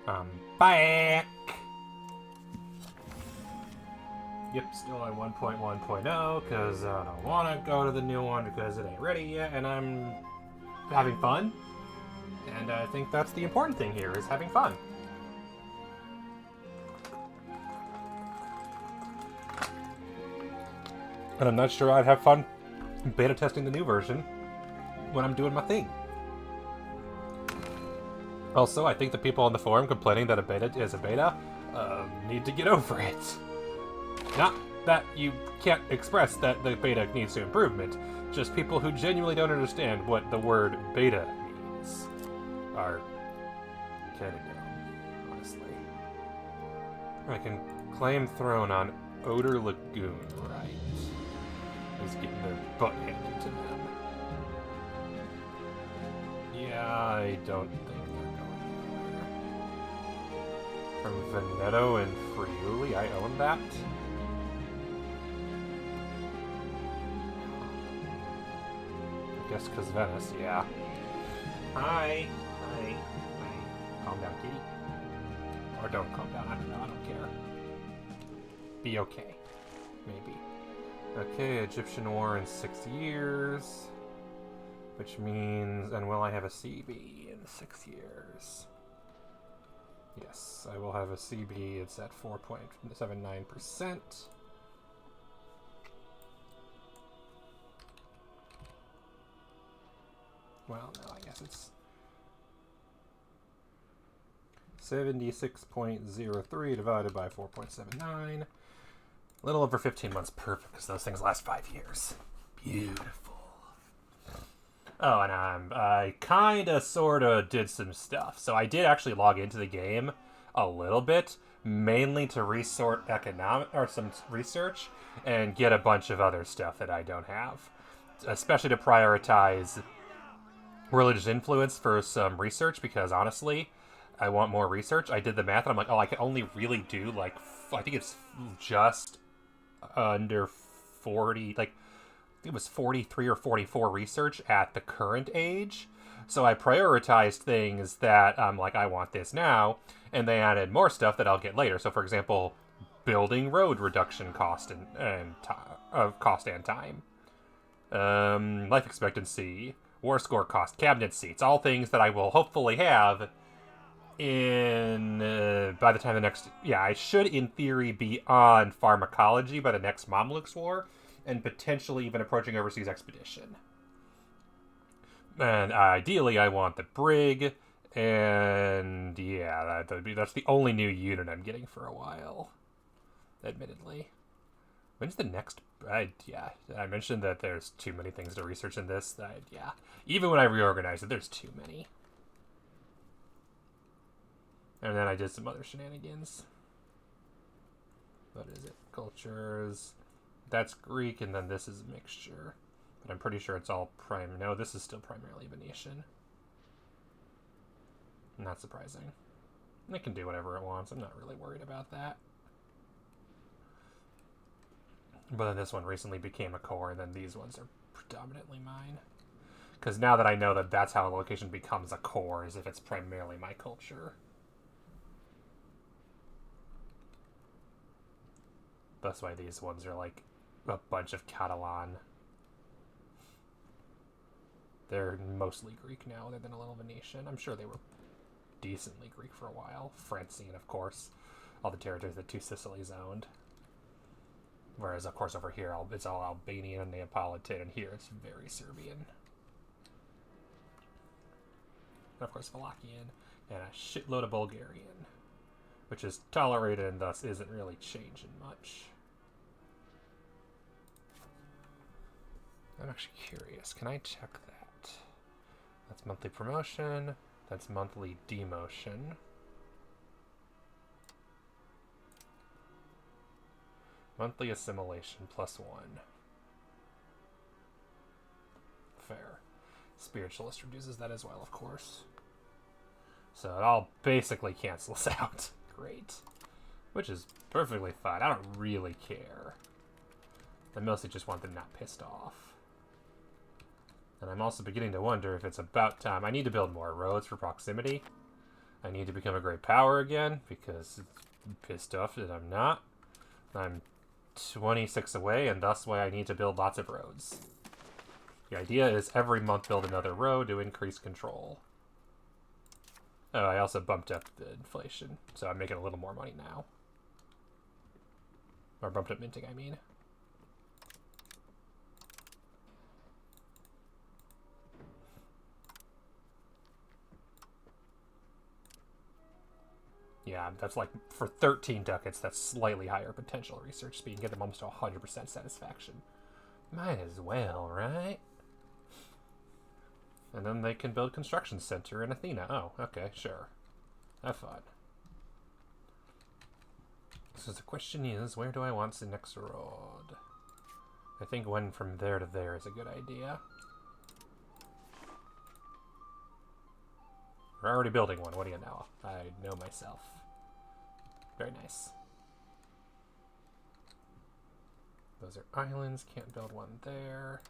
I'm back! Yep, still on 1.1.0, because I don't want to go to the new one because it ain't ready yet, and I'm having fun. And I think that's the important thing here, is having fun. And I'm not sure I'd have fun beta testing the new version when I'm doing my thing. Also, I think the people on the forum complaining that a beta is a beta need to get over it. Not that you can't express that the beta needs to improvement, just people who genuinely don't understand what the word beta means are kind of dumb, honestly. I can claim throne on Odor Lagoon, right? Is getting their butt handed to them. Yeah, I don't think they're going anywhere. From Veneto and Friuli, I own that. I guess because Venice, yeah. Hi. Calm down, kitty. Or don't calm down, I don't know, I don't care. Be okay. Maybe. Okay, Egyptian War in 6 years. Which means, and will I have a CB in 6 years? Yes, I will have a CB. It's at 4.79%. Well, no, I guess it's 76.03 divided by 4.79. A little over 15 months, perfect, because those things last 5 years. Beautiful. Oh, and I kind of, sort of did some stuff. So I did actually log into the game a little bit, mainly to resort some research and get a bunch of other stuff that I don't have. Especially to prioritize religious influence for some research, because honestly, I want more research. I did the math, and I'm like, oh, I can only really do, like, I think it's just under 40, like, it was 43 or 44 research at the current age. So I prioritized things that I'm like, I want this now, and they added more stuff that I'll get later. So, for example, building road reduction cost and cost and time, life expectancy, war score cost, cabinet seats, all things that I will hopefully have in by the time the next, I should in theory be on pharmacology by the next Mamluks war, and potentially even approaching overseas expedition. And ideally, I want the brig, and yeah, that's the only new unit I'm getting for a while. Admittedly, when's the next? I mentioned that there's too many things to research in this. Even when I reorganize it, there's too many. And then I did some other shenanigans. What is it? Cultures. That's Greek, and then this is a mixture. But I'm pretty sure it's all prime. No, this is still primarily Venetian. Not surprising. It can do whatever it wants. I'm not really worried about that. But then this one recently became a core, and then these ones are predominantly mine. Because now that I know that that's how a location becomes a core, is if it's primarily my culture. That's why these ones are like a bunch of Catalan. They're mostly Greek now, other than a little Venetian. I'm sure they were decently Greek for a while. Francine, of course. All the territories that Two Sicilies owned. Whereas, of course, over here, it's all Albanian and Neapolitan, and here it's very Serbian. And, of course, Wallachian, and a shitload of Bulgarian, which is tolerated and thus isn't really changing much. I'm actually curious. Can I check that? That's monthly promotion. That's monthly demotion. Monthly assimilation +1. Fair. Spiritualist reduces that as well, of course. So it all basically cancels out. Great. Which is perfectly fine. I don't really care. I mostly just want them not pissed off. And I'm also beginning to wonder if it's about time. I need to build more roads for proximity. I need to become a great power again, because I'm pissed off that I'm not. I'm 26 away, and thus why I need to build lots of roads. The idea is every month build another road to increase control. Oh, I also bumped up the inflation, so I'm making a little more money now. Or bumped up minting, I mean. Yeah, that's like, for 13 ducats, that's slightly higher potential research speed. You can get them almost to 100% satisfaction. Might as well, right? And then they can build construction center in Athena. Oh, okay, sure. Have fun. So the question is, where do I want the next road? I think one from there to there is a good idea. We're already building one, what do you know? I know myself. Very nice. Those are islands, can't build one there.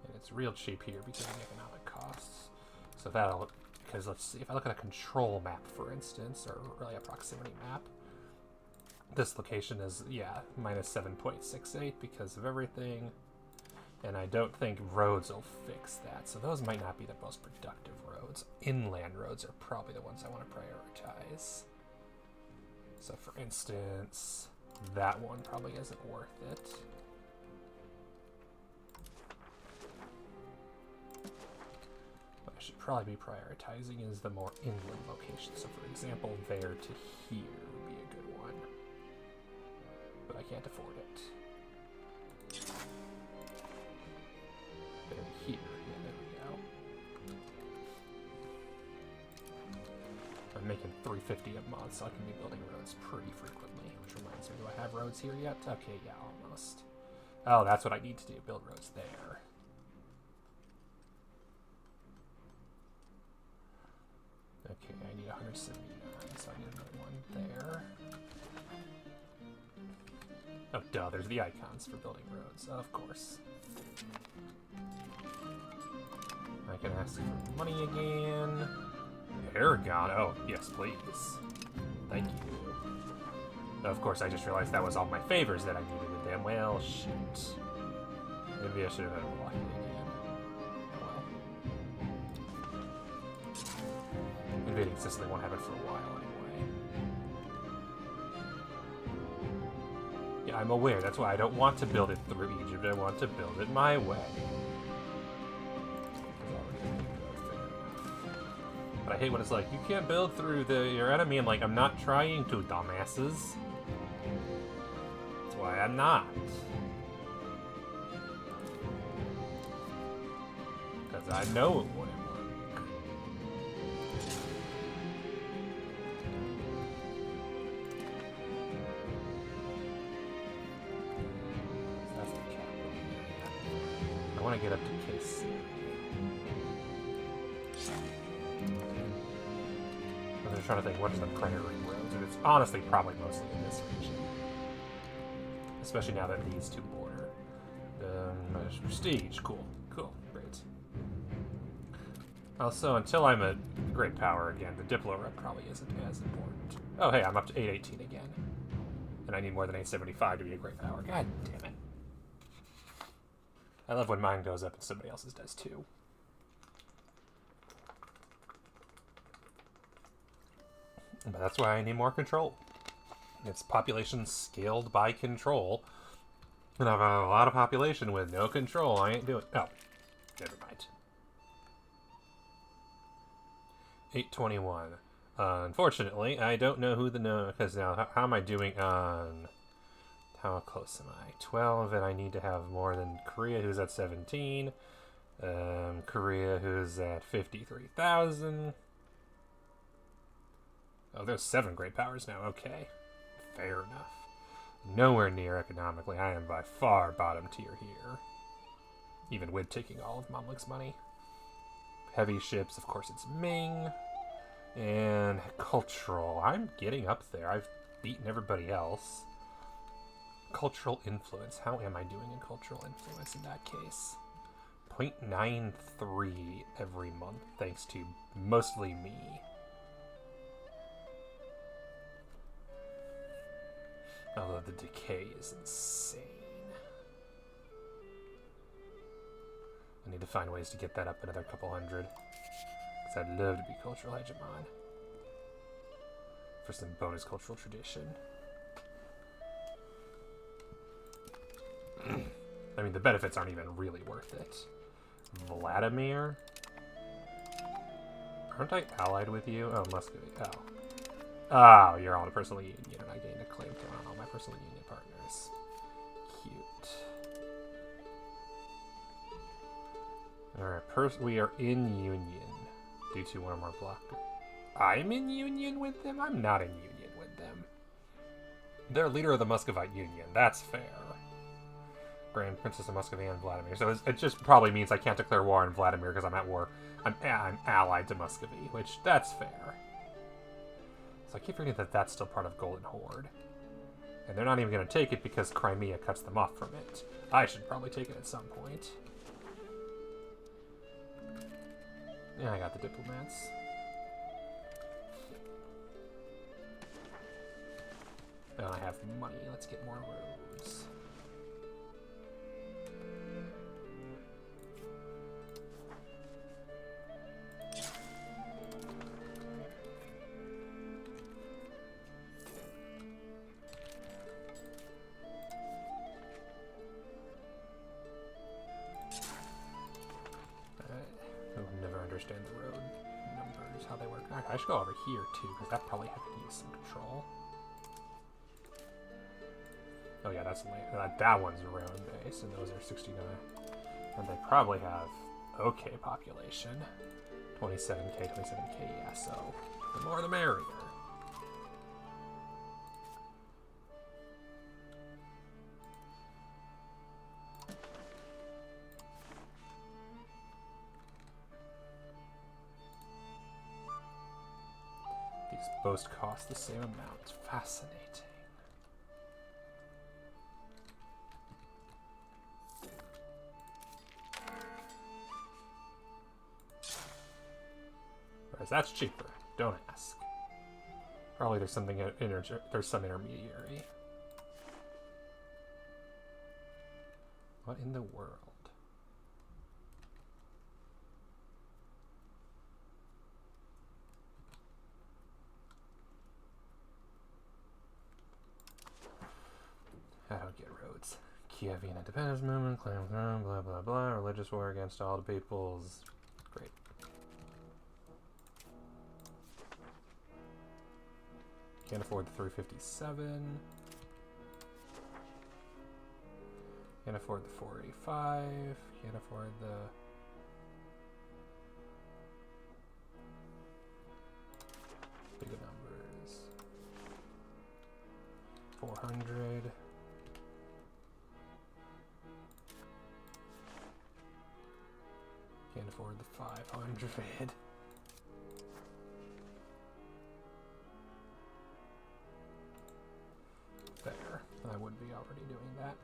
And it's real cheap here because of the economic costs. So that'll, because let's see, if I look at a control map, for instance, or really a proximity map, this location is, yeah, minus 7.68 because of everything. And I don't think roads will fix that. So those might not be the most productive roads. Inland roads are probably the ones I want to prioritize. So for instance, that one probably isn't worth it. What I should probably be prioritizing is the more inland locations. So for example, there to here would be a good one. But I can't afford it. There to here. Yeah, there we go. I'm making $350 a month, so I can be building roads pretty frequently. Which reminds me, do I have roads here yet? Okay, yeah, almost. Oh, that's what I need to do, build roads there. Okay, I need 179, so I need another one there. Oh, duh, there's the icons for building roads, of course. I can ask for money again. Aragon, oh, yes, please. Thank you. Of course, I just realized that was all my favors that I needed with them. Well, shoot. Maybe I should have unlocked it again. Well. Invading Sicily won't happen for a while anyway. Yeah, I'm aware. That's why I don't want to build it through Egypt. I want to build it my way. But I hate when it's like, you can't build through your enemy. I'm like, I'm not trying to, dumbasses. That's why I'm not. Because I know it wouldn't work. So that's the capital area. I want to get up to KC. I'm trying to think, what is the primary roads? And it's honestly probably mostly in this region. Especially now that these two border. Prestige, cool, great. Also, until I'm a great power again, the Diplo rep probably isn't as important. Oh hey, I'm up to 818 again. And I need more than 875 to be a great power. God damn it. I love when mine goes up and somebody else's does too. But that's why I need more control. It's population scaled by control. And I've a lot of population with no control. I ain't doing... Oh, never mind. 821. Unfortunately, I don't know who the... Because now, how am I doing on... How close am I? 12, and I need to have more than Korea, who's at 17. Korea, who's at 53,000. Oh, there's 7 great powers now. Okay. Fair enough. Nowhere near economically. I am by far bottom tier here. Even with taking all of Mamluks' money. Heavy ships, of course it's Ming. And cultural. I'm getting up there. I've beaten everybody else. cultural influence. How am I doing in cultural influence in that case? 0.93 every month, thanks to mostly me. Although the decay is insane. I need to find ways to get that up another couple hundred. Because I'd love to be cultural hegemon. For some bonus cultural tradition. I mean, the benefits aren't even really worth it. Vladimir? Aren't I allied with you? Oh, Muscovy. Oh. Oh, you're on a personal union, and I gained a claim to on all my personal union partners. Cute. Alright, we are in union due to one or more block. I'm in union with them? I'm not in union with them. They're leader of the Muscovite Union. That's fair. Grand Princess of Muscovy and Vladimir. So it just probably means I can't declare war on Vladimir because I'm at war. I'm allied to Muscovy, which that's fair. So I keep forgetting that that's still part of Golden Horde. And they're not even going to take it because Crimea cuts them off from it. I should probably take it at some point. Yeah, I got the diplomats. And I have money. Let's get more roads. Understand the road numbers, how they work. I should go over here too, because that probably had to use some control. Oh yeah, that's that one's a road base, and those are 69. And they probably have okay population. 27k, 27k, yeah, so the more the merrier. Both cost the same amount. Fascinating. Whereas that's cheaper. Don't ask. Probably there's something there's some intermediary. What in the world? I don't get roads. Kievian independence movement, claims, blah blah blah, religious war against all the peoples. Great. Can't afford the 357. Can't afford the 485. Can't afford the... bigger numbers. 400. Can't afford the 500. There. I would be already doing that.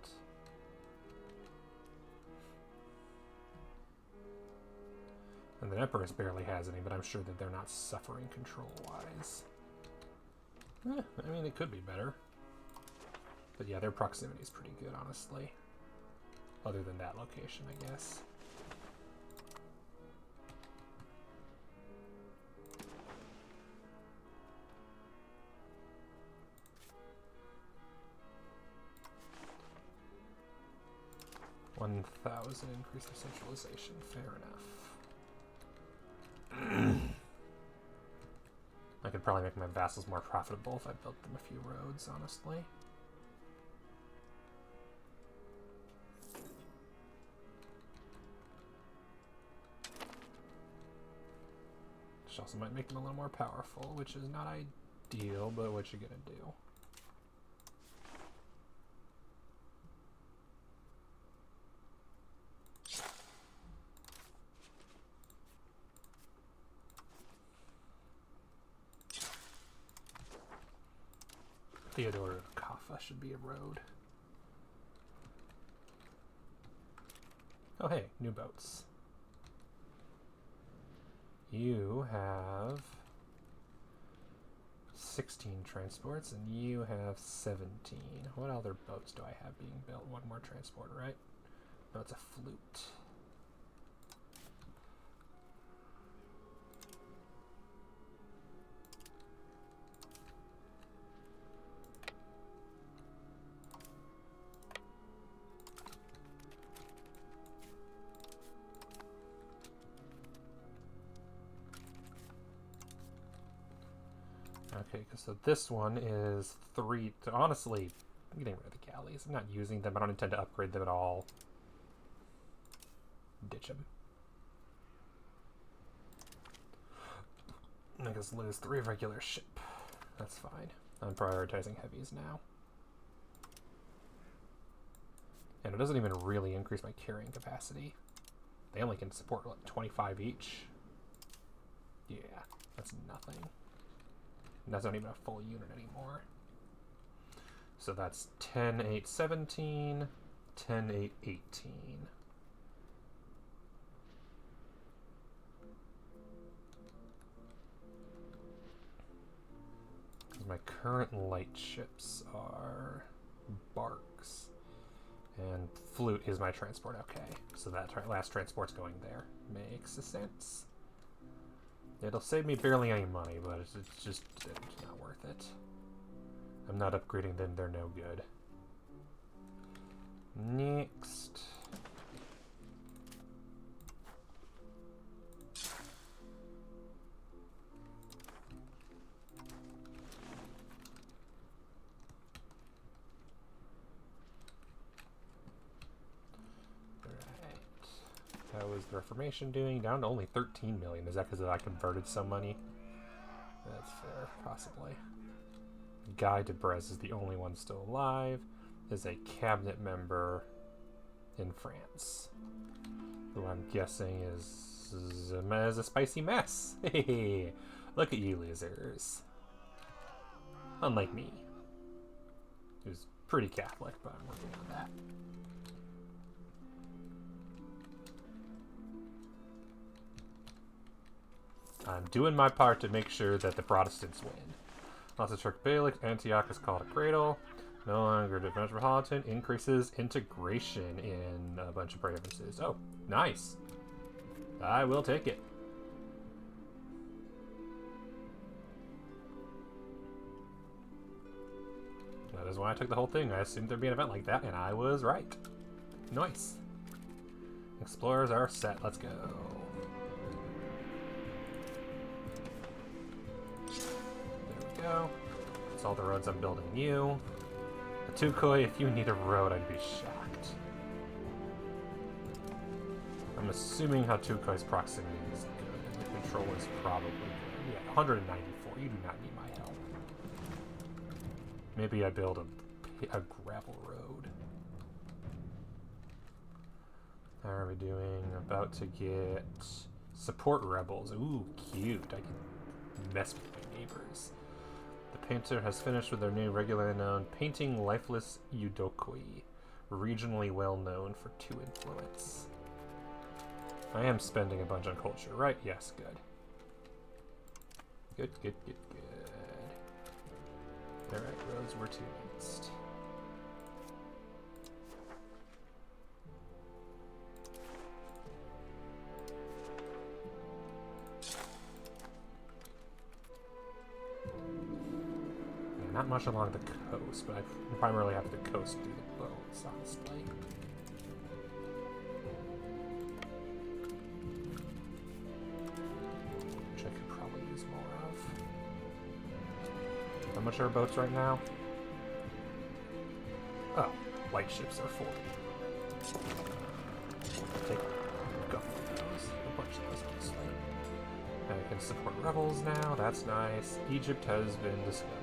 And the Empress barely has any, but I'm sure that they're not suffering control-wise. I mean, it could be better. But yeah, their proximity is pretty good, honestly. Other than that location, I guess. $1,000 increase of centralization. Fair enough. I could probably make my vassals more profitable if I built them a few roads, honestly. Which also might make them a little more powerful, which is not ideal, but what you gonna do? Theodore of Kaffa should be a road. Oh, hey, new boats. You have 16 transports, and you have 17. What other boats do I have being built? One more transport, right? No, it's a flute. Okay, so this one is 3. Honestly, I'm getting rid of the galleys. I'm not using them. I don't intend to upgrade them at all. Ditch them. I guess lose 3 regular ship. That's fine. I'm prioritizing heavies now. And it doesn't even really increase my carrying capacity. They only can support, like, 25 each. Yeah, that's nothing. And that's not even a full unit anymore. So that's 10, 8, 17, 10, 8, 18. Because my current light ships are barks. And flute is my transport, okay. So that last transport's going there. Makes sense. It'll save me barely any money, but it's not worth it. I'm not upgrading them, they're no good. Next. How is the Reformation doing? Down to only 13 million. Is that because I converted some money? That's fair, possibly. Guy de Brez is the only one still alive. Is a cabinet member in France, who I'm guessing is a spicy mess. Hey, look at you losers. Unlike me, who's pretty Catholic, but I'm working on that. I'm doing my part to make sure that the Protestants win. Lots of Turk Beylik, Antioch is called a cradle. No longer metropolitan, increases integration in a bunch of provinces. Oh, nice. I will take it. That is why I took the whole thing. I assumed there'd be an event like that, and I was right. Nice. Explorers are set. Let's go. Go. That's all the roads I'm building you. The Tukoi, if you need a road, I'd be shocked. I'm assuming Hatukoi's proximity is good, and the control is probably good. Yeah, 194. You do not need my help. Maybe I build a gravel road. How are we doing? About to get support rebels. Ooh, cute. I can mess with my neighbors. The painter has finished with their new regularly known painting lifeless Udokoi, regionally well known for 2 influence. I am spending a bunch on culture, right? Yes, good. Good, good, good, good. Alright, roads were 2 next. Not much along the coast, but I primarily have the coast through the boats, honestly. Which I could probably use more of. How much are boats right now? Oh, light ships are 40. Take a couple of those. A bunch of those, honestly. I can support rebels now, that's nice. Egypt has been discovered.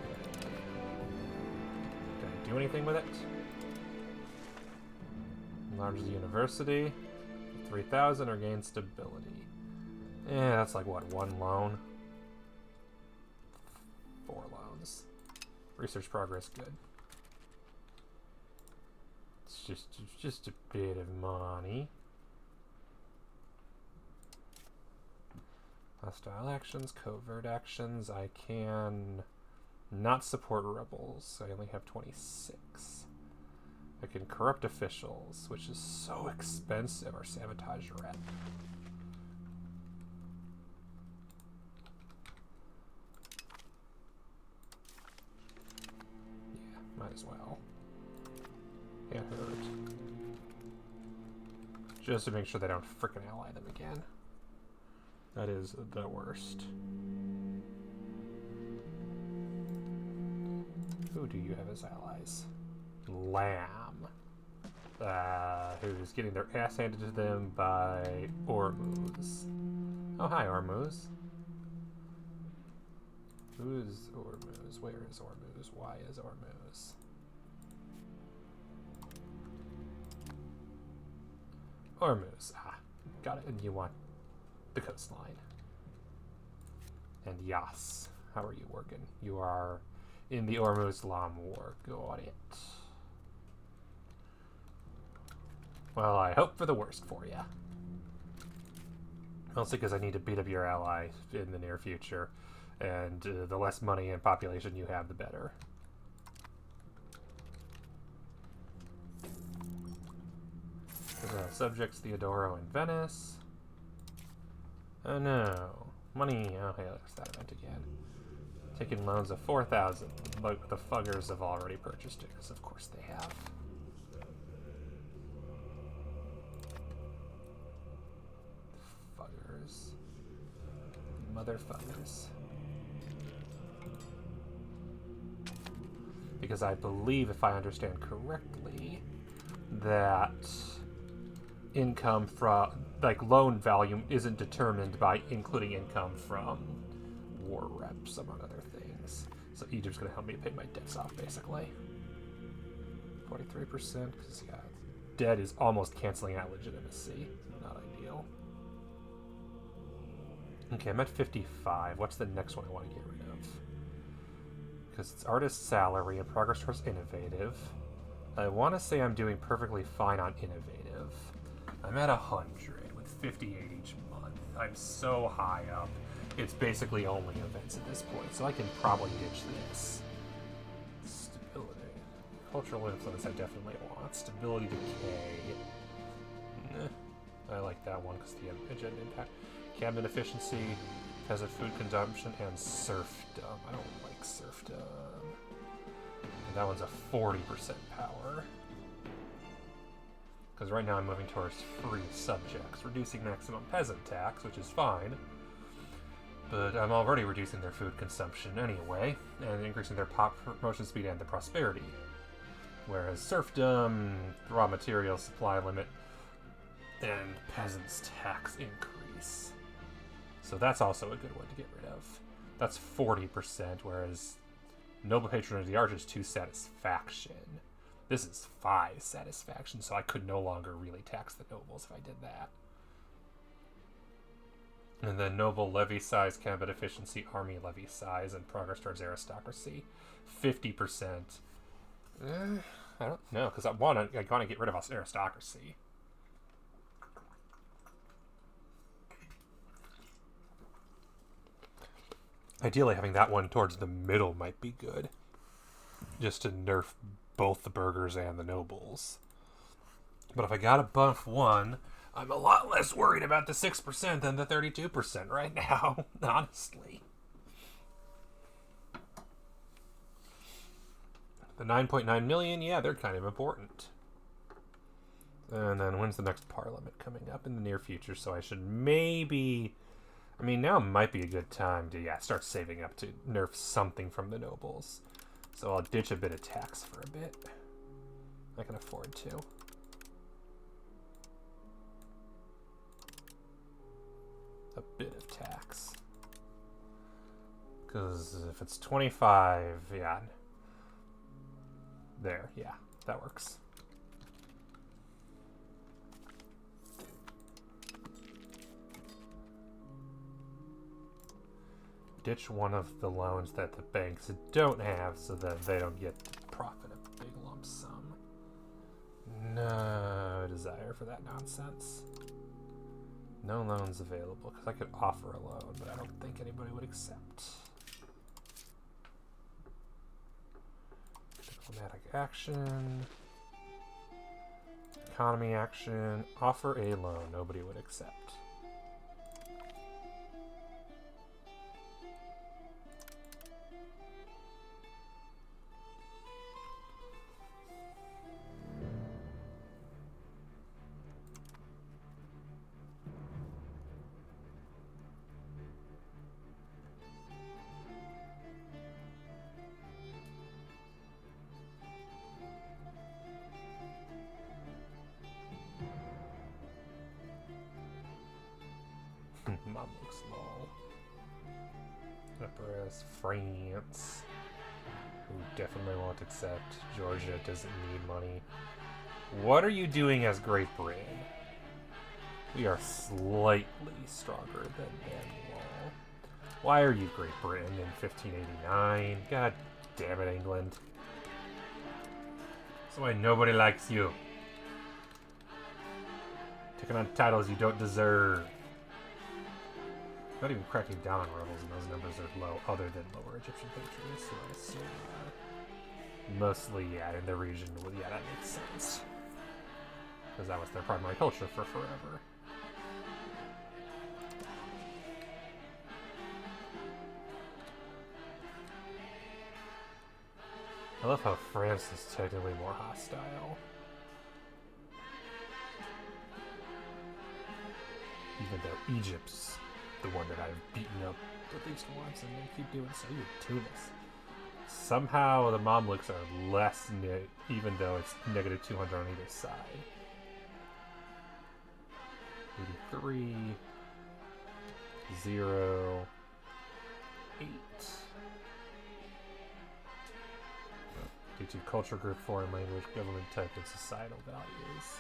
Do anything with it? Enlarge the university. 3,000 or gain stability. Yeah, that's like what, 1 loan? 4 loans. Research progress, good. It's just a bit of money. Hostile actions, covert actions. I can not support rebels. I only have 26. I can corrupt officials, which is so expensive, or sabotage rep. Yeah, might as well. Can't hurt. Just to make sure they don't frickin' ally them again. That is the worst. Who do you have as allies? Lamb. Who's getting their ass handed to them by Ormuz. Oh, hi, Ormuz. Who's Ormuz? Where is Ormuz? Why is Ormuz? Ormuz. Ah, got it. And you want the coastline. And Yas. How are you working? You are in the Ormuz-Lam War. Got it. Well, I hope for the worst for you. Mostly because I need to beat up your ally in the near future. And the less money and population you have, the better. Subjects Theodoro and Venice. Oh no. Money. Oh, hey, there's that event again. Taking loans of 4,000. But the fuggers have already purchased it, because of course they have. Fuggers. Motherfuckers. Because I believe, if I understand correctly, that income from, like, loan value isn't determined by including income from war reps, among other things. So Egypt's going to help me pay my debts off, basically. 43%, because, yeah, debt is almost canceling out legitimacy. Not ideal. Okay, I'm at 55. What's the next one I want to get rid of? Because it's artist salary and progress towards innovative. I want to say I'm doing perfectly fine on innovative. I'm at 100 with 58 each month. I'm so high up. It's basically only events at this point, so I can probably ditch this. Stability. Cultural influence I definitely want. Stability decay. I like that one because the agenda impact. Cabinet efficiency, peasant food consumption, and serfdom. I don't like serfdom. And that one's a 40% power. Because right now I'm moving towards free subjects, reducing maximum peasant tax, which is fine. But I'm already reducing their food consumption anyway, and increasing their promotion speed and their prosperity. Whereas serfdom, raw material supply limit, and peasants' tax increase. So that's also a good one to get rid of. That's 40%, whereas noble patron of the arch is 2 satisfaction. This is 5 satisfaction, so I could no longer really tax the nobles if I did that. And then noble levy size, cabinet efficiency, army levy size, and progress towards aristocracy. 50%. I don't know, because I want to get rid of aristocracy. Ideally, having that one towards the middle might be good. Just to nerf both the burghers and the nobles. But if I gotta buff one, I'm a lot less worried about the 6% than the 32% right now, honestly. The 9.9 million, yeah, they're kind of important. And then when's the next parliament coming up? In the near future, so I should maybe... I mean, now might be a good time to, start saving up to nerf something from the nobles. So I'll ditch a bit of tax for a bit. I can afford to. A bit of tax. Because if it's 25, yeah. There, yeah, that works. Ditch one of the loans that the banks don't have so that they don't get profit a big lump sum. No desire for that nonsense. No loans available, because I could offer a loan, but I don't think anybody would accept. Diplomatic action. Economy action. Offer a loan. Nobody would accept. Mamluks, lol. Empress, France. Who definitely won't accept. Georgia doesn't need money. What are you doing as Great Britain? We are slightly stronger than them, lol. Why are you Great Britain in 1589? God damn it, England. That's why nobody likes you. Taking on titles you don't deserve. Not even cracking down on rebels, and those numbers are low, other than lower Egyptian patriots, so I assume mostly, yeah, in the region, well, yeah, that makes sense. Because that was their primary culture for forever. I love how France is technically more hostile. Even though Egypt's the one that I've beaten up at least once and they keep doing so. Tunis. Somehow the Mamluks are less, even though it's negative 200 on either side. 83, 0, 8. Due to culture group, foreign language, government type, and societal values.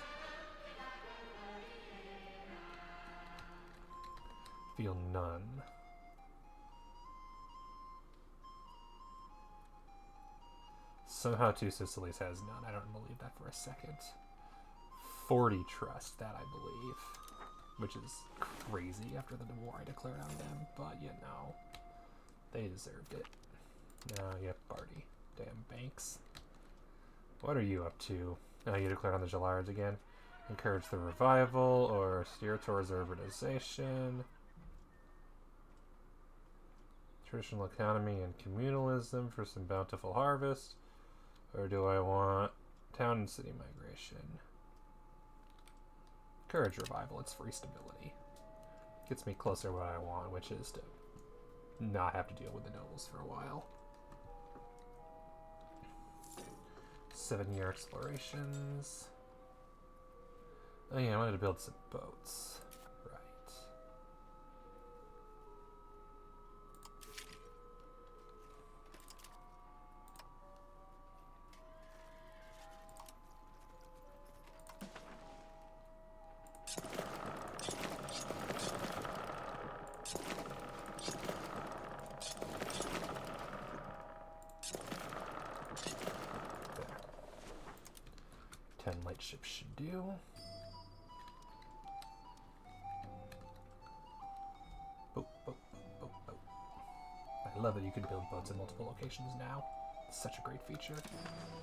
Feel none. Somehow Two Sicilies has none. I don't believe that for a second. 40 trust, that I believe. Which is crazy after the war I declared on them, but you know, they deserved it. Now, yep, Barty. Damn banks. What are you up to? Now you declared on the Jallards again. Encourage the revival or steer towards urbanization. Traditional economy and communalism for some bountiful harvest. Or do I want town and city migration? Encourage revival, it's free stability. Gets me closer to what I want, which is to not have to deal with the nobles for a while. 7-year explorations. Oh yeah, I wanted to build some boats. Right. There. 10 light ships should do. I love that you can build boats in multiple locations now. It's such a great feature.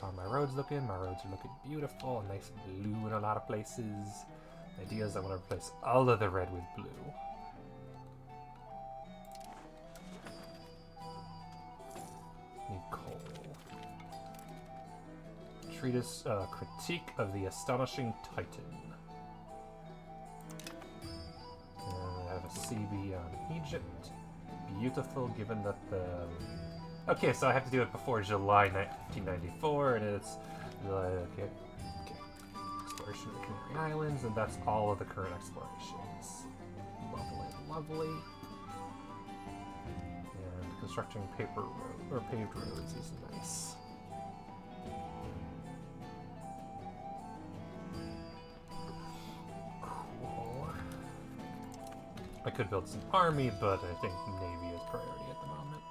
How are my roads looking? My roads are looking beautiful and nice and blue in a lot of places. The idea is I want to replace all of the red with blue. Need coal. Treatise, Critique of the Astonishing Titan. And I have a CB on Egypt. Beautiful, given that the... Okay, so I have to do it before July 1994, and it's... Okay. Exploration of the Canary Islands, and that's all of the current explorations. Lovely, lovely. And constructing paper road, or paved roads is nice. Cool. I could build some army, but I think Navy is priority at the moment.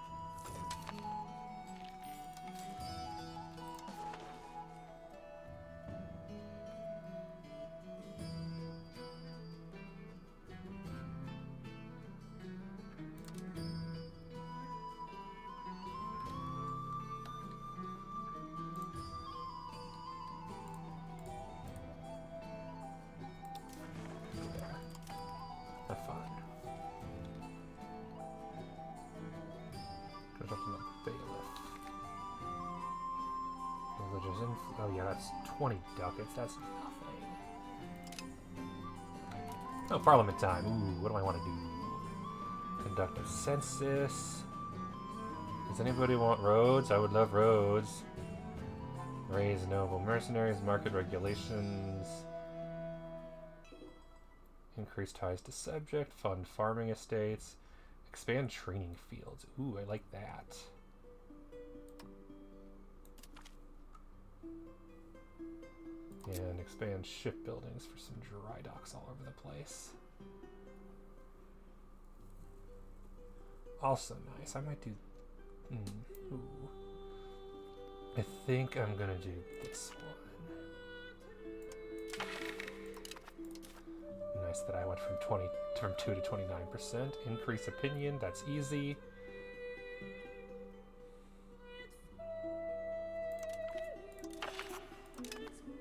20 ducats, that's nothing. Oh, Parliament time. Ooh, what do I want to do? Conduct a census. Does anybody want roads? I would love roads. Raise noble mercenaries, market regulations. Increase ties to subject, fund farming estates. Expand training fields. Ooh, I like that. And expand shipbuildings for some dry docks all over the place. Also nice. I might do... ooh. I think I'm gonna do this one. Nice that I went from 2 to 29%. Increase opinion, that's easy.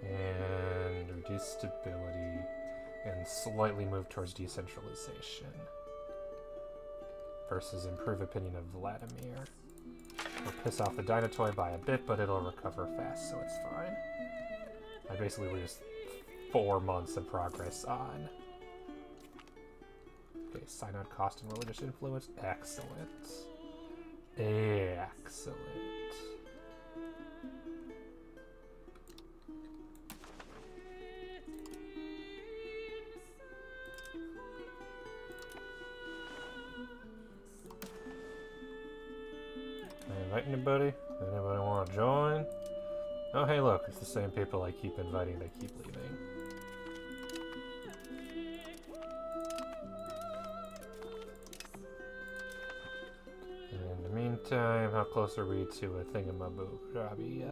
And reduce stability and slightly move towards decentralization. Versus improve opinion of Vladimir. It'll piss off the Dynatoy by a bit, but it'll recover fast, so it's fine. I basically lose 4 months of progress on. Okay, synod cost and religious influence. Excellent. Excellent. Invite anybody? Anybody want to join? Oh, hey, look, it's the same people I keep inviting, they keep leaving. In the meantime, how close are we to a thingamaboo? Probably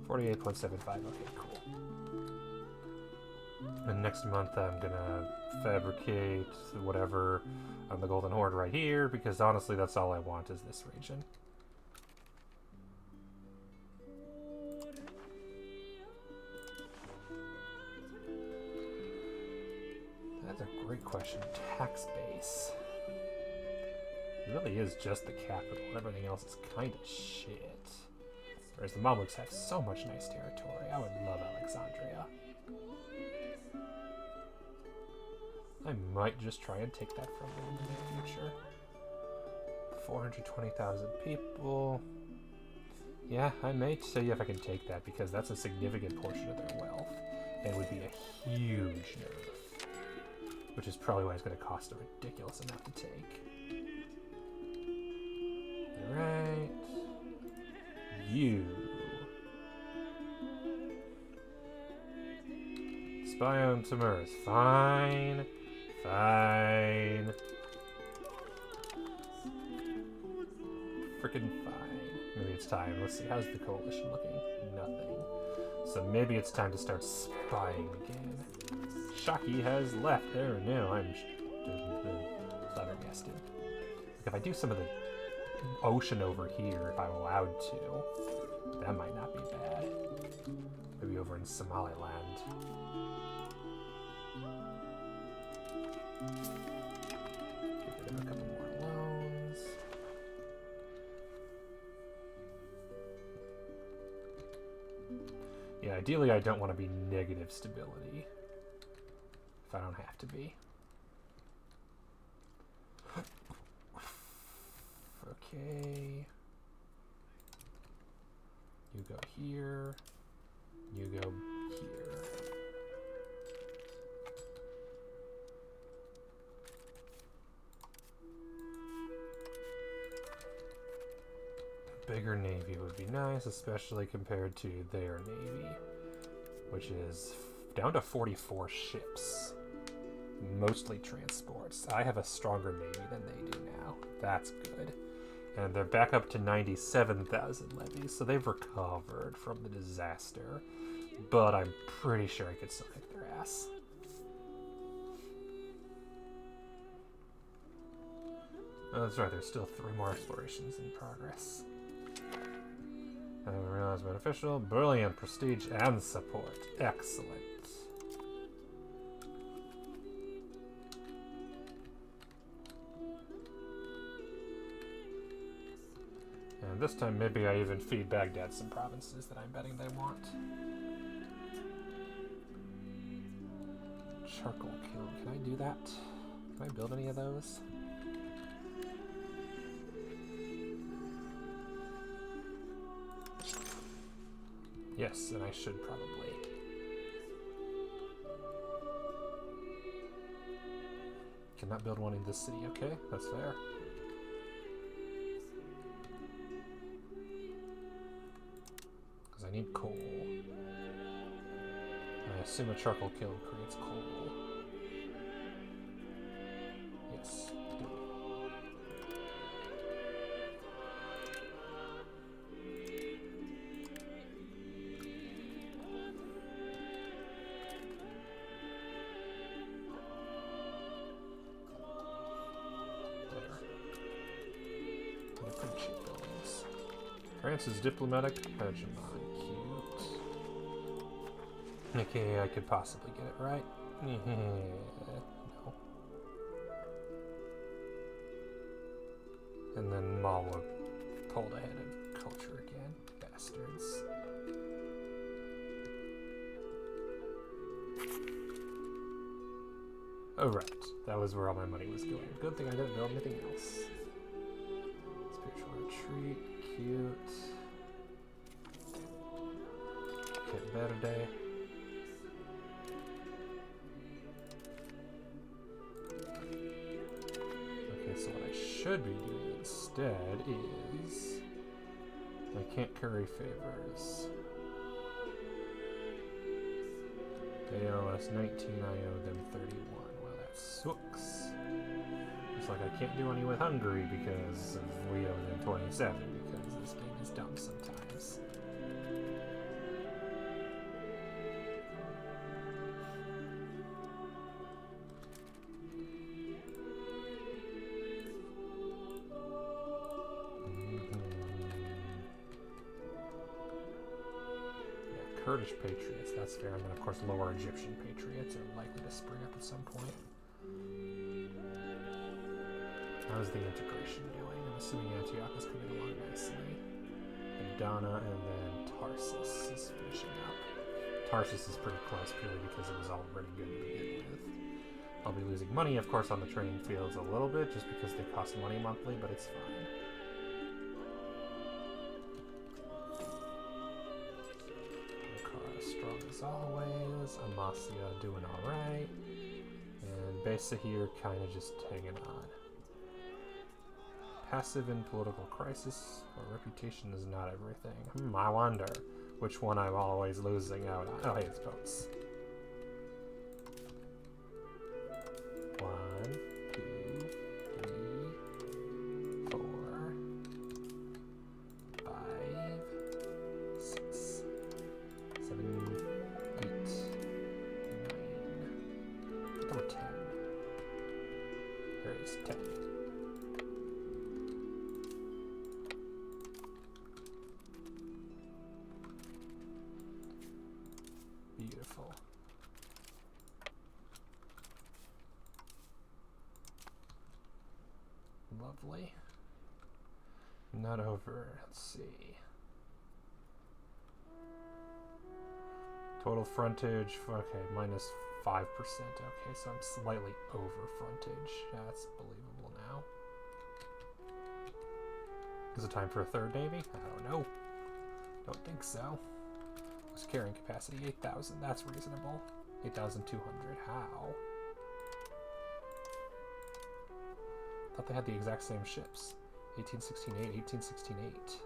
48.75. Okay, cool. And next month I'm gonna fabricate whatever on the Golden Horde right here, because honestly that's all I want is this region. That's a great question. Tax base. It really is just the capital. Everything else is kind of shit. Whereas the Mamluks have so much nice territory. I would love Alexandria. I might just try and take that from them in the near future. 420,000 people. Yeah, I may see if I can take that, because that's a significant portion of their wealth. And would be a huge nerf. Which is probably why it's going to cost a ridiculous amount to take. Alright. You. Spy on Timurus. Fine. Fine. Frickin' fine. Maybe it's time. Let's see. How's the coalition looking? Nothing. So maybe it's time to start spying again. Shaki has left. There, no, I'm flabbergasted. Like if I do some of the ocean over here, if I'm allowed to, that might not be bad. Maybe over in Somaliland. Get rid of a couple more loans. Yeah, ideally I don't want to be negative stability. If I don't have to be. Okay. You go here. You go here. Bigger navy would be nice, especially compared to their navy, which is down to 44 ships. Mostly transports. I have a stronger navy than they do now. That's good. And they're back up to 97,000 levies, so they've recovered from the disaster. But I'm pretty sure I could still kick their ass. Oh, that's right, there's still 3 more explorations in progress. I haven't realized beneficial. Brilliant, prestige, and support. Excellent. And this time maybe I even feed Baghdad some provinces that I'm betting they want. Charcoal kiln. Can I do that? Can I build any of those? Yes, and I should probably. Cannot build one in this city. Okay, that's fair. Because I need coal. I assume a charcoal kiln creates coal. Yes. France is diplomatic hegemon. Cute. Okay, I could possibly get it right. No. And then Malwa pulled ahead of culture again. Bastards. Oh, right. That was where all my money was going. Good thing I didn't build anything else. Spiritual retreat. Cute. Get better day. Okay, so what I should be doing instead is I can't curry favors. They owe us 19, I owe them 31. Well, that sucks. It's like I can't do any with Hungary because we owe them 27 because this game is dumb sometimes. Yeah, Kurdish patriots, that's fair. And then of course lower Egyptian patriots are likely to spring up at some point. How's the integration doing? I'm assuming Antioch is coming along nicely. Adana and then Tarsus is finishing up. Tarsus is pretty close purely because it was already good to begin with. I'll be losing money, of course, on the training fields a little bit just because they cost money monthly, but it's fine. Ankara strong as always. Amasya doing alright. And Besa here kind of just hanging on. Passive in political crisis, or reputation is not everything. I wonder which one I'm always losing out on. Oh, hey, it's boats. 1, 2, 3, 4, 5, 6, 7, 8, 9. Or 10. There it is, 10. Beautiful. Lovely. Not over. Let's see. Total frontage. Okay, minus 5%. Okay, so I'm slightly over frontage. That's believable now. Is it time for a third navy? I don't know. Don't think so. Carrying capacity 8,000. That's reasonable. 8,200. How? Thought they had the exact same ships. 1816-8, 1816-8.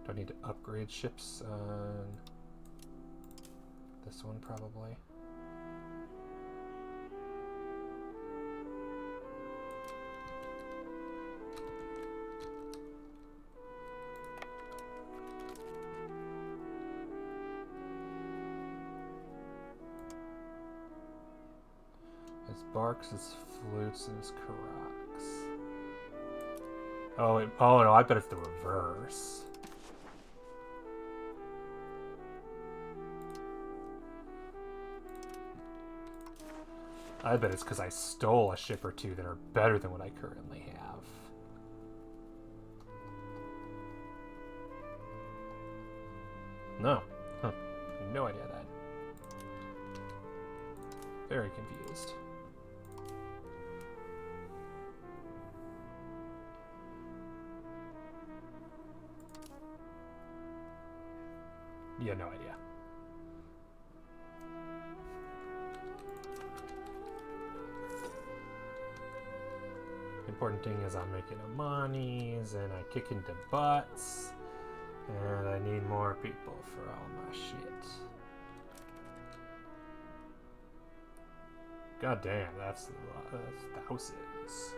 Do I need to upgrade ships on this one probably? Barks, his flutes, and his caracks. Oh no, I bet it's the reverse. I bet it's because I stole a ship or two that are better than what I currently have. No. Huh. No idea that. Very confused. Yeah, no idea. Important thing is I'm making monies and I kick into butts. And I need more people for all my shit. God damn, that's thousands.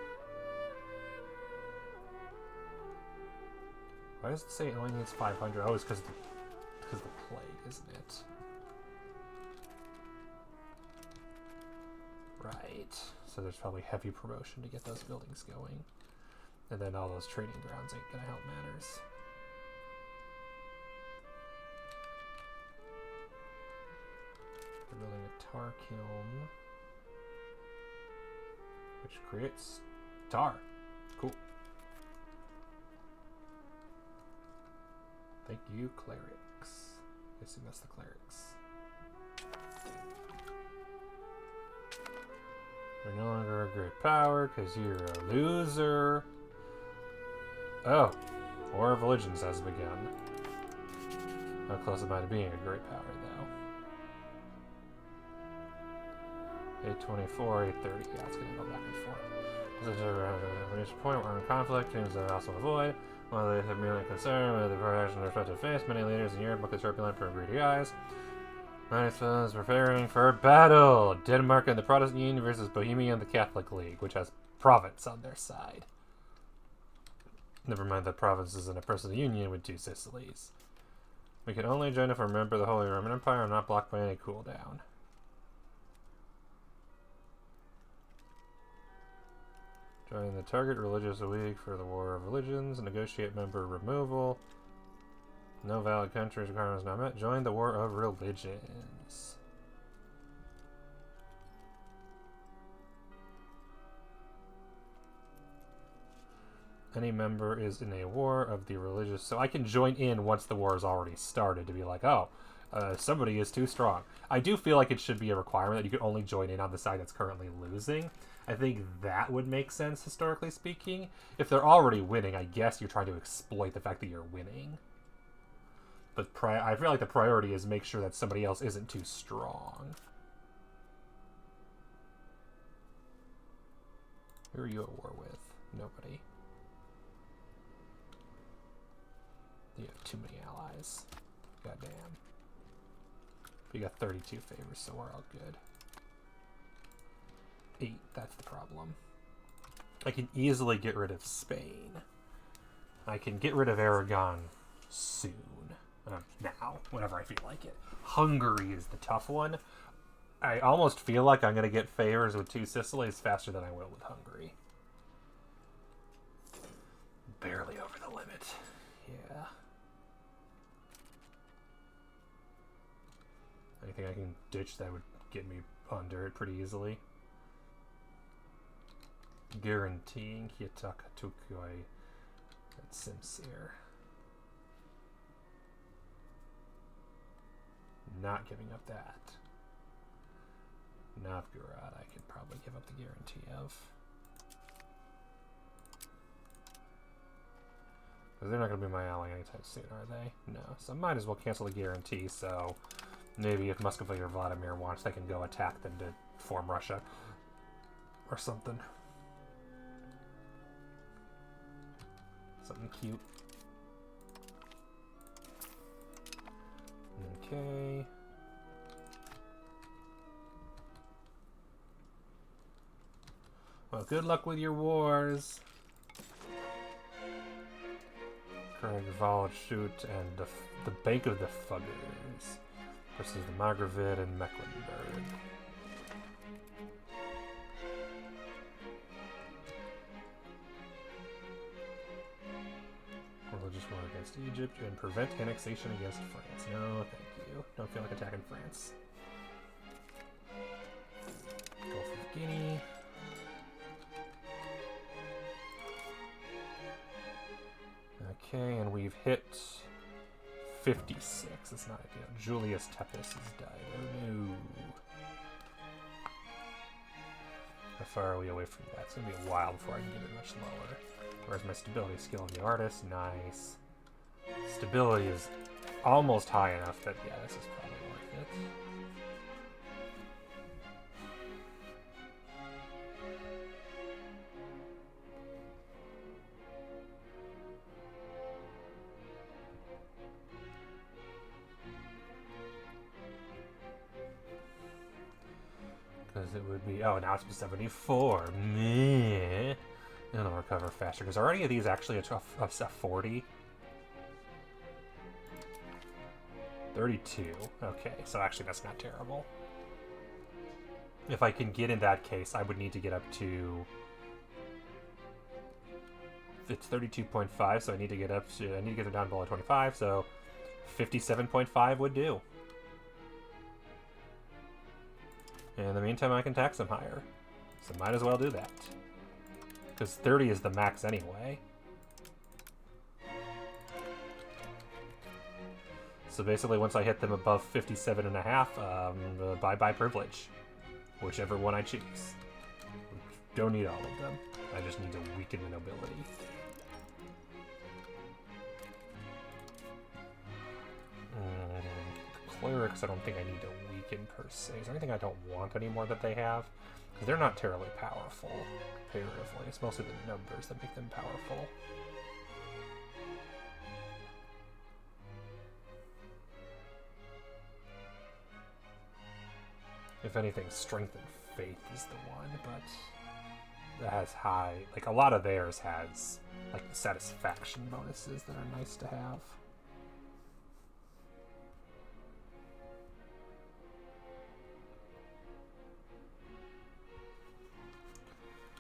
Why does it say it only needs 500? Oh, it's because the plague, isn't it? Right. So there's probably heavy promotion to get those buildings going. And then all those trading grounds ain't gonna help matters. They're building a tar kiln, which creates tar. Cool. Thank you, clerics. Guessing that's the clerics. We're no longer a great power because you're a loser. Oh, War of Religions has begun. How close am I to being a great power, though? 824, 830. Yeah, it's gonna go back and forth. Reach a point where we're in conflict, teams that also avoid. While they have merely concern with the protection of their respective faiths, many leaders in Europe look as turbulent for greedy eyes. United States preparing for battle. Denmark and the Protestant Union versus Bohemia and the Catholic League, which has province on their side. Never mind that province is in a personal union with Two Sicilies. We can only join if we remember the Holy Roman Empire and not blocked by any cooldown. Join the target religious league for the War of Religions. Negotiate member removal. No valid countries requirements not met. Join the War of Religions. Any member is in a war of the religious. So I can join in once the war has already started to be like, oh, somebody is too strong. I do feel like it should be a requirement that you can only join in on the side that's currently losing. I think that would make sense, historically speaking. If they're already winning, I guess you're trying to exploit the fact that you're winning. But I feel like the priority is make sure that somebody else isn't too strong. Who are you at war with? Nobody. You have too many allies. Goddamn. We got 32 favors, so we're all good. 8, that's the problem. I can easily get rid of Spain. I can get rid of Aragon soon. Now, whenever I feel like it. Hungary is the tough one. I almost feel like I'm going to get favors with Two Sicilies faster than I will with Hungary. Barely over the limit. Yeah. Anything I can ditch that would get me under it pretty easily. Guaranteeing Hitaka Tukoi at Sincere. Not giving up that. Novgorod I could probably give up the guarantee of. Because they're not going to be my ally anytime soon, are they? No. So I might as well cancel the guarantee, so maybe if Muscovy or Vladimir wants, they can go attack them to form Russia. Or something. Something cute. Okay. Well, good luck with your wars. Craig Waldschut and the Bank of the Fuggers versus the Margravid and Mecklenburg. Religious war against Egypt and prevent annexation against France. No, thank you. Don't feel like attacking France. Gulf of Guinea. Okay, and we've hit 56. It's not ideal. Julius Tepes has died. Oh no. How far are we away from that? It's going to be a while before I can get it much lower. Where's my stability skill of the artist? Nice. Stability is almost high enough that, yeah, this is probably worth it. Because it would be... Oh, now it's 74. Meh. It'll recover faster. Because are any of these actually a 40? 32. Okay, so actually that's not terrible. If I can get in that case, I would need to get up to... It's 32.5, so I need to get up to... I need to get it down below 25, so 57.5 would do. And in the meantime, I can tax them higher. So might as well do that. Because 30 is the max anyway. So basically, once I hit them above 57.5, bye-bye privilege. Whichever one I choose. Don't need all of them. I just need to weaken the nobility. Clerics, I don't think I need to weaken per se. Is there anything I don't want anymore that they have? Because they're not terribly powerful, comparatively. It's mostly the numbers that make them powerful. If anything, Strength and Faith is the one, but that has high... Like, a lot of theirs has, like, the satisfaction bonuses that are nice to have.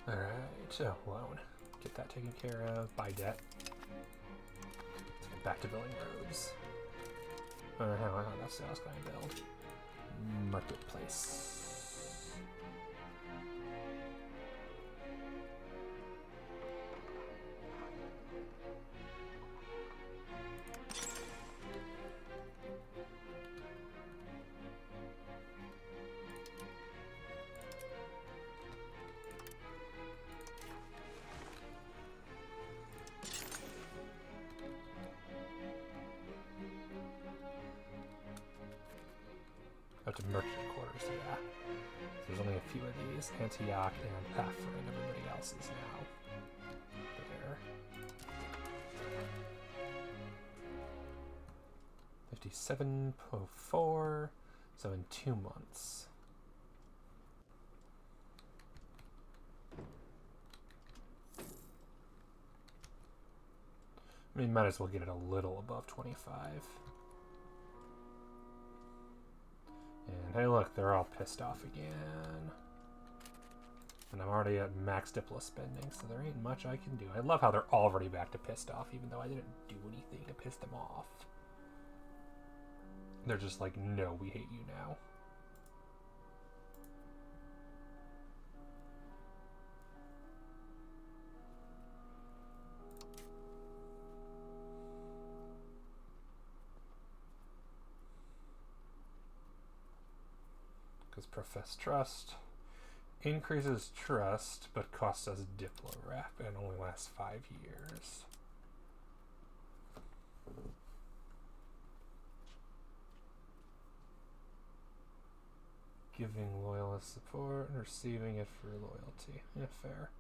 Alright, so loan. Get that taken care of. Buy debt. Let's get back to building roads. Hang on, that's the I was going to build. Marketplace. Up to merchant quarters, yeah. There's only a few of these. Antioch and F, and everybody else is now there. 57.4, so in 2 months. I mean, might as well get it a little above 25. And hey look, they're all pissed off again. And I'm already at max Diplo spending, so there ain't much I can do. I love how they're already back to pissed off, even though I didn't do anything to piss them off. They're just like, no, we hate you now. Because profess trust increases trust, but costs us Diplo rep and only lasts 5 years. Giving loyalist support and receiving it for loyalty. Yeah, fair.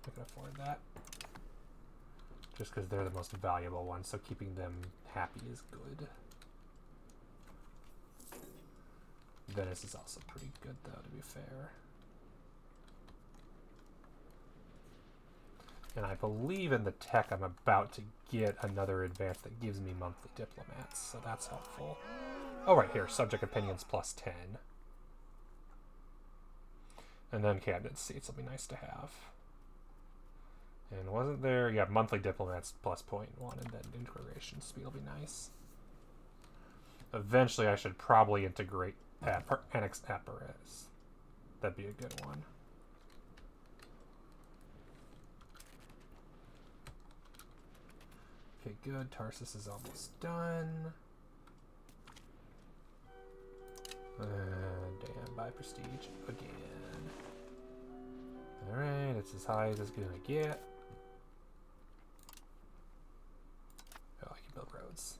I can afford that. Just because they're the most valuable ones, so keeping them happy is good. Venice is also pretty good, though, to be fair. And I believe in the tech I'm about to get another advance that gives me monthly diplomats, so that's helpful. Oh, right here, subject opinions plus 10. And then cabinet seats will be nice to have. And wasn't there... Yeah, monthly diplomats plus 0.1, and then integration speed will be nice. Eventually, I should probably integrate Annex Apparatus. That'd be a good one. Okay, good. Tarsus is almost done. Damn, buy prestige again. Alright, it's as high as it's gonna get. Oh, I can build roads.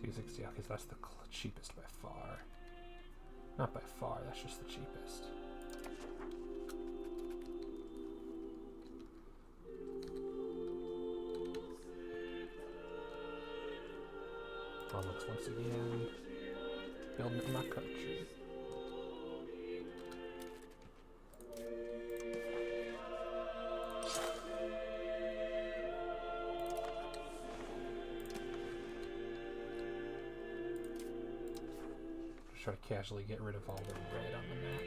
$260, okay, so that's the cheapest by far. Not by far, that's just the cheapest. Mamluks once again. Building in my country. Try to casually get rid of all the red on the map.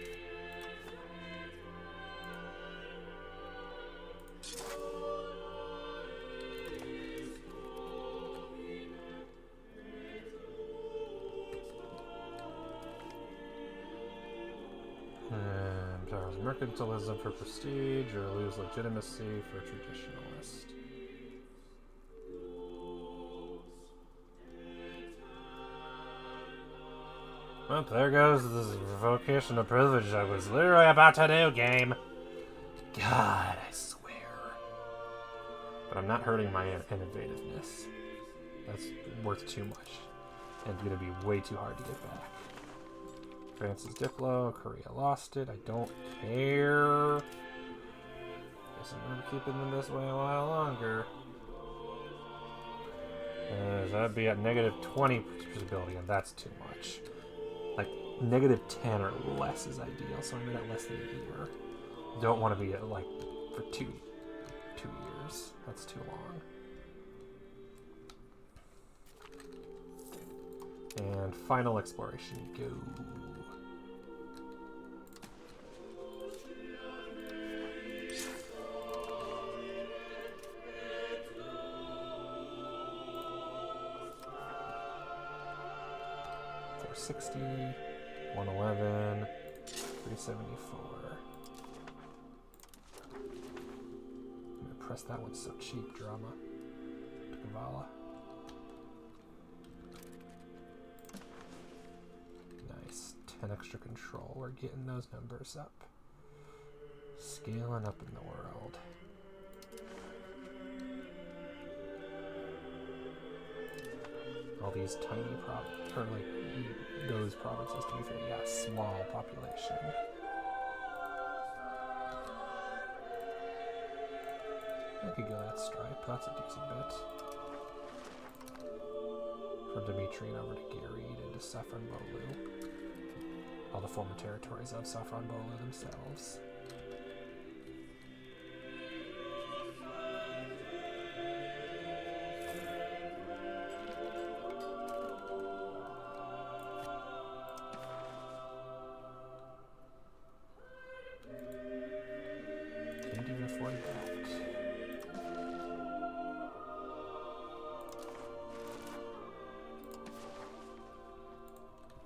Mercantilism for prestige, or lose legitimacy for traditionalist. Well, there goes this vocation of privilege I was literally about to do, game. God, I swear. But I'm not hurting my innovativeness. That's worth too much. And gonna be way too hard to get back. France is Diplo, Korea lost it, I don't care. Guess I'm gonna be keeping them this way a while longer. So that'd be at negative 20 stability, and that's too much. Like, negative 10 or less is ideal, so I'm at less than a year. Don't want to be at, like, for two years. That's too long. And final exploration, go. $460, 111, 374. I'm gonna press that one so cheap, drama. Kavala. Nice. 10 extra control. We're getting those numbers up. Scaling up in the world. All these tiny or like those provinces, to be fair, yeah, small population. I could go that stripe, that's a decent bit. From Dimitrian over to Garid into Safranbolu. All the former territories of Safranbolu themselves.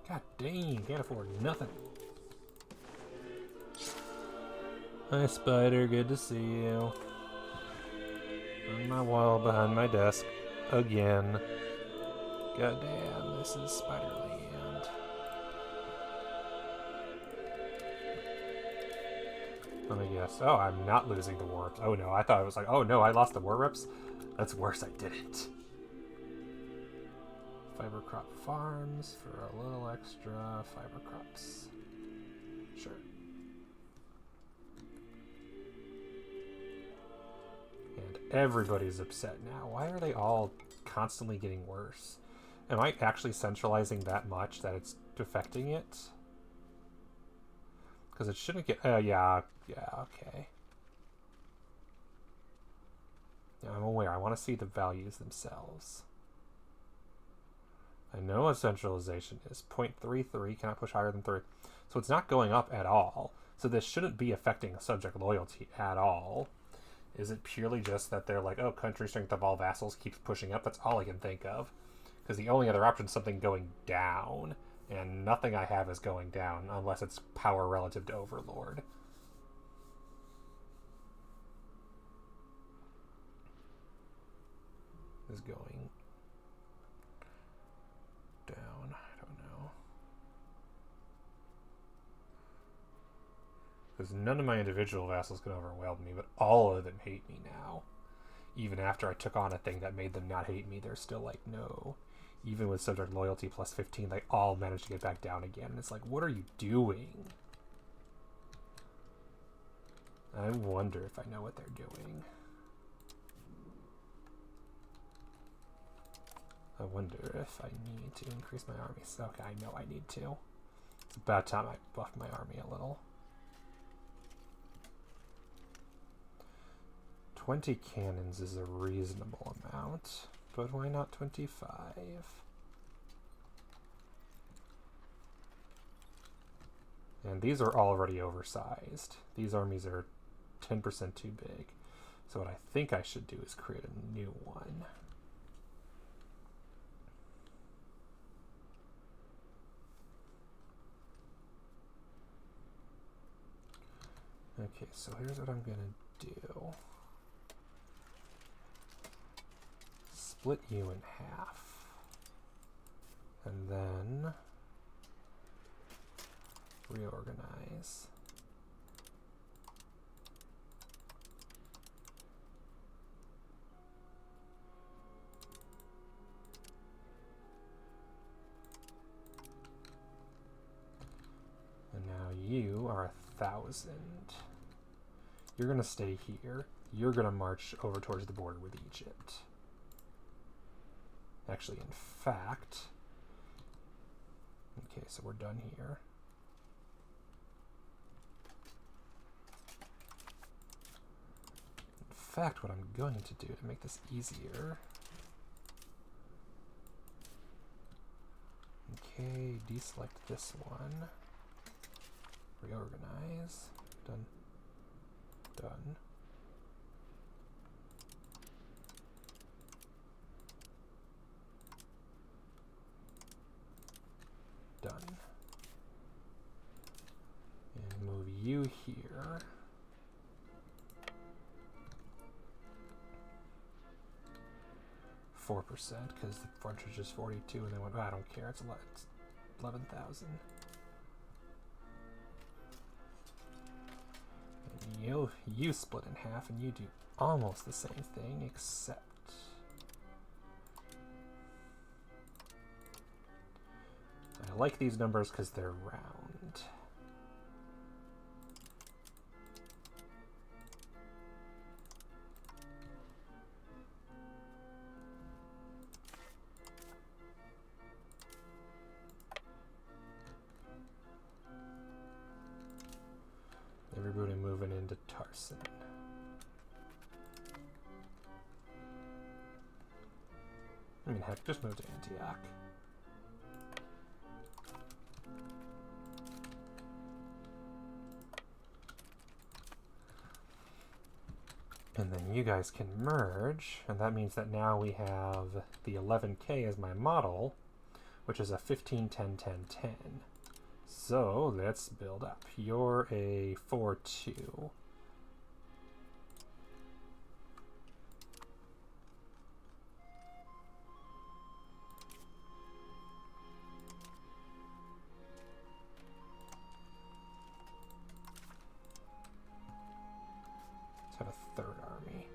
God dang, can't afford nothing. Hi Spider, good to see you. On my wall behind my desk. Again. God damn, this is Spiderland. Let me guess. Oh, I'm not losing the war reps. Oh no, I thought it was like, oh no, I lost the war reps? That's worse, I didn't. Fiber crop farms for a little extra fiber crops. Sure. And everybody's upset now. Why are they all constantly getting worse? Am I actually centralizing that much that it's affecting it? Because it shouldn't get... yeah, okay. Yeah, I'm aware. I want to see the values themselves. I know what centralization is. 0.33, cannot push higher than 3. So it's not going up at all. So this shouldn't be affecting subject loyalty at all. Is it purely just that they're like, oh, country strength of all vassals keeps pushing up? That's all I can think of. Because the only other option is something going down. And nothing I have is going down unless it's power relative to Overlord. Is going down. I don't know. Because none of my individual vassals can overwhelm me, but all of them hate me now. Even after I took on a thing that made them not hate me, they're still like, no. Even with subject loyalty plus 15, they all managed to get back down again. And it's like, what are you doing? I wonder if I know what they're doing. I wonder if I need to increase my armies. Okay, I know I need to. It's about time I buffed my army a little. 20 cannons is a reasonable amount, but why not 25? And these are already oversized. These armies are 10% too big. So what I think I should do is create a new one. Okay, so here's what I'm gonna do. Split you in half. And then reorganize. And now you are 1,000. You're going to stay here. You're going to march over towards the border with Egypt. Actually, in fact... Okay, so we're done here. In fact, what I'm going to do to make this easier... Okay, deselect this one. Reorganize. Done. Done. Done. And move you here. .4%, because the frontage is 42, and they went, oh, I don't care, it's 11,000. You split in half, and you do almost the same thing, except... I like these numbers because they're round. Everybody moving into Tarsan. I mean, heck, just move to Antioch. And then you guys can merge, and that means that now we have the 11K as my model, which is a 15, 10, 10, 10. So let's build up. You're a 4-2. Let's have a third army.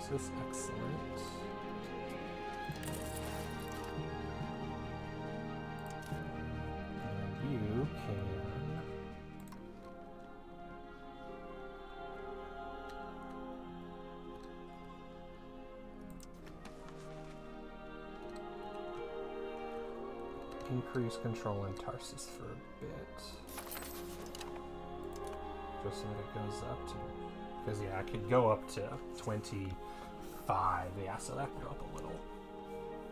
Tarsus, excellent. And you can... increase control in Tarsus for a bit. Just so that it goes up to... because, yeah, I could go up to 25. Yeah, so that could go up a little.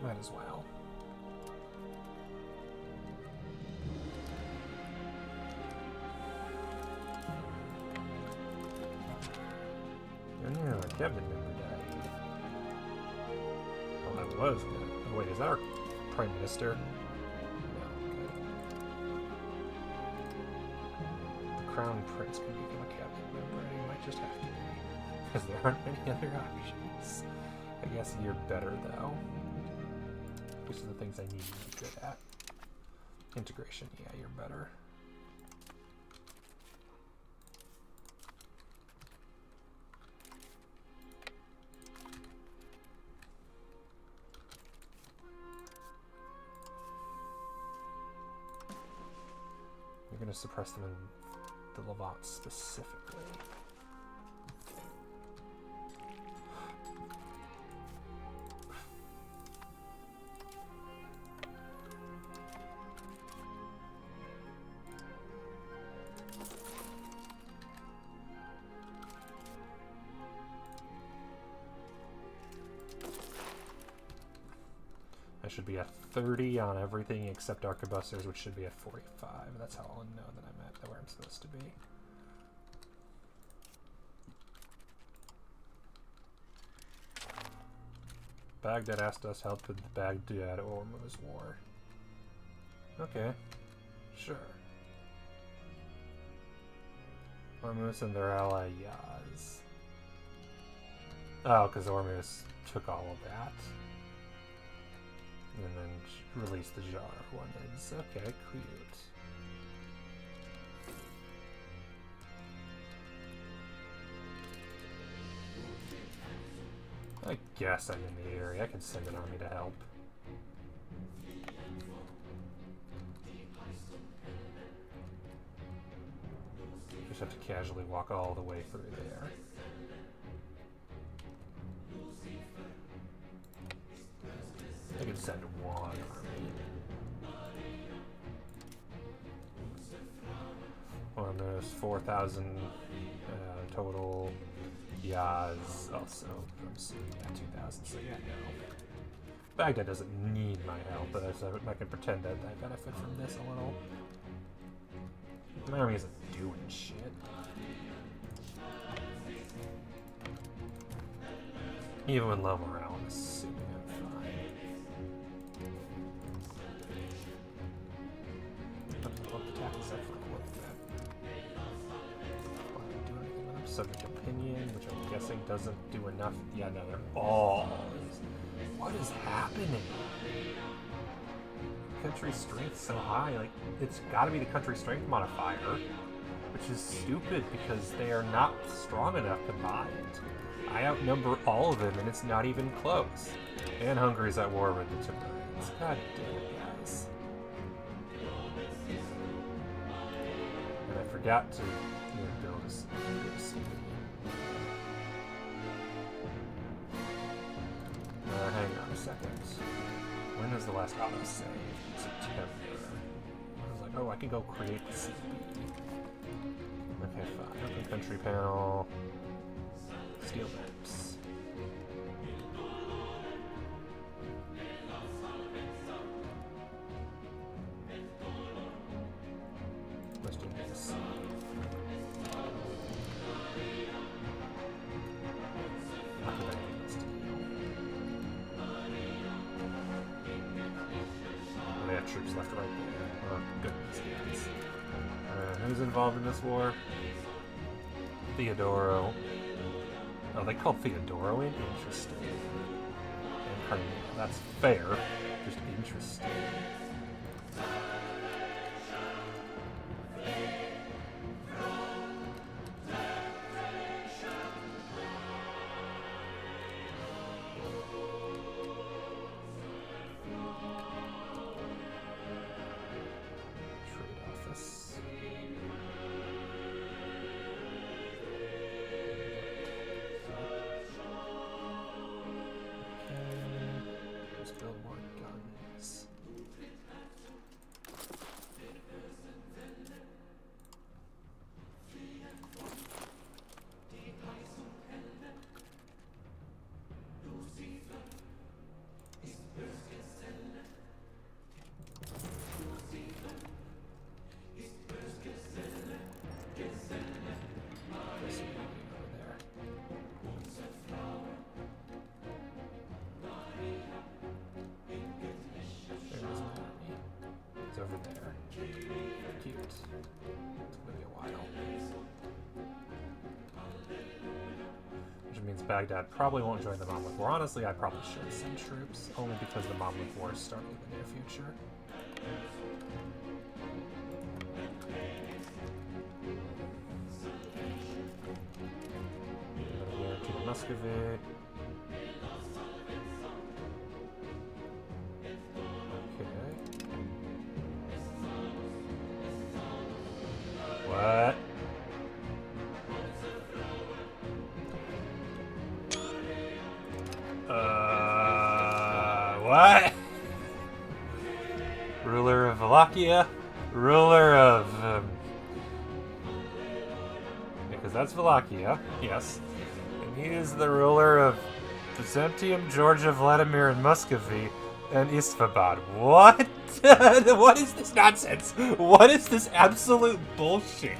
Might as well. Oh, no, a cabinet member died. Well, that was good. Oh, wait, is that our Prime Minister? Crown Prince can become a cabinet member, and he might just have to be, because there aren't many other options. I guess you're better, though. These are the things I need you to be good at. Integration, yeah, you're better. You're going to suppress them in the Levant specifically. I should be at 30 on everything except Arquebusters, which should be at 45. That's how I'll know that I'm at where I'm supposed to be. Baghdad asked us help with the Baghdad-Ormuz war. Okay, sure. Ormuz and their ally Yaz. Oh, because Ormuz took all of that. And then released the Jar One-Ids. Okay, cute. I guess I'm in the area. I can send an army to help. Just have to casually walk all the way through there. I can send one army. Almost 4,000 total. Yaz also from Syria, 2,000. So yeah, no. Baghdad doesn't need my help, but I can pretend that I benefit from this a little. My army isn't doing shit. Even with low morale, I'm assuming I'm fine. Subject opinion, which I'm guessing doesn't do enough. Yeah, no, they're all. What is happening? Country strength so high, like it's got to be the country strength modifier, which is stupid because they are not strong enough combined. I outnumber all of them, and it's not even close. And Hungary's at war with the Timberians. God damn it, guys! And I forgot to. Build a hang on a second. When was the last auto save? September. I was like, oh, I can go create the CP. Okay, fine. Open country panel. Steel maps. Let's do this. Troops left right there. Oh, goodness, guys. Who's involved in this war? Theodoro. Oh, they called Theodoro in? Interesting. And Crimea. That's fair. Just interesting. Baghdad probably won't join the Mamluk War. Honestly, I probably should send troops, only because the Mamluk War is starting in the near future. Here to the Muscovy. What? What? Ruler of Wallachia? Ruler of... because that's Wallachia, yes. And he is the ruler of Byzantium, Georgia, Vladimir, and Muscovy, and Isfahan. What? What is this nonsense? What is this absolute bullshit?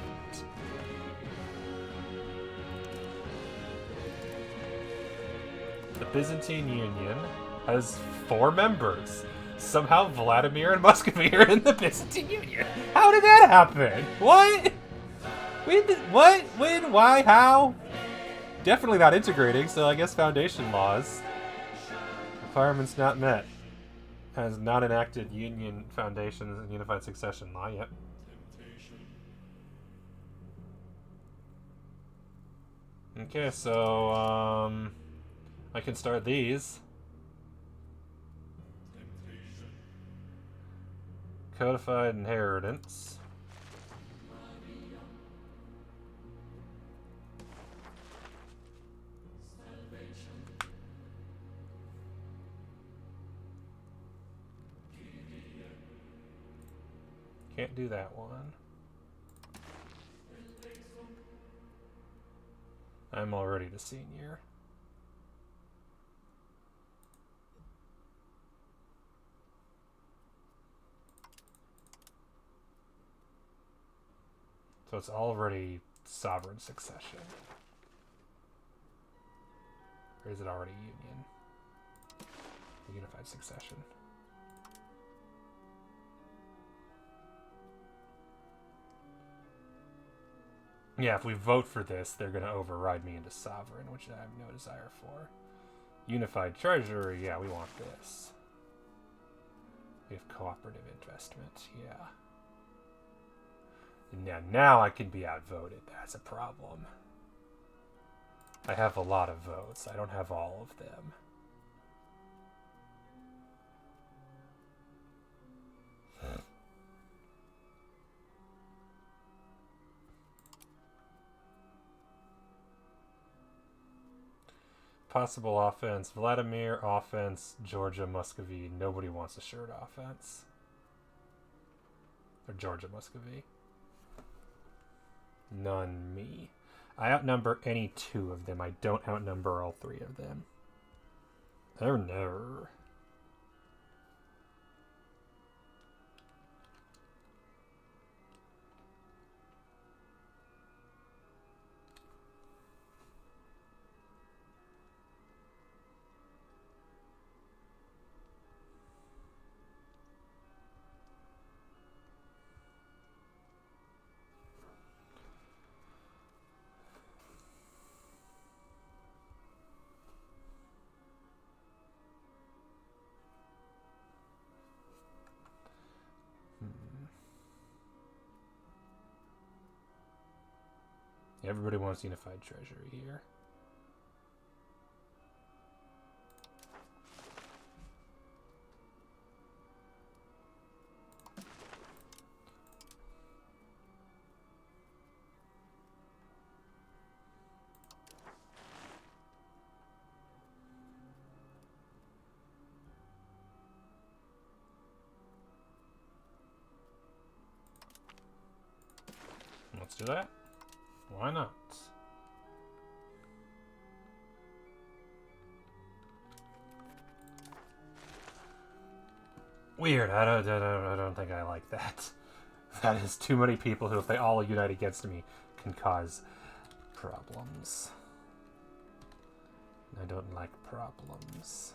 The Byzantine Union has 4 members. Somehow Vladimir and Muscovy are in the Byzantine Union. How did that happen? What? What? When? Why? How? Definitely not integrating, so I guess foundation laws. Requirements not met. Has not enacted Union Foundations and Unified Succession Law yet. Okay, so, I can start these. Codified Inheritance. Can't do that one. I'm already the senior. So it's already sovereign succession. Or is it already union? Unified succession. Yeah, if we vote for this, they're going to override me into sovereign, which I have no desire for. Unified treasury, yeah, we want this. We have cooperative investment, yeah. Now I can be outvoted. That's a problem. I have a lot of votes. I don't have all of them. Possible offense. Vladimir, offense. Georgia, Muscovy. Nobody wants a shared offense. Or Georgia, Muscovy. None me. I outnumber any 2 of them. I don't outnumber all 3 of them. Oh no. Everybody wants unified treasury here. Let's do that. Why not? Weird. I don't think I like that. That is too many people who, if they all unite against me, can cause problems. I don't like problems.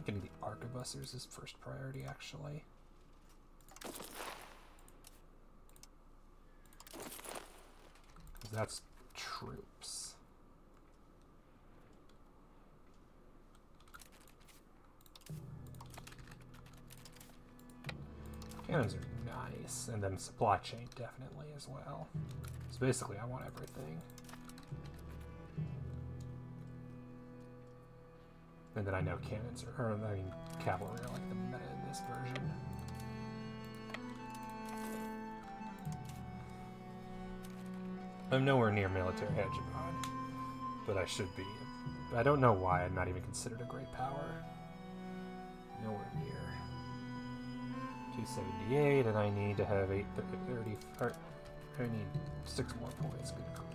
Getting the arquebusiers is first priority, actually. that's troops. Cannons are nice, and then supply chain definitely as well. So basically, I want everything. And then I know cannons are, or I mean, cavalry are like the meta in this version. I'm nowhere near military hegemon, but I should be. I don't know why I'm not even considered a great power. Nowhere near. 278, and I need to have 830. I need 6 more points. Good grief.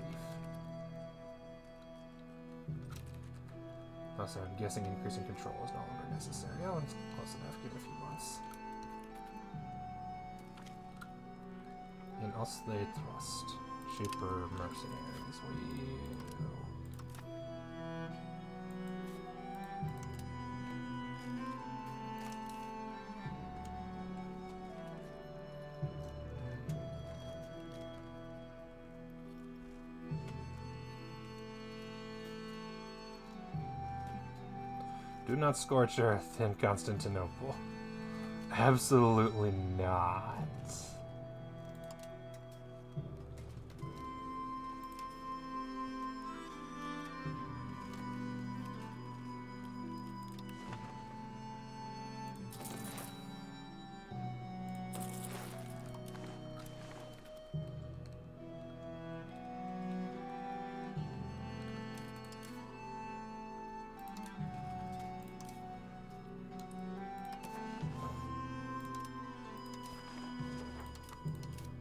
Also, I'm guessing increasing control is no longer necessary. Oh, it's close enough. Give it a few months. In us they thrust. Cheaper mercenaries. Do not scorch earth in Constantinople. Absolutely not.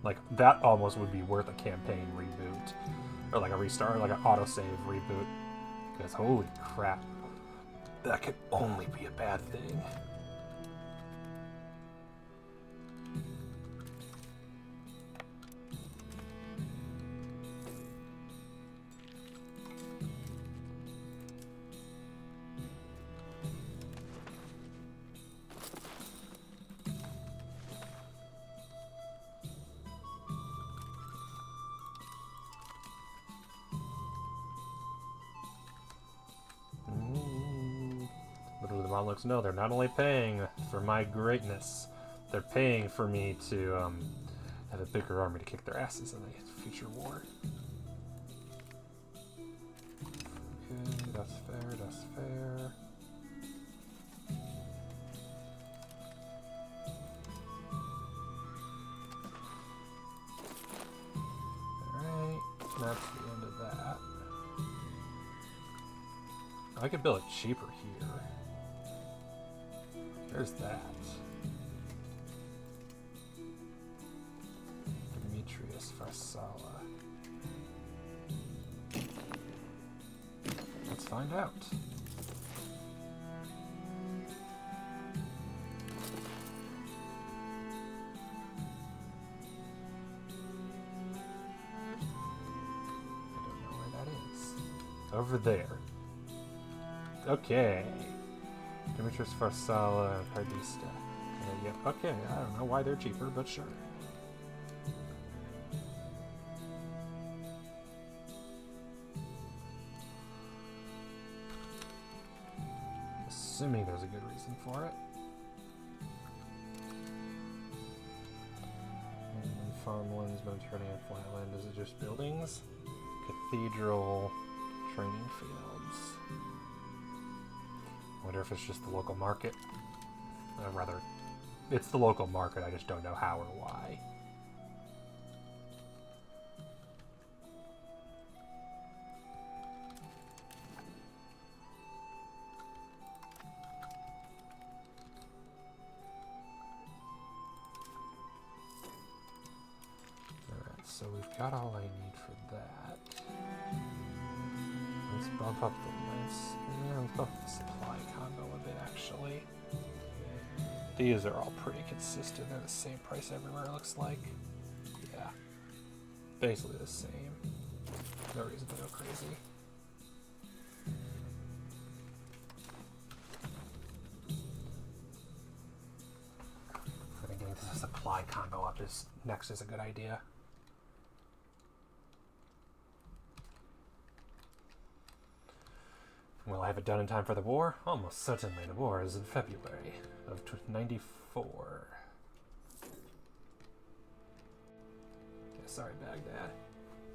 Like, that almost would be worth a campaign reboot. Or like a restart, like an autosave reboot. Because holy crap. That could only be a bad thing. Mamluks know they're not only paying for my greatness, they're paying for me to have a bigger army to kick their asses in the future war. Okay, that's fair, that's fair. Alright, that's the end of that. I could build it cheaper here. There's that. Demetrius Farsala. Let's find out. I don't know where that is. Over there. Okay. Demetrius Farsala and Cardista. Yep, okay, I don't know why they're cheaper, but sure. Assuming there's a good reason for it. And farmlands, Mediterranean flatland, is it just buildings? Cathedral, training fields. I wonder if it's just the local market. Rather, it's the local market, I just don't know how or why. Alright, so we've got all I need for that. Let's bump up the lance. Yeah, let's bump the supply combo a bit, actually. These are all pretty consistent. They're the same price everywhere, it looks like. Yeah. Basically the same. No reason to go crazy. I think getting the supply combo up is next is a good idea. Will I have it done in time for the war? Almost certainly. The war is in February of 94. Yeah, sorry, Baghdad.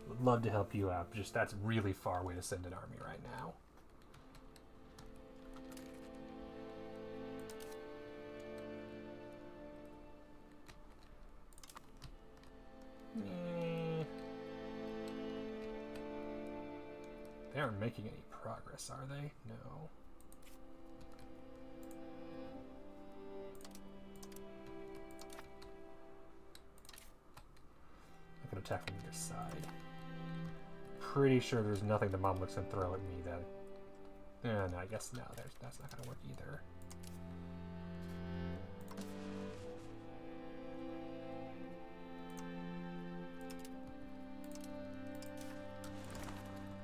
Would love to help you out, just that's really far away to send an army right now. They aren't making any progress, are they? No. I can attack from either side. Pretty sure there's nothing the Mamluks can throw at me that... no, I guess no, that's not going to work either.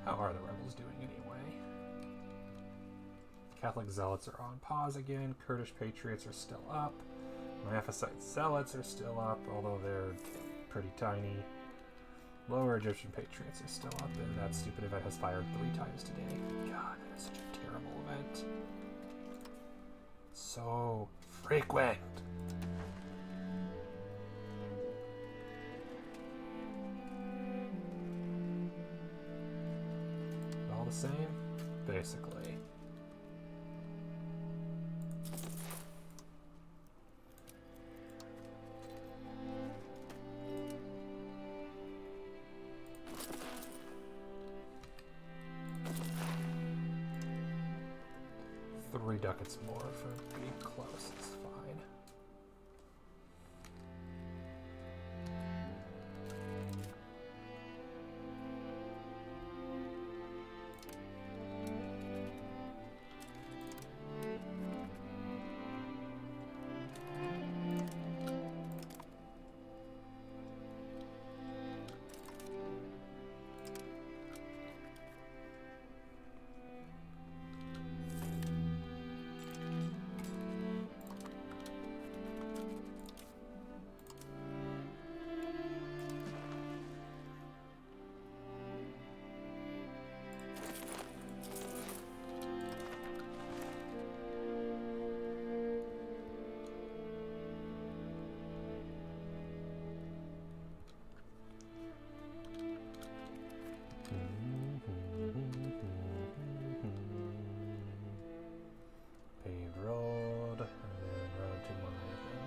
How are the rebels doing anyway? Catholic zealots are on pause again. Kurdish patriots are still up. Miaphysite zealots are still up, although they're pretty tiny. Lower Egyptian patriots are still up, and that stupid event has fired 3 times today. God, that is such a terrible event. So frequent. All the same, basically. $3 ducats more for being close, it's fine.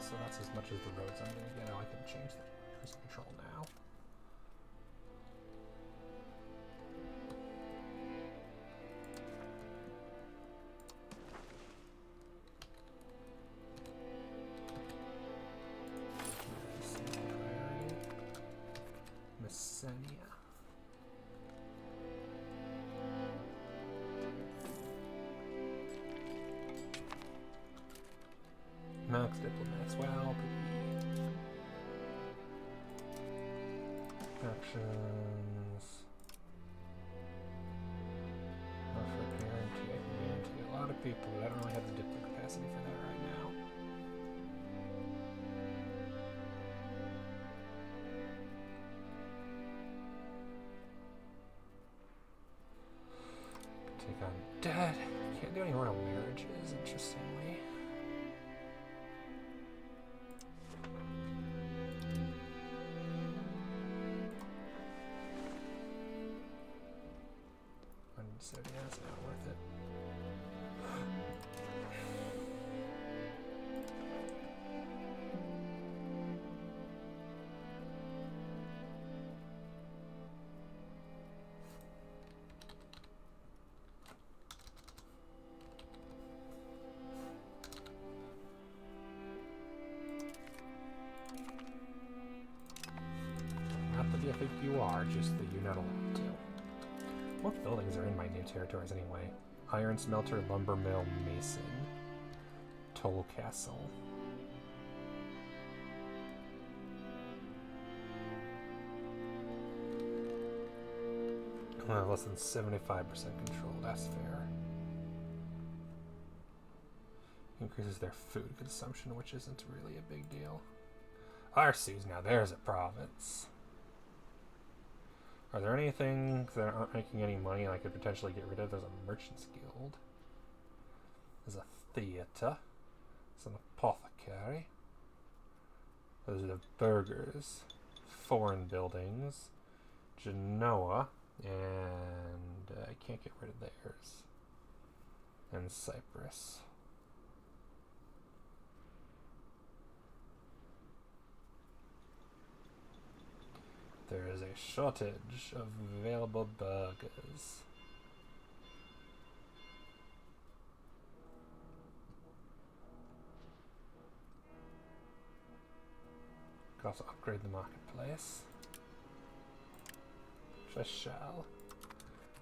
So that's as much as the roads I'm going to get. Oh, I can change the cruise control now. Messenia. Max diplomats, well, actions. Not for guarantee. A lot of people, but I don't really have the diplo capacity for that right now. Take on debt. Can't do any royal marriages, interestingly. So yeah, it's not worth it. Not that you think you are, just that you're not allowed to. What buildings are in my new territories anyway? Iron smelter, lumber mill, mason, toll castle. Well, less than 75% control, that's fair. Increases their food consumption, which isn't really a big deal. Arces, now there's a province. Are there anything that aren't making any money I could potentially get rid of? There's a merchant's guild. build. There's a theatre. There's an apothecary. Those are the burghers. Foreign buildings. Genoa. And I can't get rid of theirs. And Cyprus. There is a shortage of available burghers. Could also upgrade the marketplace. Which I shall.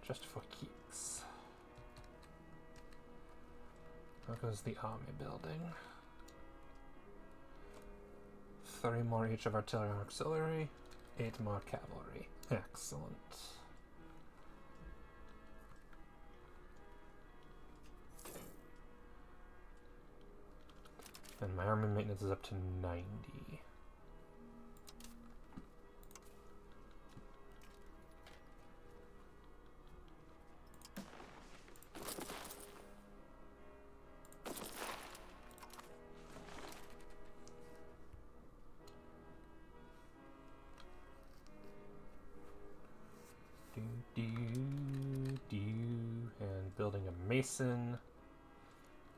Just for keeps. How goes the army building? 3 more each of artillery and auxiliary. 8 more cavalry. Excellent. And my army maintenance is up to 90. And building a mason.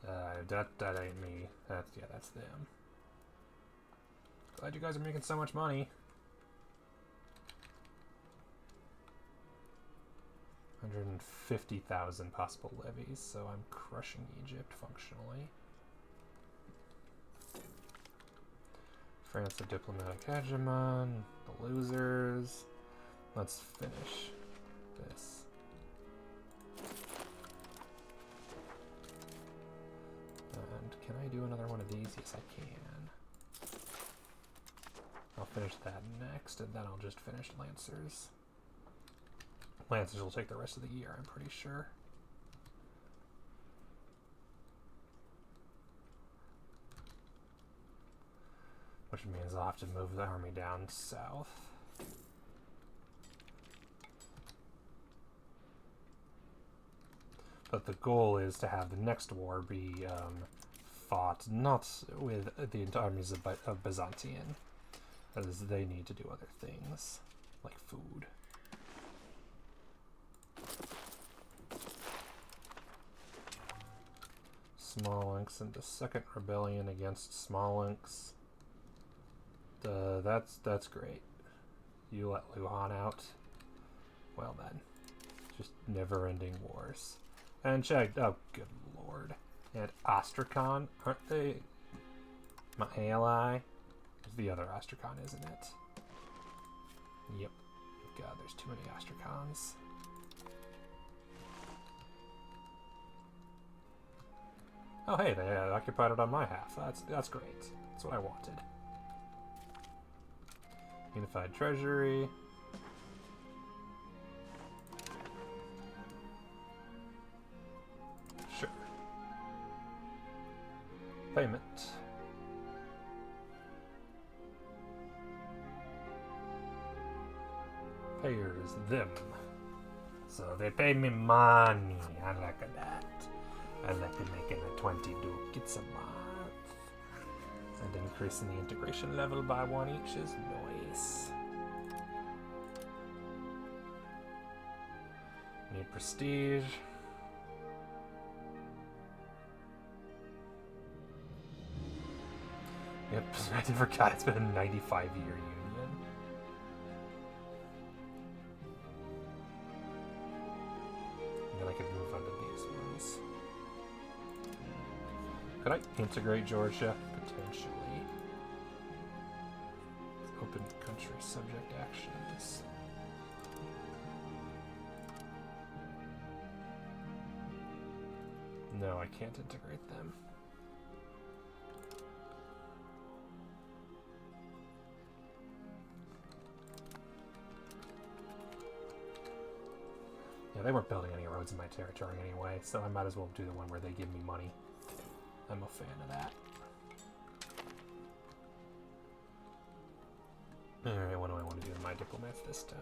That ain't me. That's them. Glad you guys are making so much money. 150,000 possible levies, so I'm crushing Egypt functionally. France a diplomatic hegemon. The losers. Let's finish this. And can I do another one of these? Yes, I can. I'll finish that next, and then I'll just finish Lancers. Lancers will take the rest of the year, I'm pretty sure. Which means I'll have to move the army down south. But the goal is to have the next war be fought not with the armies of Byzantium, as they need to do other things, like food. Mamluks and the second rebellion against Mamluks. That's great. You let Luhan out. Well then. Just never-ending wars. And check. Oh, good lord. And Astrakhan, aren't they my ally? It's the other Astrakhan, isn't it? Yep. God, there's too many Astrakhans. Oh, hey, they occupied it on my half. That's great. That's what I wanted. Unified Treasury. Sure. Payment. Payers, them. So they pay me money. I like that. I like making a 20 ducats a month. And increasing the integration level by 1 each is nice. Need prestige. Yep, I forgot it's been a 95-year union. And then I could move on to these ones. Could I integrate Georgia? Potentially. Open country subject actions. No, I can't integrate them. Yeah, they weren't building any roads in my territory anyway, so I might as well do the one where they give me money. I'm a fan of that. Alright, what do I want to do with my diplomats this time?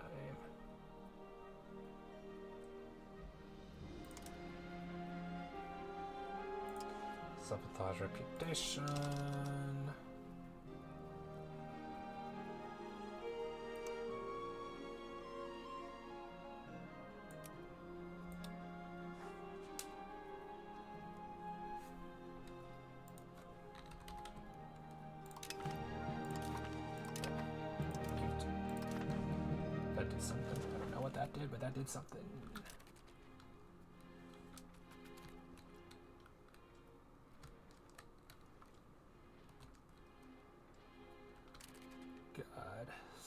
Sabotage reputation. That did something. I don't know what that did, but that did something.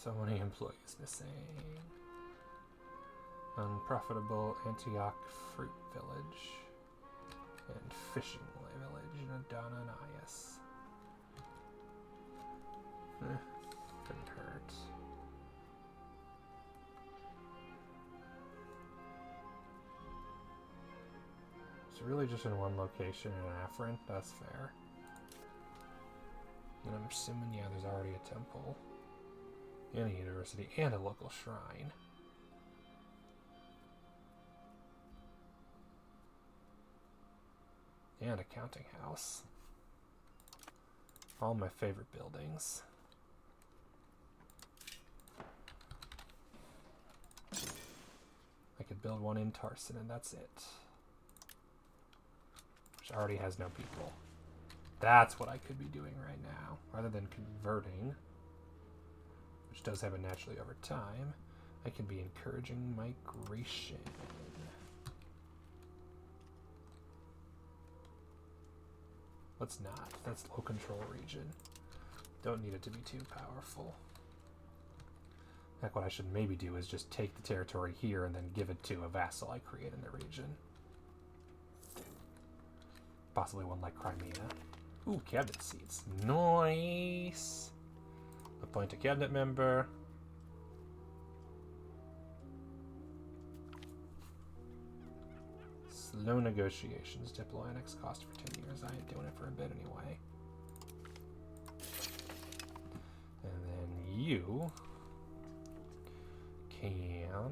So many employees missing. Unprofitable Antioch Fruit Village and Fishing Village in Adonanias. Couldn't hurt. It's really just in one location in Afrin. That's fair. And I'm assuming, yeah, there's already a temple. And a university, and a local shrine. And a counting house. All my favorite buildings. I could build one in Tarson, and that's it. Which already has no people. That's what I could be doing right now, rather than converting. Which does happen naturally over time, I can be encouraging migration. Let's not. That's low control region. Don't need it to be too powerful. Like what I should maybe do is just take the territory here and then give it to a vassal I create in the region. Possibly one like Crimea. Ooh, cabinet seats. Nice! Appoint a cabinet member. Slow negotiations. Diplo annex cost for 10 years. I ain't doing it for a bit anyway. And then you can...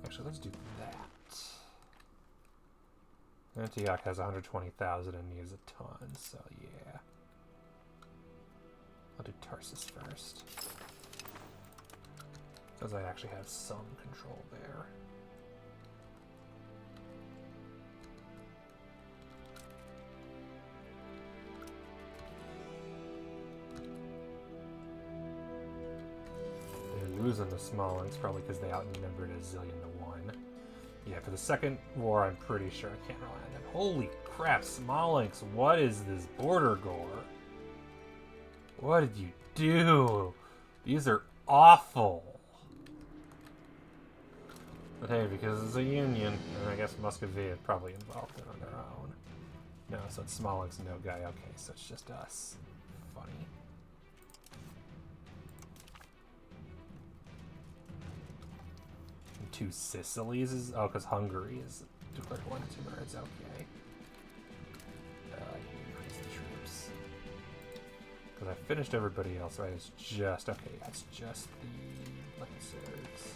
Actually, let's do that. Antioch has 120,000 and needs a ton, so yeah. I'll do Tarsus first. Because I actually have some control there. They're losing the small ones, probably because they outnumbered a zillion to 1. Yeah, for the second war, I'm pretty sure I can't rely on them. Holy crap, Smolensk, what is this border gore? What did you do? These are awful. But hey, because it's a union, and I guess Muscovy is probably involved in on their own. No, so it's Smolensk, no guy. Okay, so it's just us. Funny. And Two Sicilies is... Oh, because Hungary is declared war in 2 minutes. Okay. Increase the troops. Because I finished everybody else, right? It's just... Okay, that's just the Lancers.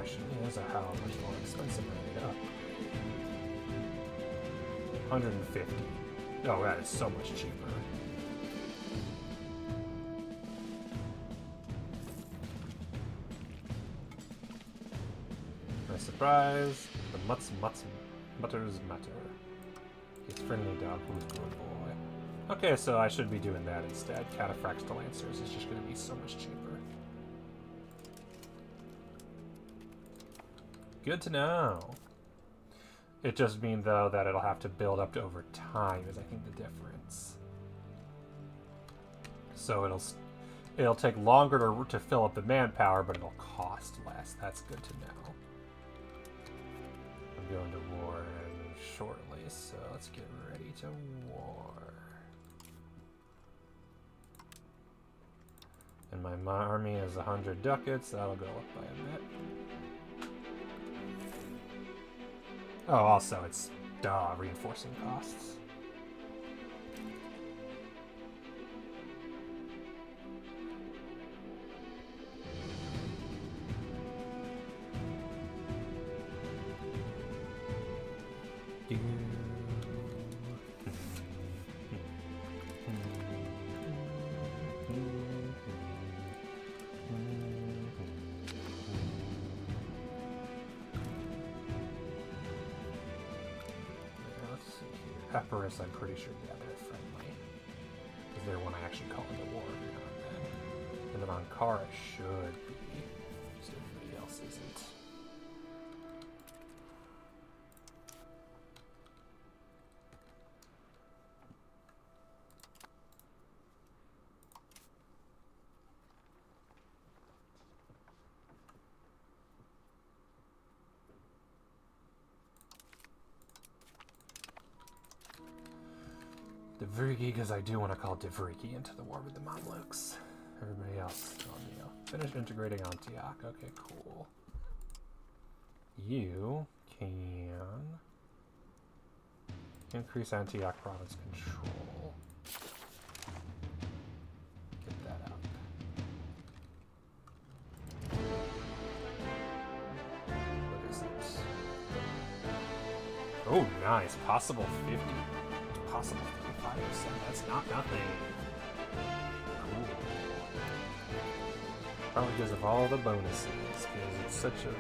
question is how much more expensive are they to upgrade? 150. Oh, that is so much cheaper. No surprise, the mutters matter. His friendly dog, who's good boy. Okay, so I should be doing that instead. Cataphracts to Lancers is just going to be so much cheaper. Good to know. It just means, though, that it'll have to build up to over time is, I think, the difference. So it'll take longer to fill up the manpower, but it'll cost less. That's good to know. I'm going to war shortly, so let's get ready to war. And my army is 100 ducats. That'll go up by a bit. Oh, also, it's reinforcing costs. Epirus, I'm pretty sure, yeah, they're friendly. Because they're one I actually call into war every now and then. And then Ankara should be. So everybody else isn't. Devriki, because I do want to call Devriki into the war with the Mamluks. Everybody else on you. Finish integrating Antioch. Okay, cool. You can increase Antioch province control. Get that up. What is it? Oh, nice. Possible 50. Possible 55%. That's not nothing. Cool. Probably because of all the bonuses, because it's such a big.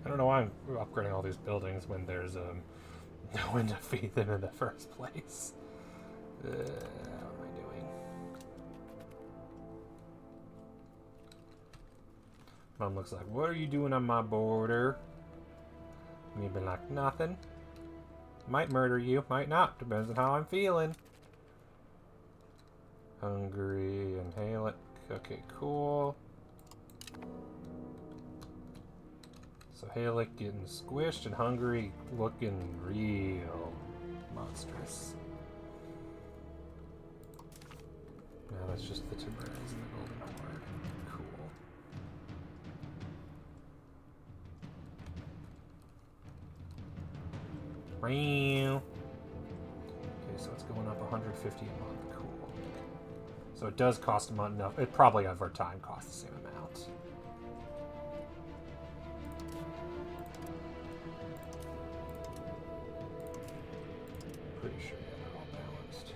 I don't know why I'm upgrading all these buildings when there's no one to feed them in the first place. What am I doing? Mom looks like, what are you doing on my border? And you've been like, nothing. Might murder you, might not. Depends on how I'm feeling. Hungary and Halleck. Okay, cool. So Halleck getting squished and Hungary looking real monstrous. Now that's just the Timbers and the Golden Horde. Cool. Okay, so it's going up 150 a month. Cool. So it does cost a month enough. It probably over time costs the same amount. Pretty sure they're all balanced.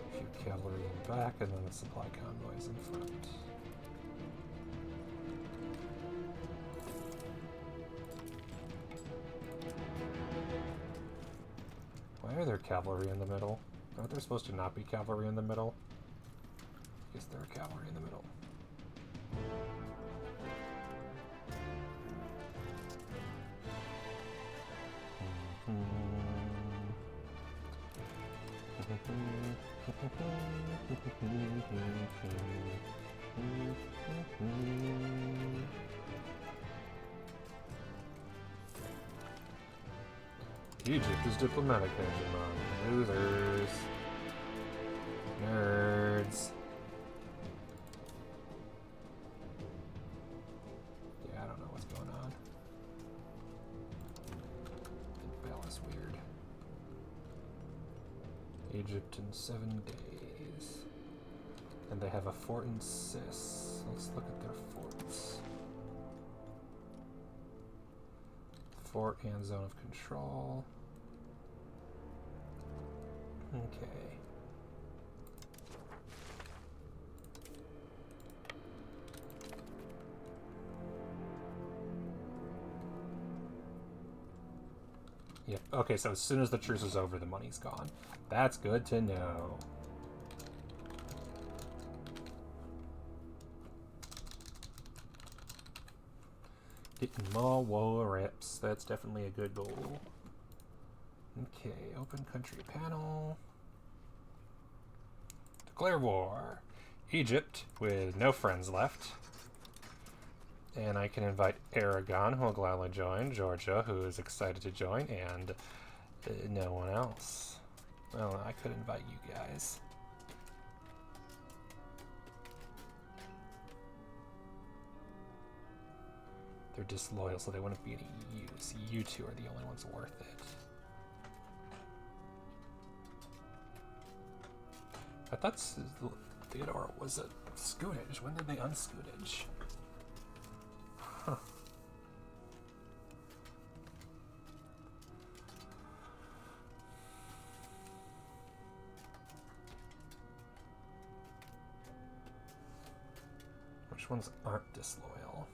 A few cavalry in the back, and then the supply convoys in front. Why are there cavalry in the middle? Aren't there supposed to not be cavalry in the middle? I guess there are cavalry in the middle. Egypt is diplomatic hegemon. Losers. Egypt in 7 days. And they have a fort in Sis. Let's look at their forts. Fort and zone of control. Okay. Yep. Okay, so as soon as the truce is over, the money's gone. That's good to know. Getting more war reps. That's definitely a good goal. Okay, open country panel. Declare war. Egypt, with no friends left. And I can invite Aragon, who will gladly join, Georgia, who is excited to join, and no one else. Well, I could invite you guys. They're disloyal, so they wouldn't be any use. You two are the only ones worth it. I thought Theodore was a Scootage. When did they unscootage? Huh. Which ones aren't disloyal?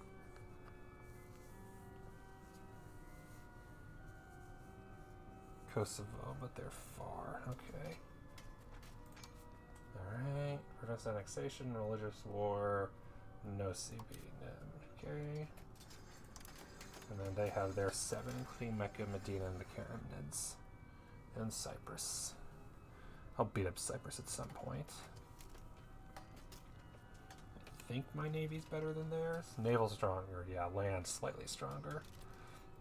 Kosovo, but they're far. Okay. Alright. Prevents annexation, religious war, no CB. Okay. And then they have their 7, including Mecca, Medina, and the Karamids. And Cyprus. I'll beat up Cyprus at some point. I think my navy's better than theirs. Naval stronger, yeah. Land slightly stronger.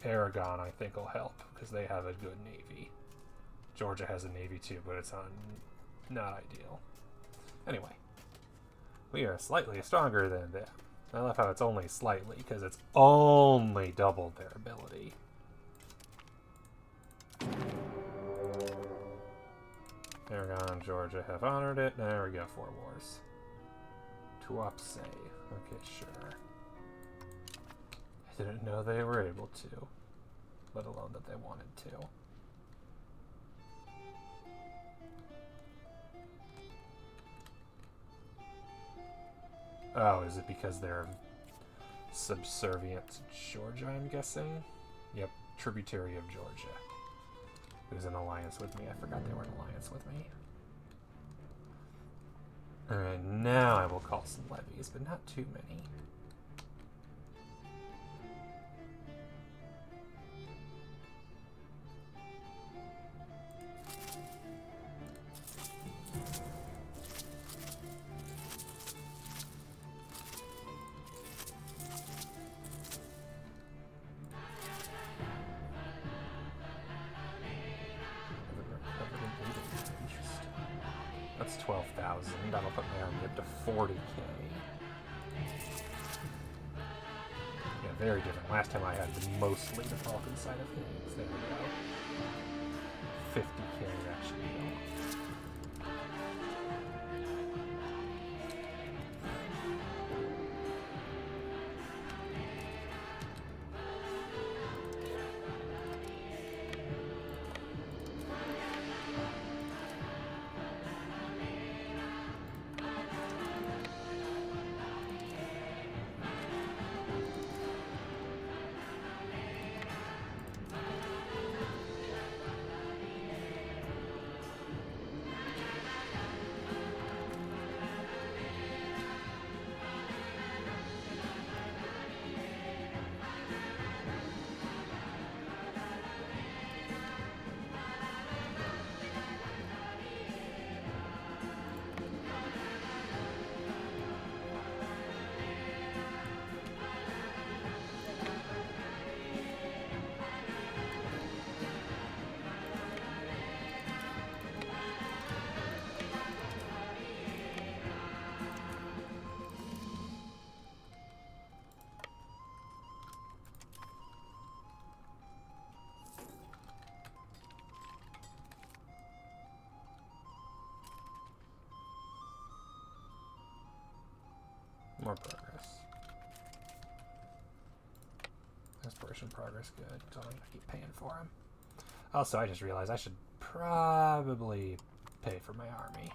Aragon, I think, will help, because they have a good navy. Georgia has a navy too, but it's not ideal. Anyway. We are slightly stronger than them. I love how it's only slightly, because it's only doubled their ability. Aragon and Georgia have honored it. There we go, 4 wars. Tuapse. Okay, sure. I didn't know they were able to, let alone that they wanted to. Oh, is it because they're subservient to Georgia, I'm guessing? Yep, tributary of Georgia. Who's in alliance with me? I forgot they were in alliance with me. Alright, now I will call some levies, but not too many. That's 12,000. That'll put my army up to 40k. Yeah, very different. Last time I had mostly the Balkan side of things. There we go. 50k actually. more progress. Exploration progress, good. So I'm gonna keep paying for him. Also, I just realized I should probably pay for my army.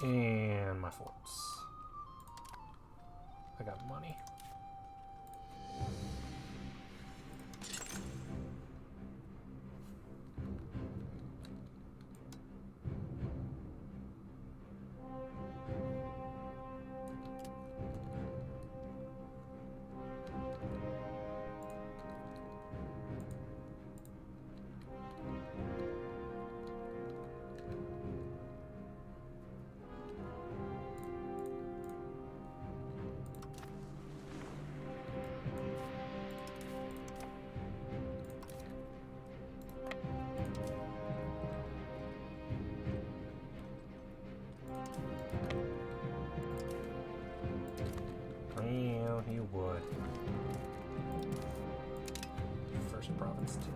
And my forts. I got money. Well, he would. First province taken.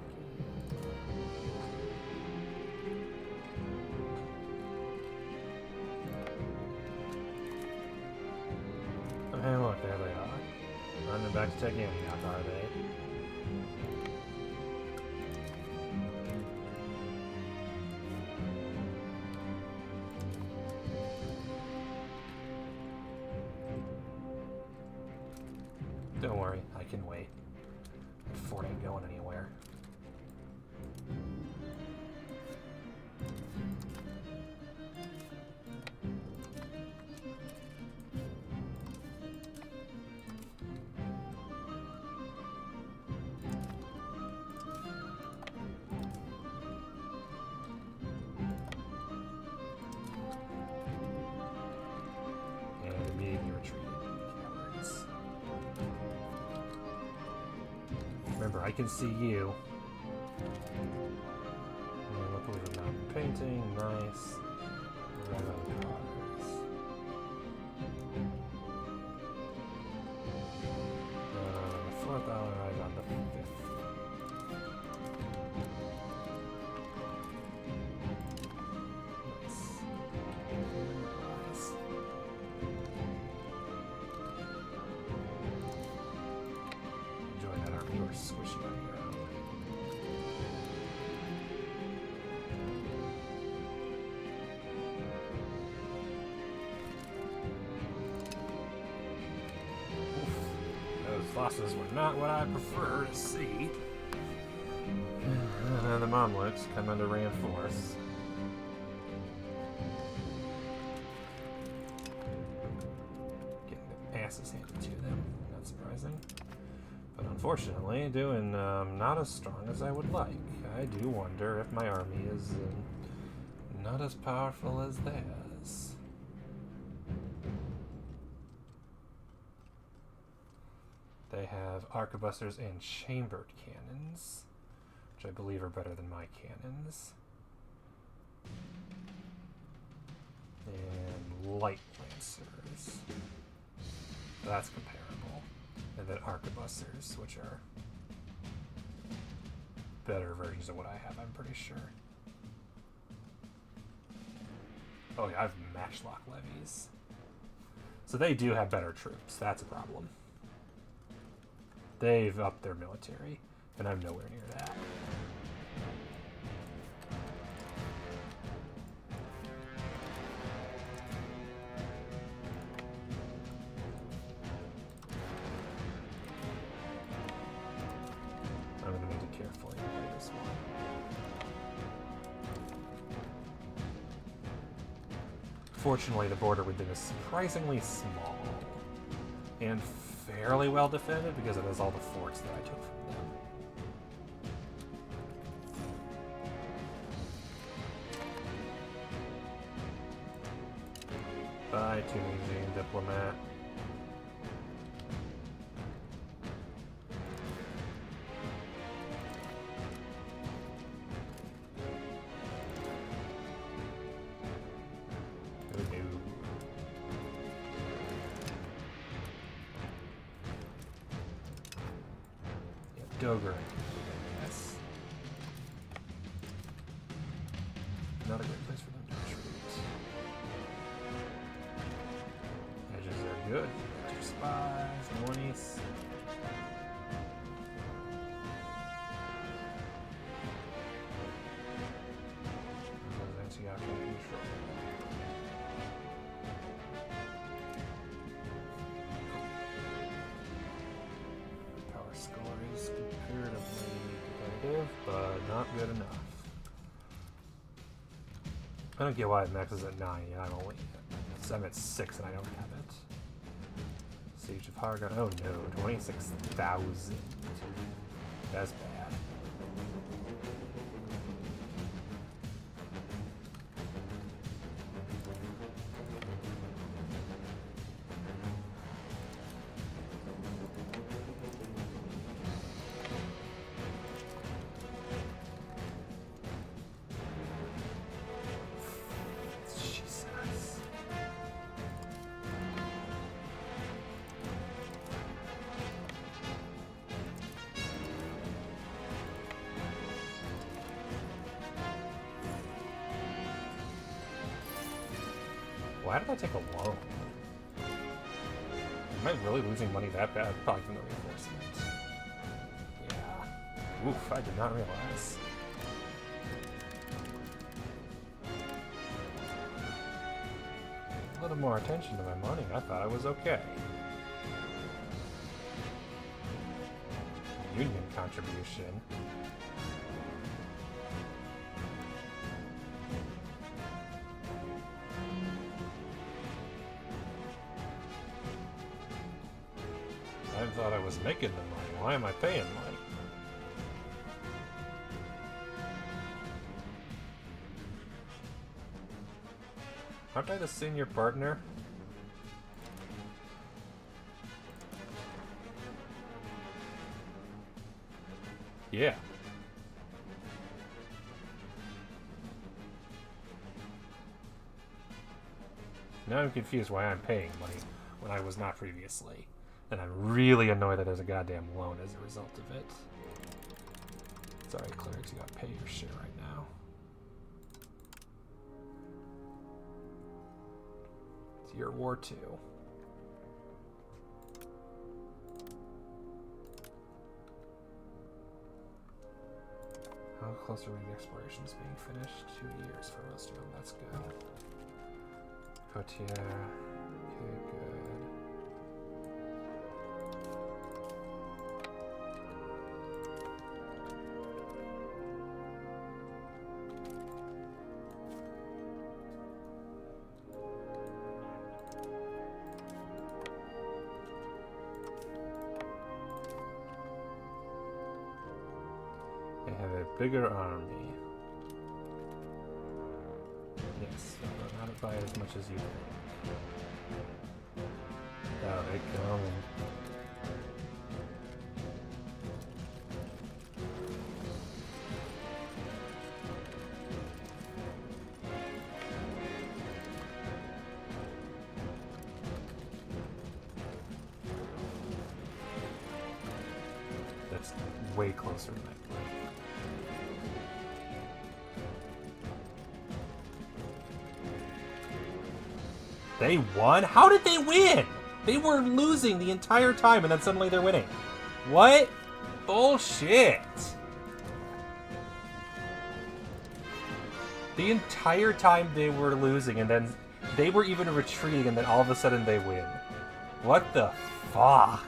Oh, hey, look, there they are. Running back to take Antioch, are they? Don't worry, I can wait. The fort ain't going anywhere. And immediately retreated. Cowards. Remember, I can see you. And look over the mountain painting, nice. Right on cars. The $4 right on the 5th. Nice. Nice. Enjoy that army. You are squishy on your own. Those losses were not what I prefer to see. And the Mamluks come in to reinforce. Getting their asses handed to them. Not surprising. But unfortunately, doing not as strong as I would like. I do wonder if my army is not as powerful as theirs. They have arquebusiers and chambered cannons, which I believe are better than my cannons. And light lancers. That's comparable. And then arquebusiers, which are better versions of what I have, I'm pretty sure. Oh yeah, I have matchlock levies. So they do have better troops. That's a problem. They've upped their military, and I'm nowhere near that. I'm going to need to carefully play this one. Fortunately, the border with them is surprisingly small and fairly well defended because it has all the forts that I took from them. Bye, Tunisian diplomat. Doger. Yes. Not a great place for them effective, but not good enough. I don't get why it maxes at 9 and I'm only I'm at 6 and I don't have it. Siege of Hargon. Oh no, 26,000. That's bad. Why did I take a loan? Am I really losing money that bad? Probably from the reinforcement. Yeah. Oof, I did not realize. A little more attention to my money. I thought I was okay. Union contribution. I thought I was making the money. Why am I paying money? Aren't I the senior partner? Yeah. Now I'm confused why I'm paying money when I was not previously. And I'm really annoyed that there's a goddamn loan as a result of it. Sorry, clerics, you gotta pay your shit right now. It's year war 2. How close are we to the explorations being finished? 2 years for most of them, that's good. Cotier, okay, good. They have a bigger army. Yes, but not by as much as you think. Oh, they come. That's way closer than I thought. They won? How did they win? They were losing the entire time and then suddenly they're winning. What? Bullshit. The entire time they were losing and then they were even retreating and then all of a sudden they win. What the fuck?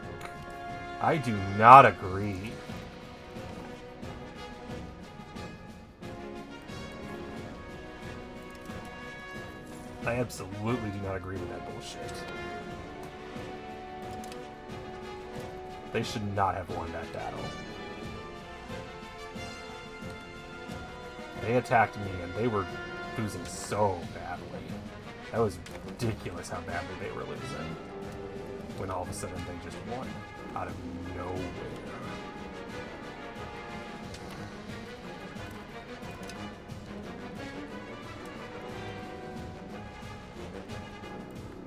I do not agree. I absolutely do not agree with that bullshit. They should not have won that battle. They attacked me and they were losing so badly. That was ridiculous how badly they were losing. When all of a sudden they just won out of nowhere.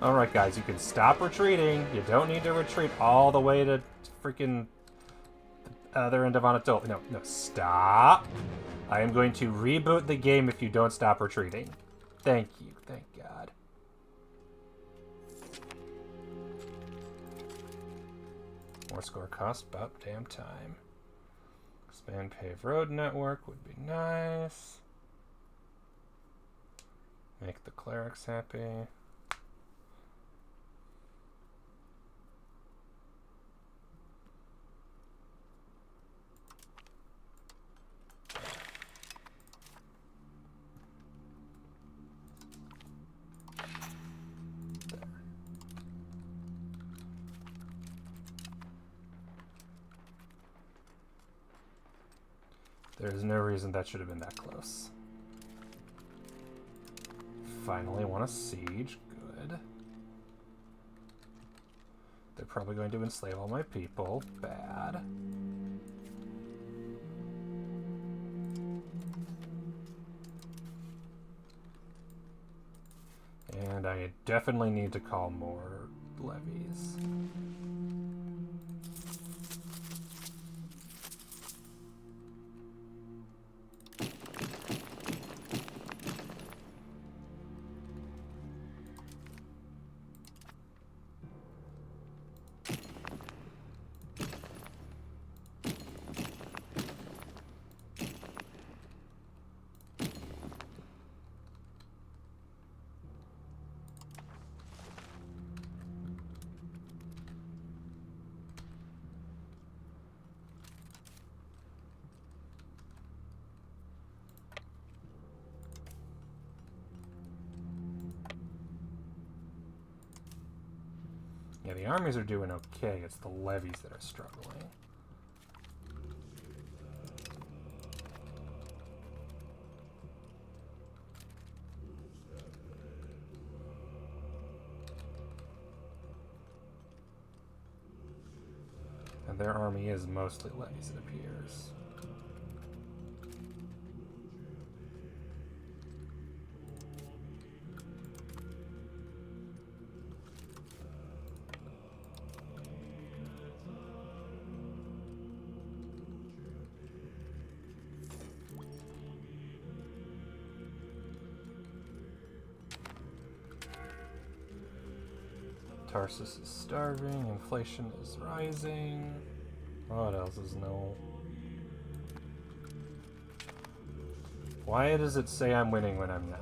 Alright guys, you can stop retreating. You don't need to retreat all the way to freaking the other end of Anatolia. No, no, stop. I am going to reboot the game if you don't stop retreating. Thank you, thank God. More score cost, about damn time. Expand paved road network would be nice. Make the clerics happy. There's no reason that should have been that close. Finally want a siege. Good. They're probably going to enslave all my people. Bad. And I definitely need to call more levies. Yeah, the armies are doing okay. It's the levies that are struggling. And their army is mostly levies, it appears. Tarsus is starving, inflation is rising. What else is no? Why does it say I'm winning when I'm not?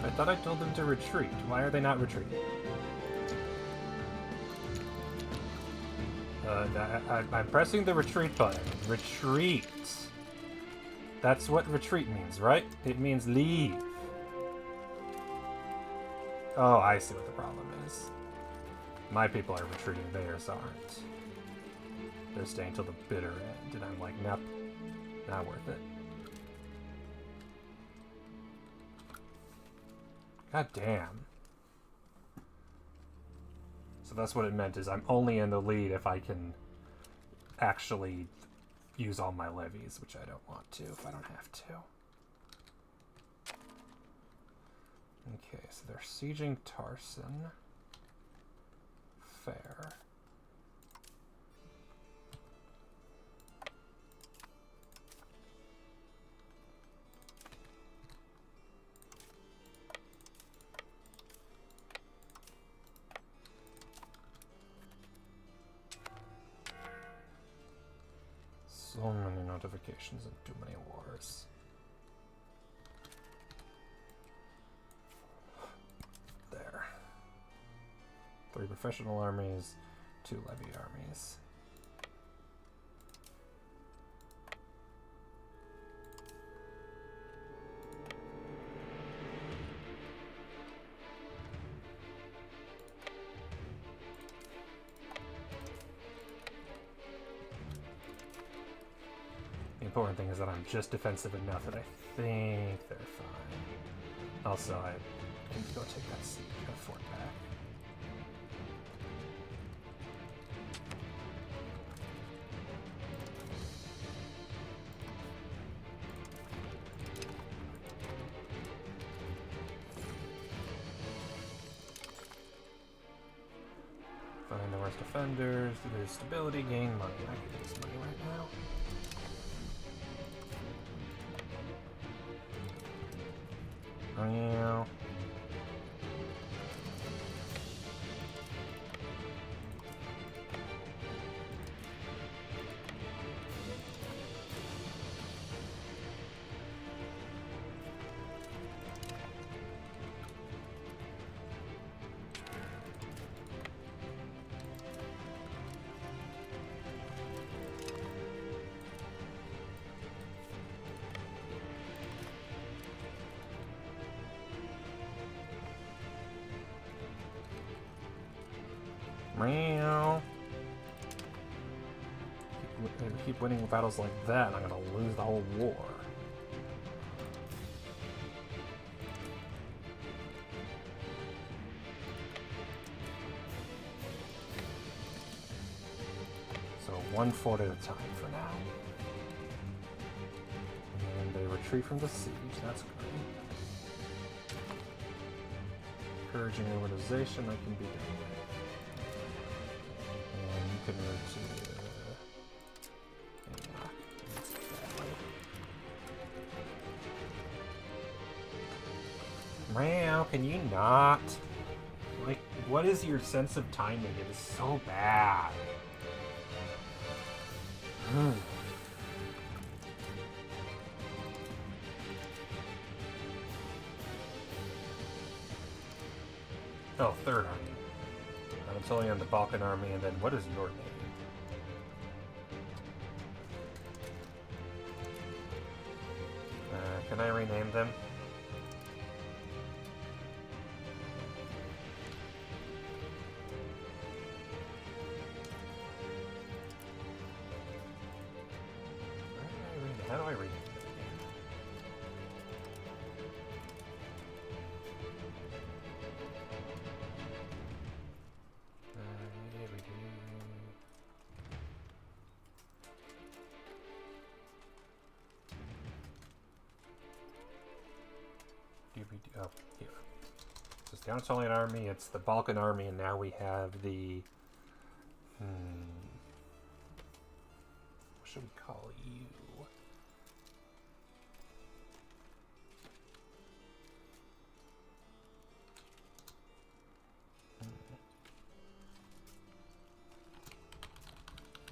I thought I told them to retreat. Why are they not retreating? I'm pressing the retreat button. Retreat! That's what retreat means, right? It means leave. Oh, I see what the problem is. My people are retreating, theirs aren't. They're staying till the bitter end, and I'm like, nope, not worth it. God damn. So that's what it meant, is I'm only in the lead if I can actually use all my levies, which I don't want to if I don't have to. Okay, so they're sieging Tarsan. Fair. So many notifications and too many wars. There. 3 professional armies, 2 levy armies. The important thing is that I'm just defensive enough that I think they're fine. Also, I can go take that fort back. Find the worst offenders, reduce stability, gain money. I can use money right now. Yeah. Meow. Keep winning battles like that, I'm gonna lose the whole war. So 1 fort at a time for now. And they retreat from the siege, that's great. Encouraging urbanization, I can be done with. And you can move to Meow, can you not? Like, what is your sense of timing? It is so bad. Oh, third army. Anatolian, the Balkan army, and then what is your name? Can I rename them? How do I rename them? Oh, here. This is the Anatolian army, it's the Balkan army, and now we have the... What should we call you?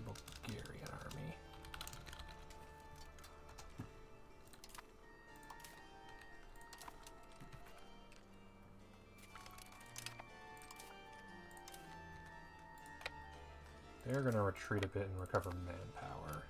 Bulgarian army. They're going to retreat a bit and recover manpower.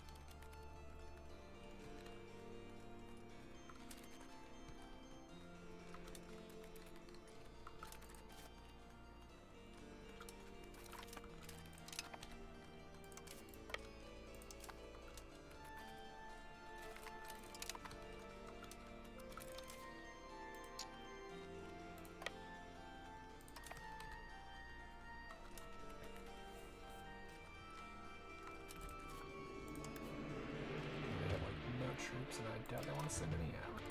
Troops, and I doubt they want to send any out.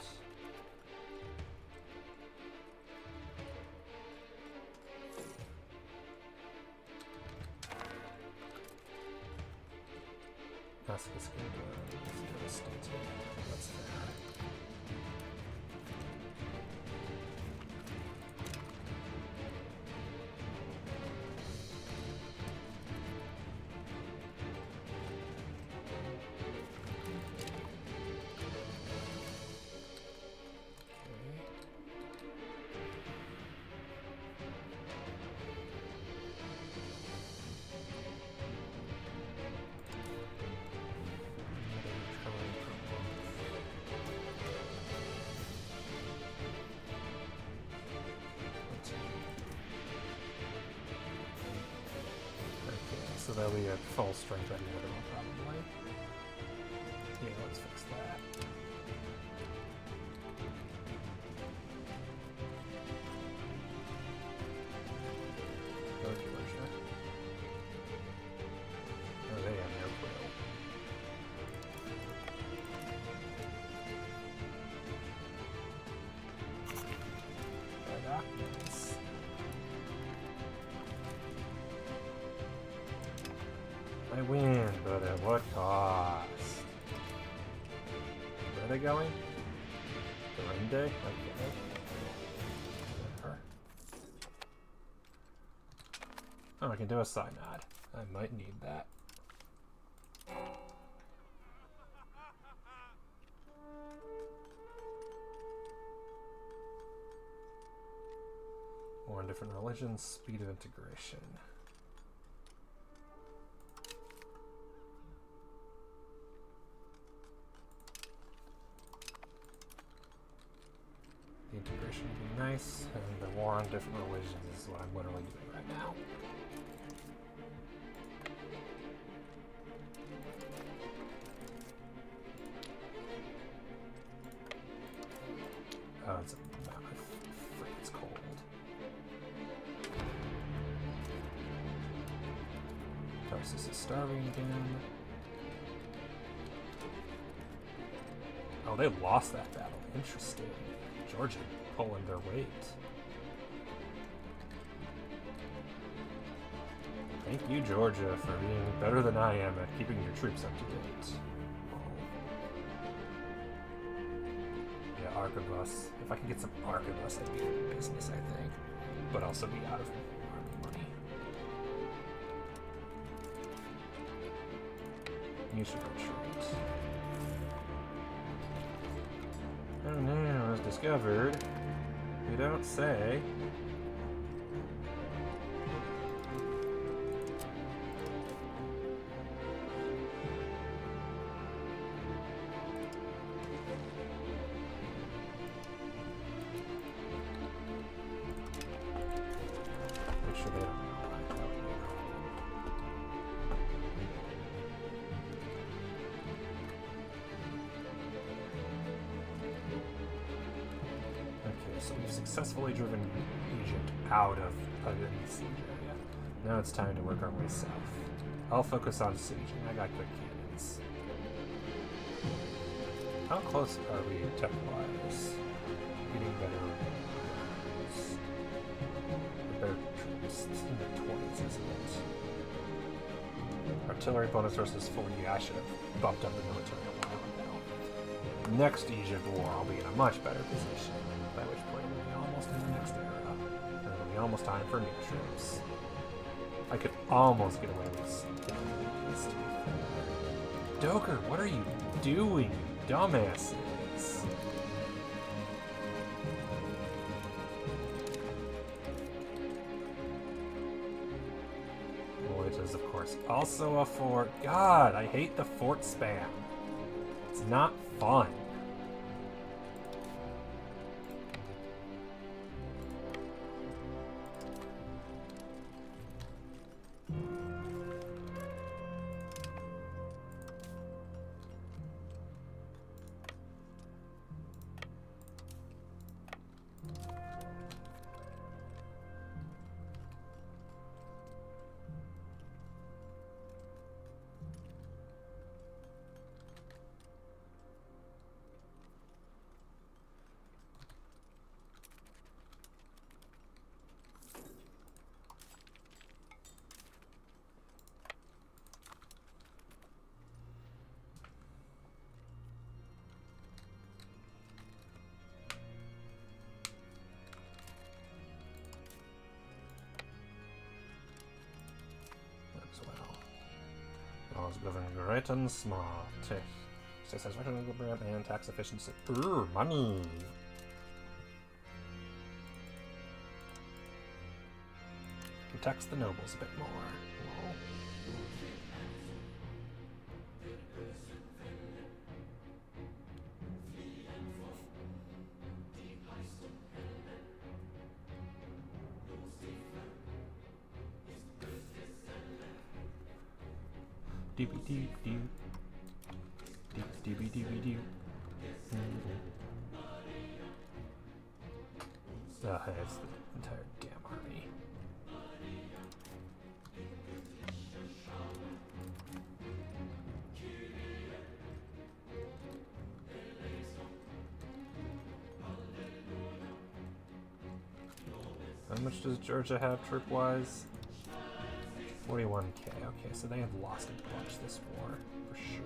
Damascus is devastated. That's fair. So that'll be at full strength on the other one, probably. Yeah, let's fix that. Go to Russia. Oh, they have no quill. Darkness. I win, but at what cost? Where are they going? Durende? Okay. Oh, I can do a synod. I might need that. War in different religions, speed of integration. The integration would be nice, and the war on different religions is what I'm literally doing right now. Oh, it's it's cold. Tarsus is starving again. Oh, they lost that battle. Interesting. Georgia pulling their weight. Thank you, Georgia, for being better than I am at keeping your troops up to date. Yeah, arquebus. If I can get some arquebus, I'd be in business, I think. But also be out of army money. You should retreat. Oh no, as discovered. We don't say. Make sure they don't know. So we've successfully driven Egypt out of the siege area. Now it's time to work our way south. I'll focus on sieging. I got good cannons. How close are we tech-wise? Getting better. Better troops. It's in the 20s, isn't it? Artillery bonus versus 40. I should have bumped up the military a while ago. Next Egypt war, I'll be in a much better position. By which point we'll be almost in the next era. And it'll be almost time for new troops. I could almost get away with this. Doker, what are you doing, you dumbasses? Which is, of course, also a fort. God, I hate the fort spam. It's not fun. Government great and small. State satisfaction and tax efficiency. Ooh, money. Can tax the nobles a bit more. Well. Doobie-doo-doo. Doobie-doo-doo-doo. Hey, it's the entire damn army. How much does Georgia have troop-wise? 41k. Okay, so they have lost a bunch this war, for sure.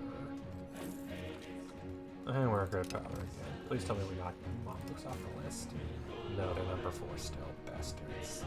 And we're a great power again. Please tell me we knocked Mamluks off the list. No, they're number 4 still. Bastards.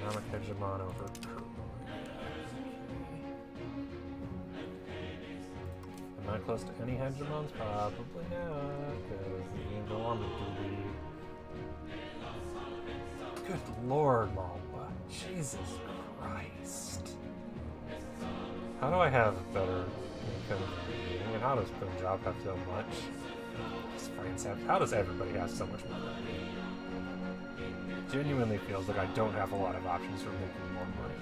economic hegemon over Croatia. Am I close to any hegemons? Probably not, because you don't want me to be. Good lord, Malwa. Jesus Christ. How do I have better income? I mean, how does Punjab have so much? Does France have? How does everybody have so much money? Genuinely feels like I don't have a lot of options for making more money.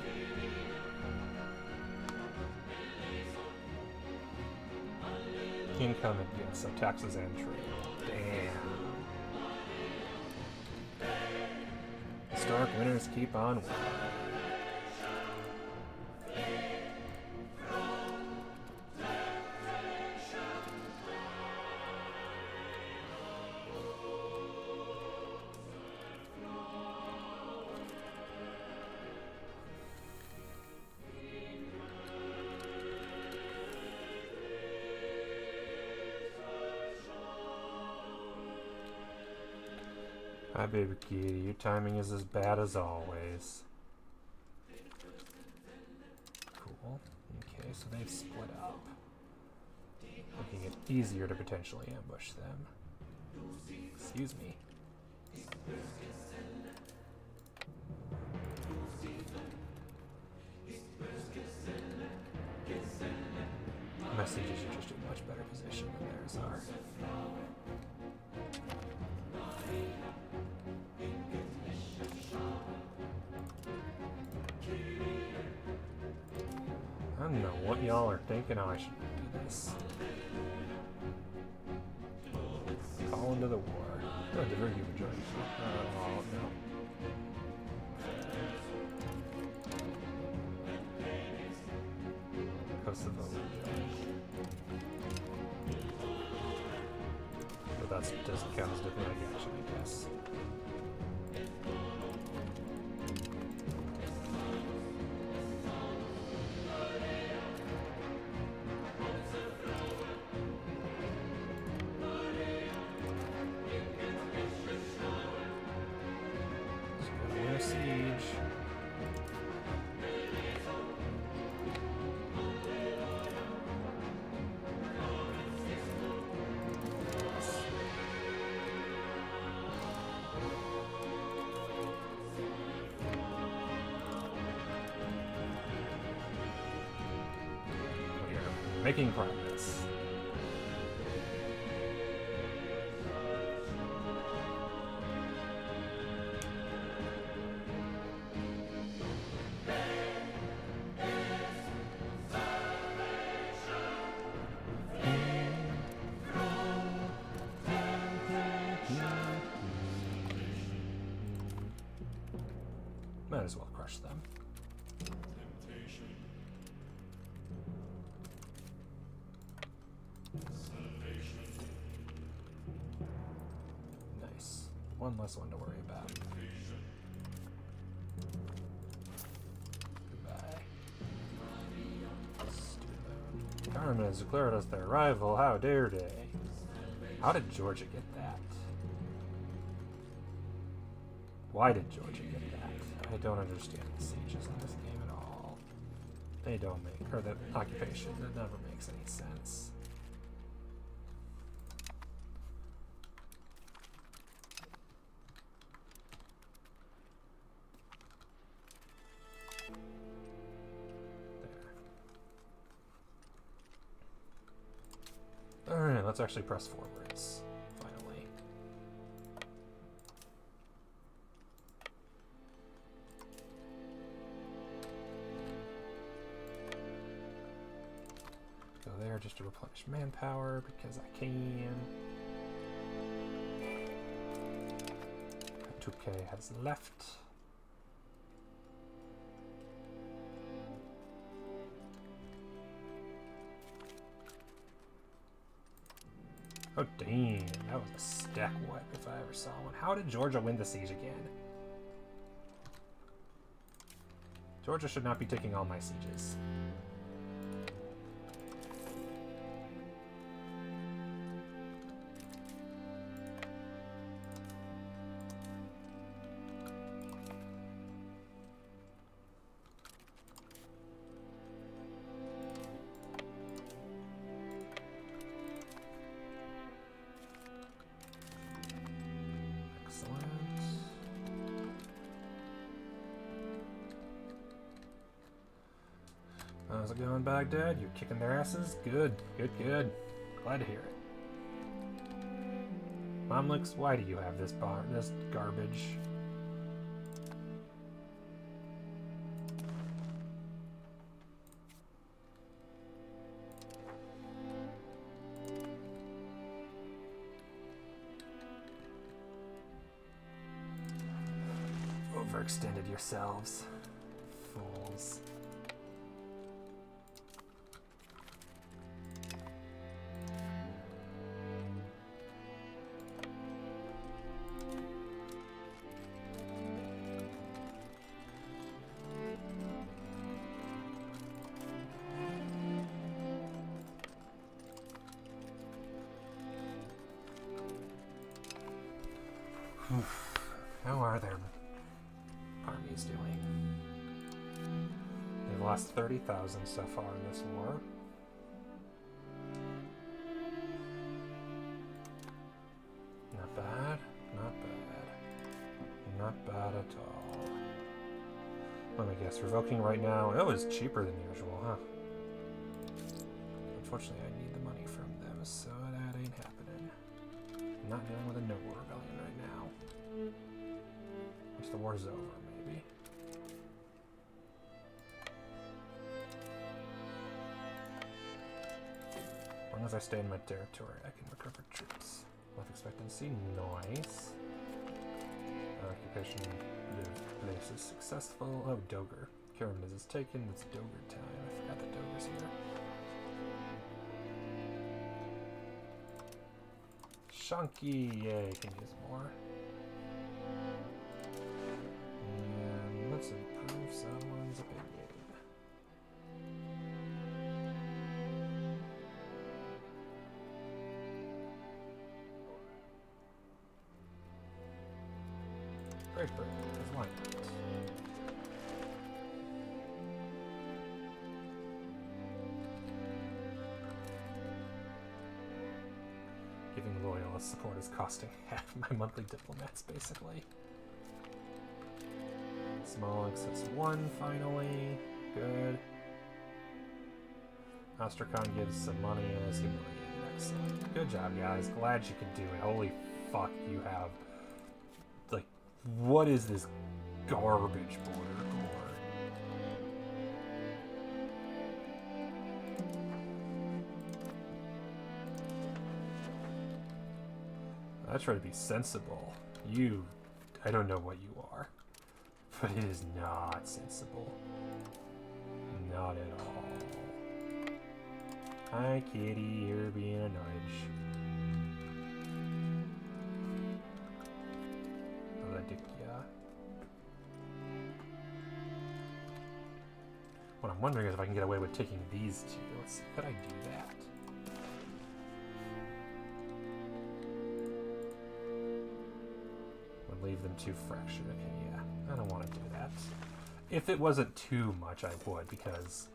Income and yes, so taxes and trade. Damn. Historic winners keep on winning. Hi, baby kitty. Your timing is as bad as always. Cool. Okay, so they've split up, making it easier to potentially ambush them. Excuse me. My sieges are just in a much better position than theirs are. I don't know what y'all are thinking I should do this. Call into the war. Oh, the very human journey. Oh, no. Kosovo. But that doesn't count as diplomatic action, I guess. Making progress. Might as well crush them. One less one to worry about. Goodbye. Carmen has declared us their rival. How dare they? How did Georgia get that? Why did Georgia get that? I don't understand the sieges in this game at all. They don't make, or the occupation, that never makes any sense. Alright, let's actually press forwards, finally. Go there just to replenish manpower, because I can. 2K has left. Oh, damn. That was a stack wipe if I ever saw one. How did Georgia win the siege again? Georgia should not be taking all my sieges. How's it going, Baghdad? You're kicking their asses? Good, good, good. Glad to hear it. Mamluks, why do you have this garbage? Overextended yourselves. Fools. How are their armies doing? They've lost 30,000 so far in this war. Not bad, not bad. Not bad at all. Let me guess, revoking right now. Oh, it's cheaper than usual, huh? Unfortunately, I need the money from them, so that ain't happening. I'm not dealing with a noble rebellion right now. Once the war's over, maybe. As long as I stay in my territory, I can recover troops. Life expectancy, nice. Occupation place is successful. Oh, Doger. Pyramid is taken. It's Doger time. I forgot that Doger's here. Shunky, yay, can use more. And let's improve someone's opinion. Great Britain, because why not? Giving loyalist support is costing half my monthly diplomats, basically. Small excess 1, finally. Good. Astrakhan gives some money and is humiliated. Excellent. Good job, guys. Glad you could do it. Holy fuck, you have... Like, what is this garbage border war? I try to be sensible. You... I don't know what you are. But it is not sensible. Not at all. Hi, kitty. You're being a nudge. What I'm wondering is if I can get away with taking these two. Let's see. Could I do that? Would leave them too fractured. Okay, yeah. I don't want to do that. If it wasn't too much, I would, because,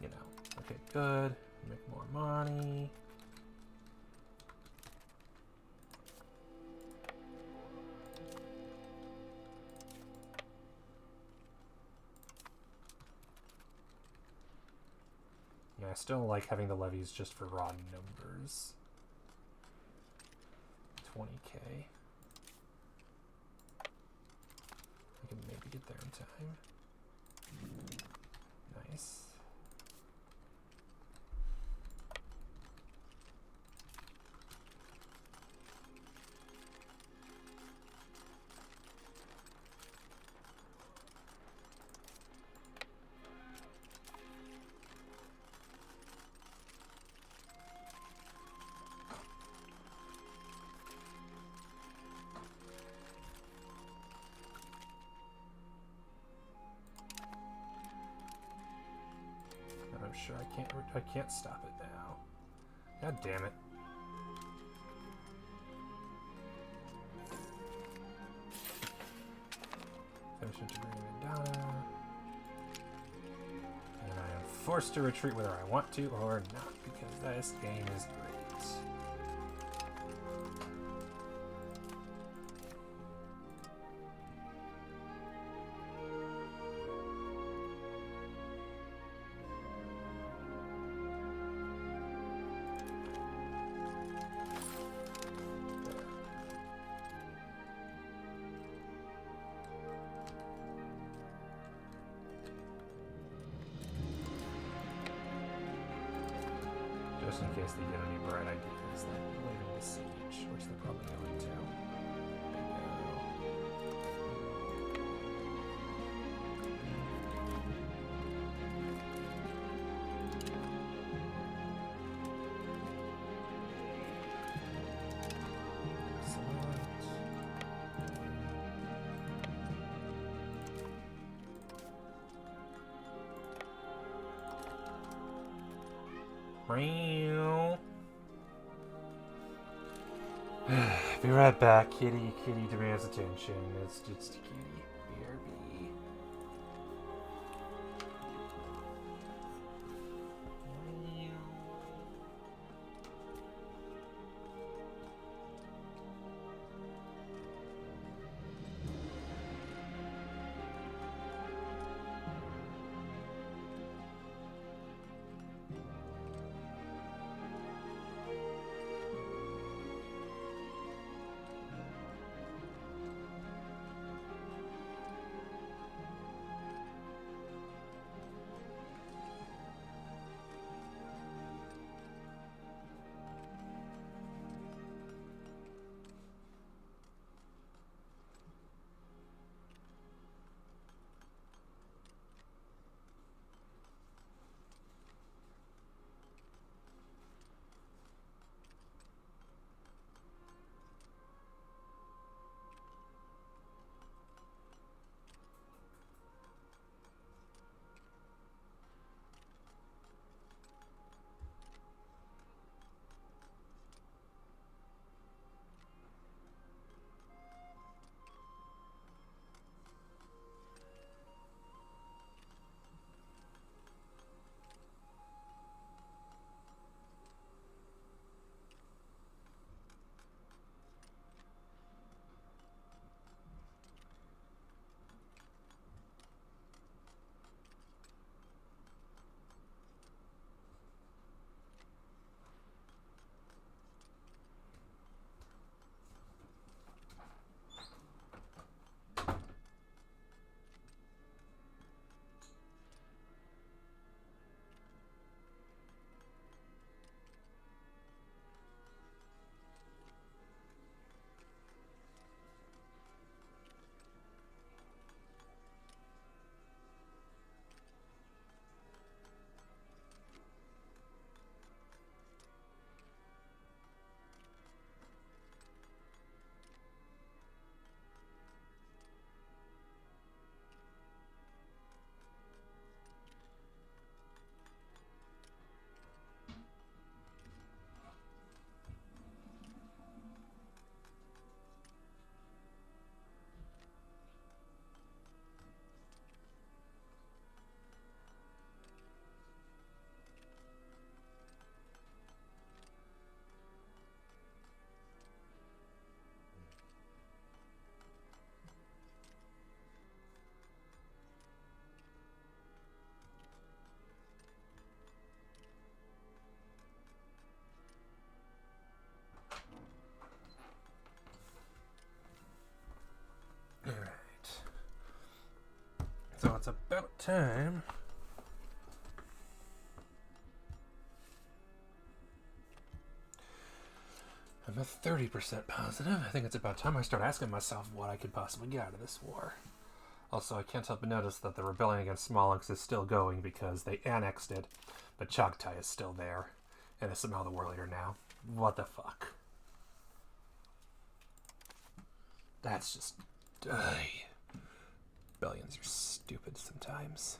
you know. Okay, good. Make more money. Yeah, I still like having the levies just for raw numbers. 20k. I can maybe get there in time. Nice. I'm sure I can't stop it now. God damn it. Finish integrating Madonna. And I am forced to retreat whether I want to or not, because this game is great. just in case they get any bright ideas, like leaving the siege, which they're probably going to. Be right back, kitty. Kitty demands attention. It's just kitty. BRB. So it's about time. I'm at 30% positive. I think it's about time I start asking myself what I could possibly get out of this war. Also, I can't help but notice that the rebellion against Mamluks is still going because they annexed it, but Chagatai is still there and is somehow the war leader now. What the fuck? That's just... Rebellions are stupid sometimes.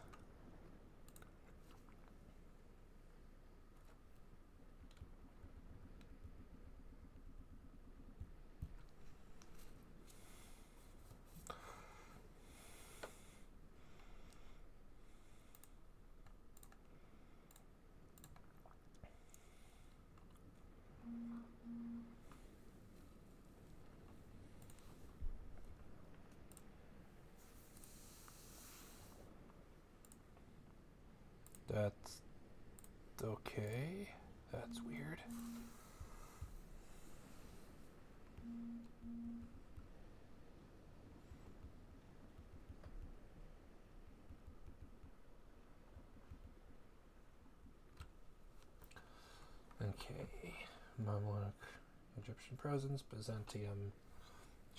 That's okay. That's weird. Okay. Mamluk, Egyptian presence, Byzantium.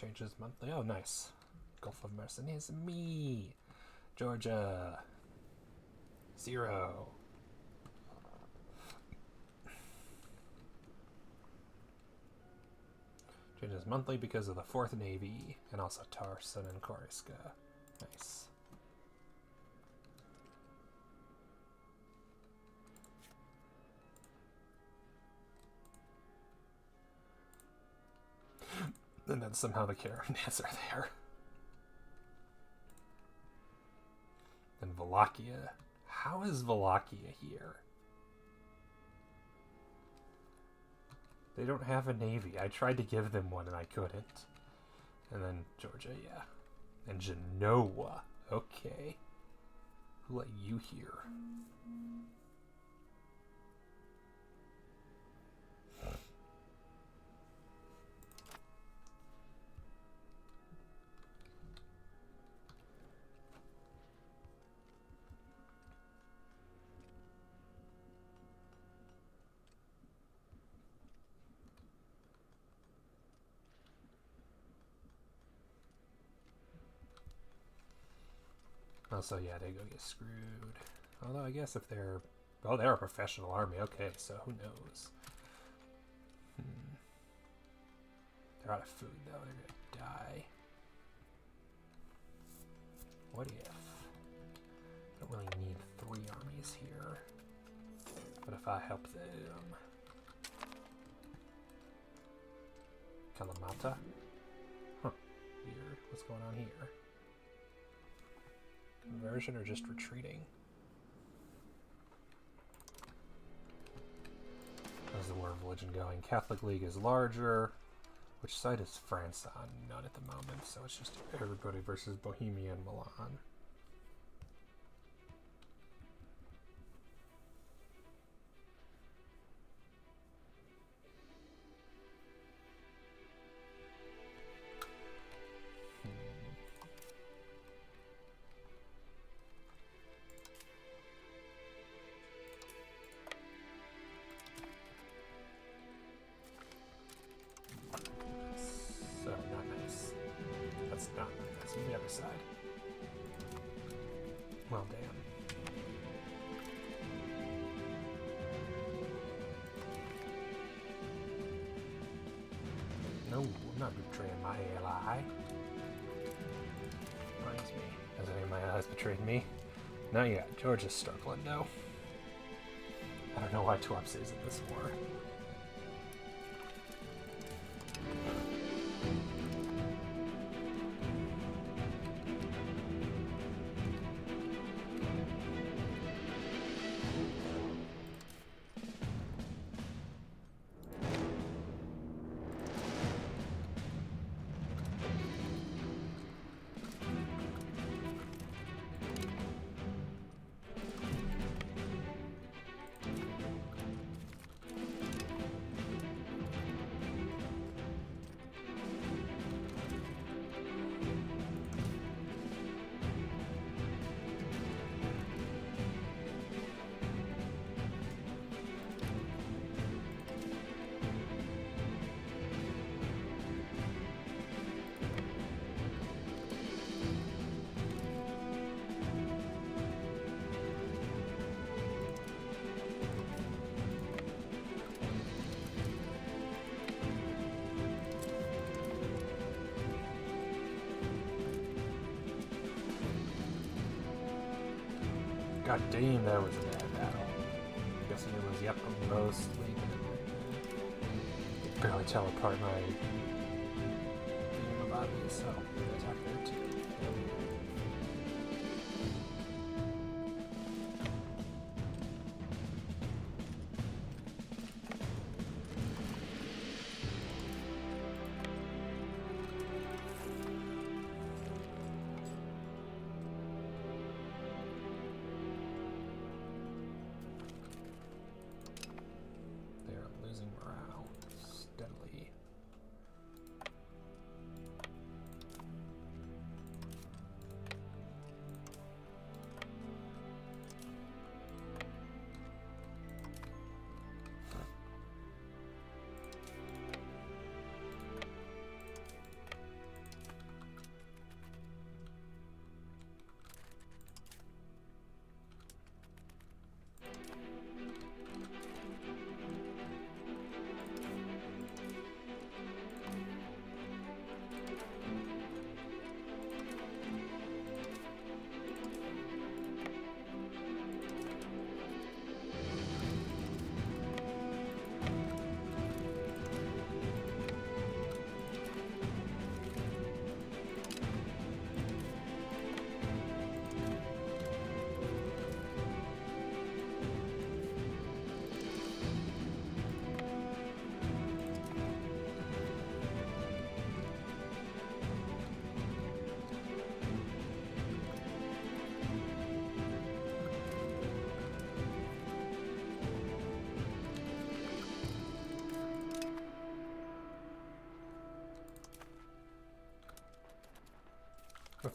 Changes monthly. Oh, nice. Gulf of Mercenaries. Me. Georgia. 0. Changes monthly because of the 4th Navy, and also Tarsan and Koriska. Nice. And then somehow the caravans are there. And Wallachia. How is Wallachia here? They don't have a navy. I tried to give them one and I couldn't. And then Georgia, yeah. And Genoa. Okay. Who let you here? Also, yeah, they go get screwed. Although I guess if they're... Oh, they're a professional army. Okay, so who knows? They're out of food, though. They're gonna die. What if... I don't really need 3 armies here. But if I help them... Kalamata? Huh. Weird. What's going on here? Conversion or just retreating? How's the War of Religion going? Catholic League is larger. Which side is France on? None at the moment, so it's just everybody versus Bohemia and Milan. Side. Well, damn. No, I'm not betraying my ally. Reminds me. Has any of my allies betrayed me? Not yet. Georgia's struggling, no. I don't know why Tuapse is in this war. God damn, that was a bad battle. I'm guessing it was, yep, mostly. Barely tell apart my body, so I'm gonna attack there too.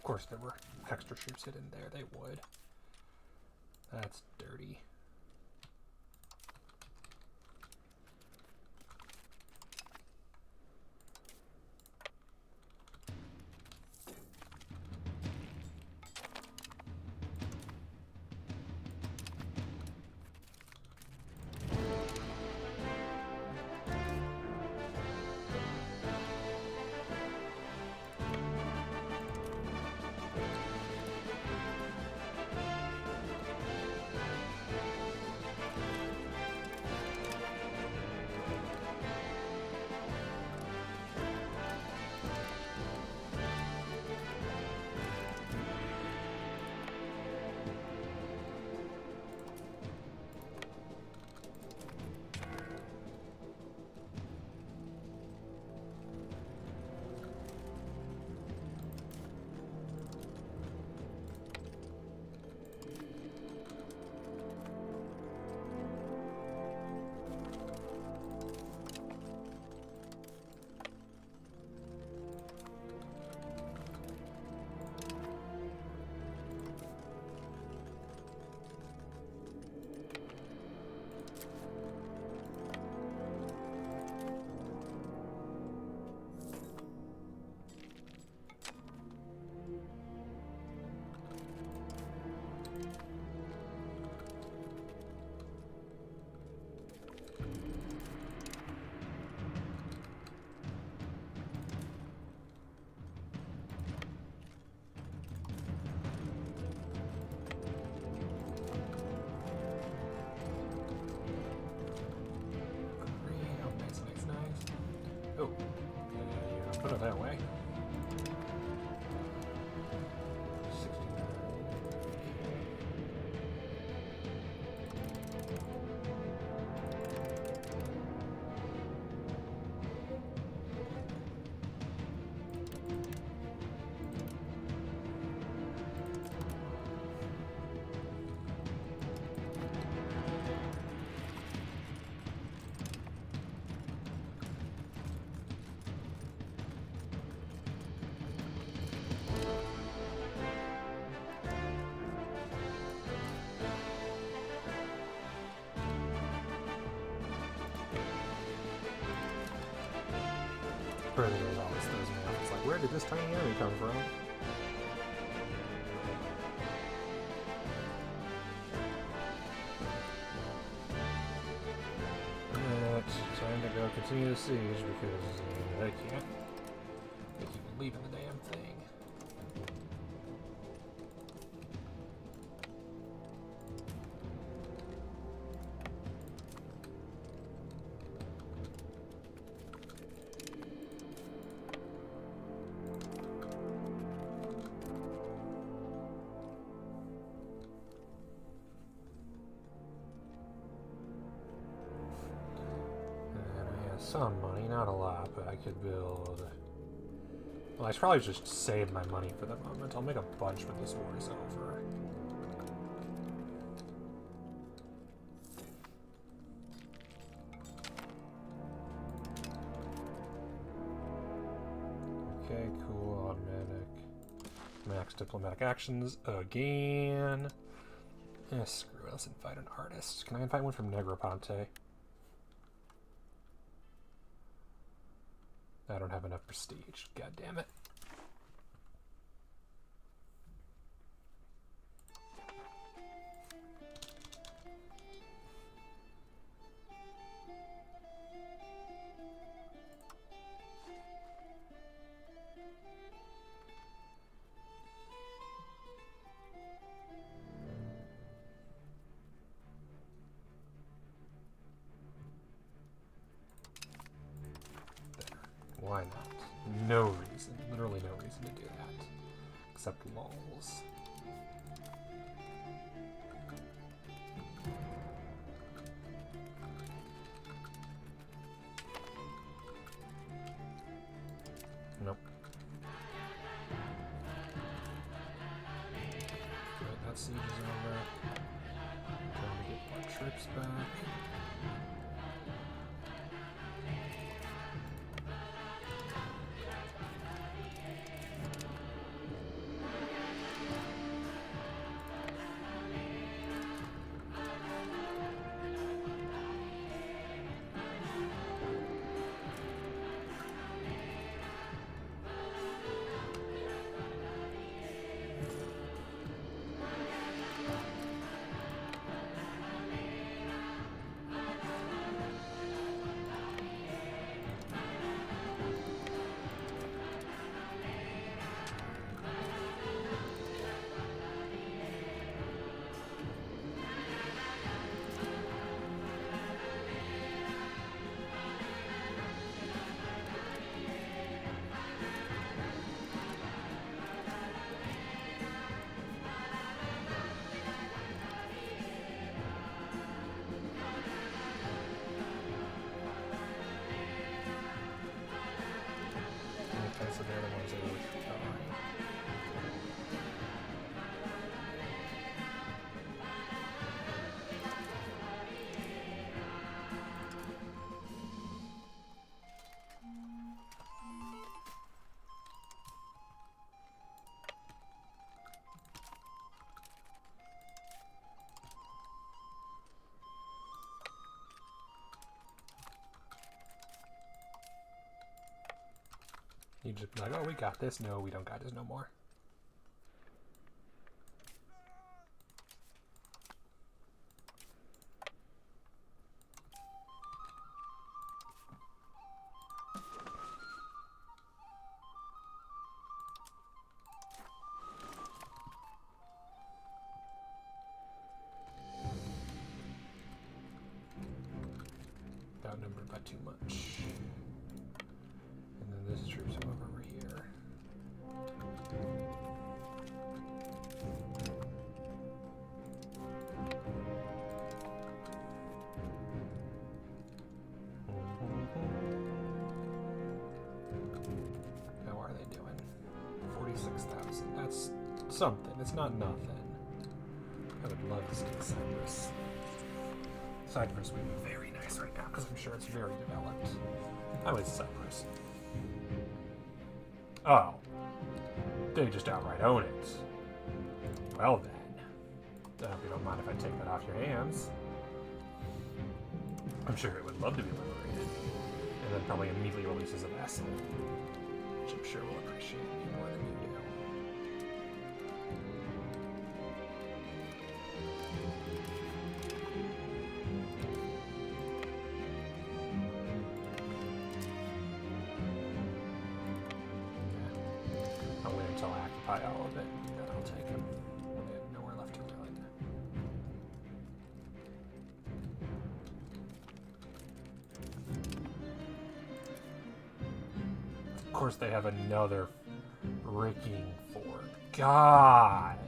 course there were extra troops hidden there. They would. That's dirty. Oh, yeah, put it that way. 69. Further always throws me off. It's like, where did this tiny army come from? It's time to go continue the siege because they can't. They keep leaving the damn thing. Some money, not a lot, but I could build... Well, I should probably just save my money for the moment. I'll make a bunch when this war is over. Okay, cool. Automatic. Max diplomatic actions again. Screw it. Let's invite an artist. Can I invite one from Negroponte? I don't have enough prestige. God damn it. Why not? No reason. Literally no reason to do that. Except lulls. Nope. Good, that siege is over. Trying to get more troops back. He'd just be like, oh, we got this. No, we don't got this no more. Outnumbered by too much. And then this troops over here. How are they doing? 46,000. That's something. It's not nothing. I would love to stay Cyprus. Cyprus would be very nice right now because I'm sure it's very developed. I like Cyprus. Oh. They just outright own it. Well then. I hope you don't mind if I take that off your hands. I'm sure it would love to be liberated. And then probably immediately releases a vassal. Which I'm sure will appreciate me more than you do. Until I occupy all of it, then I'll take him. We have nowhere left to do it. Of course, they have another freaking fort. God!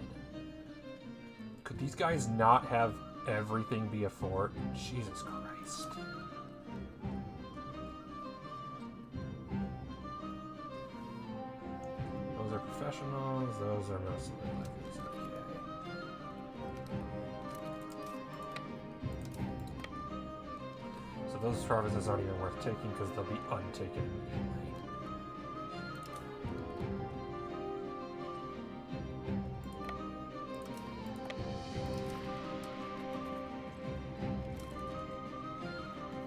Could these guys not have everything be a fort? Jesus Christ. Professionals, those are mostly levies, okay. So those provinces aren't even worth taking because they'll be untaken immediately.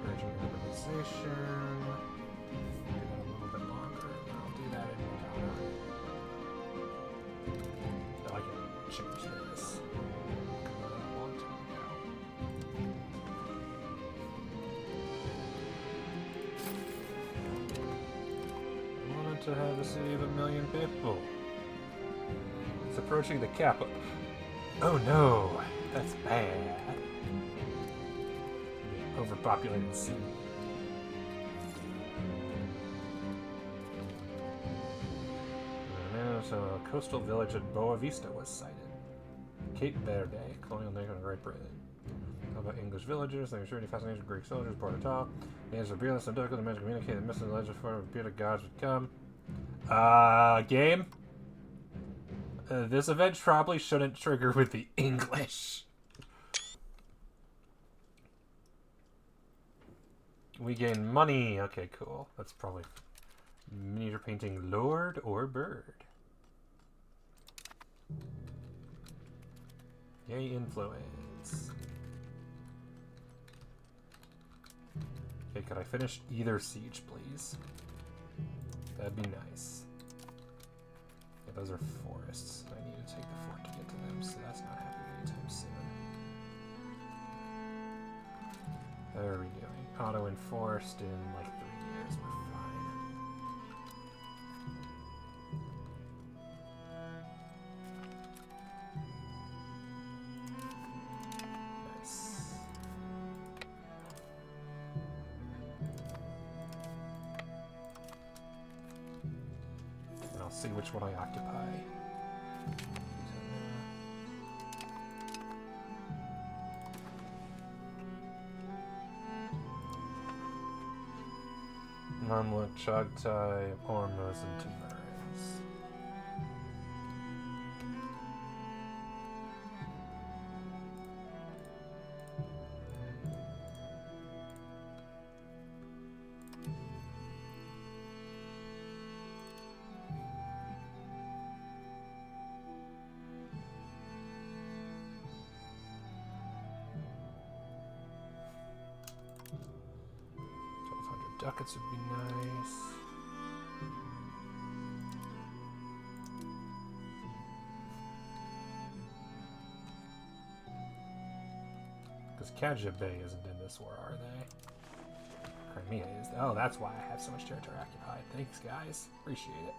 Urgent urbanization. Do that a little bit longer, and I'll do that in Ghana. I can change this. A long time ago. I wanted to have a city of 1 million people. It's approaching the capital. Oh no, that's bad. The overpopulated city. So a coastal village at Boa Vista was sighted. Cape Verde, colonial nation of Great Britain. How about English villagers? They were surely fascination with Greek soldiers, Port of Tall. Names were beautiful and difficult to manage to communicate. The missing legend form of beautiful gods would come. Game? This event probably shouldn't trigger with the English. We gain money. Okay, cool. That's probably miniature painting lord or bird. Yay, influence. Okay, could I finish either siege, please? That'd be nice. Yeah, those are forests. I need to take the fort to get to them, so that's not happening anytime soon. How are we doing? Auto-enforced in like 3 years. We're fine. Nice. And I'll see which one I occupy. Mamluk, Chagtai, Ormuz, and Timurids. Ducats would be nice. Because Kajabay isn't in this war, are they? Crimea is. Oh, that's why I have so much territory occupied. Thanks, guys. Appreciate it.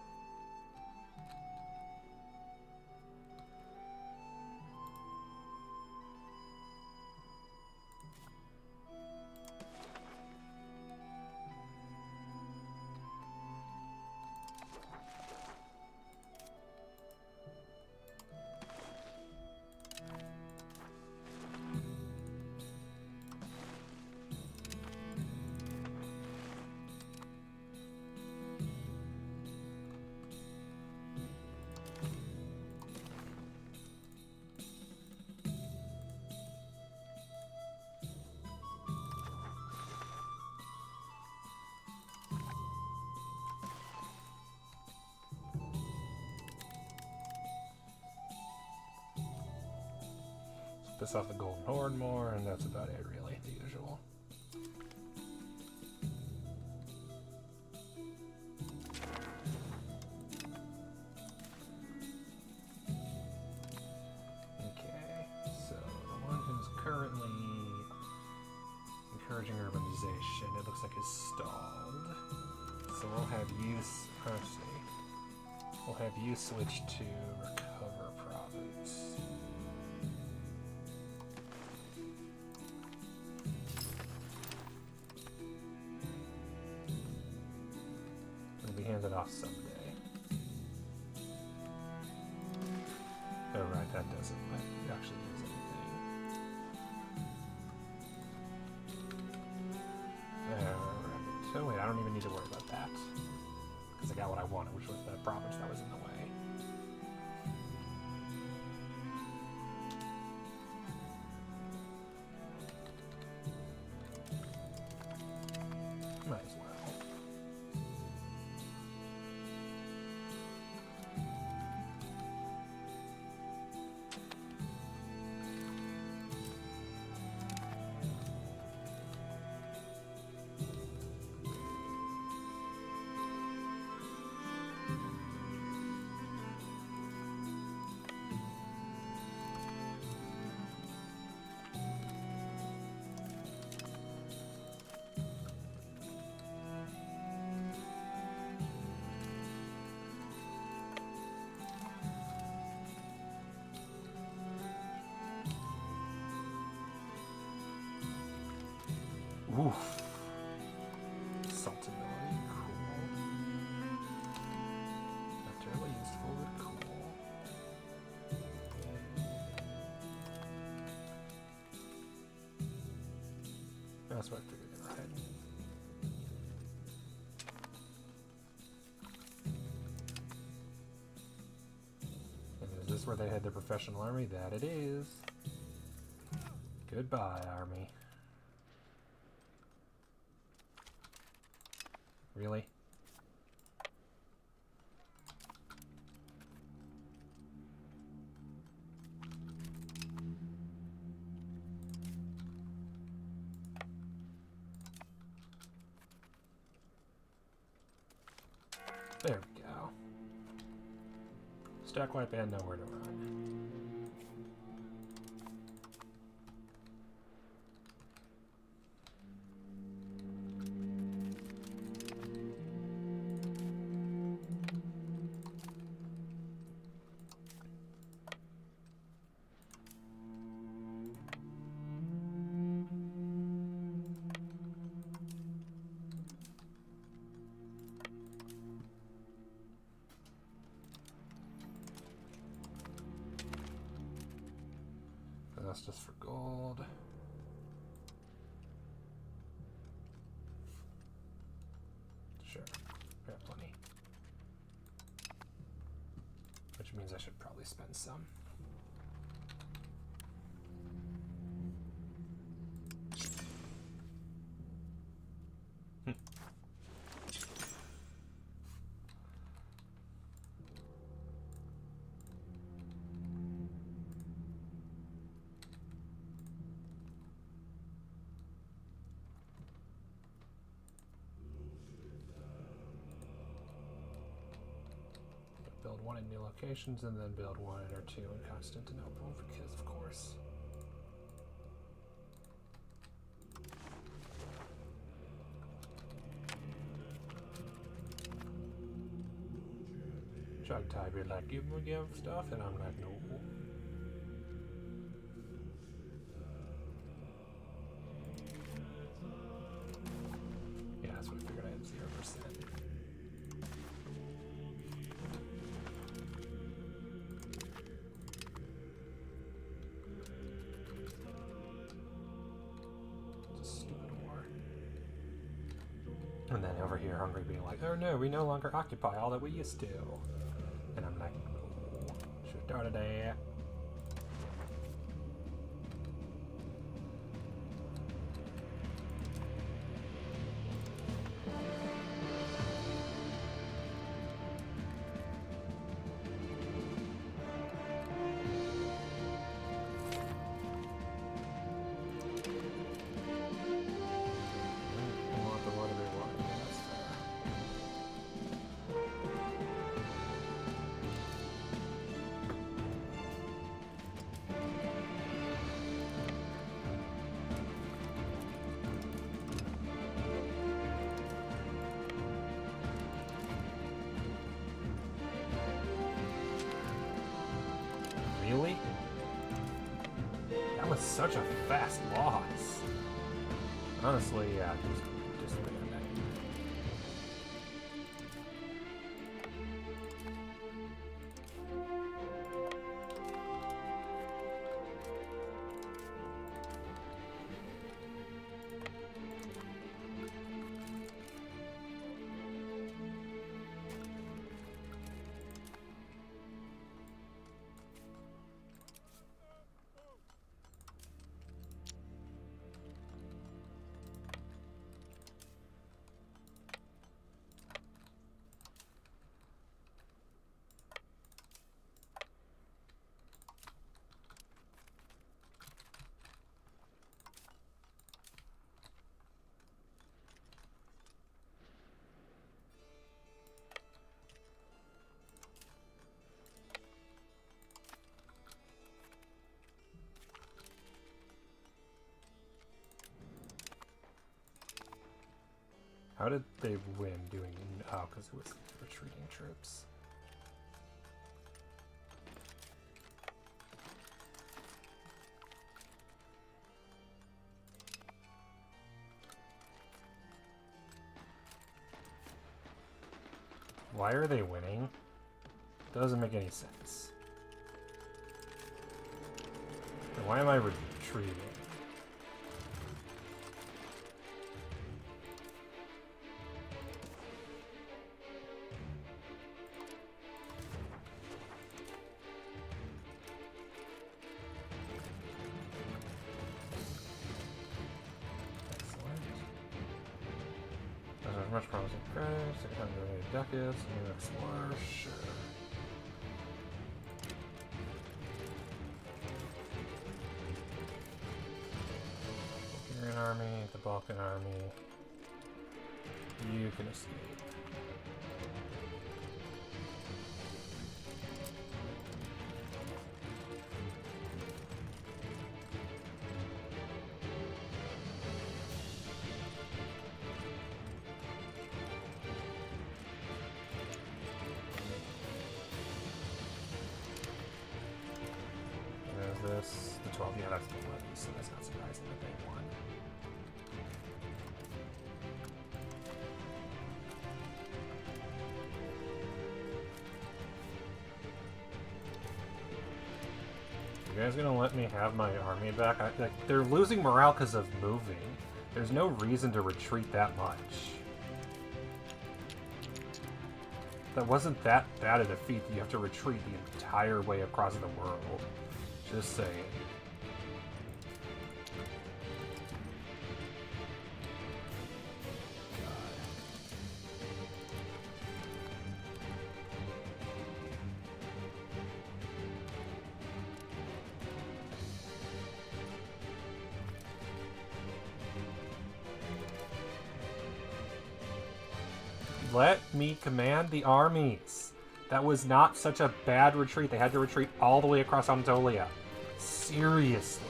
Piss off the Golden Horde more, and that's about it, really. The usual. Okay, so the one who's currently encouraging urbanization, it looks like is stalled. So we'll have you, we'll have you switch to recover province. Handed off someday. Oh right, that doesn't actually does anything. Alright. So wait, I don't even need to worry about that. Because I got what I wanted, which was the province that was in the way. Might as well. Oof. Saltability, cool. Not terribly useful, but cool. That's what I figured in my head. And is this where they had their professional army? That it is. Goodbye, army. Really? There we go. Stack wipe and nowhere to run. That's just for gold. Sure, we have plenty. Which means I should probably spend some. Build one in new locations and then build one or two in Constantinople, because of course. Chugtai be like, give stuff, and I'm like, no. Yeah, that's what I figured. I had 0%. And then over here, Hungary being like, oh no, we no longer occupy all that we used to. And I'm like, no, should have done it. Really? That was such a fast loss. Honestly, yeah, just bring it back. How did they win doing... Oh, because it was retreating troops. Why are they winning? Doesn't make any sense. And why am I retreating? Much promising crash, 600 ducats, new explorer, sure. Bulgarian army, the Balkan army. You can escape. This, the 12, yeah, that's the 11, so that's not surprising that they won. You guys gonna let me have my army back? They're losing morale because of moving. There's no reason to retreat that much. That wasn't that bad a defeat that you have to retreat the entire way across the world. Just saying. Let me command the armies. That was not such a bad retreat. They had to retreat all the way across Anatolia. Seriously.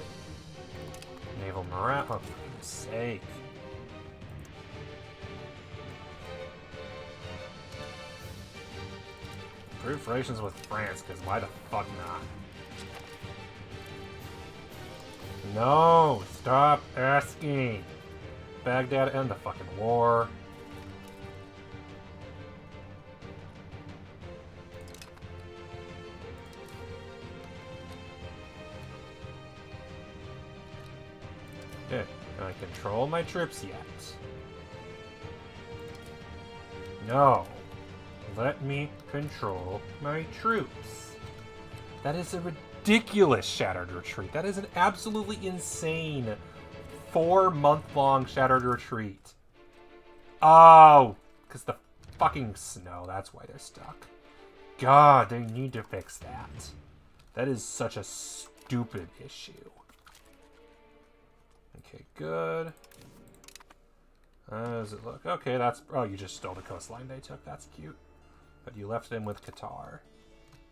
Naval morale, oh, for goodness sake. Improve relations with France, because why the fuck not? No! Stop asking! Baghdad, end the fucking war. Okay, can I control my troops yet? No. Let me control my troops. That is a ridiculous Shattered Retreat. That is an absolutely insane 4-month-long Shattered Retreat. Oh, because the fucking snow. That's why they're stuck. God, they need to fix that. That is such a stupid issue. Okay, good. How does it look? Okay, that's... Oh, you just stole the coastline they took. That's cute. But you left them with Qatar.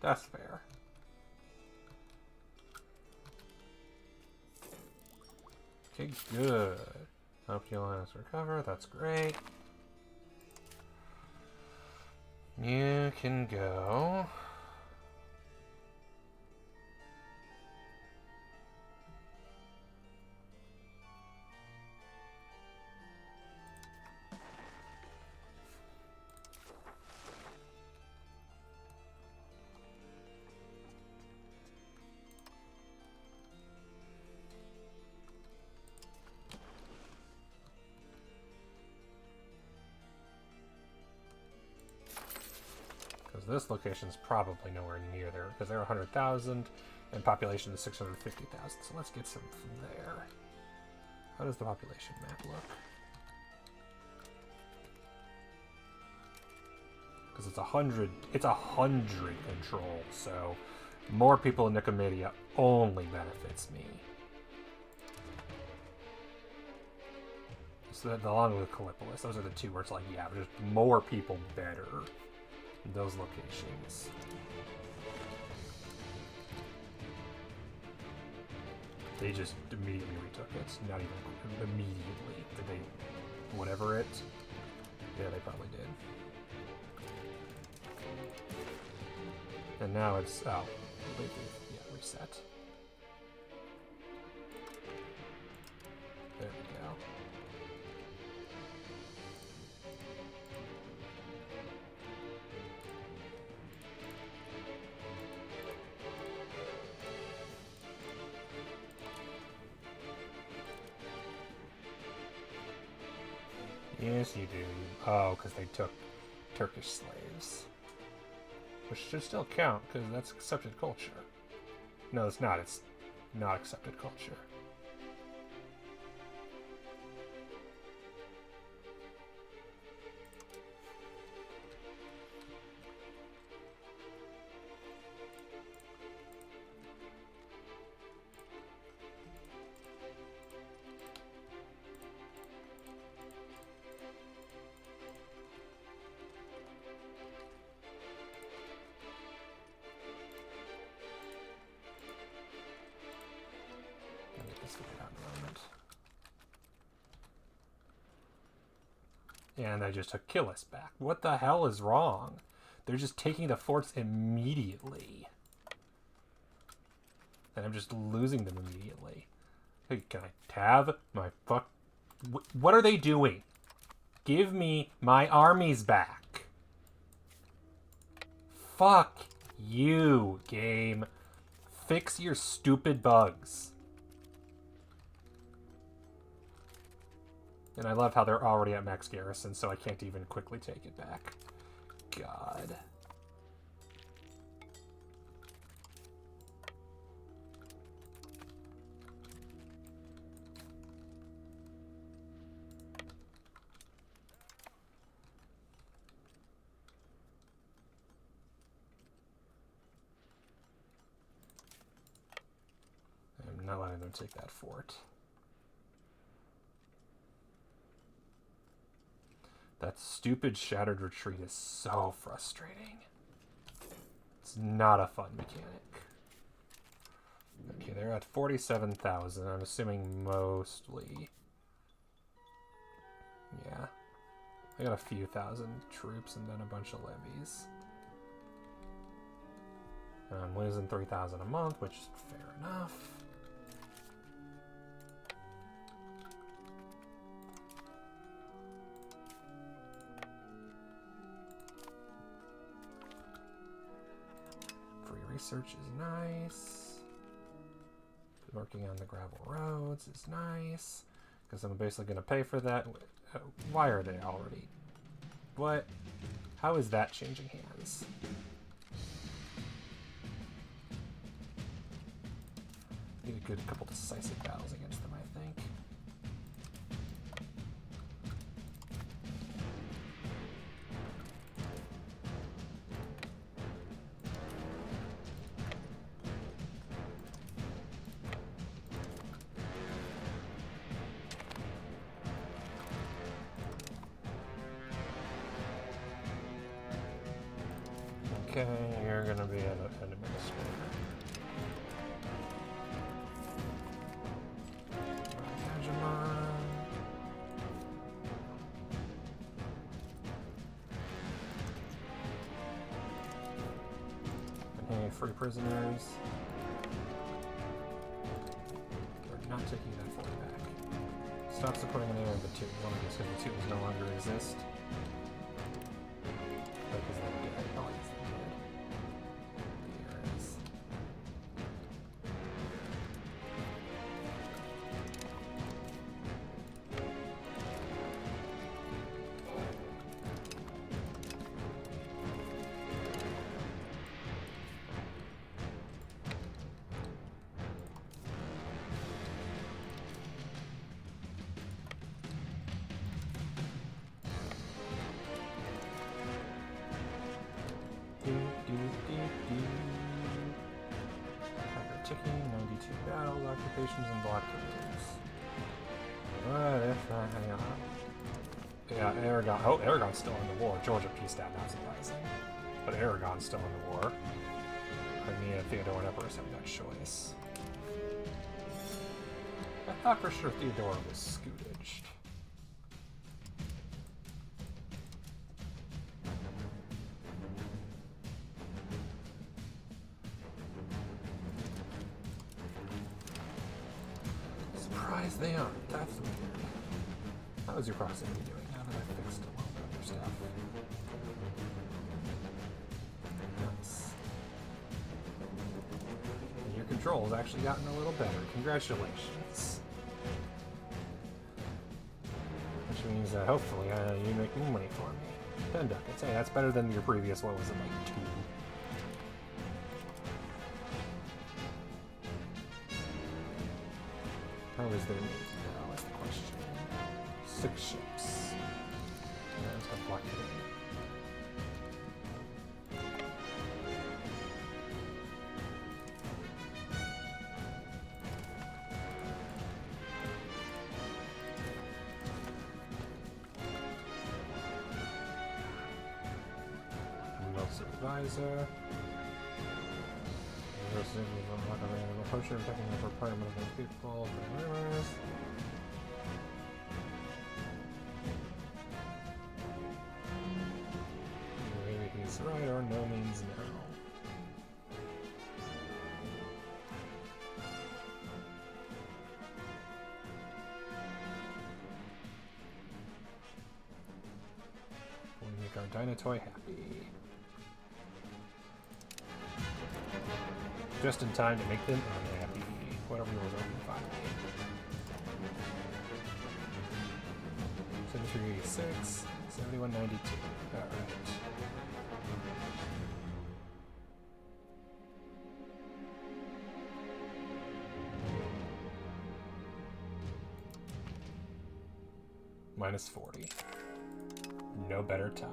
That's fair. Okay, good. Hope you'll have to recover. That's great. You can go. This location is probably nowhere near there because they're 100,000 and population is 650,000. So let's get some from there. How does the population map look? Because it's 100. It's 100 control. So more people in Nicomedia only benefits me. So that, along with Callipolis, those are the two where it's like, yeah, but just more people better. Those locations. They just immediately retook it. Not even immediately. Did they whatever it? Yeah, they probably did. And now it's yeah, reset. There we go. Yes, you do. Oh, because they took Turkish slaves. Which should still count, because that's accepted culture. No, it's not. It's not accepted culture. And I just took Kilis back. What the hell is wrong? They're just taking the forts immediately. And I'm just losing them immediately. Hey, can I tab my fuck? What are they doing? Give me my armies back. Fuck you, game. Fix your stupid bugs. And I love how they're already at max garrison, so I can't even quickly take it back. God. I'm not letting them take that fort. That stupid Shattered Retreat is so frustrating. It's not a fun mechanic. Okay, they're at 47,000. I'm assuming mostly. Yeah. I got a few thousand troops and then a bunch of levies. I'm losing 3,000 a month, which is fair enough. Free research is nice. Working on the gravel roads is nice. Because I'm basically going to pay for that. Why are they already? What? How is that changing hands? Need a good couple decisive battles against them, I think. Okay, you're gonna be an administrator. And hey, free prisoners. We're not taking that 40 back. Stop supporting any of the two. One of these because the two no longer exist. Because they're dead. Oh, yes, they're dead. Here is. Ticking, 92 battles, occupations, and blockades. What if I hang on? Yeah, Aragon. Oh, Aragon's still in the war. Georgia peaced out, not surprising. But Aragon's still in the war. Crimea and Theodore Empress have that choice. I thought for sure Theodore was scootaged. Surprised they aren't. That's weird. How is your proximity doing now that I fixed a lot of other stuff? Nice. And your control's actually gotten a little better. Congratulations. Which means that hopefully you make more money for me. 10 ducats. Hey, that's better than your previous, what was it, like 2? How is their navy now? That's the question. 6 ships. Yeah, let's go block it in. Supervisor. Poacher attacking the requirement of those people. Maybe he's right or no means no. We make our Dinotoy happy. Just in time to make them unhappy. Whatever was open finally. 7386, 7192. Alright. Minus 40. No better time.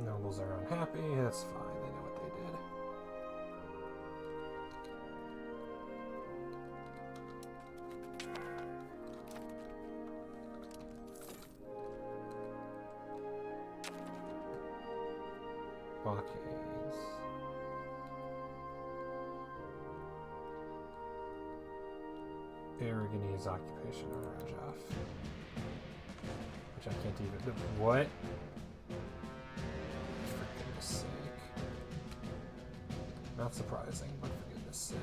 Nobles are unhappy, that's fine, they know what they did. Aragonese occupation of Rajaf. Which I can't even... What? For goodness sake. Not surprising, but for goodness sake.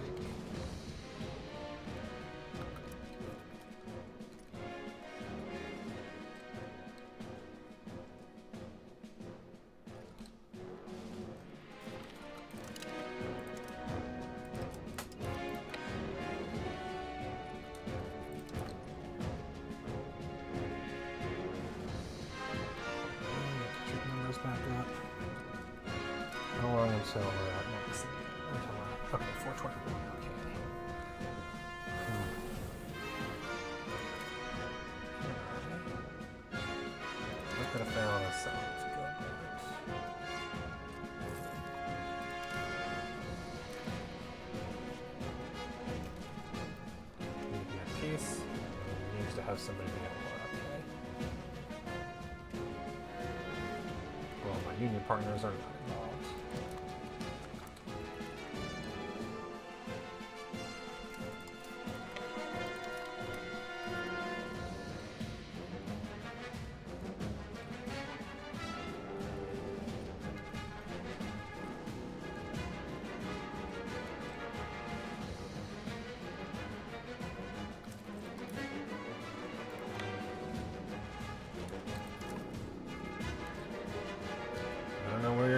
So we're at next. Okay, 421. Okay. What could have found us? Need to be at peace. He needs to have somebody be at war. Okay. Well, my union partners are not involved.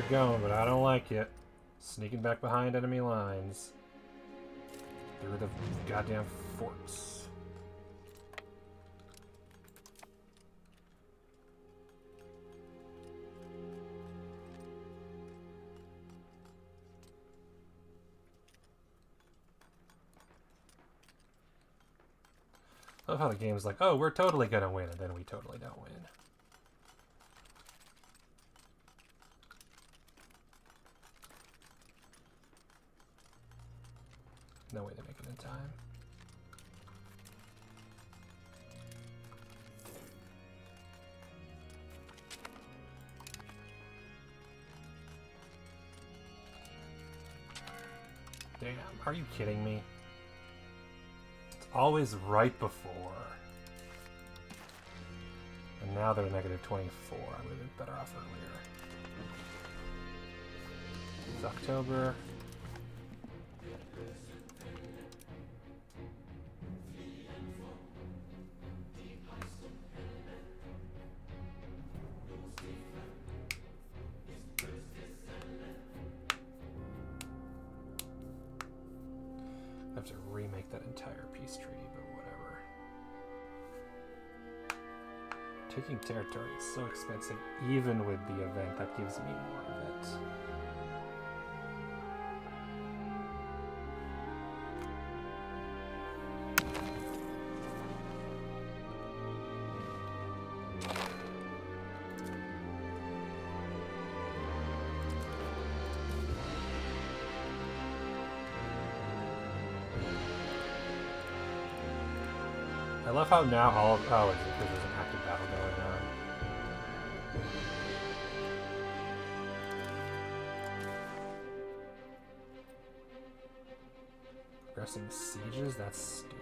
Going, but I don't like it. Sneaking back behind enemy lines through the goddamn forts. I love how the game's like, oh, we're totally gonna win, and then we totally don't win. No way to make it in time. Damn, are you kidding me? It's always right before. And now they're negative 24. I would have been better off earlier. It's October. I have to remake that entire peace treaty, but whatever. Taking territory is so expensive, even with the event that gives me more of it. I love how now all of... Oh, is it because there's an active battle going on? Progressing sieges? That's stupid.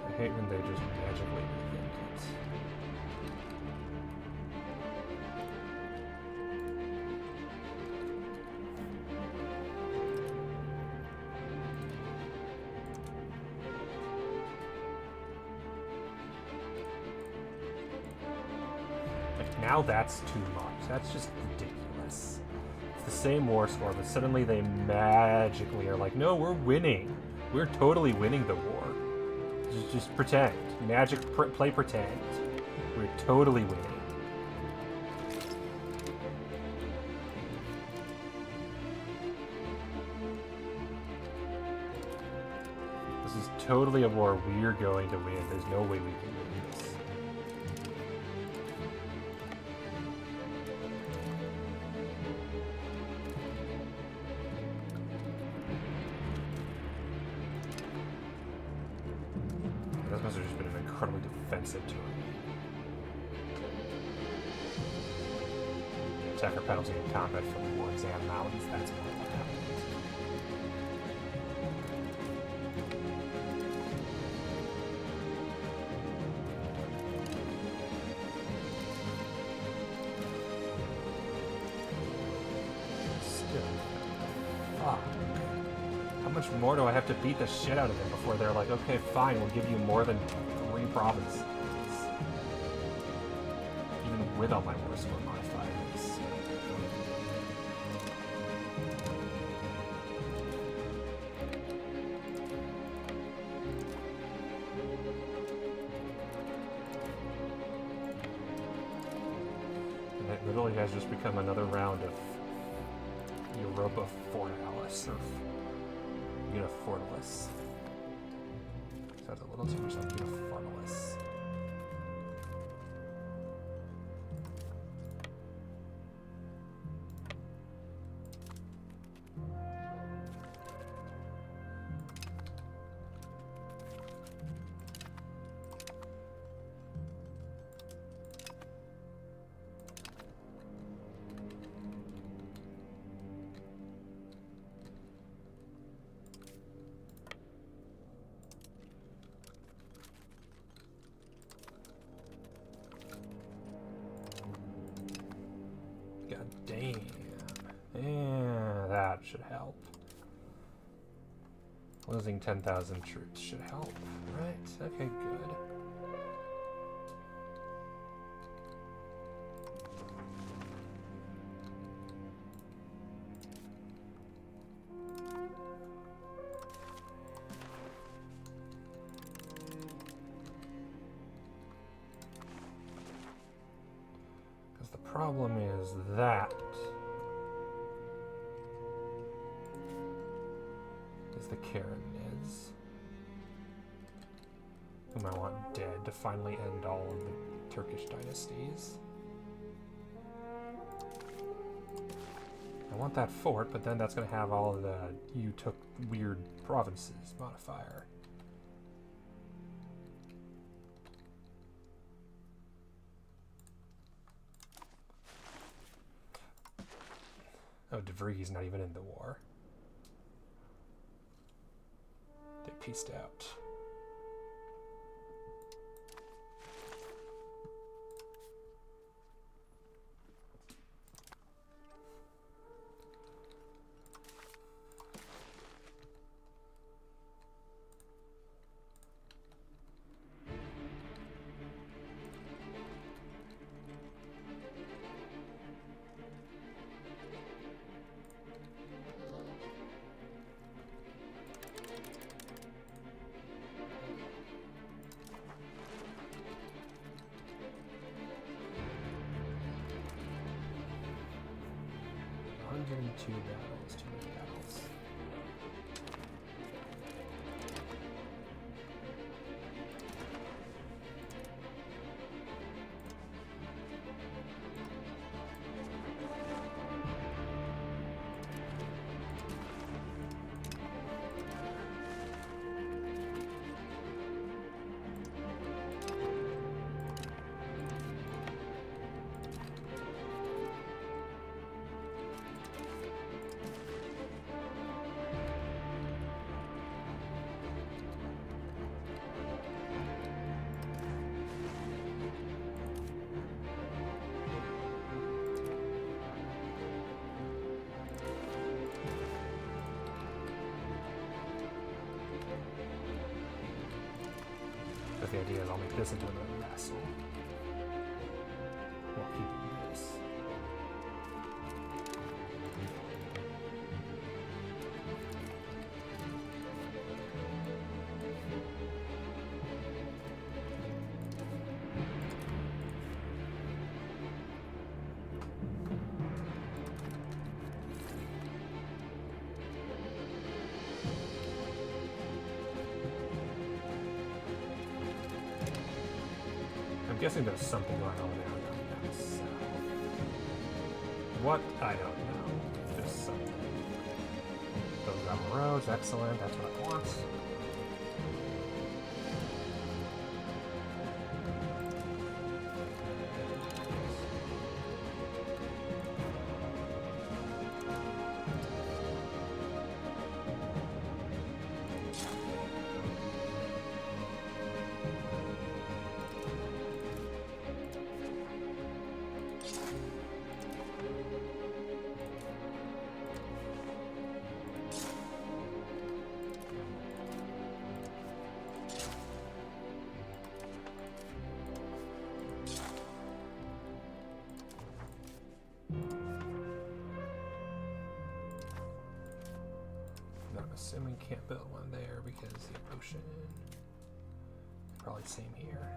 I hate when they just magically make it. Like, now that's too much. That's just ridiculous. It's the same war score, but suddenly they magically are like, no, we're winning. We're totally winning the war. Just pretend. Magic, play pretend. We're totally winning. This is totally a war we're going to win. There's no way we can win this. incredibly defensive terrain. Attacker penalty in combat from woods and mountains, that's more what happens. Still. Fuck. How much more do I have to beat the shit out of them before they're like, okay, fine, we'll give you more than 3 provinces. Even with all my war score modifiers. And it literally has just become another round of Europa Fortalis, or Unifortalis. Sounds a little too much like Unifortalis. God damn. Yeah, that should help. Losing 10,000 troops should help, right? Okay, good. Problem is that is the Karenids, whom I want dead to finally end all of the Turkish dynasties. I want that fort, but then that's going to have all of the you took weird provinces modifier. Oh, DeVries not even in the war. They pieced out. Two battles, too many battles. The idea is I'll make this into another vassal while keeping this. I'm guessing there's something going on down south. What? I don't know. Just something. Those gravel roads, excellent. That's what I want. I'm assuming can't build one there because the ocean. Probably same here.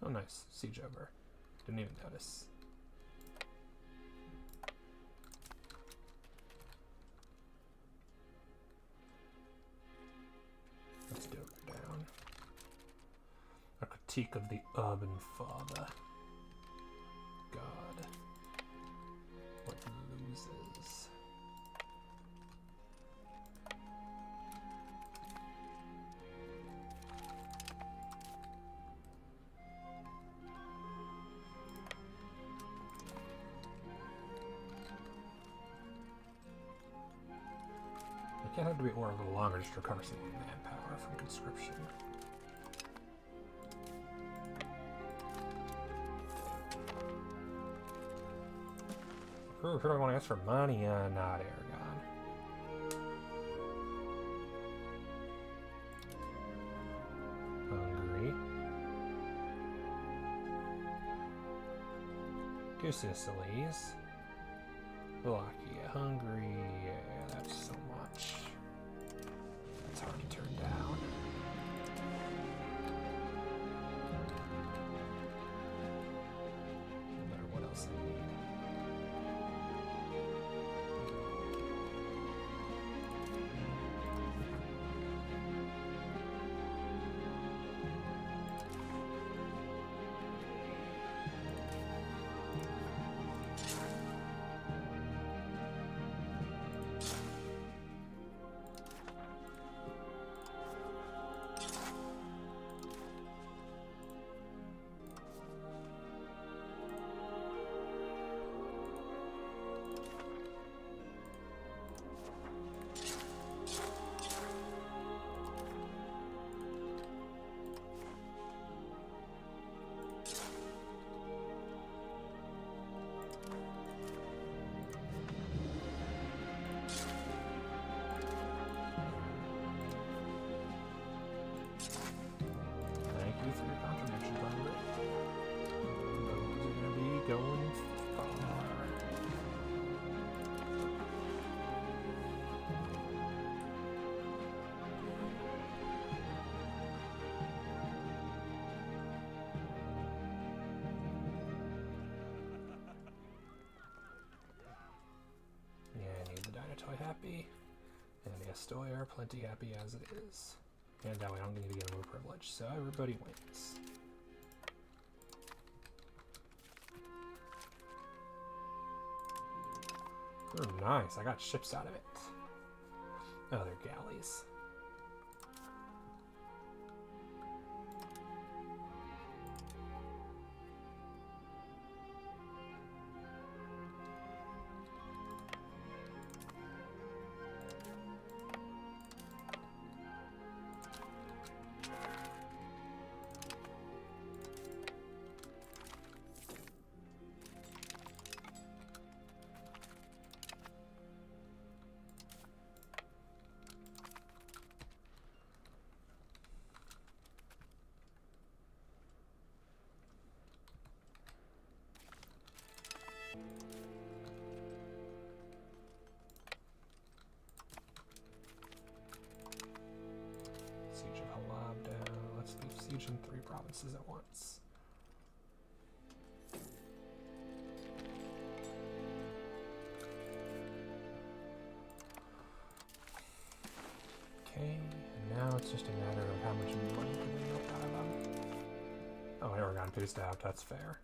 Oh, nice. Siege over. Didn't even notice. Let's do it down. A critique of the urban father. God. What loses? You can't have to be or a little longer, just recover some manpower from conscription. Who do I want to ask for money? Not Aragon. Hungary. Two Sicilies. Wallachia, Hungary. Yeah, that's so much. It's hard to turn down. No matter what else they need. Going far. Yeah, I need the Dynatoy happy, and the Astoya plenty happy as it is. And that way I don't need to get more privilege, so everybody wins. Oh, nice. I got ships out of it. Oh, they're galleys. Siege in 3 provinces at once. Okay, and now it's just a matter of how much money can we milk out of them. Oh, Aragon pieced out, that's fair.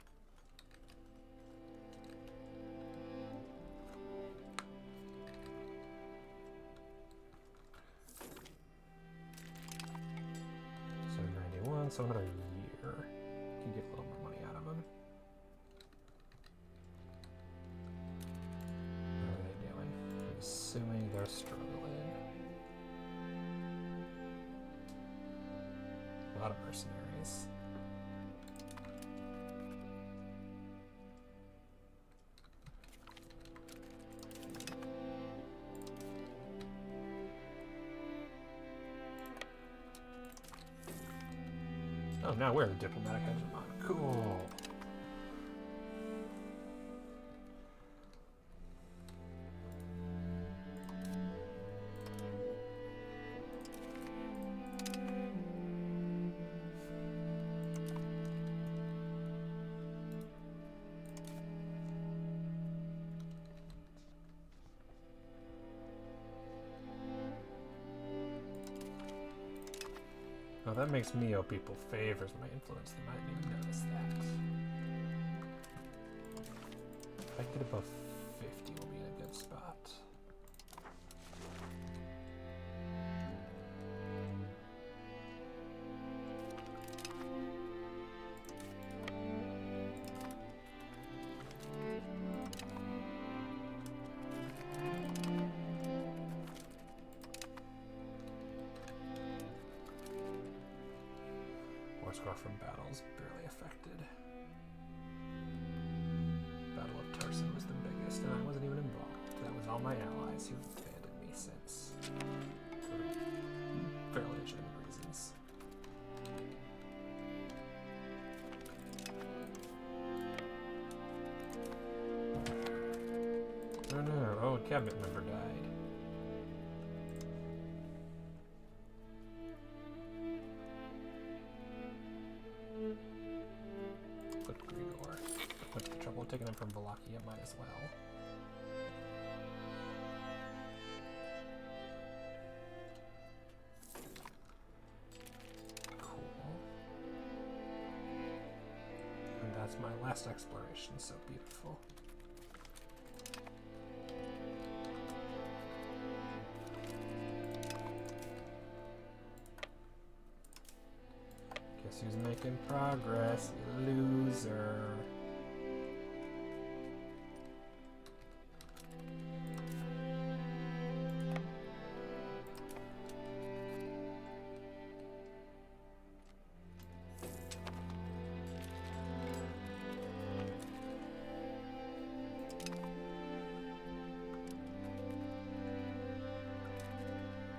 So another year can get a little more money out of them. What are they doing? I'm assuming they're struggling. A lot of mercenaries. Oh, now we're the diplomatic hegemon. Cool. Oh, that makes me owe people favors my influence. They might even notice that. If I get above 50, we'll be in a good spot. Score from battles barely affected. Battle of Tarsus was the biggest, and I wasn't even involved. That was all my allies who've abandoned me since. For fairly legitimate reasons. Oh no, oh, a cabinet member died. Taking him from Wallachia, might as well. Cool. And that's my last exploration, so beautiful. Guess who's making progress, you loser.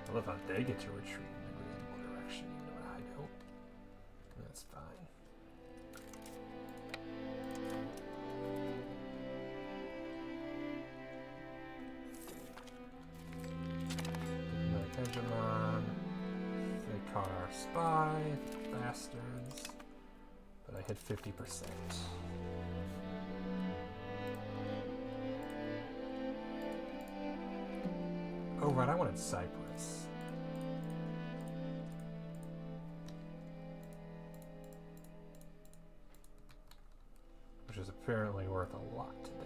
I love how they get to retreat in a reasonable direction, even when I don't. That's fine. Diplomatic hegemon. They caught our spy, bastards. But I hit 50%. Oh right, I wanted Cyprus. Which is apparently worth a lot to them.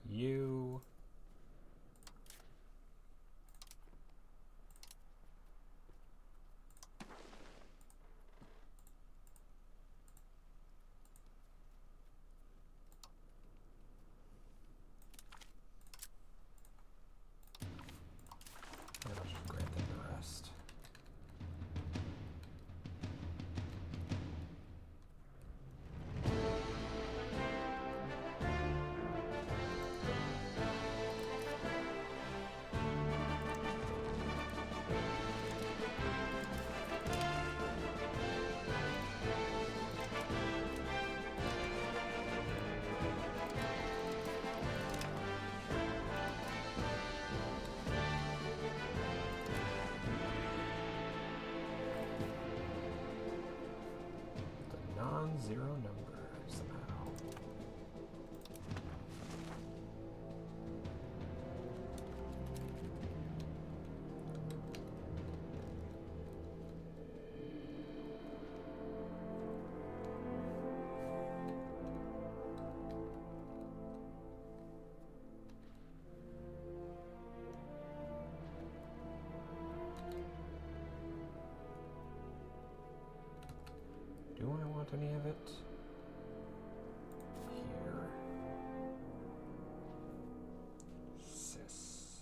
You. And I'll just grant them the rest. Non-zero number somehow. want any of it. Here. Cis.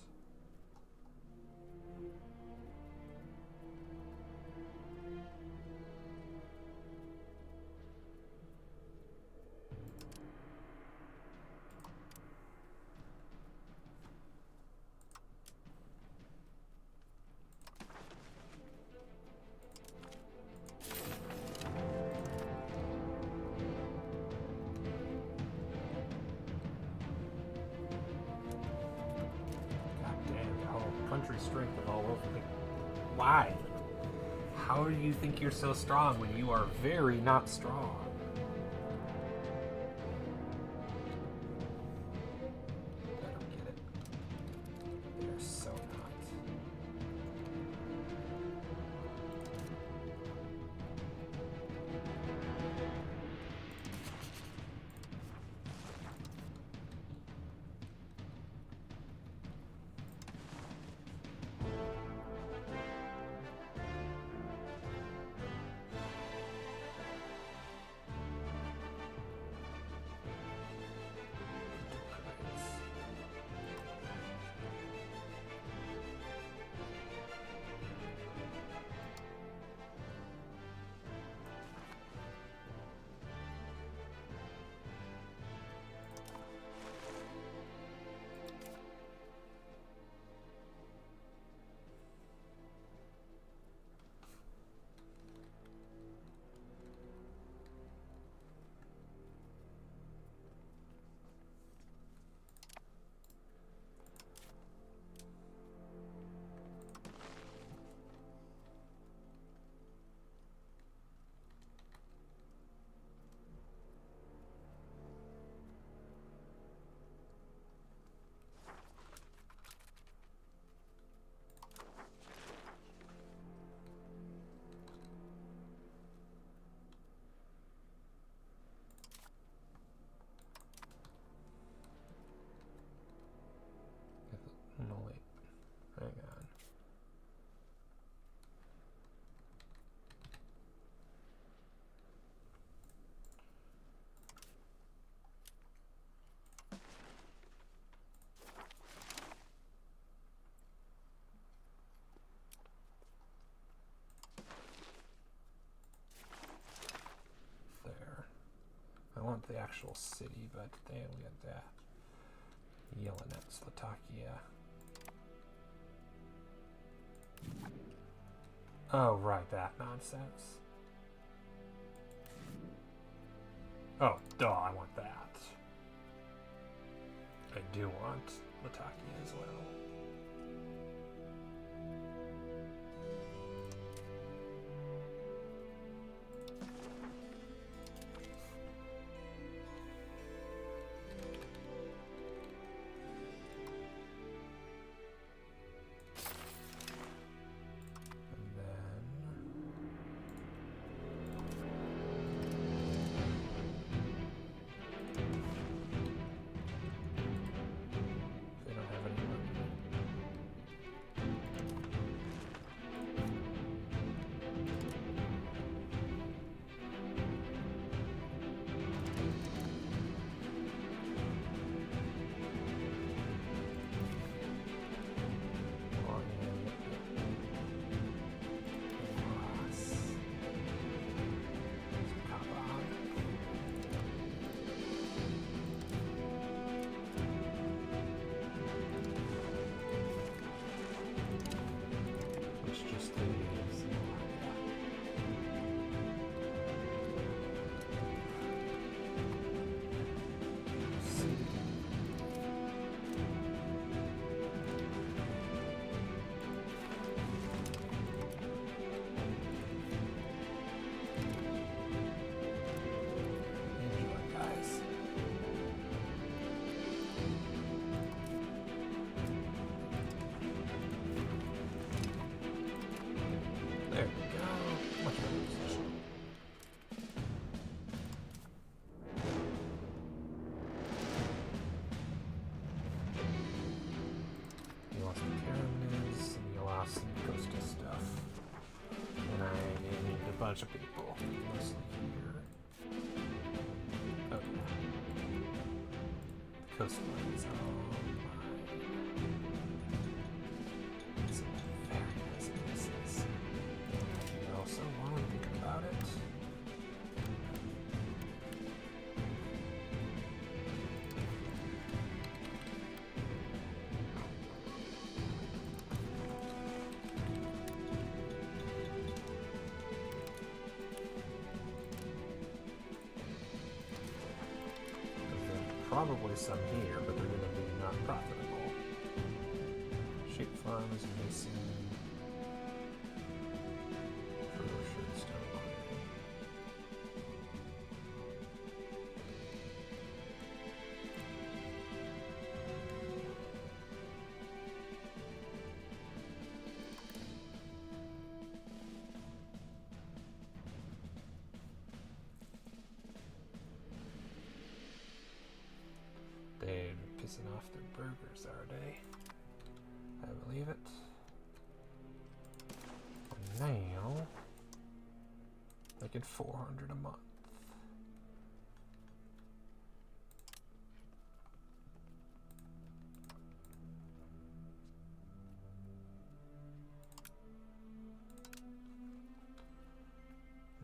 Country strength of all over. Why? How do you think you're so strong when you are very not strong? I don't get it. They're so not. No, wait. Hang on. There. I want the actual city, but they only got that. Yelling at Slovakia. Oh, right, that nonsense. Oh, duh, I want that. I do want Latakia as well. Bunch of people, mostly here. Coastlines. Some very nice places. Also, while I'm thinking about it, probably some here, but they're going to be not profitable. Sheep farms, mason, ferocious stone quarry. They're pissing off their burgers, are they? I believe it. And now, making 400 a month.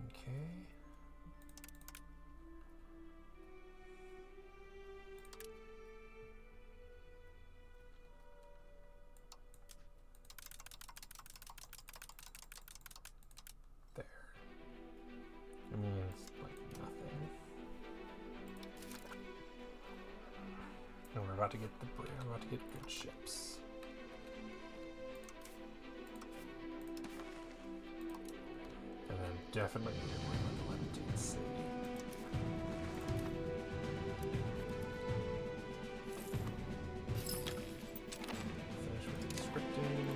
Okay. I mean, it's like nothing. And we're about to get good ships. And then definitely with the Levantine City. Finish with the scripting.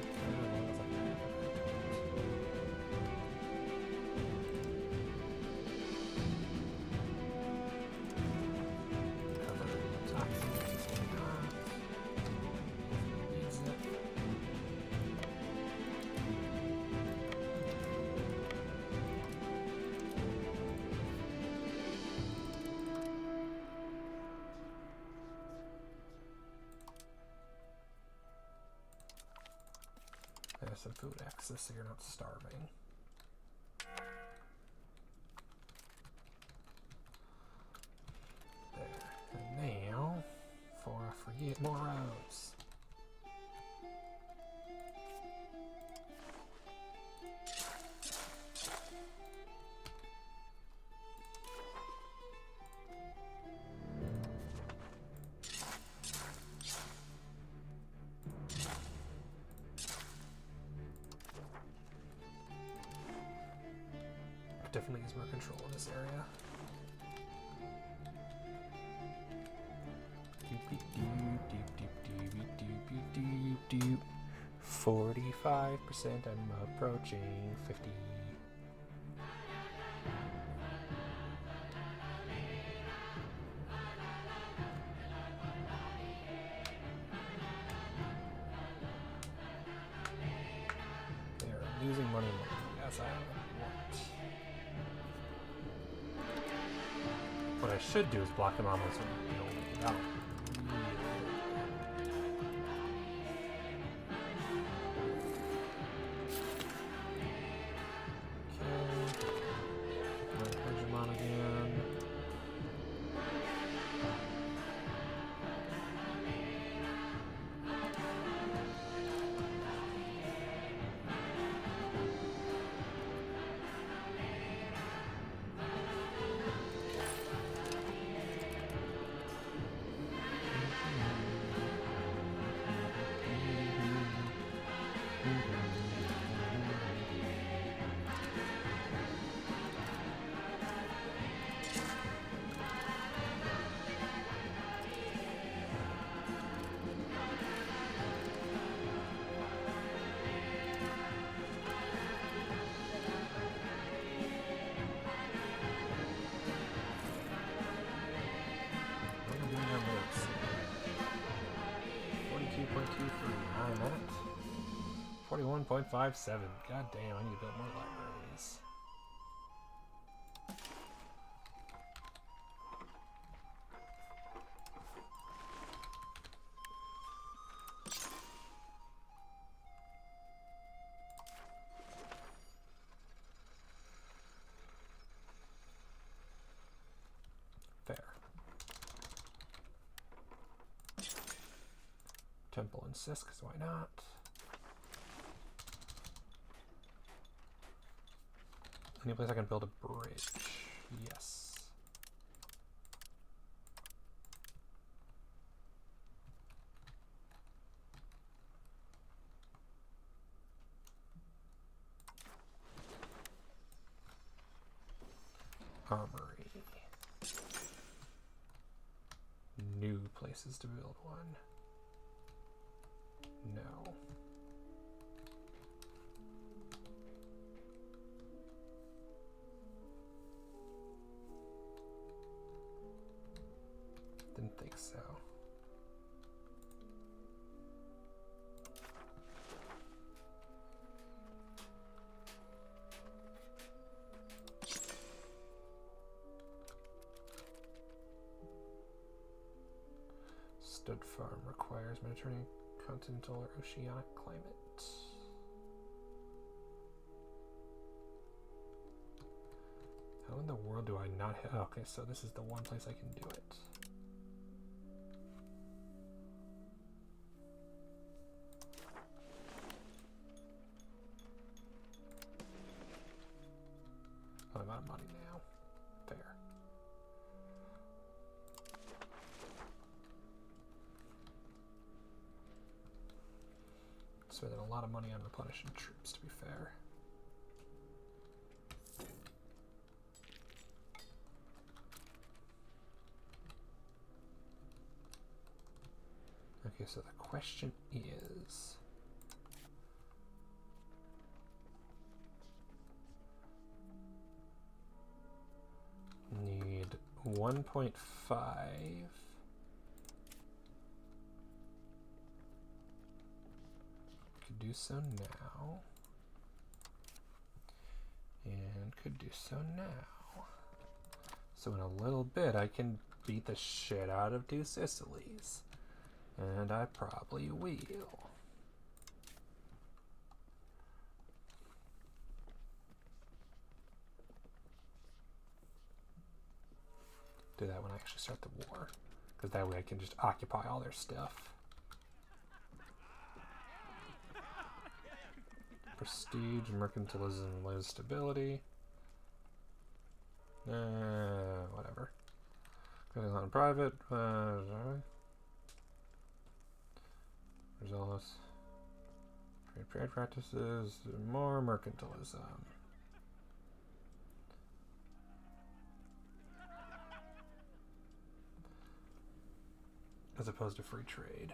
There's some food access so you're not starving. There. And now, before I forget, more roads. Definitely use more control in this area. 45%, I'm approaching 50. They're losing money as I want. What I should do is block them almost without. I'm at 41.57. God damn, I need to build more libraries. insist, because why not? Any place I can build a bridge? Yes. Armory. New places to build one. No. Didn't think so. Stud farm requires Mediterranean, continental, or oceanic climate. How in the world do I not have? Okay, so this is the one place I can do it. Oh, I'm out of money now. Fair. Spending a lot of money on replenishing troops, to be fair. Okay, so the question is... Need 1.5. Could do so now. And could do so now. So in a little bit I can beat the shit out of Two Sicilies. And I probably will. Do that when I actually start the war. Because that way I can just occupy all their stuff. Prestige, mercantilism, low stability. Whatever. Going on private. Results. Trade practices. More mercantilism. As opposed to free trade.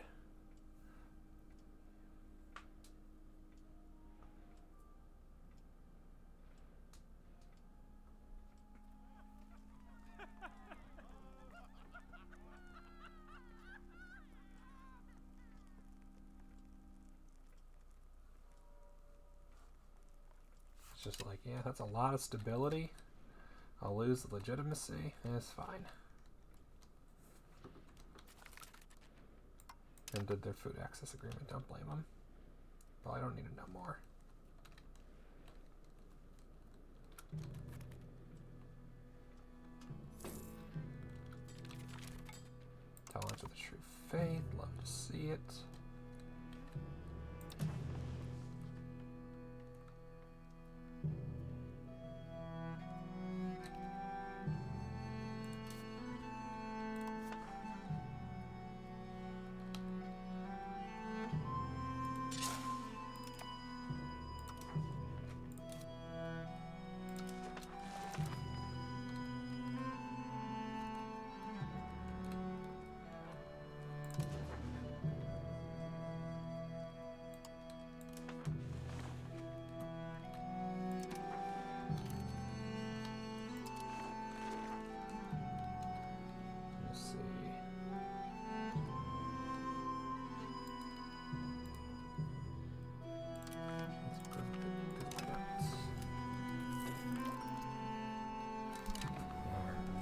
It's just like, yeah, that's a lot of stability. I'll lose the legitimacy. It's fine. And did their food access agreement. Don't blame them. Well, I don't need to know more. Tolerance of the true faith. Love to see it.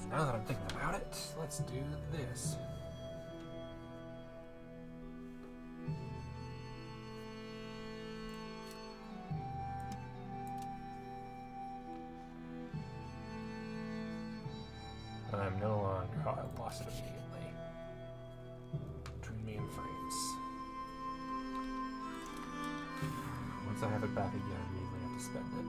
Now that I'm thinking about it, let's do this. I'm no longer... Oh, I lost it immediately. Between me and frames. Once I have it back again, I immediately have to spend it.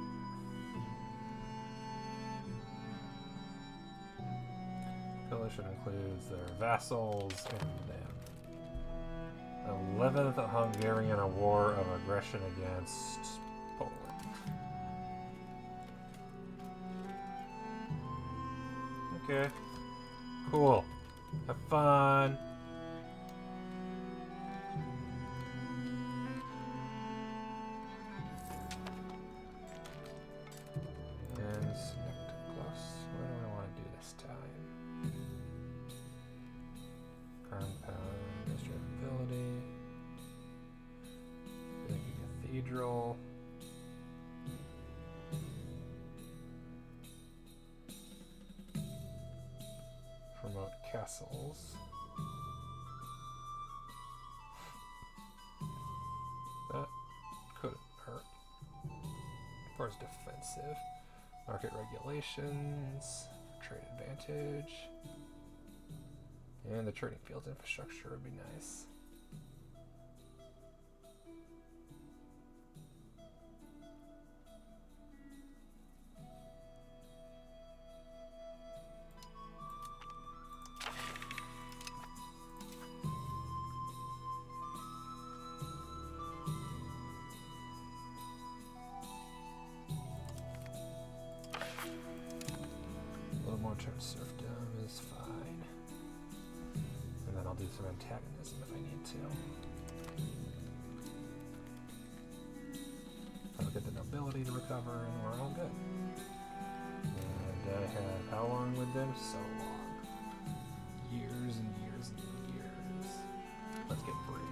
Coalition includes their vassals and them. 11th Hungarian war of aggression against Poland. Okay. Cool. Have fun. And select plus. What do I want to do this time? Crown power, administrative ability. Cathedral. Promote castles. That couldn't hurt. Or it's defensive. Market regulations. Trade advantage. And the trading field infrastructure would be nice. Serfdom is fine. And then I'll do some antagonism if I need to. I'll get the nobility to recover and we're all good. And I have how long with them? So long. Years and years and years. Let's get brig.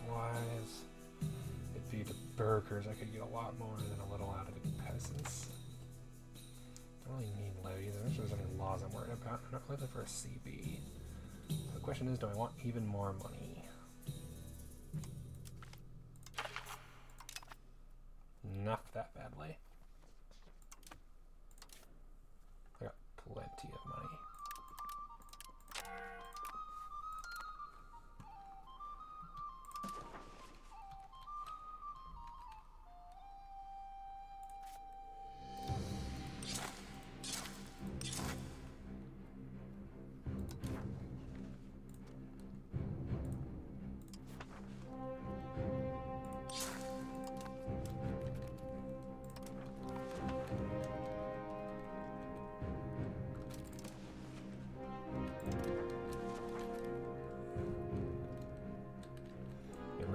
Wise, it'd be the burghers. I could get a lot more than a little out of the peasants. I don't really need levies. I'm not sure there's any laws I'm worried about. I'm not looking for a CB. So the question is, do I want even more money? Not that badly. I got plenty of money.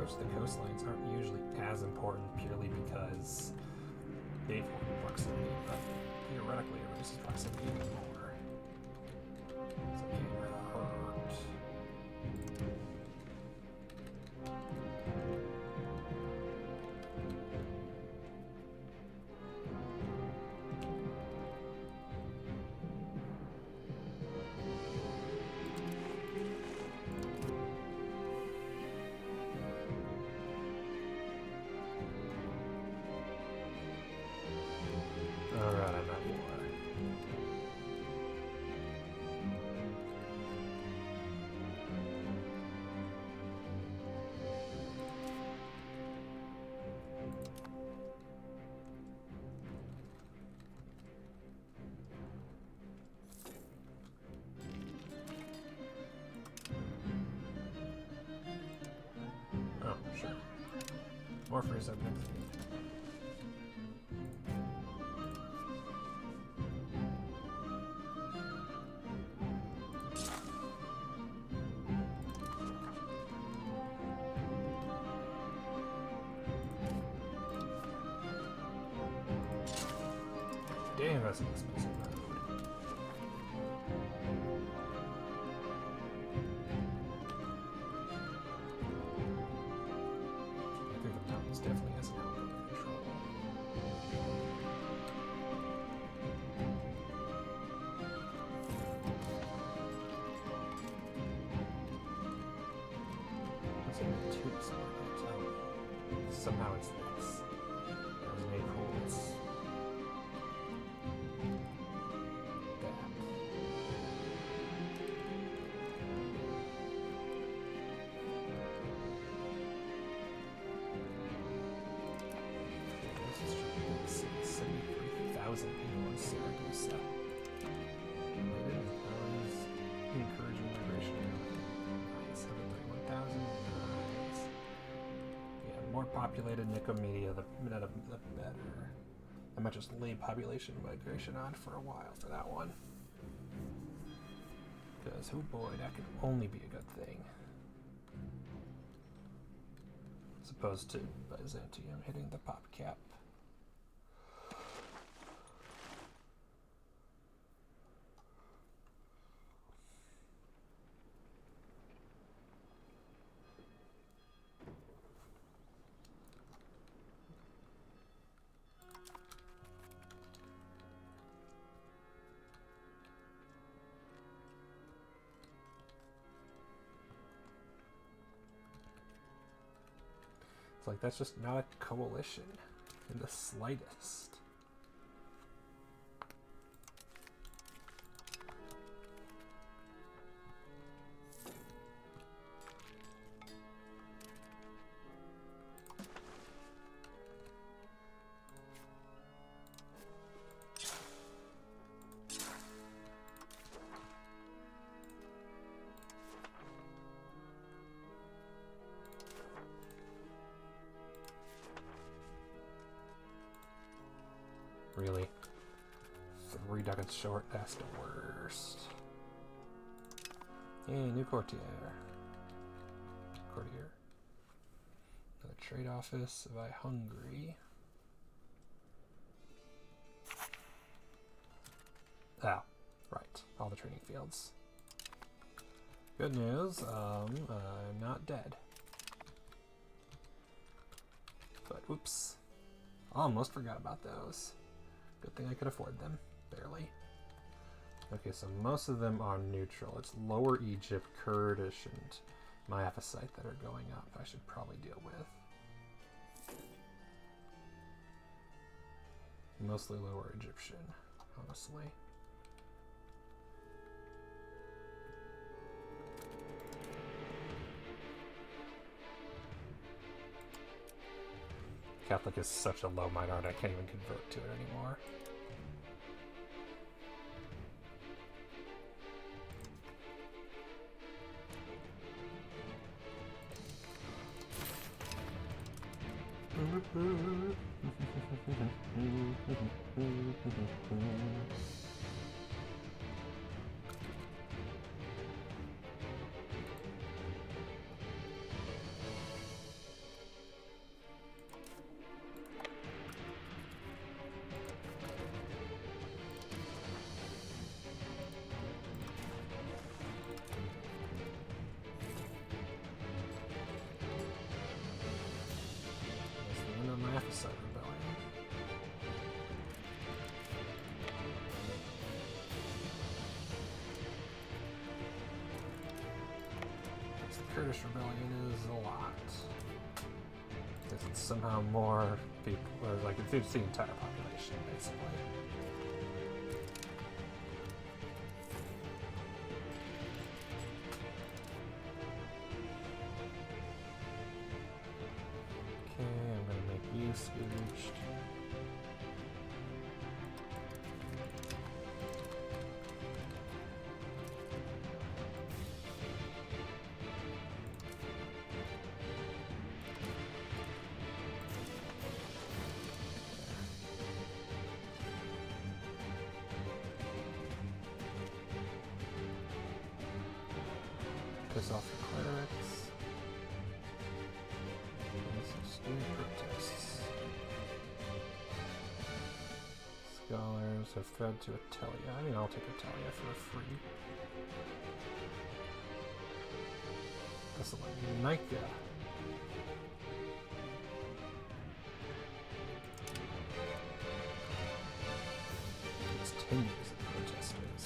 The coastlines aren't usually as important purely because they form proximity, but theoretically it reduces proximity even more. So it can't hurt. Alright, I'm at war. More free subjects. Damn, that's an expensive road. I think the mountains definitely has an element of control. What's in the Two Sicilies? Somehow it's this. It was made cool. It's people in Syracuse. Encouraging migration. Nice. 131,000. Nice. Yeah, more populated Nicomedia, the better. I might just leave population migration on for a while for that one. Because, oh boy, that could only be a good thing. As opposed to Byzantium hitting the pop cap. It's like, that's just not a coalition in the slightest. Really? 3 ducats short, that's the worst. Hey, new courtier. Another trade office by Hungary. Ah, right. All the training fields. Good news, I'm not dead. But, whoops. Almost forgot about those. Good thing I could afford them. Barely. Okay, so most of them are neutral. It's Lower Egypt, Kurdish, and Miaphysite that are going up. I should probably deal with. Mostly Lower Egyptian, honestly. Catholic is such a low minority, I can't even convert to it anymore. Kurdish rebellion is a lot. Because it's somehow more people, or like it's the entire population, basically. Okay, I'm gonna make you scourged. piss off the clerics. And some student protests. Scholars have fled to Atelia. I mean, I'll take Atelia for free. Thessalonica. It's 10 years of protesters.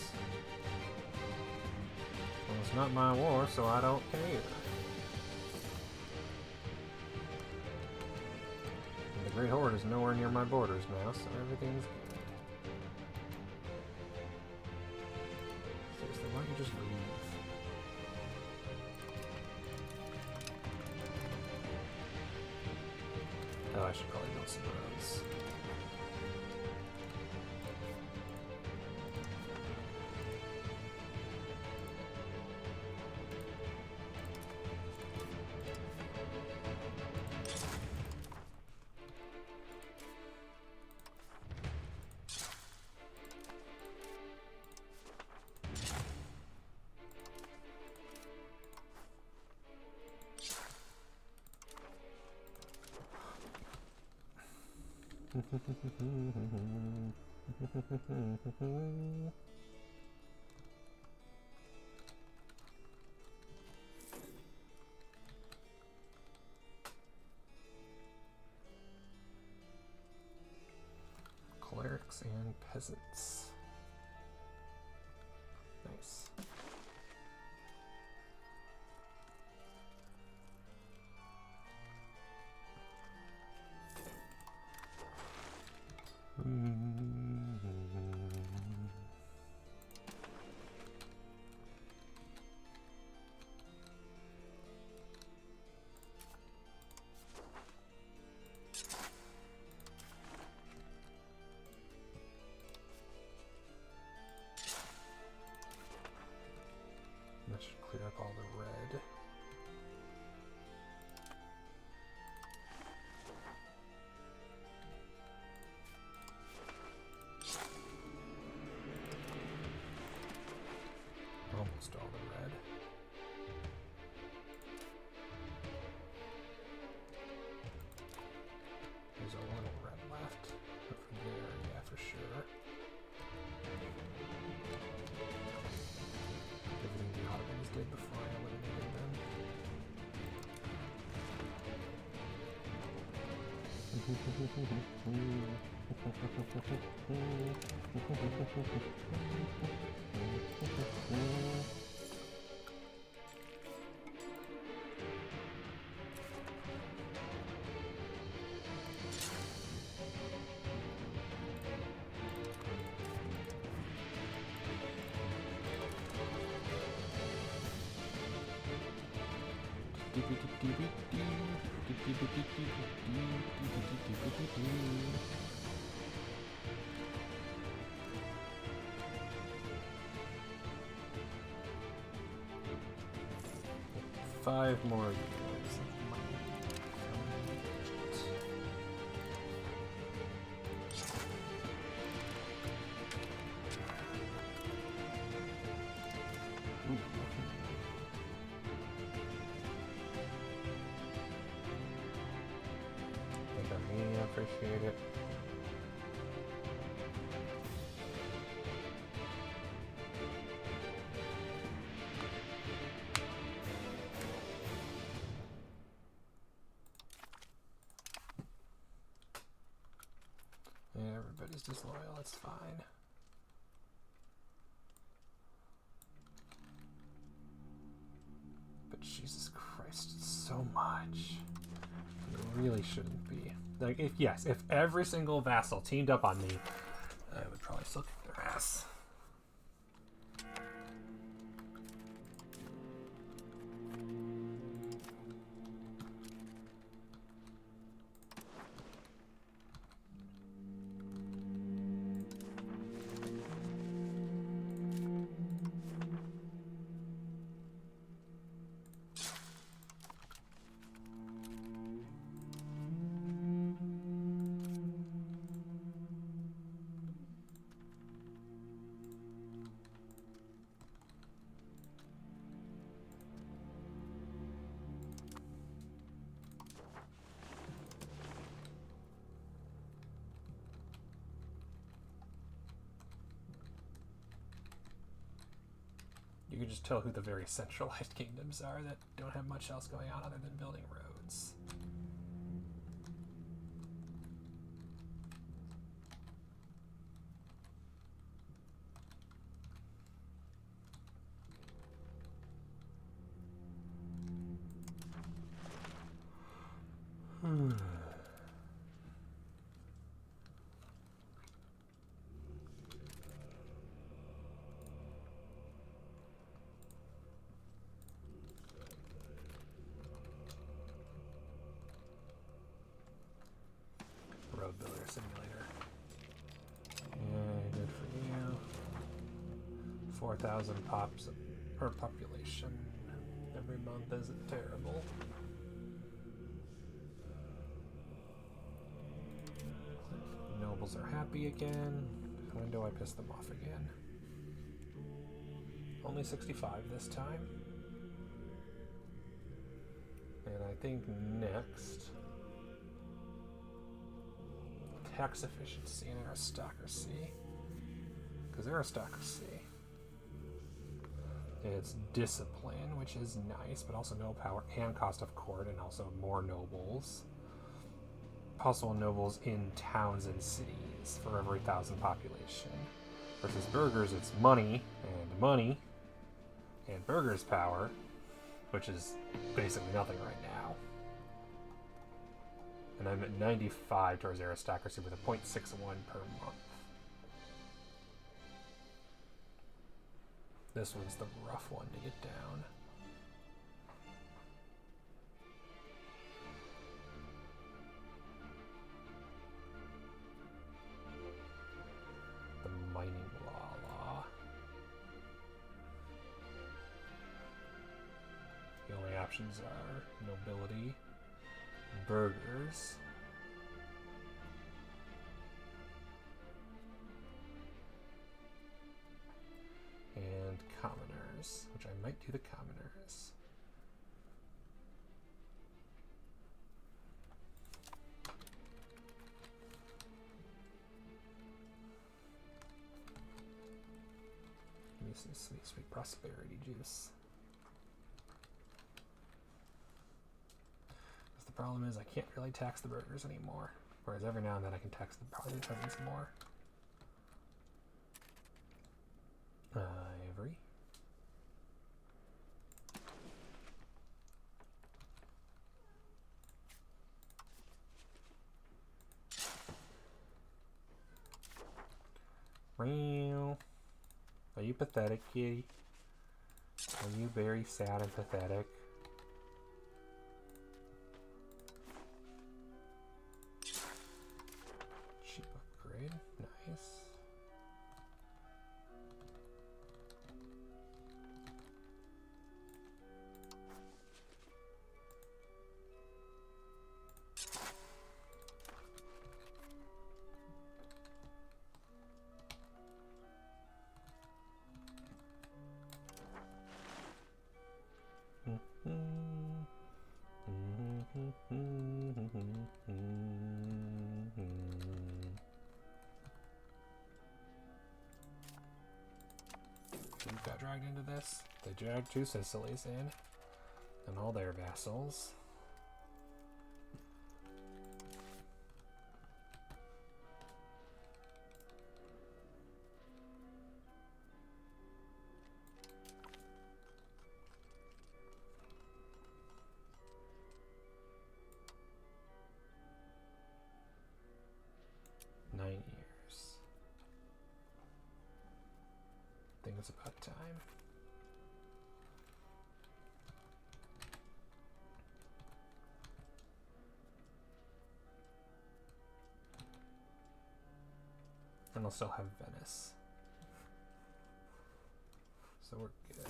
Well, it's not my war, so I don't care. And the Great Horde is nowhere near my borders now, so everything's good. Seriously, why don't you just leave? Oh, I should probably build some roads. Clerics and peasants. Nice. That should clear up all the red. Almost all the red. There's a little red left. From there, yeah, for sure. Everything the Ottomans did before I eliminated them. Five more years. I appreciate it. Yeah, everybody's disloyal, it's fine. But Jesus Christ, it's so much. It really shouldn't be. Like, if every single vassal teamed up on me, I would probably still kick their ass. You can just tell who the very centralized kingdoms are that don't have much else going on other than building roads. Road builder simulator. Yeah, good for you. 4,000 pops per population every month isn't terrible. Nobles are happy again. When do I piss them off again? Only 65 this time. And I think next, tax efficiency and aristocracy. Because aristocracy, it's discipline, which is nice, but also no power and cost of court, and also more nobles. Possible nobles in towns and cities for every 1,000 population. Versus burghers, it's money, and burghers' power, which is basically nothing right now. And I'm at 95 towards aristocracy with a 0.61 per month. This one's the rough one to get down. The mining law. The only options are nobility, burghers, and commoners, which I might do the commoners. Give me some sweet, sweet prosperity juice. Because the problem is I can't really tax the burghers anymore, whereas every now and then I can tax the Byzantines more. Ivory. Real. Are you pathetic, kitty? Are you very sad and pathetic? Cheap upgrade. Nice. Who got dragged into this? They dragged Two Sicilies in, and all their vassals. I think it's about time. And I'll still have Venice. So we're good.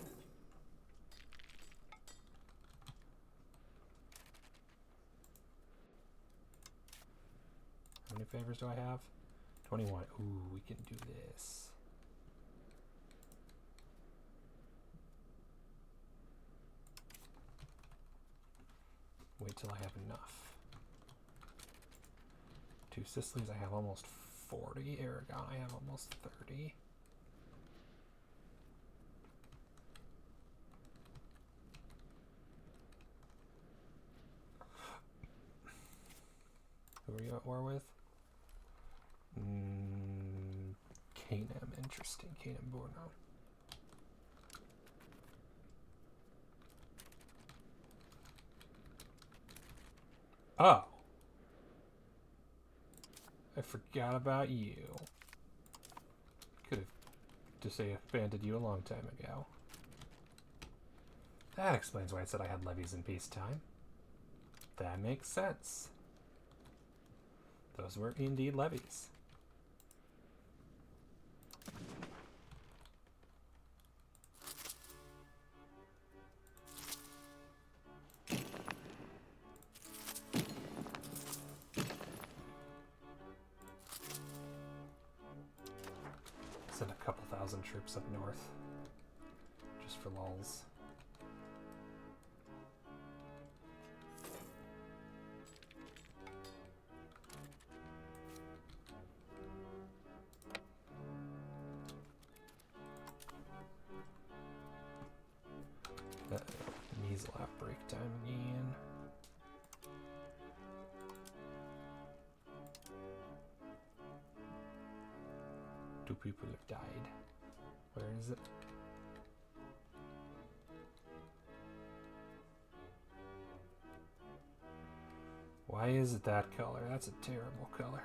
How many favors do I have? 21. Ooh, we can do this. Wait till I have enough. Two Sicilies, I have almost 40. Aragon, I have almost 30. Who are you at war with? Canaan, interesting. Canaan Borno. Oh. I forgot about you. Could have just abandoned you a long time ago. That explains why it said I had levies in peacetime. That makes sense. Those were indeed levies. Send a couple thousand troops up north. Just for lulz. Measles outbreak time again. Two people have died. Where is it? Why is it that color? That's a terrible color.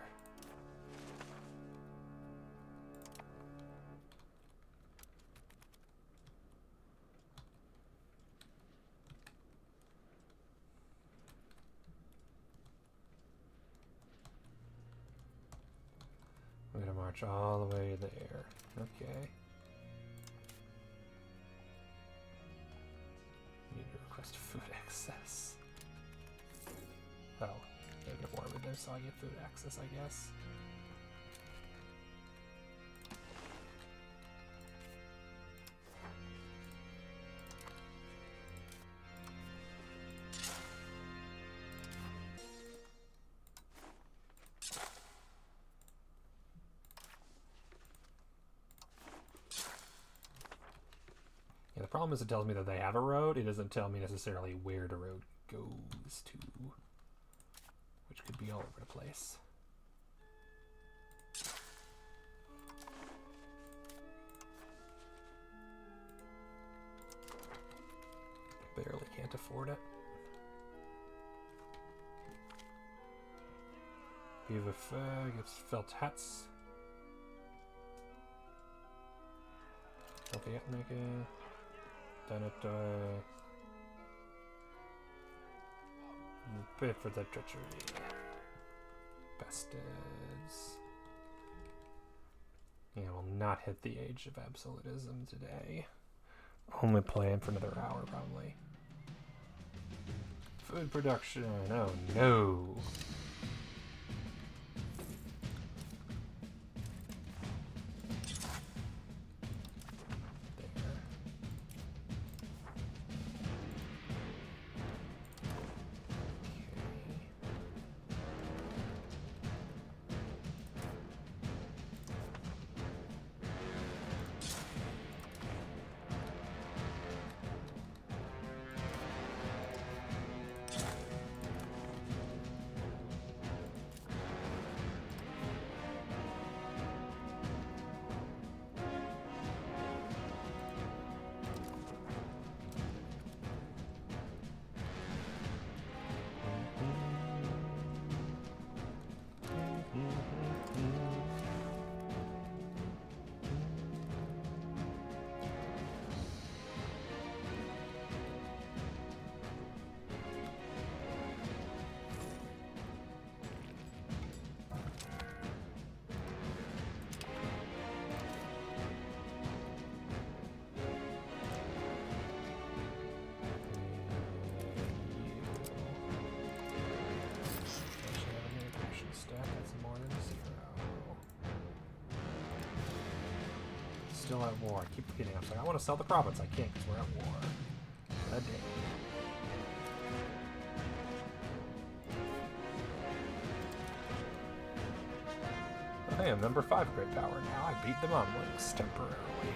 I'm gonna march all the way there. Okay. Need to request food access. Oh, they get warm in there, so I get food access, I guess. Yeah, the problem is it tells me that they have a road. It doesn't tell me necessarily where the road goes to, which could be all over the place. Barely can't afford it. Viva gets felt hats. Okay, make a done it. Pay for the treachery. Bastards. Yeah, we'll not hit the age of absolutism today. Only playing for another hour, probably. Food production. Oh no. Still at war. I keep forgetting. I'm like, I want to sell the province. I can't because we're at war. God damn. Oh, hey, I'm number 5 great power now. I beat the Mamluks temporarily.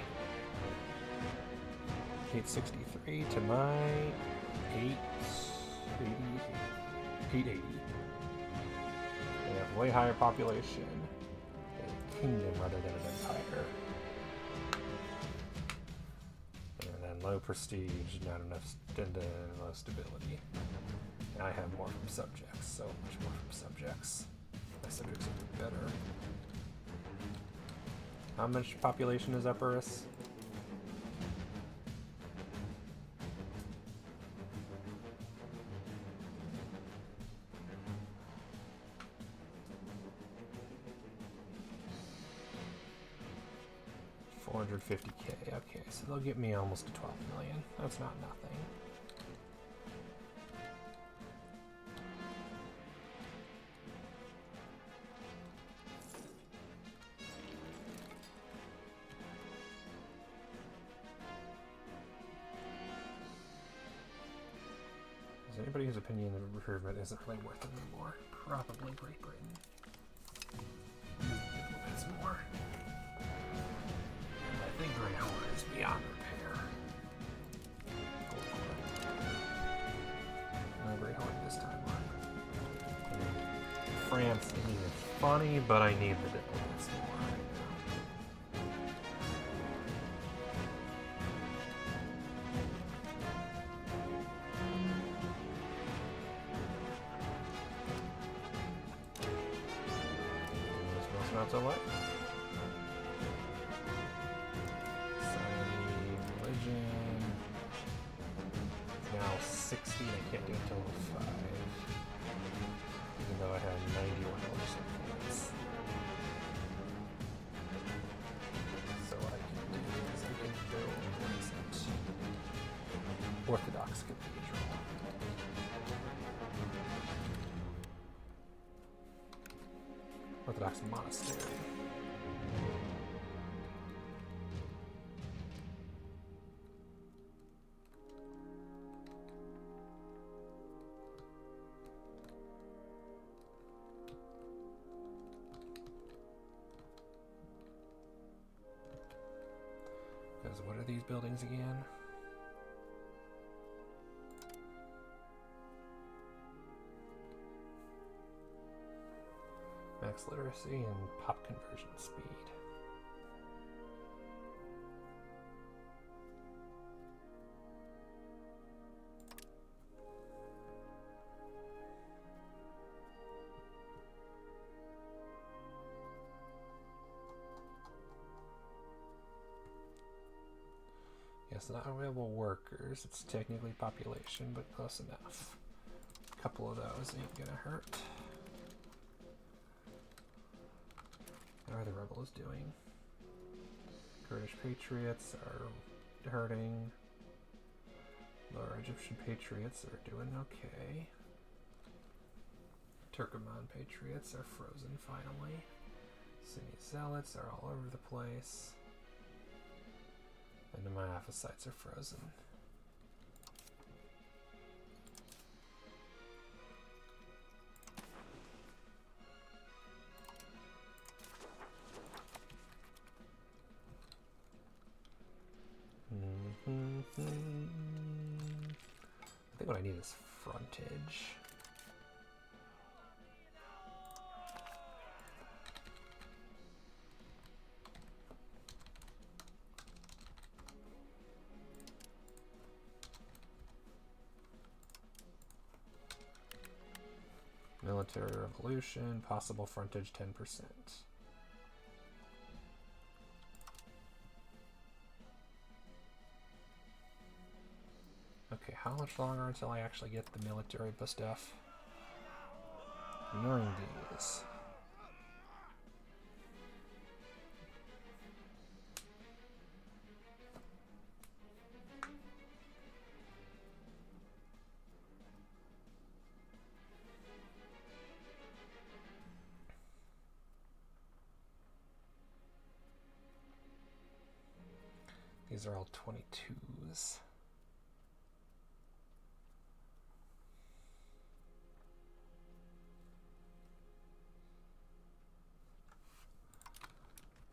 863 to my 880. way higher population. A kingdom rather than an empire. And then low prestige, not enough low stability. And I have more from subjects, so much more from subjects. My subjects will be better. How much population is Epirus? $450K. Okay, so they'll get me almost to 12 million. That's not nothing. Is anybody whose opinion of improvement isn't really worth it anymore? Probably Great Britain. It's more. I think Grey Horn is beyond repair. No Grey Horn this time, Mark. France is funny, but I need the diplomats more right now. This one's not so light. Now 60, and I can't do it until 5. Even though I had 91 influence. So what I can do is I can build an Orthodox cathedral. Orthodox monastery. Because what are these buildings again? Max literacy and pop conversion speed. Yes, not available workers. It's technically population, but close enough. A couple of those ain't gonna hurt. How are the rebels doing? Kurdish patriots are hurting. Lower Egyptian patriots are doing okay. Turkoman patriots are frozen finally. Sunni zealots are all over the place. And my Aphocytes are frozen. I think what I need is frontage. Military revolution, possible frontage 10%. Okay, how much longer until I actually get the military stuff? 90s. These are all 22s.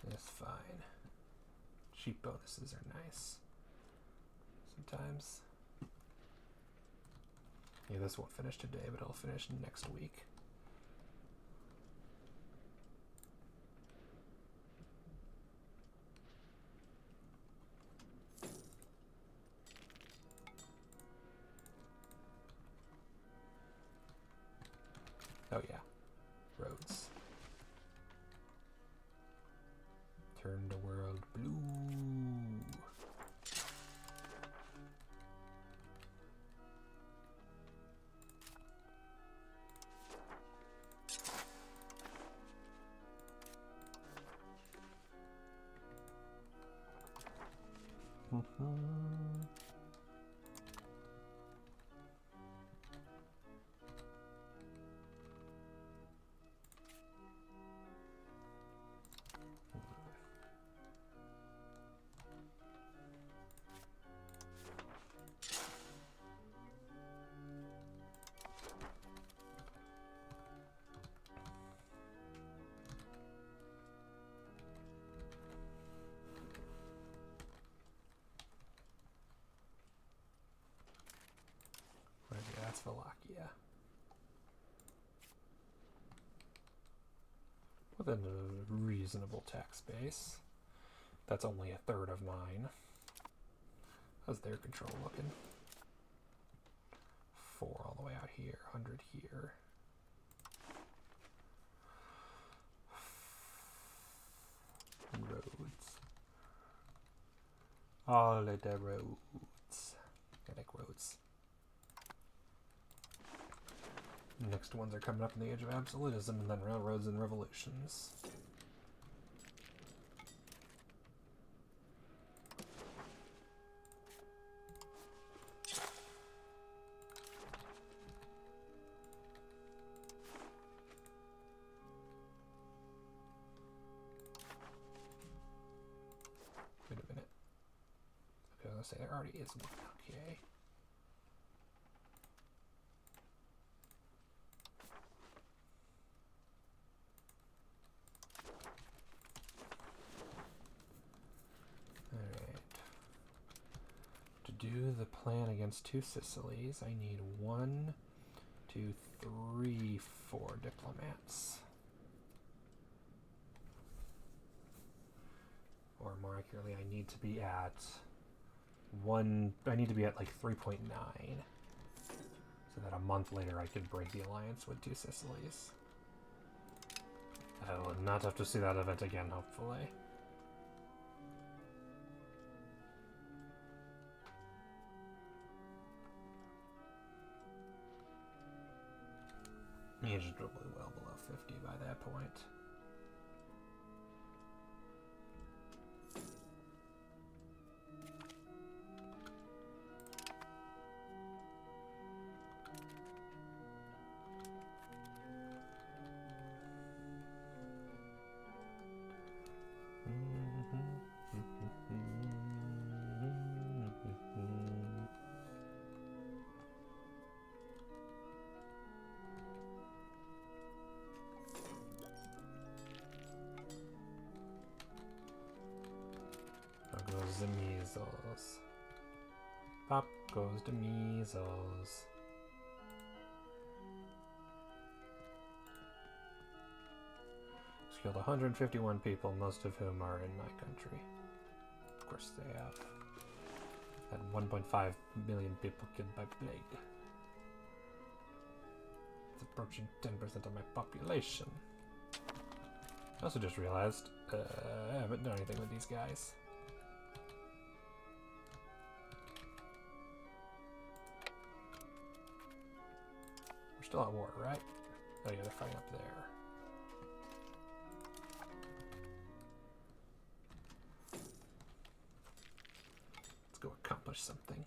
That's fine. Cheap bonuses are nice. Sometimes. Yeah, this won't finish today, but it'll finish next week. Oh yeah, roads. Turn the world blue. That's Wallachia. Within a reasonable tax base. That's only a third of mine. How's their control looking? 4 all the way out here, 100 here. Roads. All of the roads. I like roads. Next ones are coming up in the Age of Absolutism, and then railroads and revolutions. Wait a minute. Okay, let's say there already is one. Okay. Do the plan against Two Sicilies, I need 1, 2, 3, 4 diplomats. Or more accurately, I need to be at like 3.9. So that a month later I can break the alliance with Two Sicilies. I will not have to see that event again, hopefully. He's probably well below 50 by that point. Goes the measles. Pop goes the measles. It's killed 151 people, most of whom are in my country. Of course they have. Had 1.5 million people killed by plague. It's approaching 10% of my population. I also just realized I haven't done anything with these guys. Still at war, right? Oh yeah, they're fighting up there. Let's go accomplish something.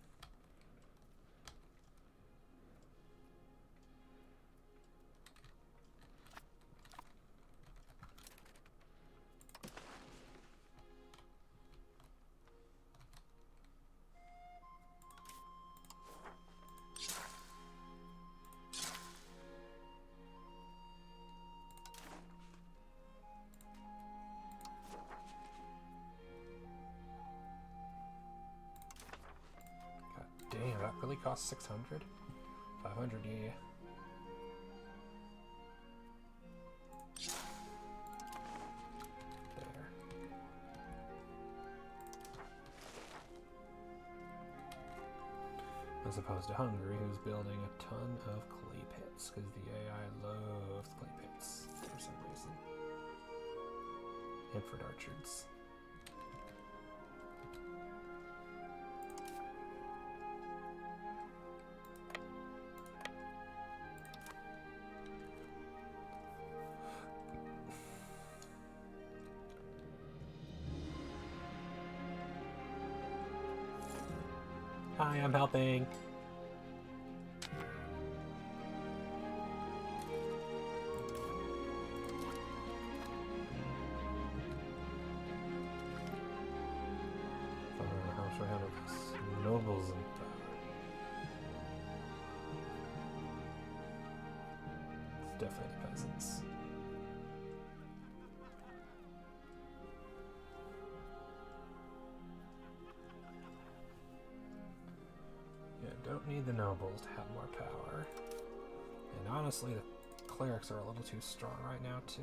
Damn, that really cost 600? 500, yeah. There. As opposed to Hungary, who's building a ton of clay pits, because the AI loves clay pits for some reason. And for orchards. Hi, I'm helping. How should I handle this? Nobles and it's definitely the peasants. Don't need the nobles to have more power. And honestly, the clerics are a little too strong right now, too.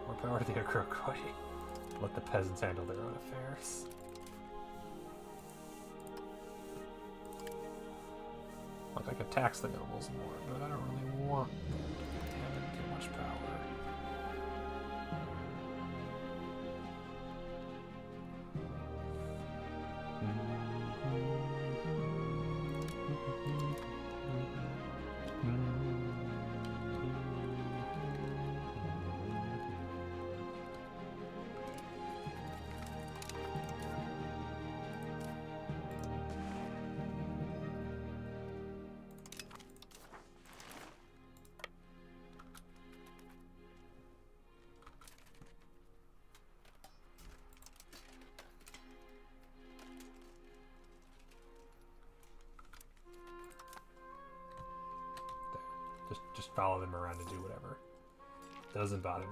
More power to the Iroquois. Let the peasants handle their own affairs. Look, I could tax the nobles more, but I don't really want them to be having too much power. Just follow them around and do whatever. Doesn't bother me.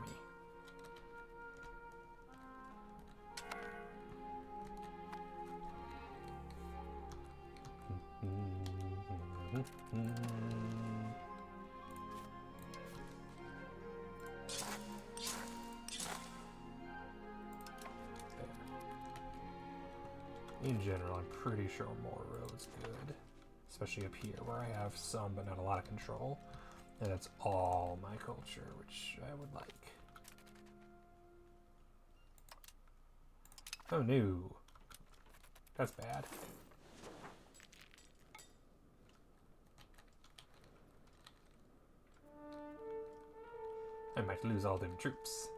In general, I'm pretty sure more roads good. Especially up here, where I have some but not a lot of control. And that's all my culture, which I would like. Oh no. That's bad. I might lose all them troops.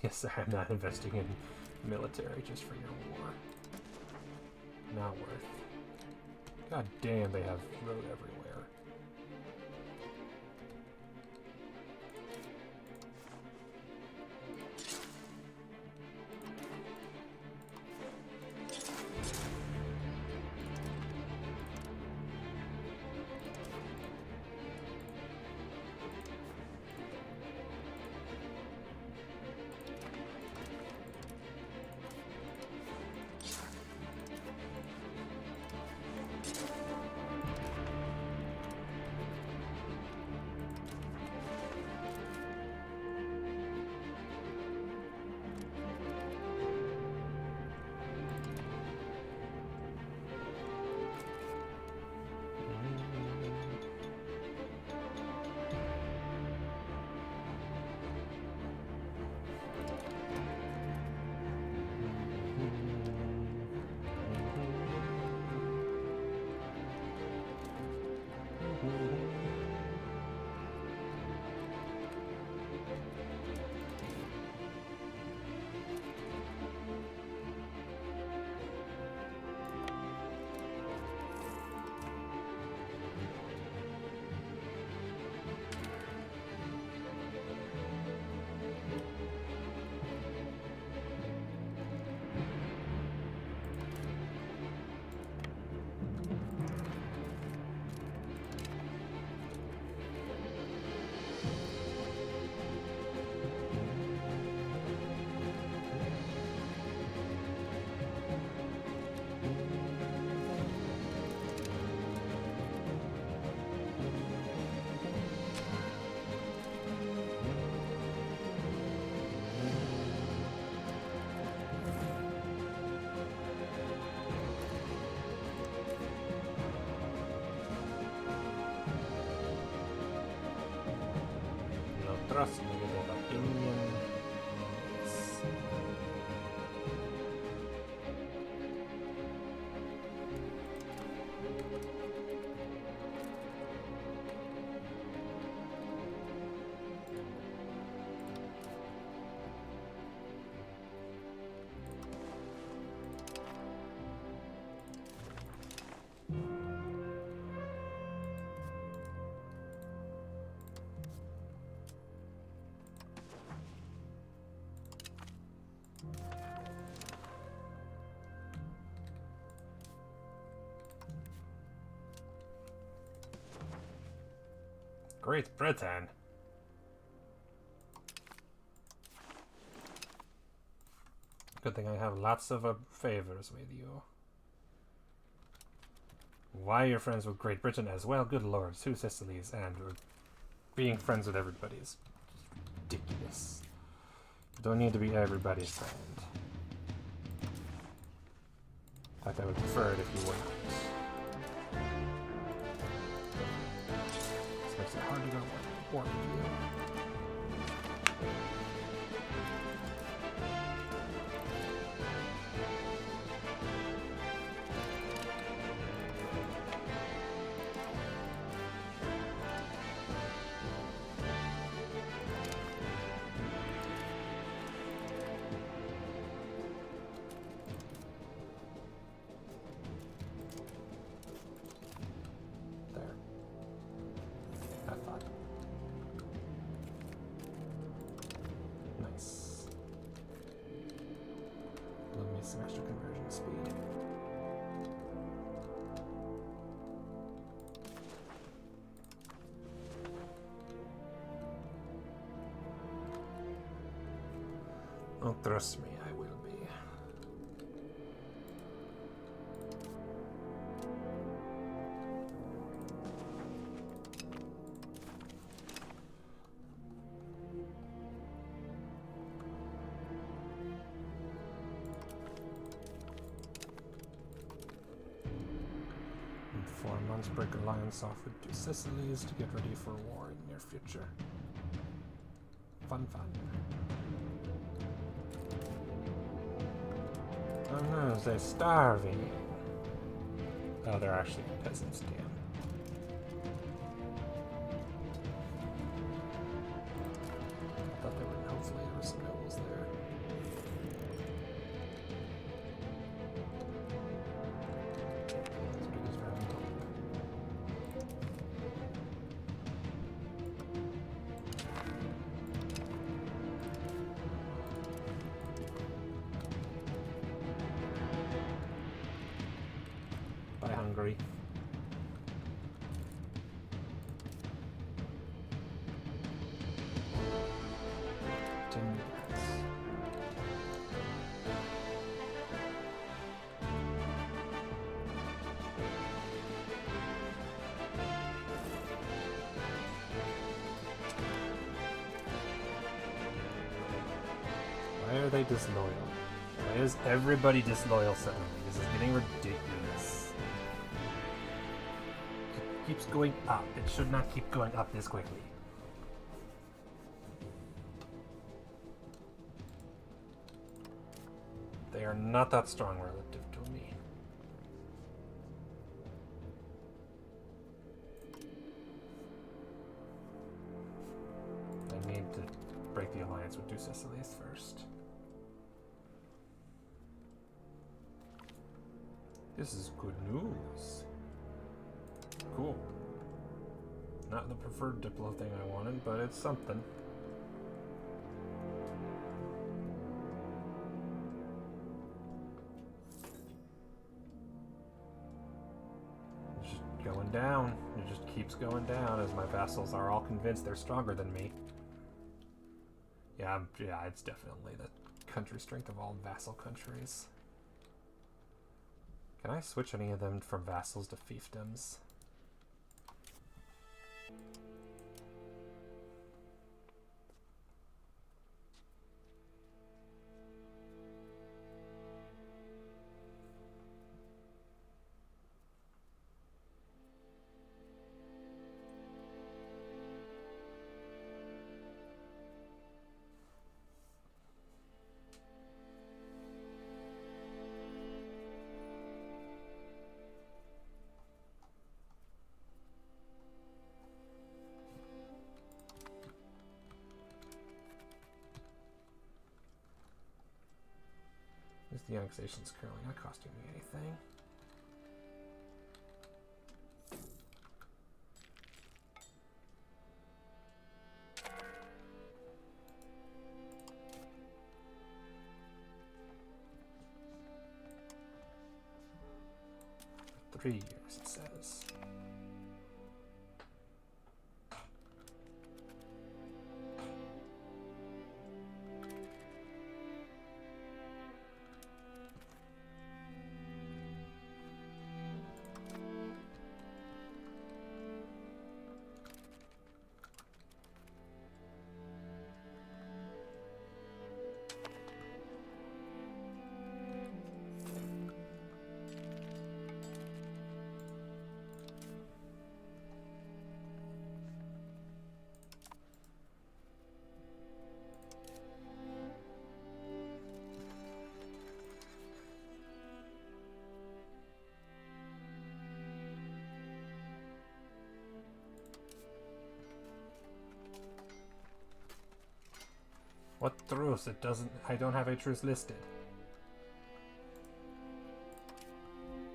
Yes, I'm not investing in military just for your war. Not worth. God damn, they have road everywhere. trust negative opinion. Yes. Great Britain. Good thing I have lots of favors with you. Why you're friends with Great Britain as well? Good lord, Two Sicilies, and being friends with everybody is ridiculous. You don't need to be everybody's friend. In fact, I would prefer it if you were not. This makes it hard to go war with you. Some extra conversion speed. Oh, trust me, I will be. Break alliance off with Two Sicilies to get ready for war in the near future. Fun, fun. Oh no, they're starving. Oh, they're actually peasants, damn. I thought there were, hopefully there were some nobles there. Hungary. Why are they disloyal? Why is everybody disloyal suddenly? This is getting ridiculous. It keeps going up. It should not keep going up this quickly. They are not that strong relative to me. I need to break the alliance with Two Sicilies first. This is good news. Cool. Not the preferred Diplo thing I wanted, but it's something. It's just going down. It just keeps going down as my vassals are all convinced they're stronger than me. Yeah, it's definitely the country strength of all vassal countries. Can I switch any of them from vassals to fiefdoms? The annexation's currently not costing me anything. For 3 years, it says. What truce? It doesn't. I don't have a truce listed.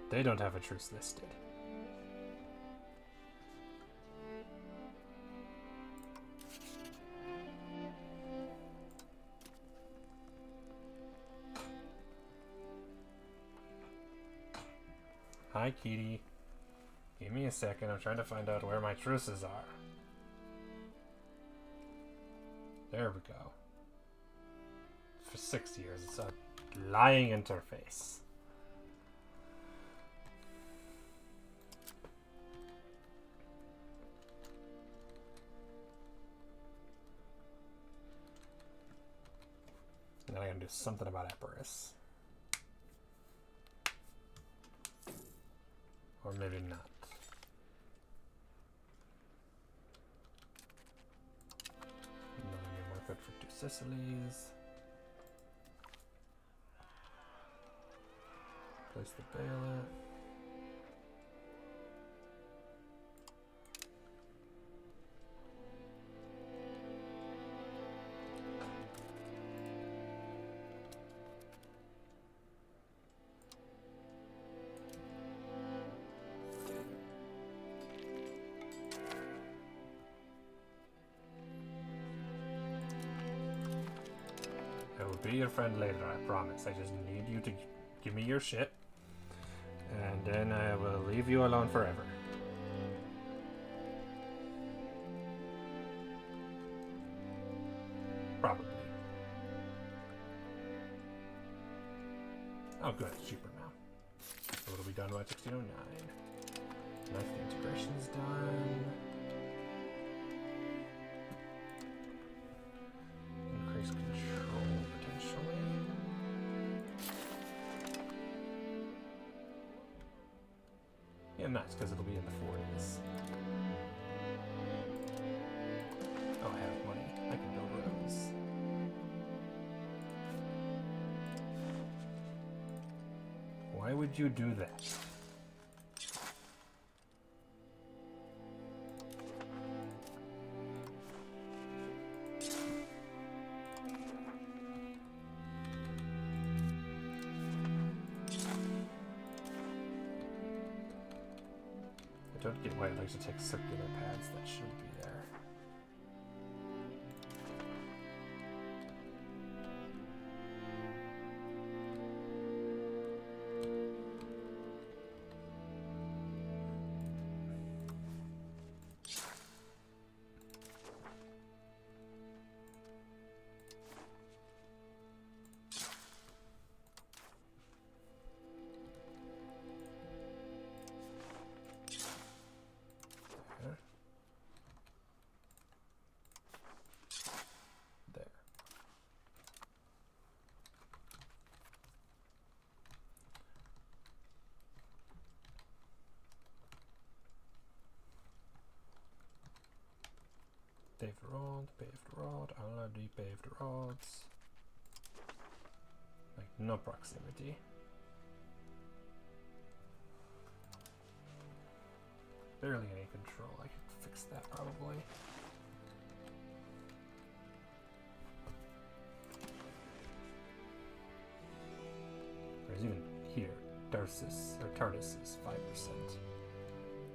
They don't have a truce listed. Hi, Kitty. Give me a second. I'm trying to find out where my truces are. There we go. For 6 years, it's a lying interface. And then I gotta do something about Epirus. Or maybe not. Another new market for Two Sicilies. Place the bailiff. I will be your friend later, I promise. I just need you to give me your shit. And then I will leave you alone forever. Probably. Oh good, it's cheaper now. So it'll be done by 1609. Knife integration's done. Increase control potentially. Yeah, nice, because it'll be in the 40s. Oh, I have money. I can build roads. Why would you do that? I don't get why it likes to take circular paths that shouldn't be there. Paved road, already paved roads. Like, no proximity. Barely any control. I could fix that probably. Tarsus or Tartus is 5%.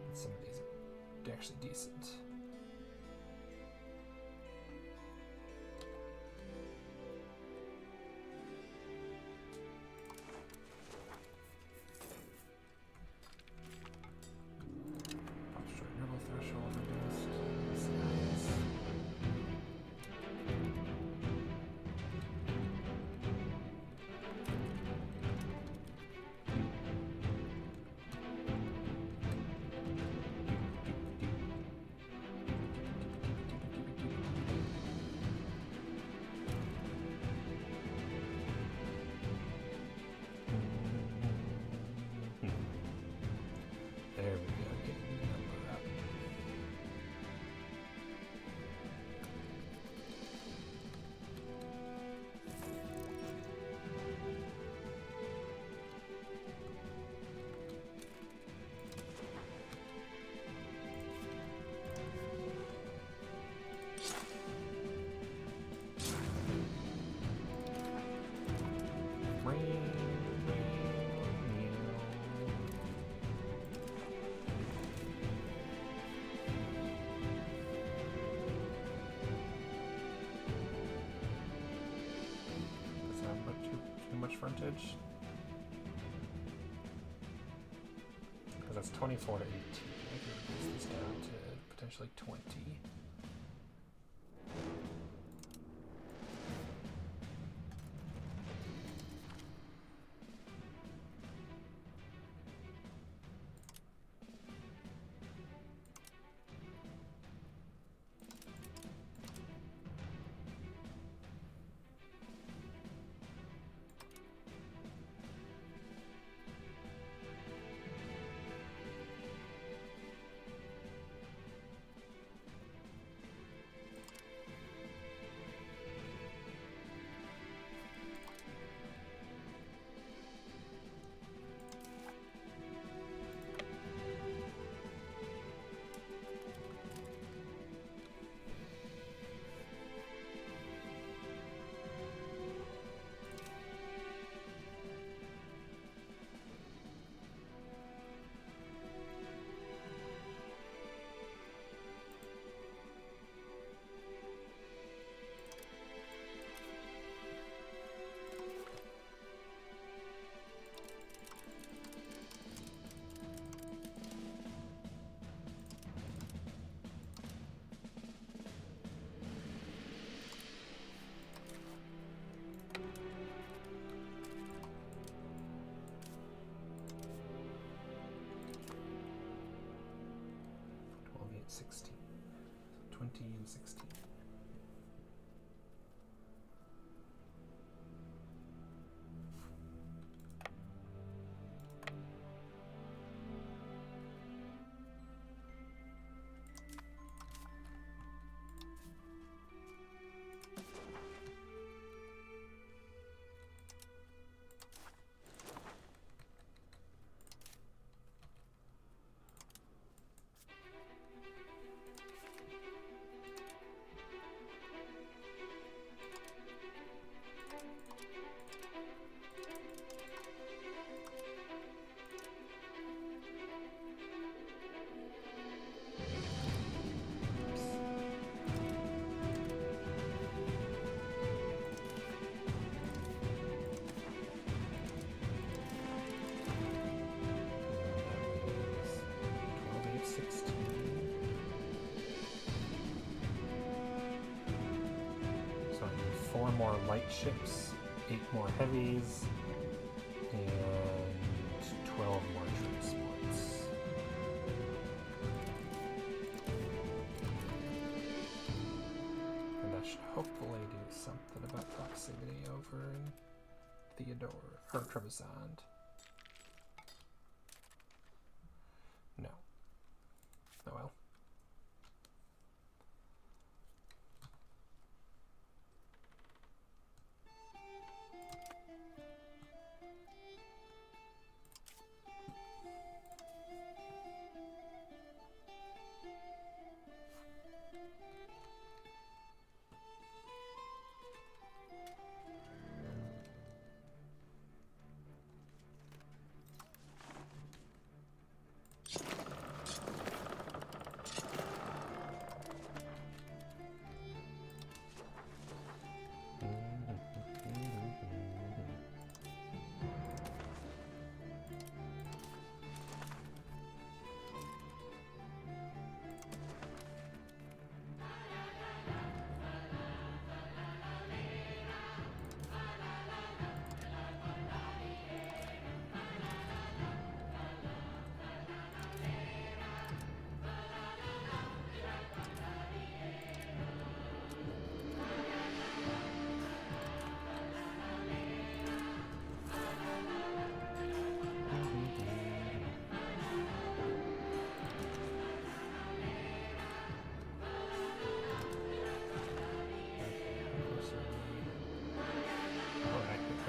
And some of these are actually decent. There we go, getting the number up. Frontage, because that's 24 to 18. I can reduce this down to potentially 20. And 16. More light ships, 8 more heavies, and 12 more transports. And that should hopefully do something about proximity over in Theodore, or Trebizond. No. Oh well.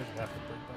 should have to break that.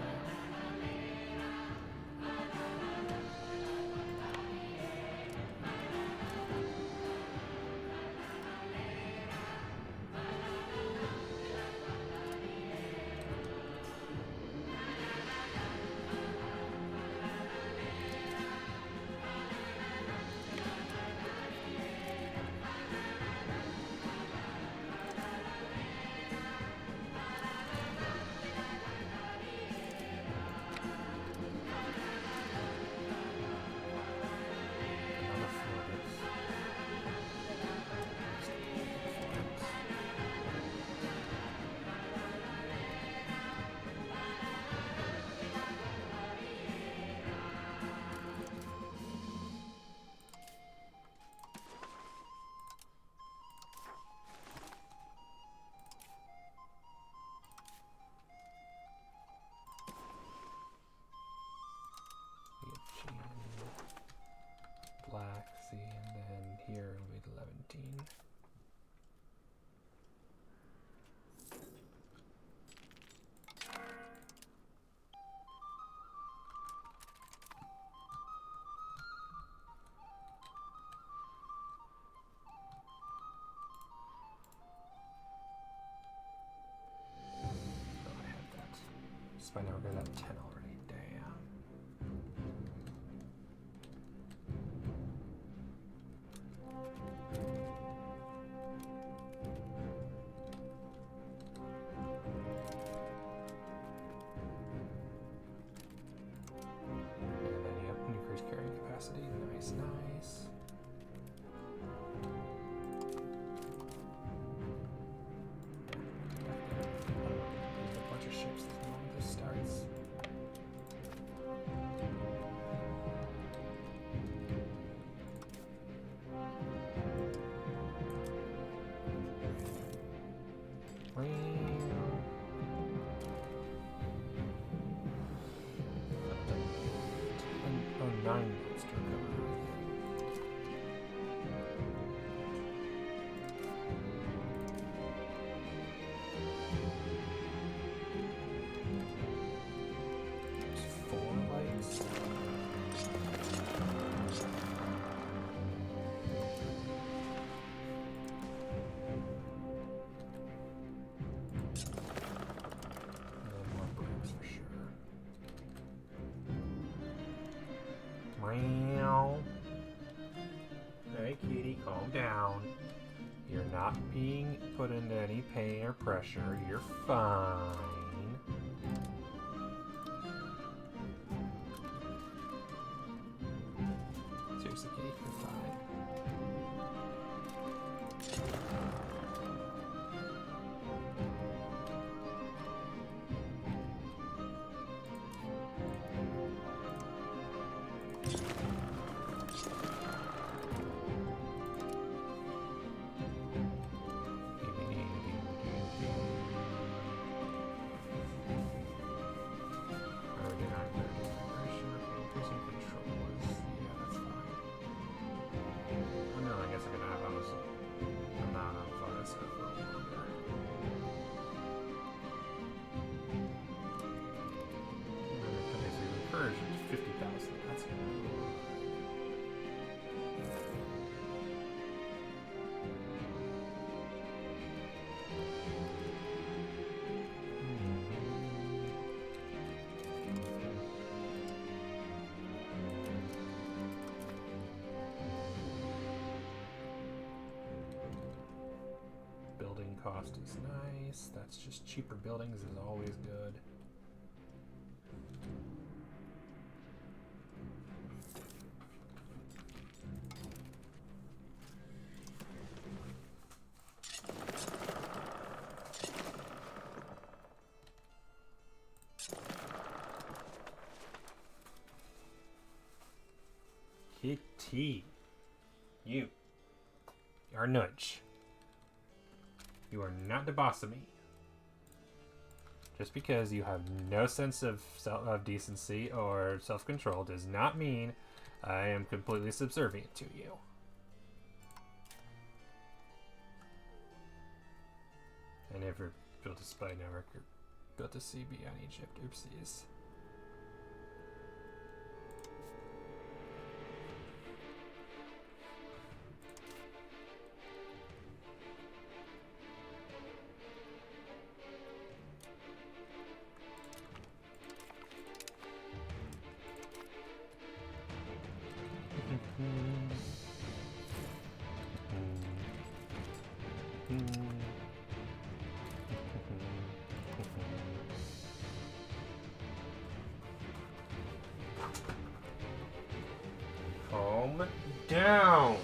Black, see, and then here will be the 11. Oh, I had that. So by now we're at 10 already. Damn. Nice, nice. There's a bunch of ships the moment this starts. Oh, 9 minutes to recover. Hey kitty, calm down. You're not being put into any pain or pressure. You're fine. Seriously, kitty, you're fine. Cost is nice. That's just cheaper buildings is always good. Kitty, you are nudge. You are not the boss of me. Just because you have no sense of decency or self-control does not mean I am completely subservient to you. I never built a spy network or built a CB on Egypt. Oopsies. Calm down.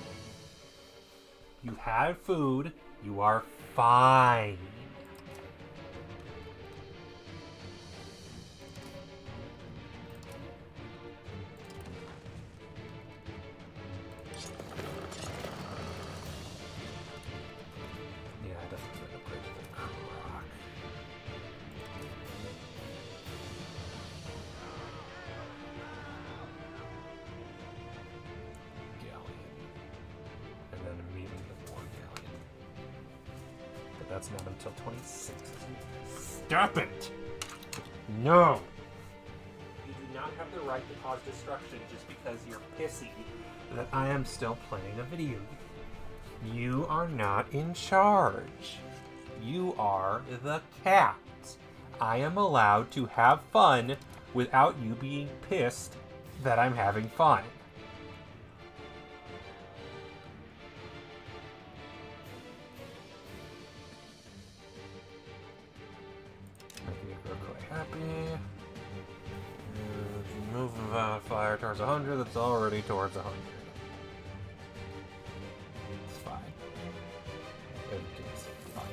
You had food. You are fine. Yeah, I definitely upgrade to the croc. And then immediately the war galleon. But that's not until 26, isn't it? Stop it! No! You do not have the right to cause destruction just because you're pissy that I am still playing a video game. You are not in charge. You are the cat. I am allowed to have fun without you being pissed that I'm having fun. Happy. Move fire towards 100. That's already towards 100. It's fine. Everything's fine.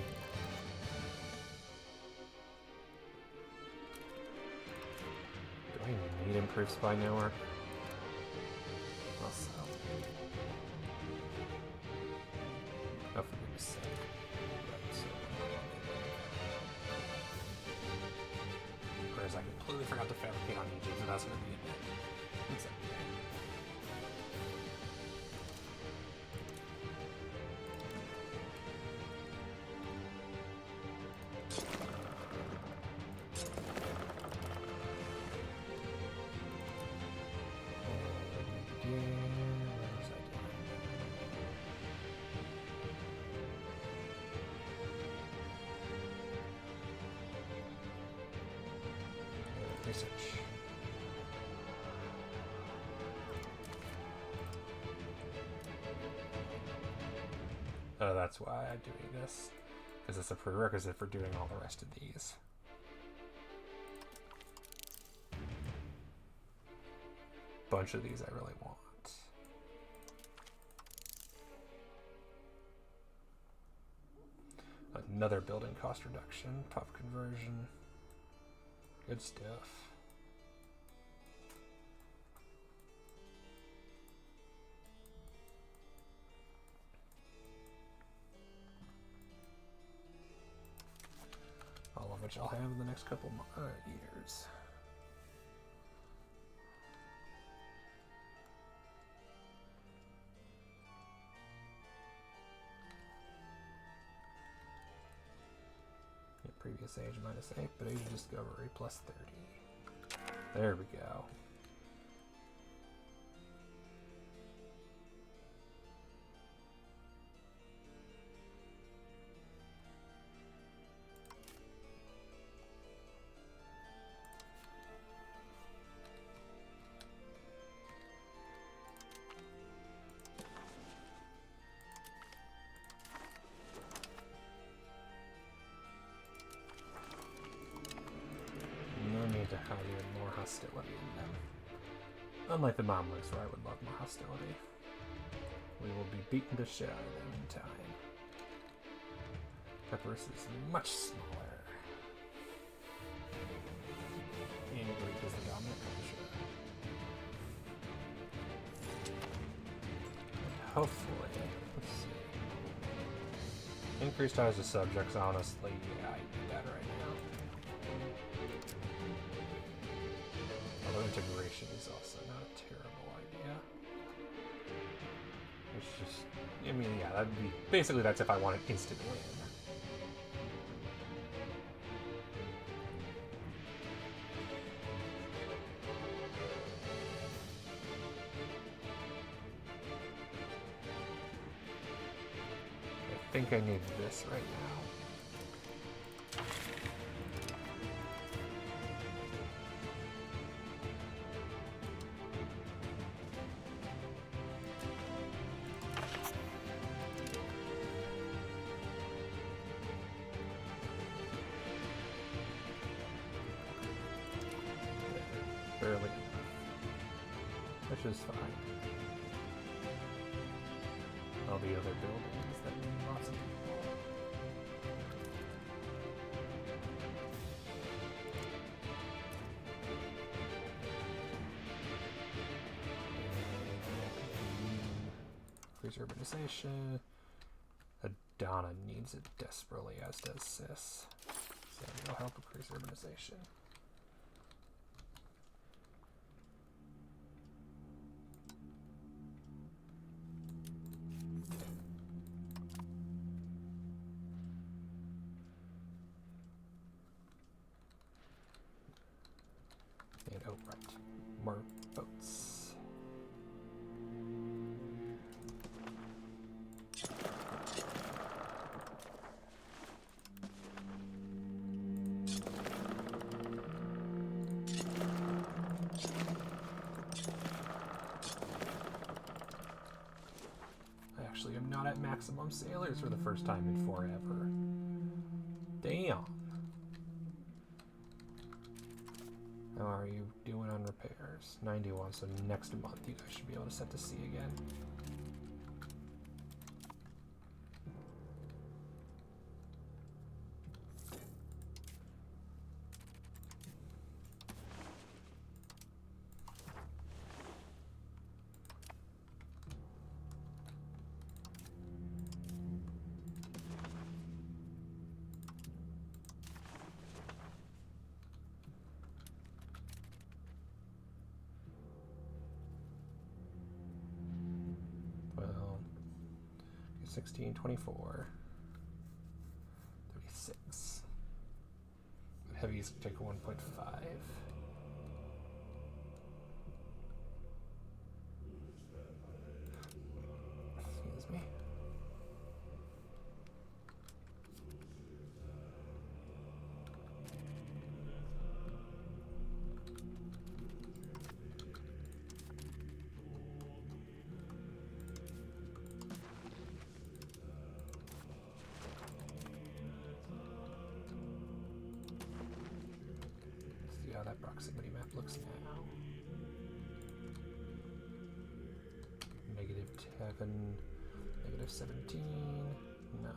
Do I need improved spy network? Also. Oh, for goodness sake. Whereas I completely forgot to fabricate on Egypt, and that's going to be it. It's okay. Research. Oh, that's why I'm doing this. Because it's a prerequisite for doing all the rest of these. Bunch of these I really want. Another building cost reduction, top conversion. Good stuff. All of which I'll have in the next couple years. Previous age -8, but age of discovery +30. There we go. To have even more hostility in them. Unlike the Mamluks, where I would love more hostility. We will be beaten to shit out of them in time. Peppers is much smaller. And Greek is the dominant culture. And hopefully, let's see. Increased ties to subjects, honestly, yeah, I do that right now. Integration is also not a terrible idea. It's just, I mean, yeah, that'd be, basically that's if I want an instant win. think I need this right now. Barely enough, which is fine. All the other buildings that need lots of people. Increase urbanization. Adana needs it desperately, as does Sis. So it'll help increase urbanization. And oh right, more boats. I actually am not at maximum sailors for the first time in forever. Damn. How are you doing on repairs? 91, so next month you guys should be able to set to sea again. Well, 16, 24, 36. But heavies take a 1.5. Excuse me. Let's see how that proximity map looks now. Negative 10, negative 17, none.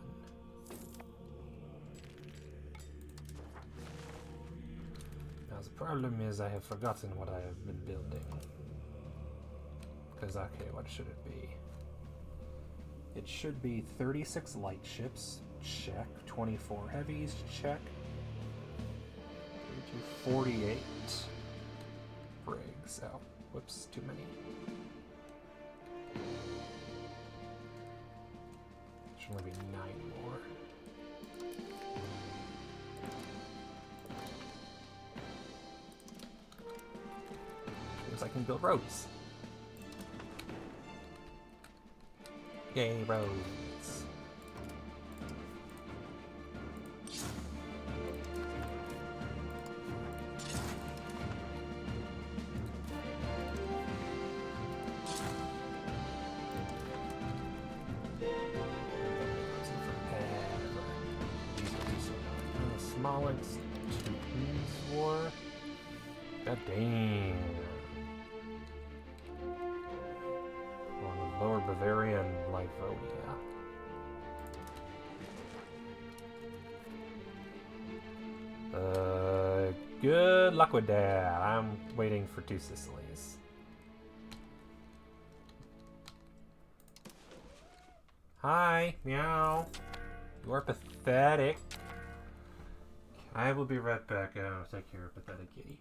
Now the problem is I have forgotten what I have been building. Because, okay, what should it be? It should be 36 light ships, check. 24 heavies, check. 48 brigs. Oh, whoops, too many. Should only be 9 more. Means I can build roads. Yay, roads. Mamluks, Two War. God dang. On Lower Bavaria and Livonia. Good luck with that. I'm waiting for Two Sicilies. Hi, meow. You are pathetic. I will be right back. I'll take care of pathetic kitty.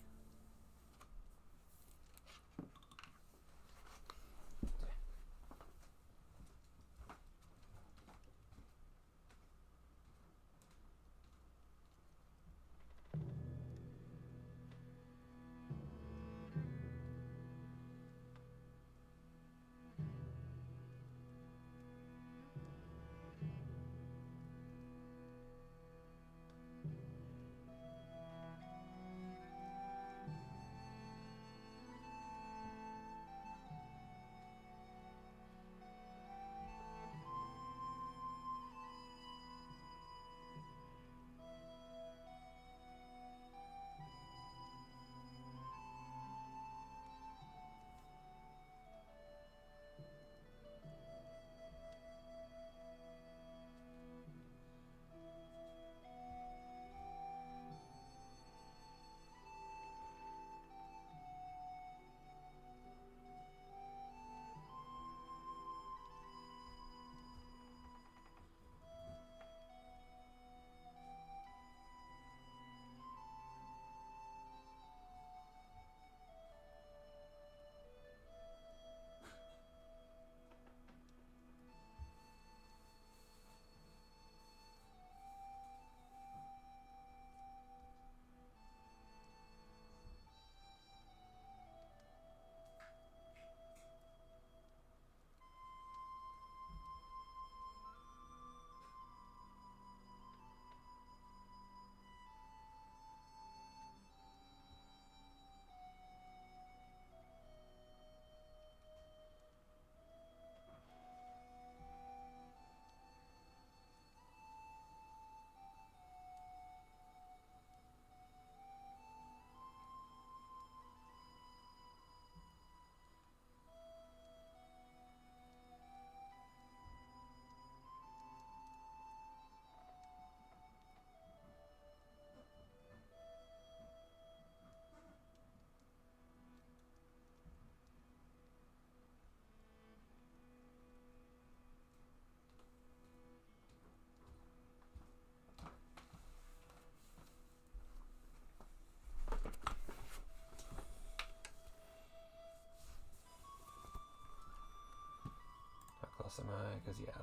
plus am I? Because, yeah,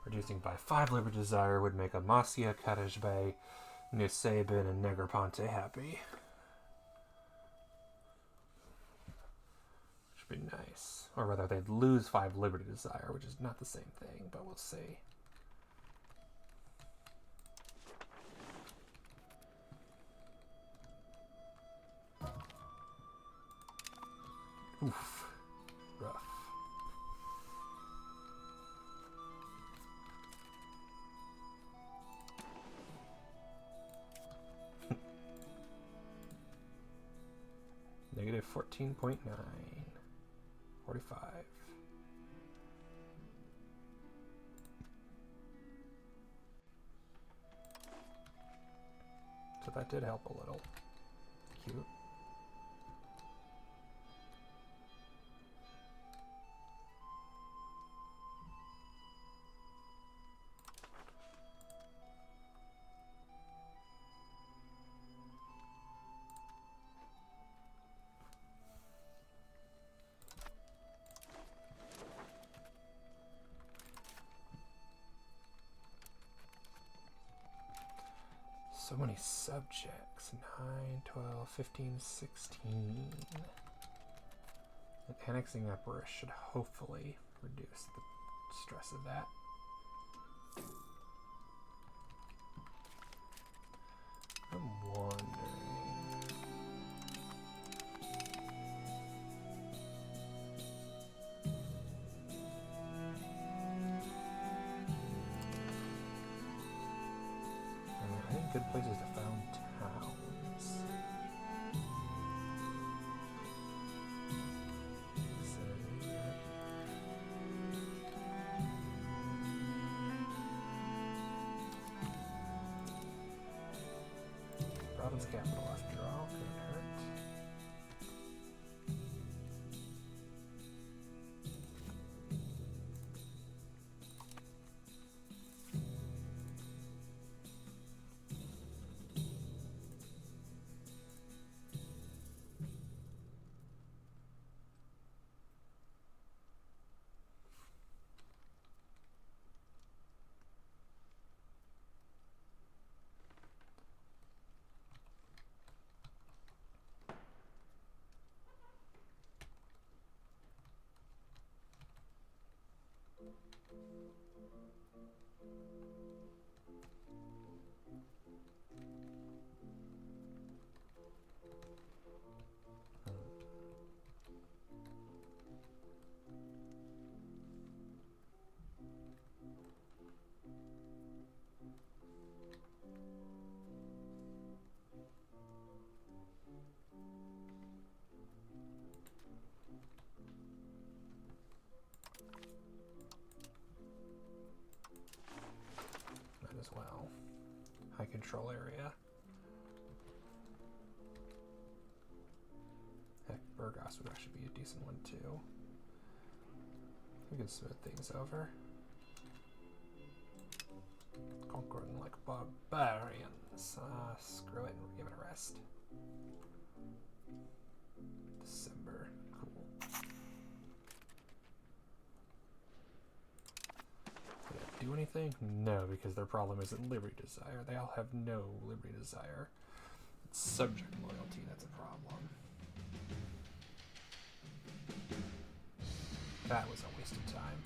reducing by 5 liberty desire would make Amasya, Kadejbe, Nusaybin, and Negroponte happy. Which would be nice. Or rather, they'd lose 5 liberty desire, which is not the same thing, but we'll see. Oof. Rough. Negative 14.9. 45. So that did help a little. Cute. So many subjects. 9, 12, 15, 16. And annexing Epirus should hopefully reduce the stress of that. I'm wondering. I think good places to found towns. Province capital, after all, couldn't hurt. Might as well. High control area. Heck, Burgos would actually be a decent one too. We can smooth things over. Conquering like barbarians. Screw it, we'll give it a rest. December, cool. Did I do anything? No, because their problem isn't liberty desire. They all have no liberty desire. It's subject loyalty that's a problem. That was a waste of time.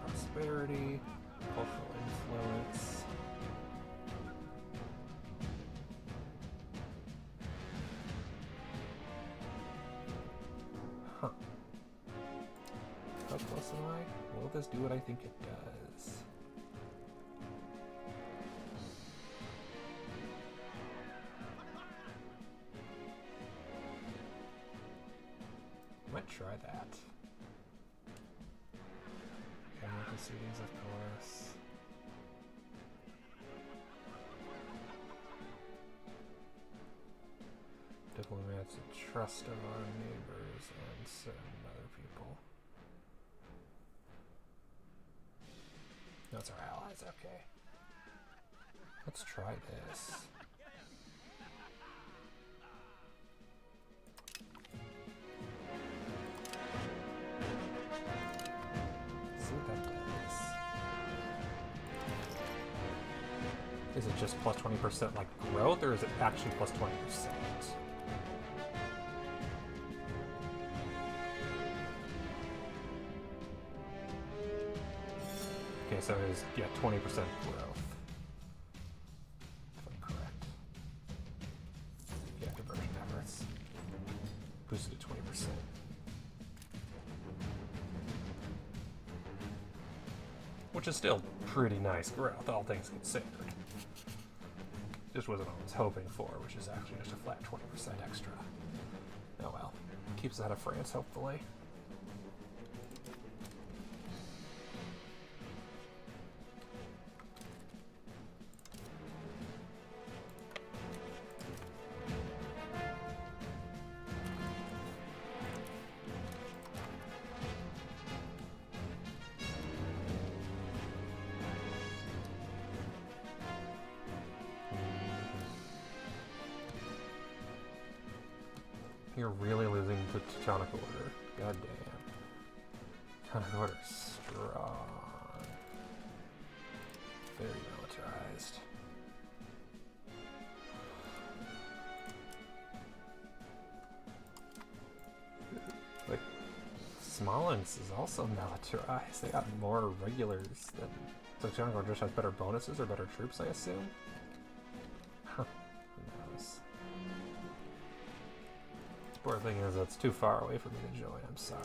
Prosperity, cultural influence. Huh. How close am I? Will this do what I think it does? Might try that. proceedings, of course. Diplomats and trust of our neighbors and certain other people. No, it's our allies, okay. Let's try this. Let's see what that does. Is it just plus 20% like growth, or is it actually plus 20%? Okay, so it is, yeah, 20% growth. If I'm correct. Yeah, conversion efforts. Boosted to 20%. Which is still pretty nice growth, all things considered. Just wasn't what I was hoping for, which is actually just a flat 20% extra. Oh well. Keeps us out of France, hopefully. You're really losing the Teutonic Order. God damn. Teutonic Order strong. Very militarized. Like, Smolensk is also militarized. They got more regulars than... So Teutonic Order just has better bonuses or better troops, I assume? Huh. Who knows? Poor thing is, that's too far away for me to join. I'm sorry.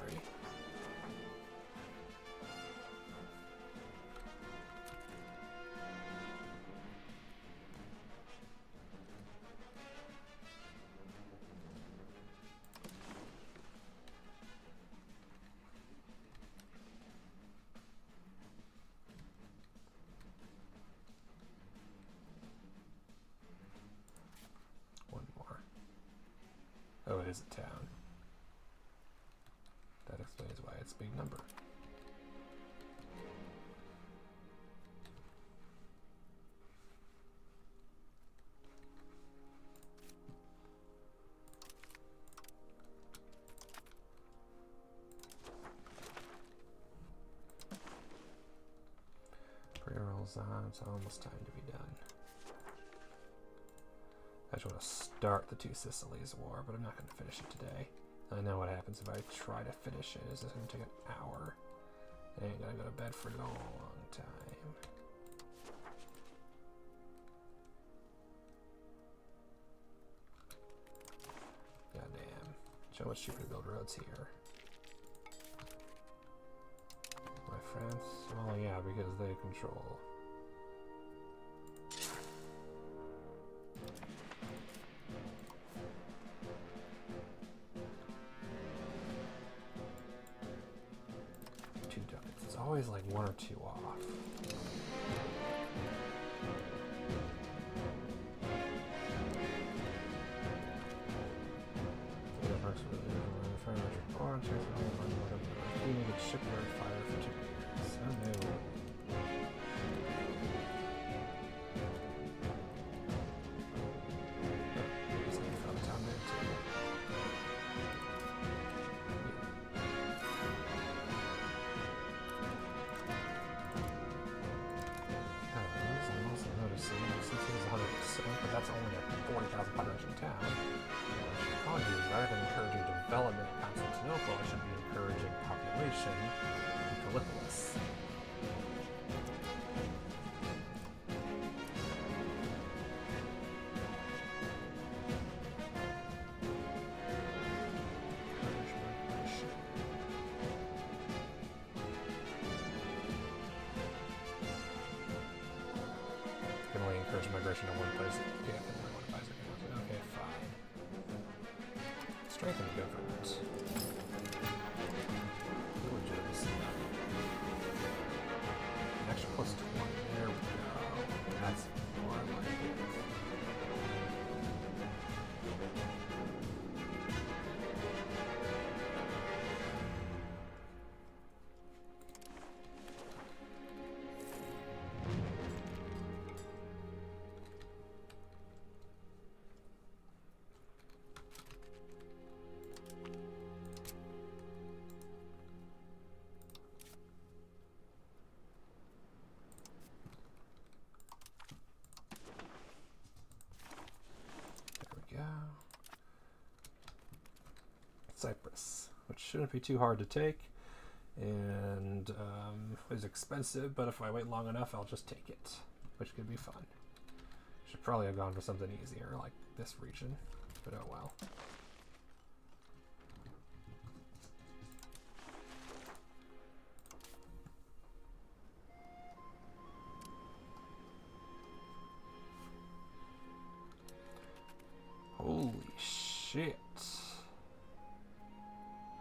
One more. Oh, it is a town. That explains why it's a big number. Pre-rolls on, it's almost time to be done. I just want to start the Two Sicilies war, but I'm not going to finish it today. I know what happens if I try to finish it. It's just going to take an hour. I ain't going to go to bed for a long time. Goddamn. So much cheaper to build roads here. My France? Well, yeah, because they control... always like one or two off. We needed shipyard fire for 2 years. Oh no. Just like found a town there too. Since it is 100%, but that's only a 40,000 population town. What I should probably do is, rather than encouraging development in Constantinople, I should be encouraging population in Gallipolis. Migration to one place. Yeah, one advisor. Okay, fine. Strengthen government. Legitimacy. shouldn't be too hard to take. And it's expensive, but if I wait long enough, I'll just take it, which could be fun. Should probably have gone for something easier, like this region, but oh well. Holy shit.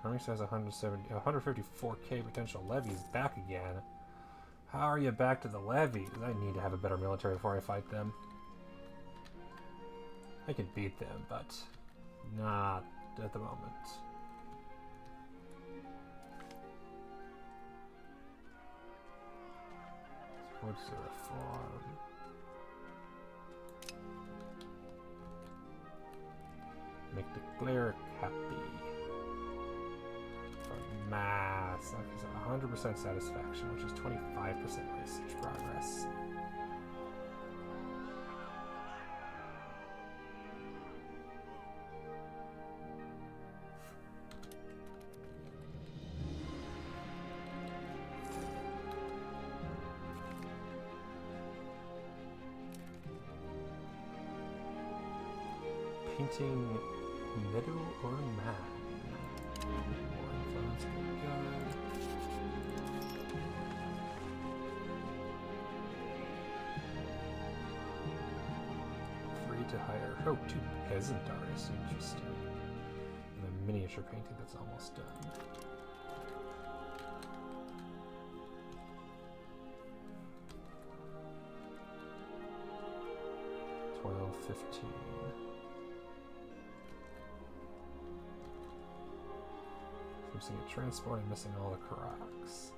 Army says 154k potential levies back again. How are you back to the levies? I need to have a better military before I fight them. I can beat them, but not at the moment. What's the reform? Make the cleric happy. For mass. Okay, so 100% satisfaction, which is 25% research progress. Painting meadow or man? More influence, good. Free to hire. Oh, 2 peasant artists. Interesting. And a miniature painting that's almost done. $12.15. I'm seeing a transport and missing all the Karaks.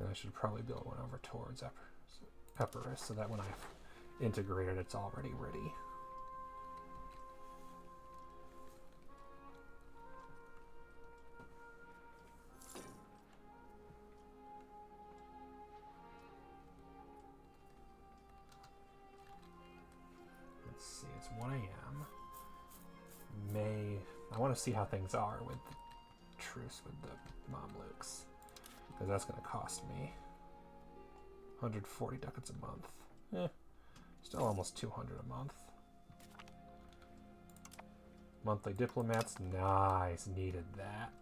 I should probably build one over towards Epirus so that when I've integrated it's already ready. Let's see, it's 1 a.m. I want to see how things are with the truce with the Mamluks. Because that's going to cost me 140 ducats a month. Still almost 200 a month. Monthly diplomats, nice, needed that.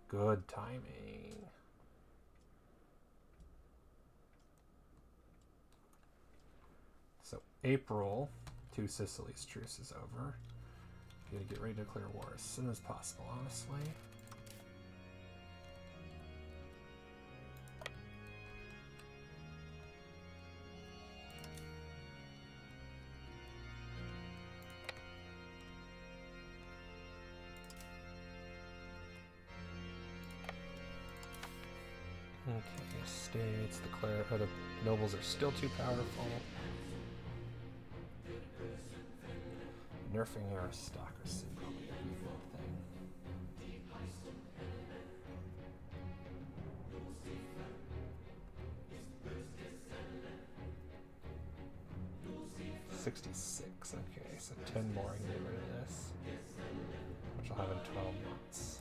Good timing. So April, Two Sicilies truce is over. Gotta get ready to declare war as soon as possible, honestly. Okay, estates, the nobles are still too powerful. Nerfing aristocracy probably a good thing. $66, okay, so 10 more and get rid of this, which I'll have in 12 months.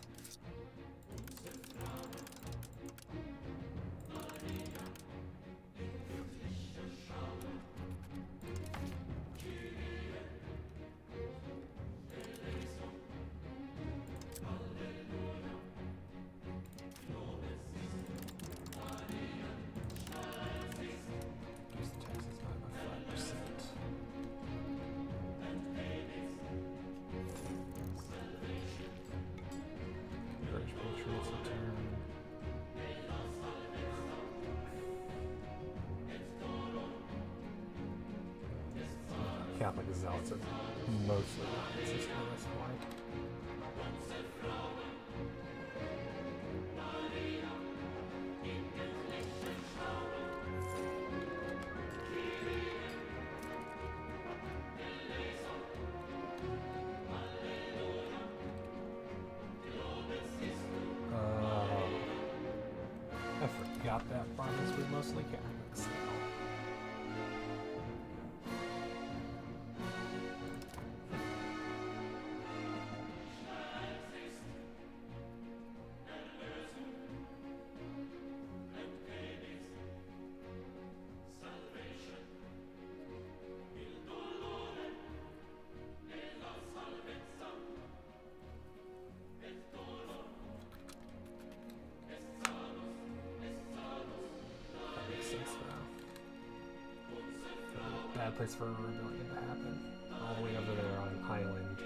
Catholic zealots are mostly non-existent at this point. I forgot that province was mostly Catholics. Bad place for a rebellion to happen. All the way over there on an island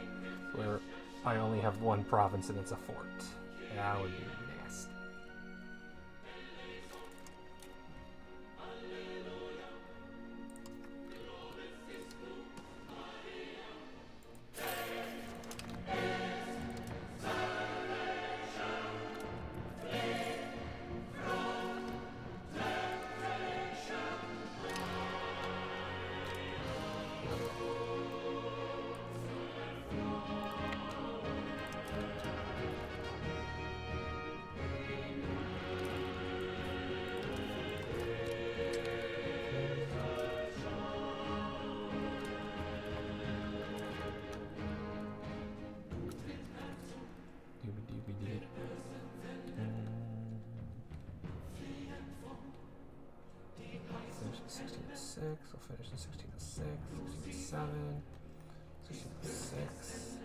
where I only have one province and it's a fort. That would be nasty. We'll finish in 1606, 1607, 1606.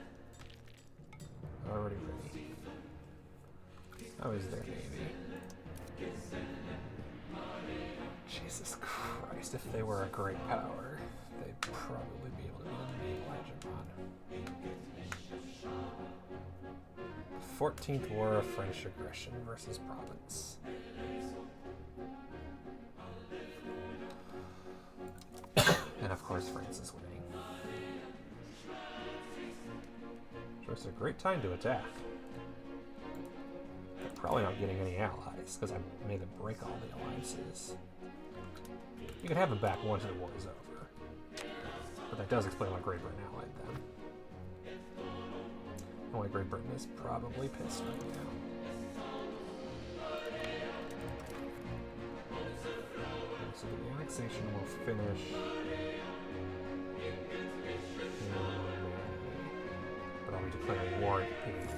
Already ready. How is their navy? Jesus Christ, if they were a great power, they'd probably be able to be the main hegemon. 14th War of French Aggression versus Province. And of course, France is winning. So it's a great time to attack. They're probably not getting any allies, because I made them break all the alliances. You can have them back once the war is over. But that does explain why Great Britain allied them. And why Great Britain is probably pissed right now. So the annexation will finish. But I'll be declaring war in 4 days.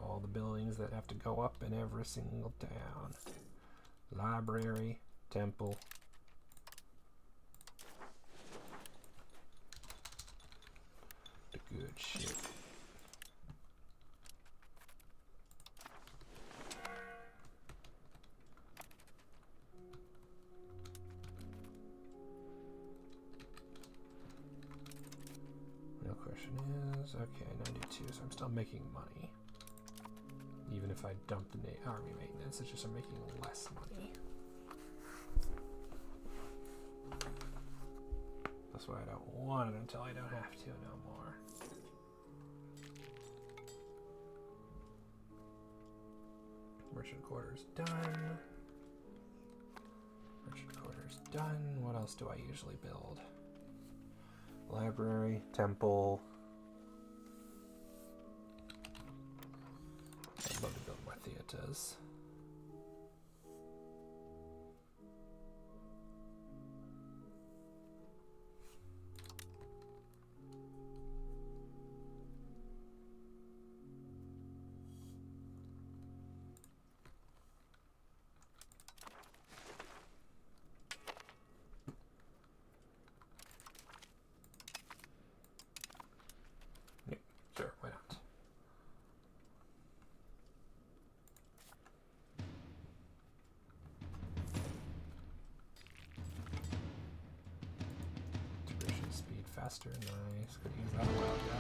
All the buildings that have to go up in every single town. Library, temple. The good shit. Real question is, okay, 92, so I'm still making money. Even if I dump the army maintenance. It's just I'm making less money. That's why I don't want it until I don't have to no more. Merchant quarters done. Merchant quarters done. What else do I usually build? Library, temple. I'd love to build more theaters. Sure, why not? Integration speed faster, nice. Could use that a while ago.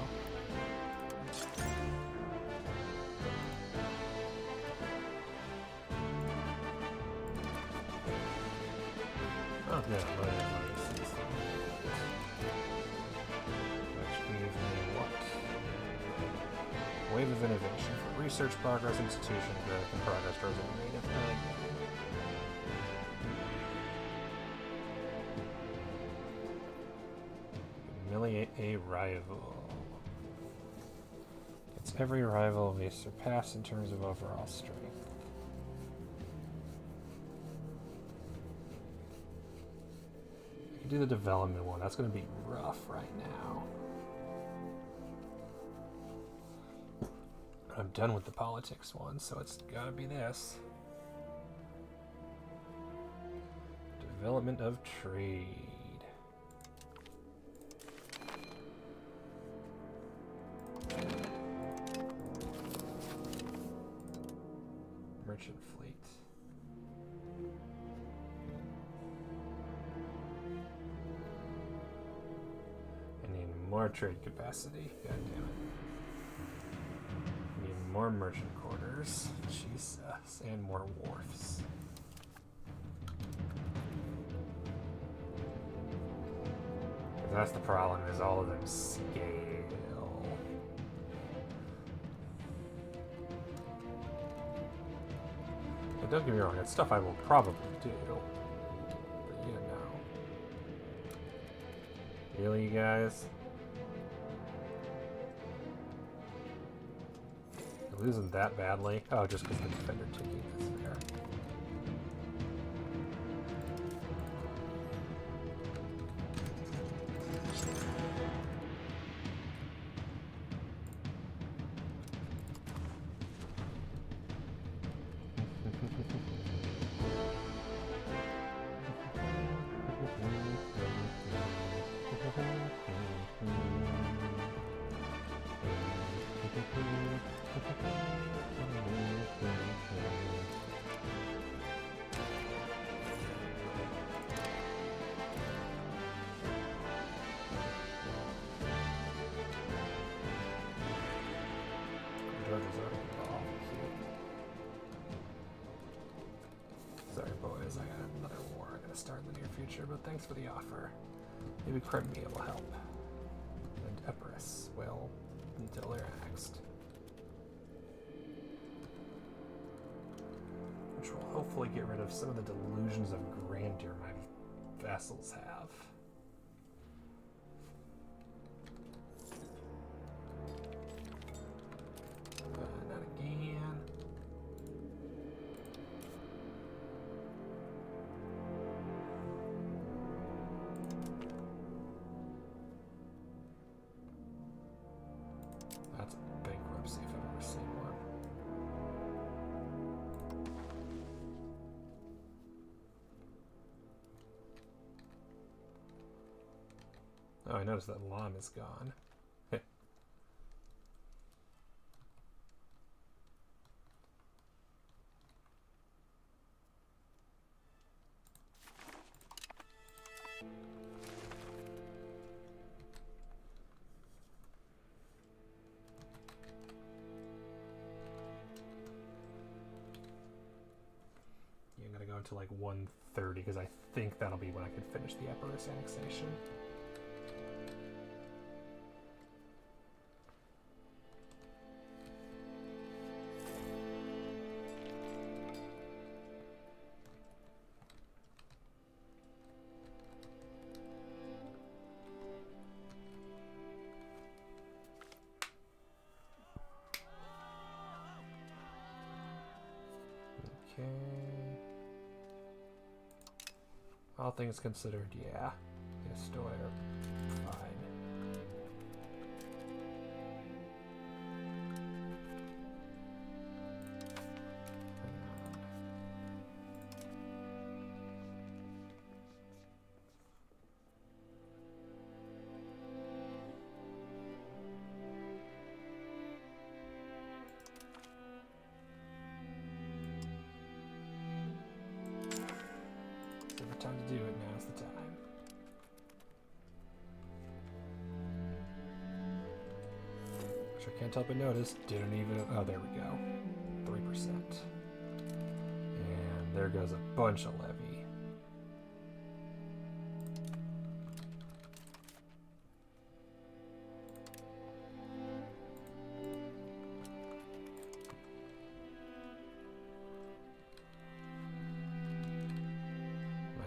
Oh, yeah, but wave of innovation for research progress, institution growth, and progress towards a native humiliate a rival. It's every rival we surpass in terms of overall strength. I can do the development one. That's going to be rough right now. I'm done with the politics one, so it's gotta be this. Development of trade. Merchant fleet. I need more trade capacity. God damn it. More merchant quarters, Jesus, and more wharfs. That's the problem, is all of them scale. And don't get me wrong, it's stuff I will probably do. But you know. Really, you guys? Losing that badly? Oh, just because the defender technique is there. Sorry, boys, I got another war I'm gonna start in the near future, but thanks for the offer. Maybe Crimea will help. And Epirus will, until they're annexed. Which will hopefully get rid of some of the delusions of grandeur my vassals have. Not again. That's bankruptcy if I've ever seen one. Oh, I noticed that Lam is gone. down to like 130 because I think that'll be when I can finish the Epirus annexation. Okay. All things considered, yeah. Stoy are fine. Time to do it, now's the time. Which I can't help but notice, didn't even, oh there we go, 3%. And there goes a bunch of levy.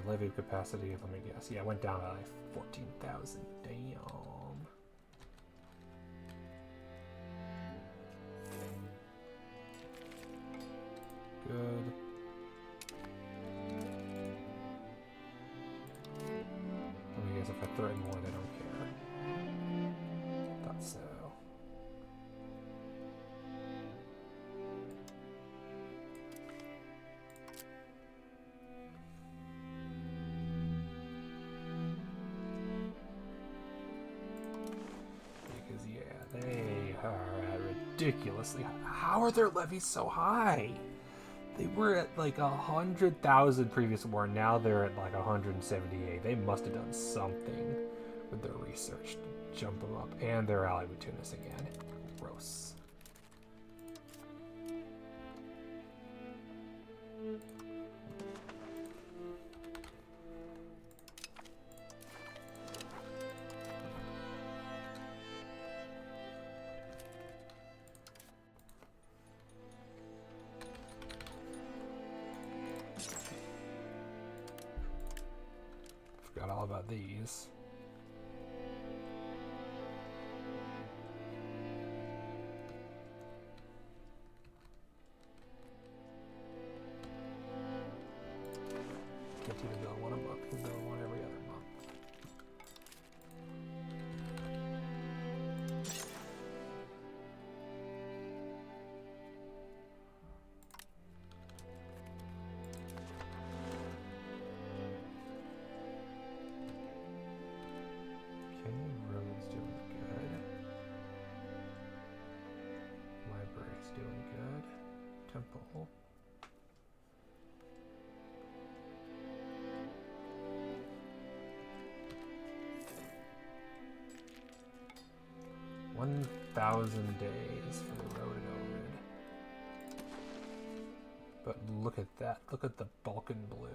Levy capacity, let me guess. Yeah, it went down to like 14,000. Damn. Good. Let me guess, if I threaten more, they don't care. Thought so. They are ridiculously high. How are their levies so high? They were at like 100,000 previous war, now they're at like 178. They must have done something with their research to jump them up. And they're allied with Tunis again. Gross. Forgot all about these. Can't even build one a month, can build one every other month. Road's doing good. Library's doing good. Temple. $1,000 days for the road and Ovid. But look at that. Look at the Balkan blue.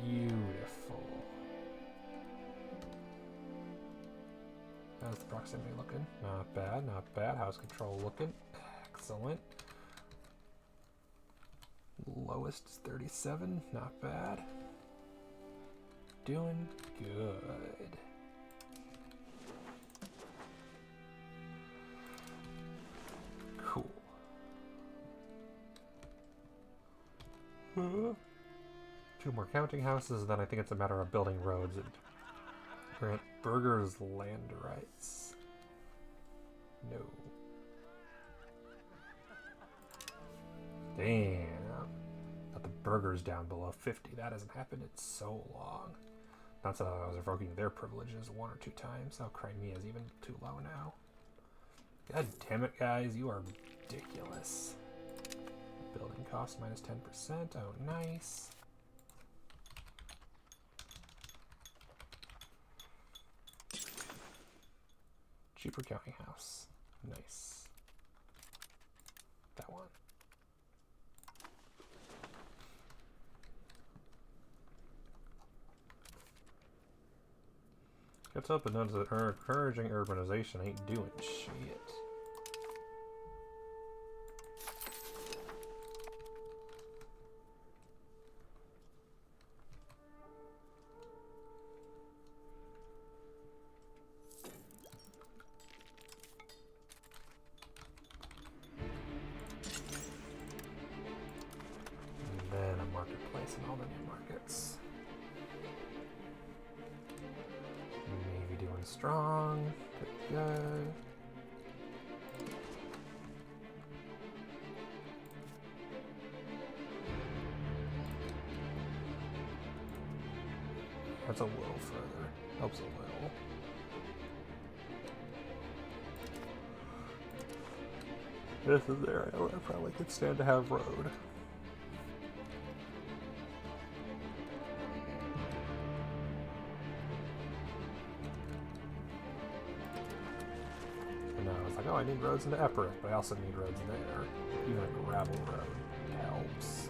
Beautiful. How's the proximity looking? Not bad, not bad. How's control looking? Excellent. Lowest is 37, not bad. Doing good. Cool. Two more counting houses, then I think it's a matter of building roads and grant burghers land rights. No. Damn. Got the burghers down below 50. That hasn't happened in so long. Not so I was revoking their privileges 1 or 2 times. Oh, Crimea's even too low now. God damn it, guys. You are ridiculous. Building cost minus 10%. Oh, nice. Cheaper counting house. Nice. That one. What's up and notice that encouraging urbanization ain't doing shit. And then a marketplace and all the new markets. Maybe doing strong. Good guy. That's a little further. Helps a little. This is the area where I probably could stand to have road. And now it's like, oh, I need roads into Epirus, but I also need roads there. Even a gravel road helps.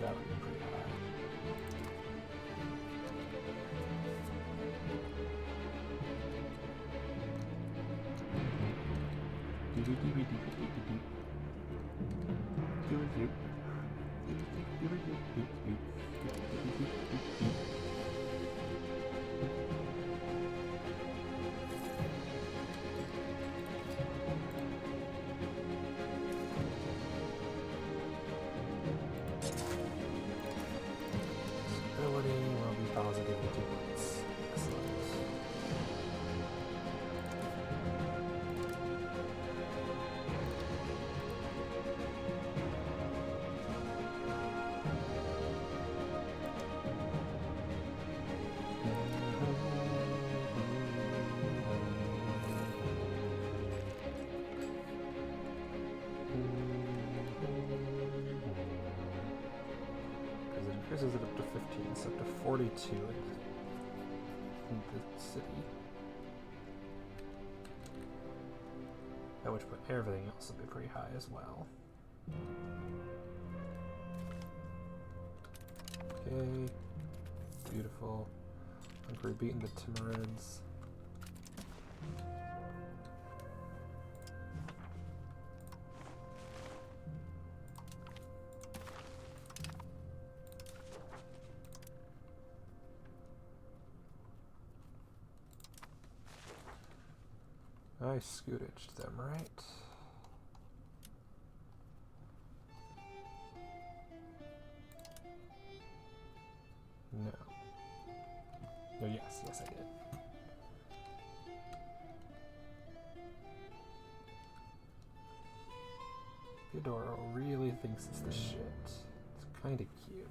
That would be pretty high. Stability will be positive in 2 months. Excellent. Increases it up to 15, so up to 42 in the city. At which point everything else will be pretty high as well. Okay, beautiful. I think we're beating the Timurids. I scootaged them, right? No. No, yes, I did. Theodoro really thinks it's the shit. It's kinda cute.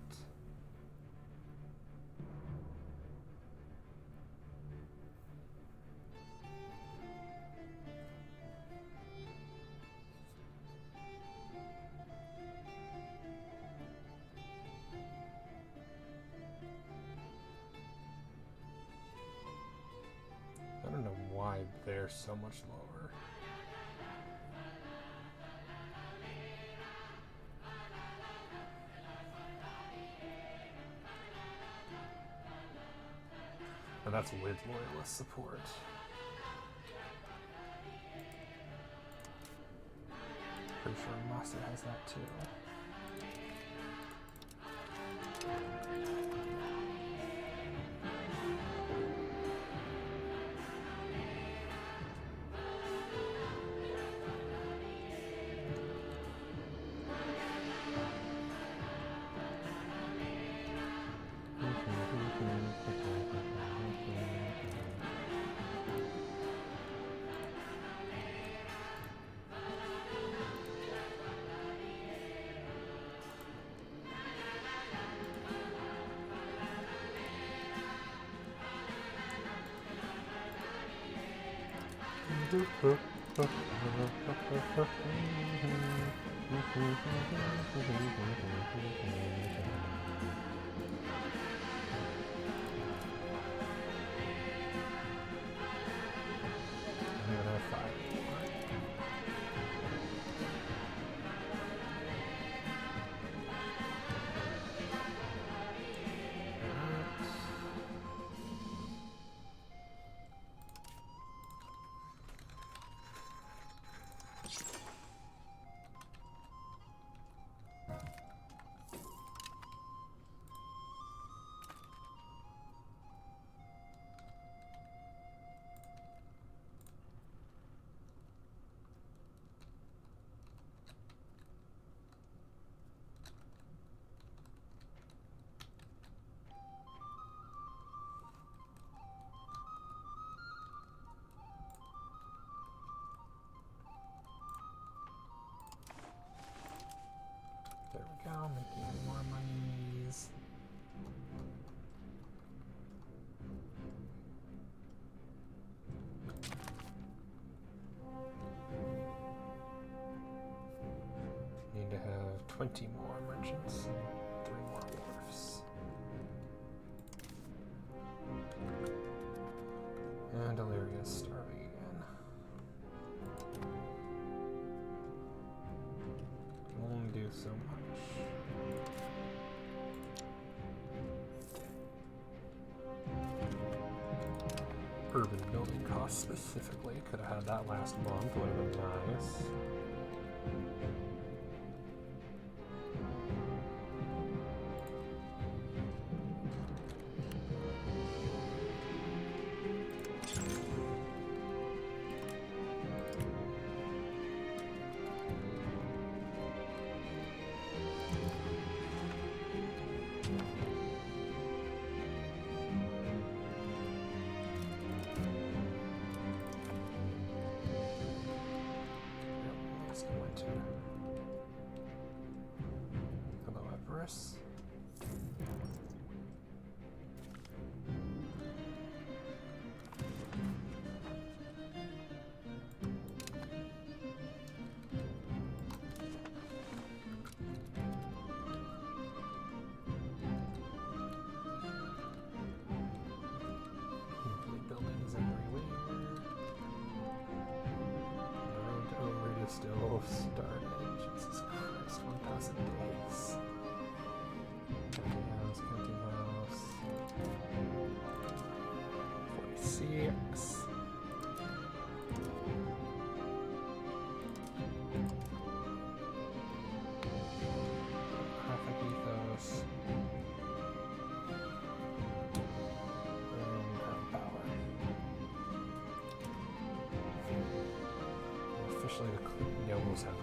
I don't know why they're so much lower. And that's with loyalist support. Pretty sure Massa has that too. There we go, making more monies. Need to have 20 more merchants and 3 more wharfs. And Illyria is starving again. Can only do so much. Urban building costs specifically. Could have had that last month, would have been nice. Hello, Everest. Buildings everywhere. The road to Overrated still started. Jesus Christ, 1,000 days. Counting house. 46. Graphic ethos. And power. Officially, the nobles have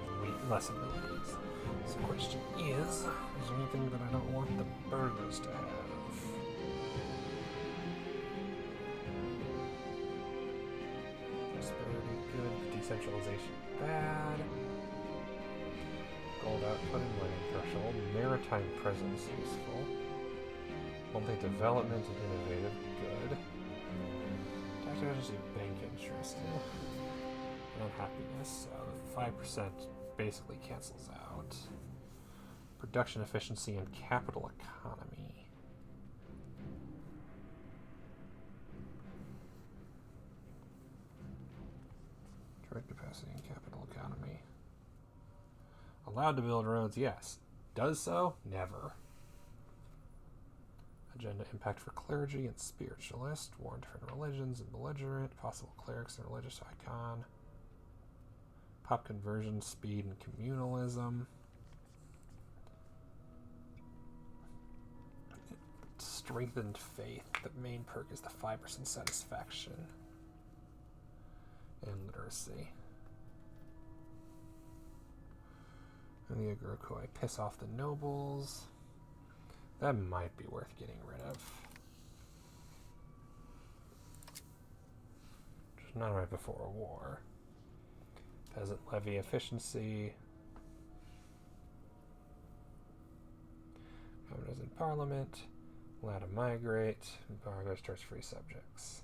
less abilities. So the question is there anything that I don't want the burghers to have? Prosperity good, decentralization bad. Gold output and mining threshold. Maritime presence useful. Multi-development and innovative good. Technology bank interest. Unhappiness, so 5% basically cancels out. Production efficiency and capital economy. Trade capacity and capital economy. Allowed to build roads, yes. Does so? Never. Agenda impact for clergy and spiritualist. War on different religions and belligerent. Possible clerics and religious icon. Pop conversion, speed, and communalism. Strengthened faith. The main perk is the 5% satisfaction. And literacy. And the Agrokoi. Piss off the nobles. That might be worth getting rid of. Just not right before a war. Peasant levy efficiency. Governors in parliament. Allowed to migrate. Embargo starts free subjects.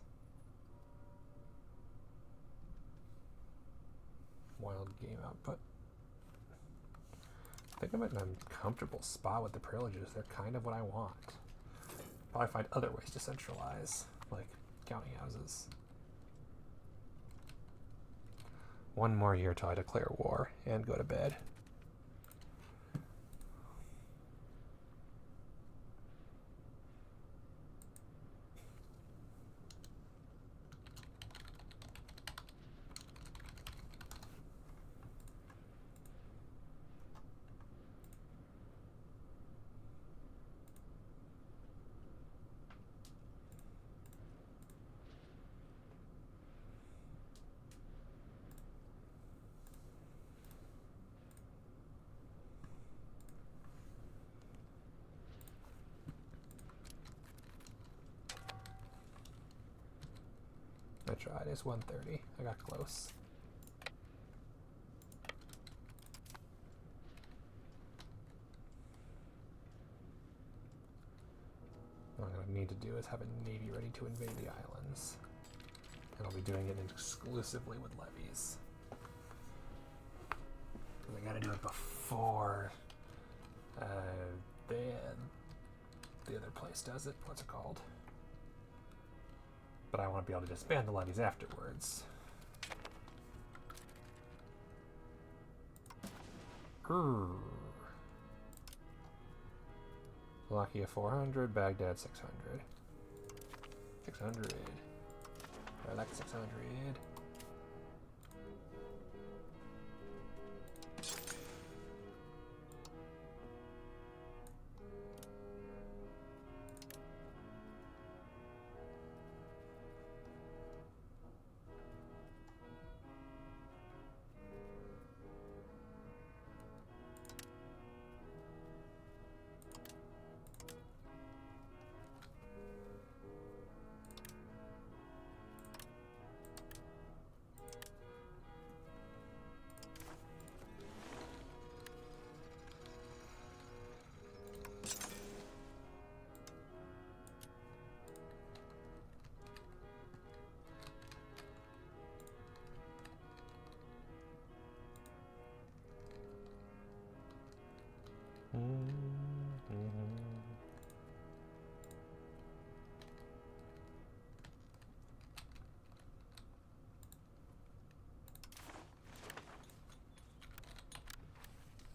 wild game output. I think I'm in a comfortable spot with the privileges. They're kind of what I want. Probably find other ways to centralize, like county houses. One more year till I declare war and go to bed. I tried. It's 130. I got close. What I'm going to need to do is have a navy ready to invade the islands. And I'll be doing it exclusively with levies. Because I got to do it before the other place does it. What's it called? But I want to be able to disband the levies afterwards. Wallachia 400, Baghdad 600. 600. I like 600.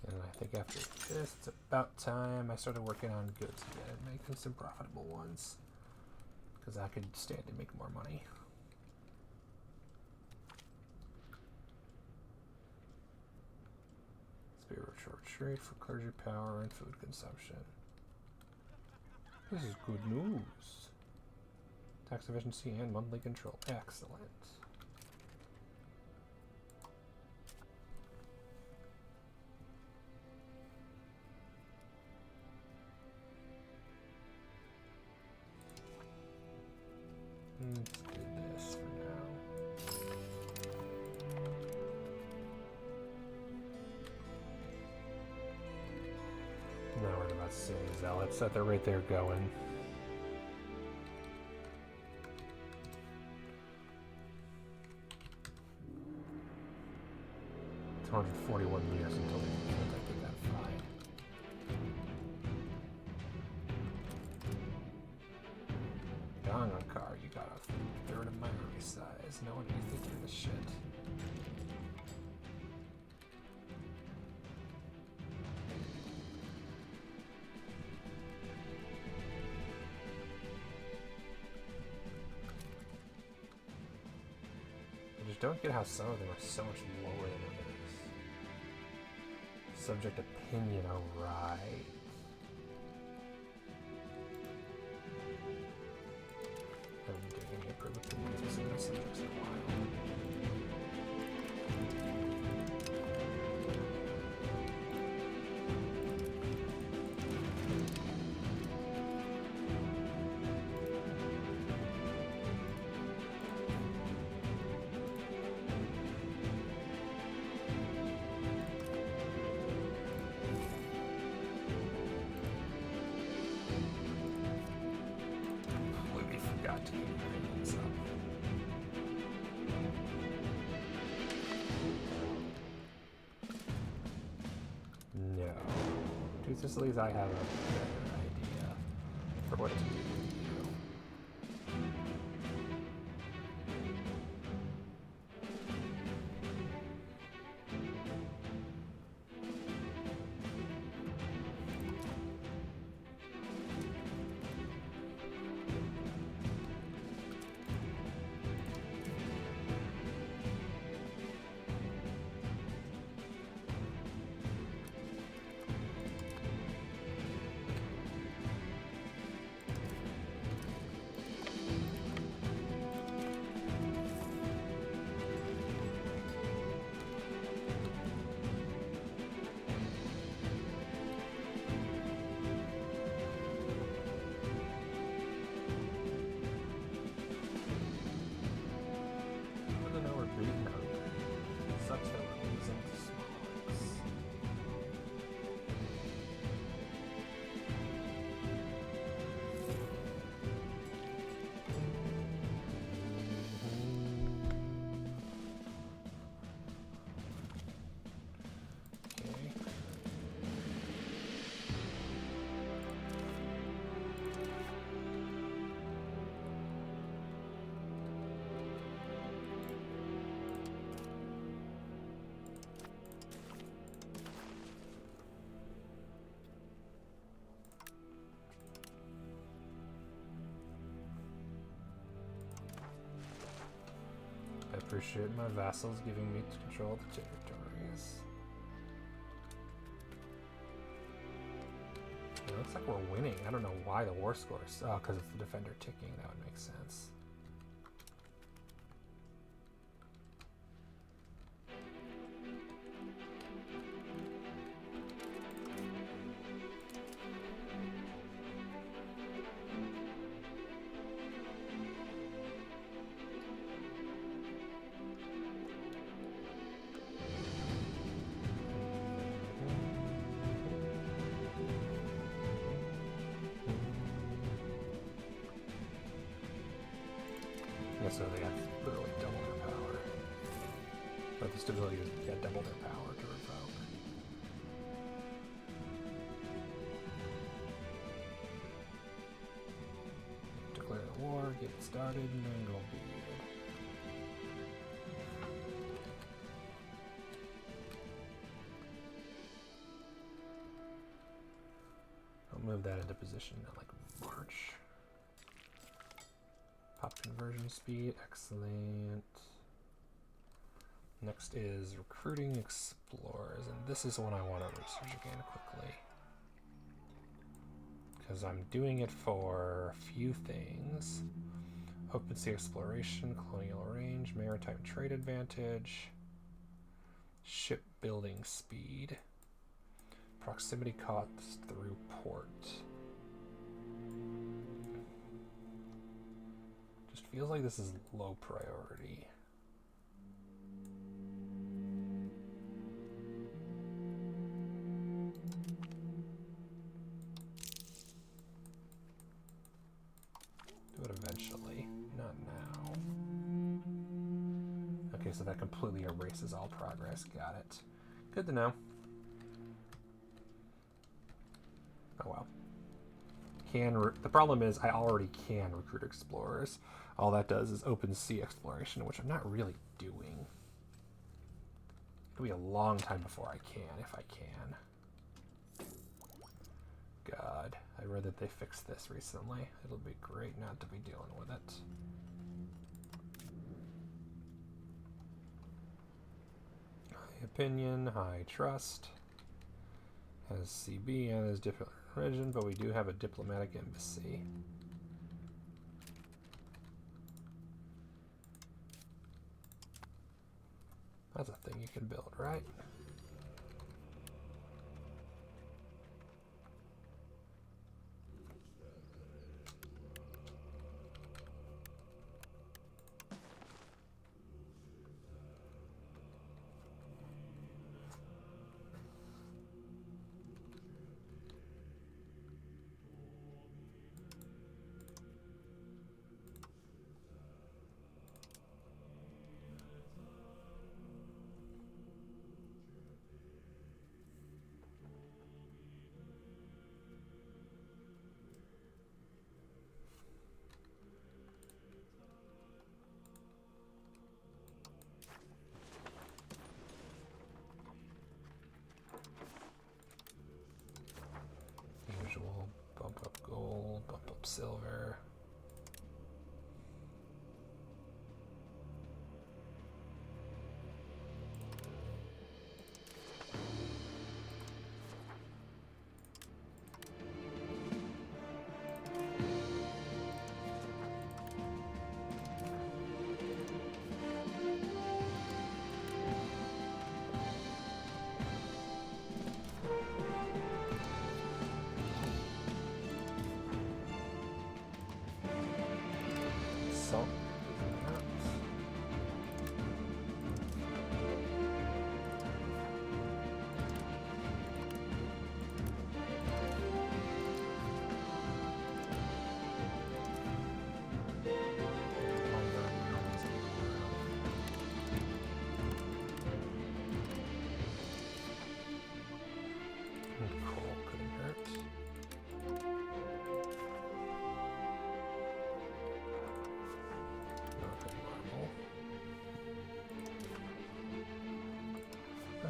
And I think after this, it's about time I started working on goods again and making some profitable ones. Because I could stand to make more money. Spiritual retreat for clergy power and food consumption. This is good news. Tax efficiency and monthly control. Excellent. Let's do this for now. Not worried about city zealots. At the rate they're going. $241 years until they protected that fine. Car, you got a third of my army size. No one needs to do this shit. I just don't get how some of them are so much lower than others. Subject opinion, alright. Subjects in a while. Completely forgot to keep bringing this up. Two Sicilies, I have a better idea for what to do with you. I appreciate my vassals giving me control of the territories. It looks like we're winning. I don't know why the war scores. Oh, because it's the defender ticking. That would make sense. So they have literally double their power. But the stability is double their power to revoke. Declare the war, get it started, and then go be good. I'll move that into position at like March. Pop conversion speed, excellent. Next is recruiting explorers, and this is one I want to research again quickly. Because I'm doing it for a few things. Open sea exploration, colonial range, maritime trade advantage, shipbuilding speed, proximity costs through port. Feels like this is low priority. Do it eventually, not now. Okay, so that completely erases all progress. Got it. Good to know. Oh well. The problem is I already can recruit explorers. All that does is open sea exploration, which I'm not really doing. It'll be a long time before I can, if I can. God, I read that they fixed this recently. It'll be great not to be dealing with it. High opinion, high trust. Has CB and has different religion, but we do have a diplomatic embassy. That's a thing you can build, right?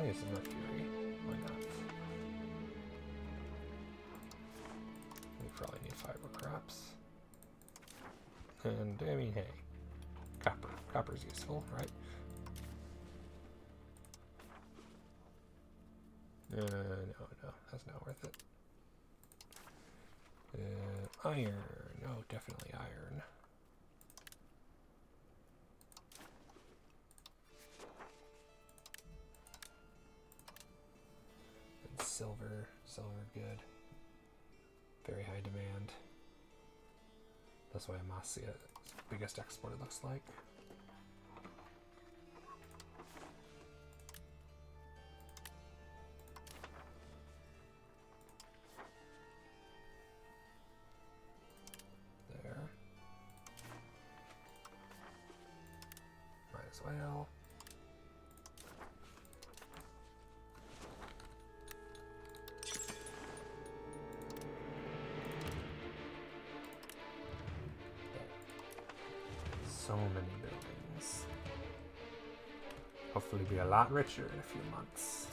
use some mercury. Why not? We probably need fiber crops. And, I mean, hey, copper. Copper's useful, right? No, that's not worth it. Iron. No, definitely iron. And silver. Silver, good. Very high demand. That's why Amasia's biggest export, it looks like. There. Might as well. So many buildings. Hopefully be a lot richer in a few months.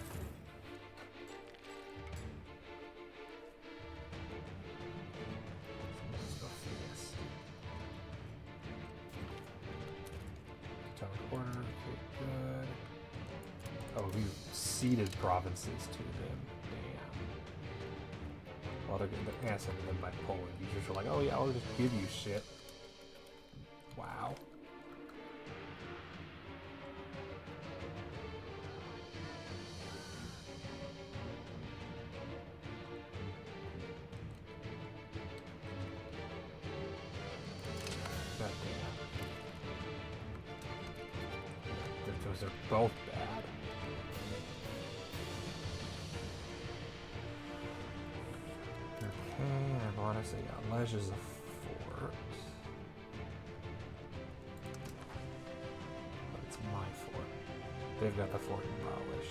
Let's go through this. Town order, okay, good. Oh, we ceded provinces to them. Damn. Well, they're sending them by Poland. You just were like, oh yeah, I'll just give you shit. Wow. God damn. Those are both bad. Okay, I want to say Alej is a fort. It's my fort. They've got the fort in Polish.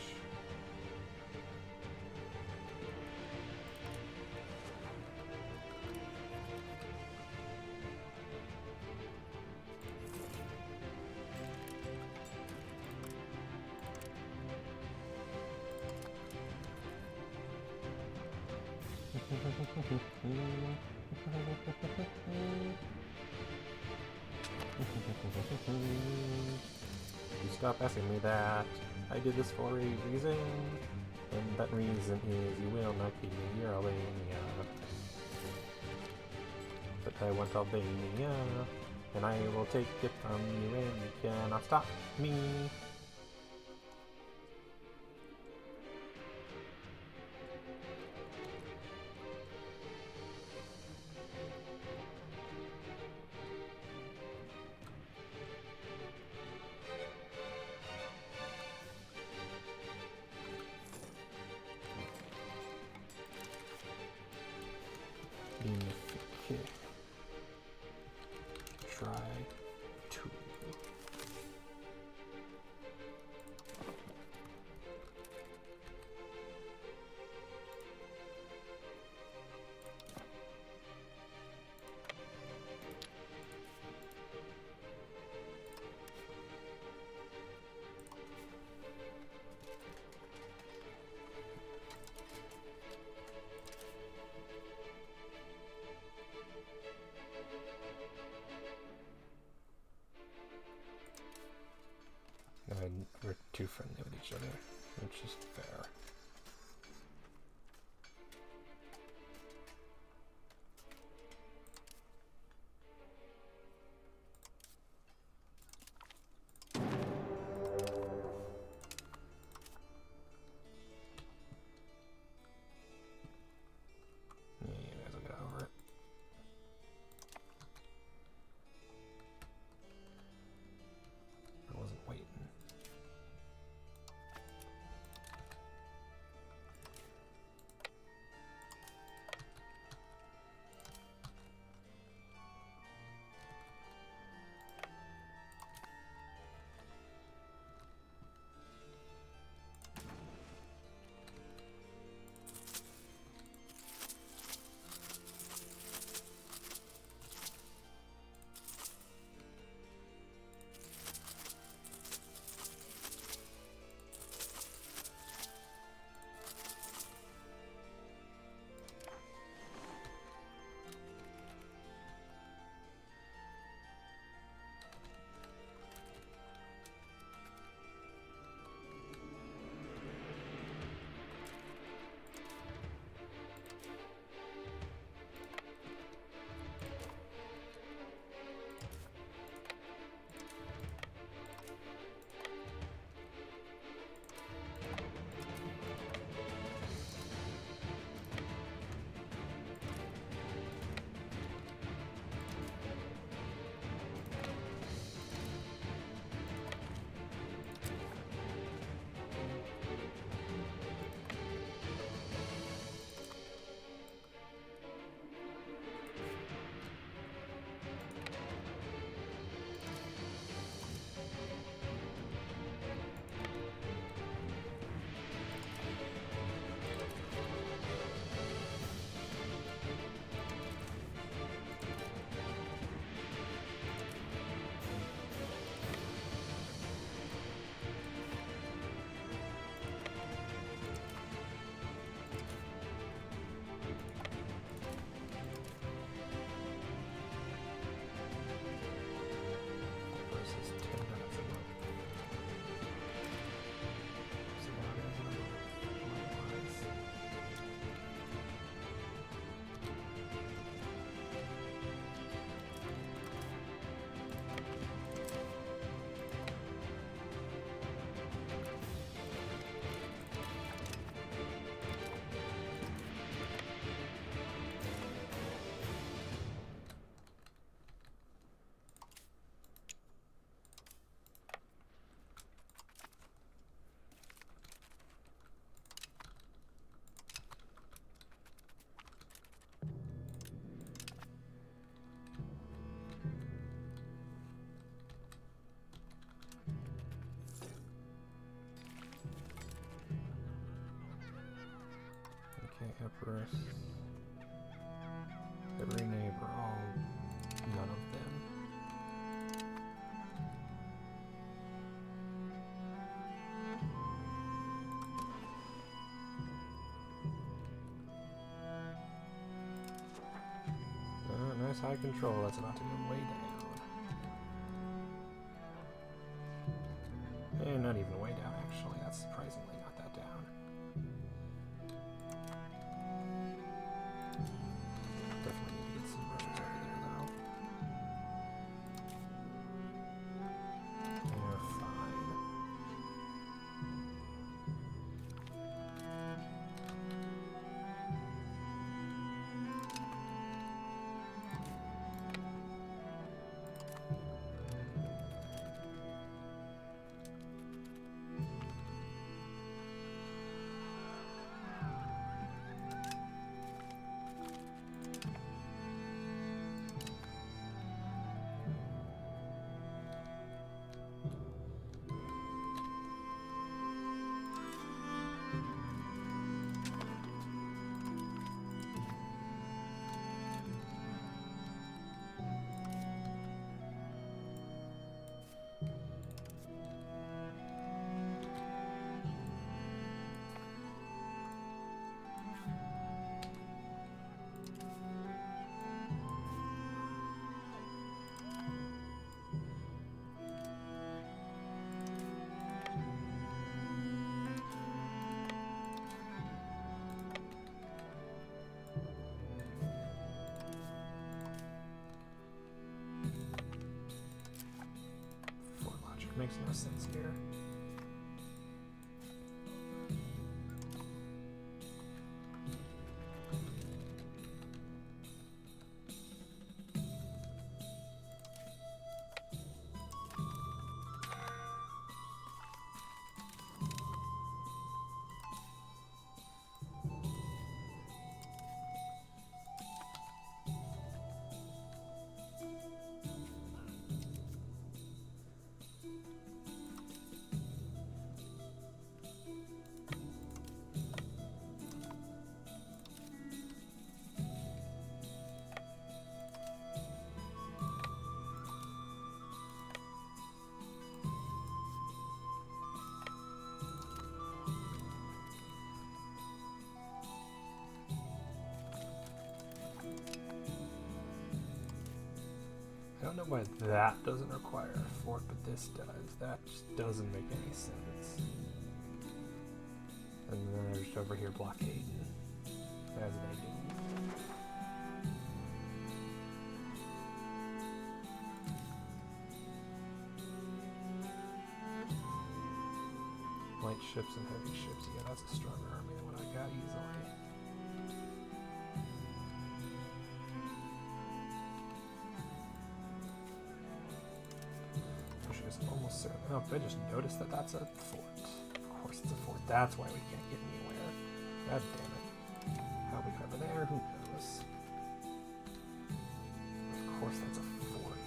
You stop asking me that. I did this for a reason, and that reason is you will not give me your Albania. But I want Albania, and I will take it from you, and you cannot stop me. Okay. Try two. And we're too friendly with each other, which is fair. Yeah, you guys will get over it. I wasn't waiting. neighbors. Every neighbor, all none of them. Nice high control, that's about to go way down. And not even way down, actually. That's surprisingly not that down. Definitely need to get some brothers over there, though. They're fine. Makes no sense here. I don't know why that doesn't require a fort, but this does. That just doesn't make any sense. And then they're just over here blockading, as they do. Light ships and heavy ships. Yeah, that's a stronger army than what I got easily. Almost certain. Oh, I just noticed that that's a fort. Of course it's a fort. That's why we can't get anywhere. God damn it. How we got over there, who knows? Of course that's a fort.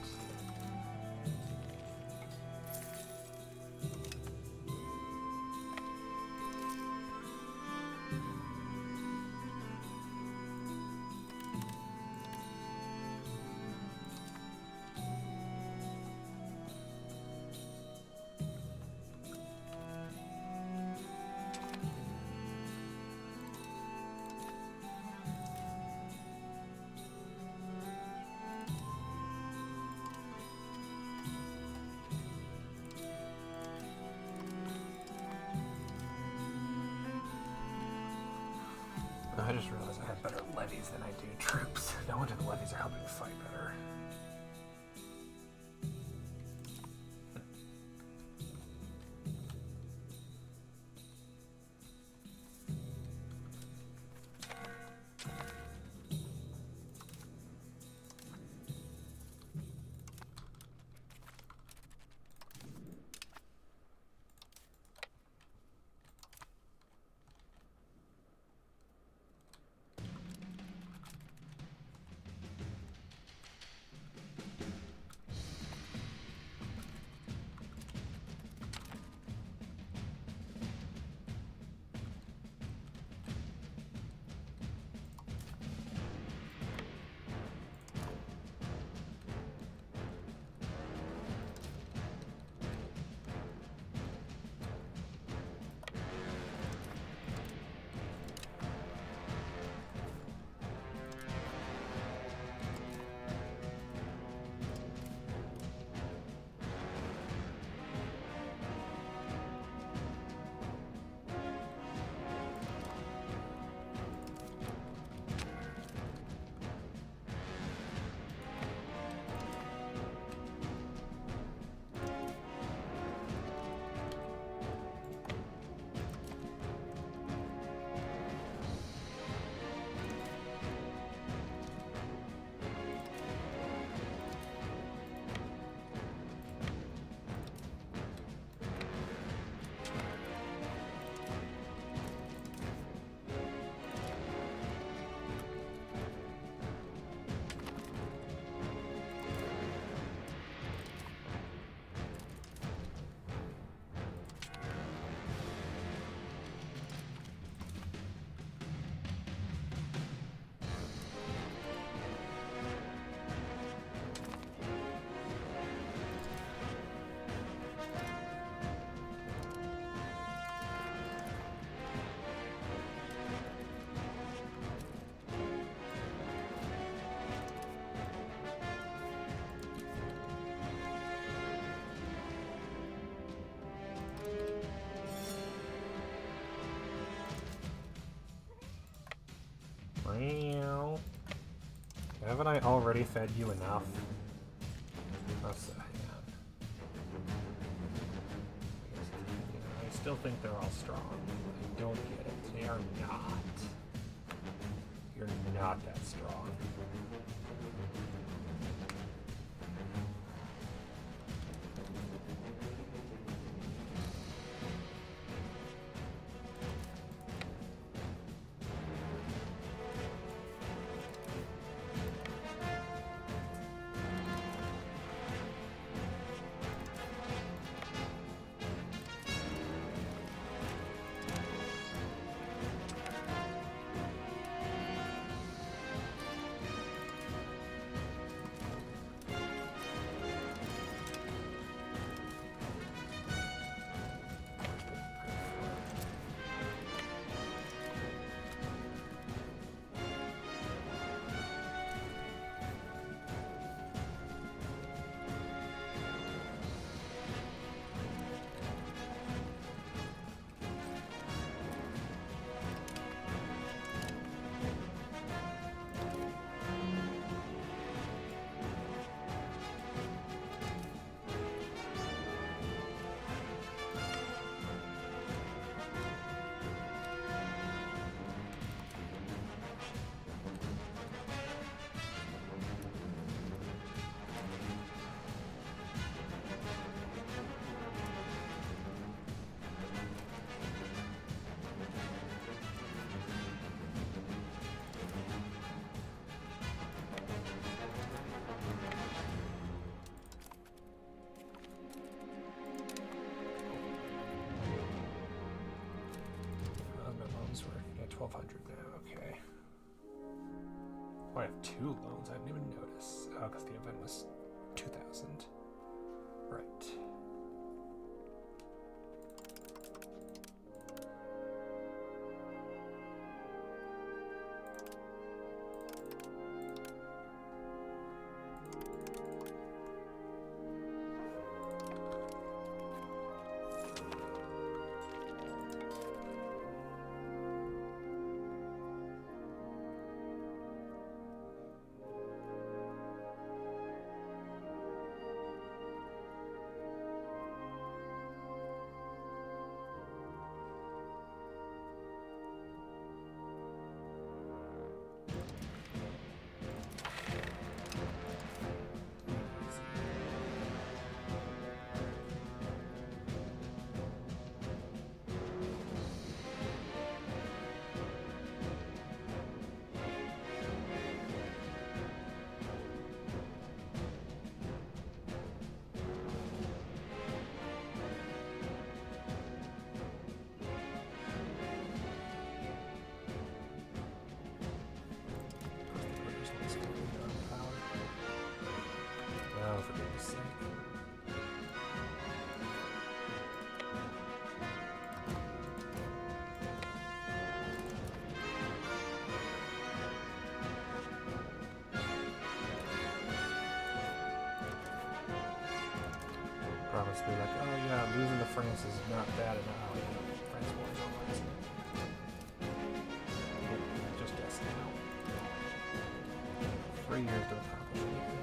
I just realized I have better levies than I do troops. No wonder the levies are helping me fight better. Well, haven't I already fed you enough? Let's hang on. I still think they're all strong. I don't get it. They are not. You're not that strong. Yeah, 1,200 now, okay. Oh, I have 2 loans, I didn't even notice. Oh, because the event was 2,000. Right. Oh, for goodness sake. Promise to be like, oh yeah, losing to France is not bad enough. Oh, yeah, France wars over, isn't it? Just guessing now. 3 years to accomplish anything.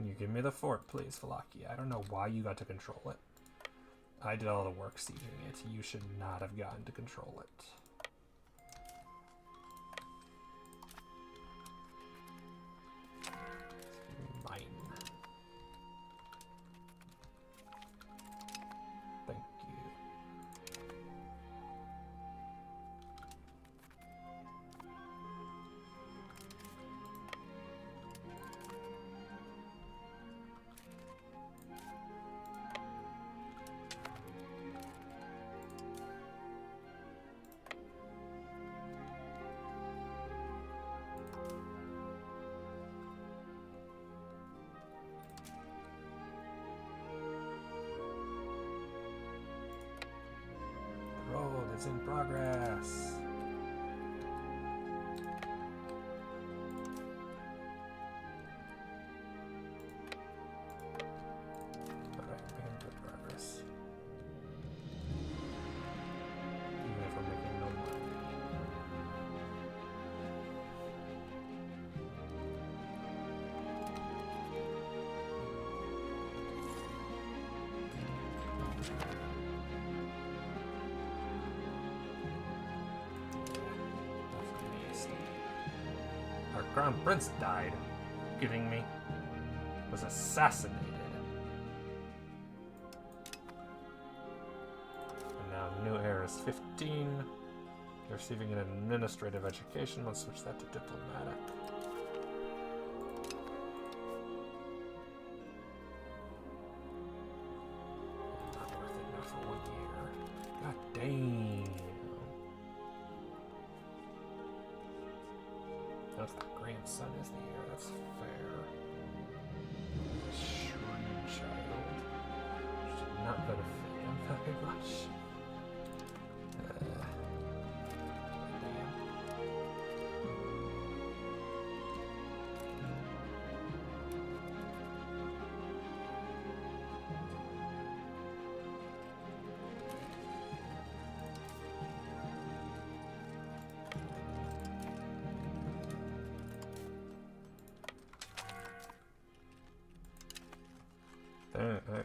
Can you give me the fort, please, Wallachia? I don't know why you got to control it. I did all the work sieging it. You should not have gotten to control it. Mine. Thank you. It's in progress. Alright, making good progress. Even if we're making no money. Our crown prince died. Kidding me? Was assassinated. And now new heir is 15. Receiving an administrative education. Let's switch that to diplomatic. Not worth it enough for 1 year. God dang. That's the grandson is the heir, that's fair. Shrewd child. Which did not benefit him very much.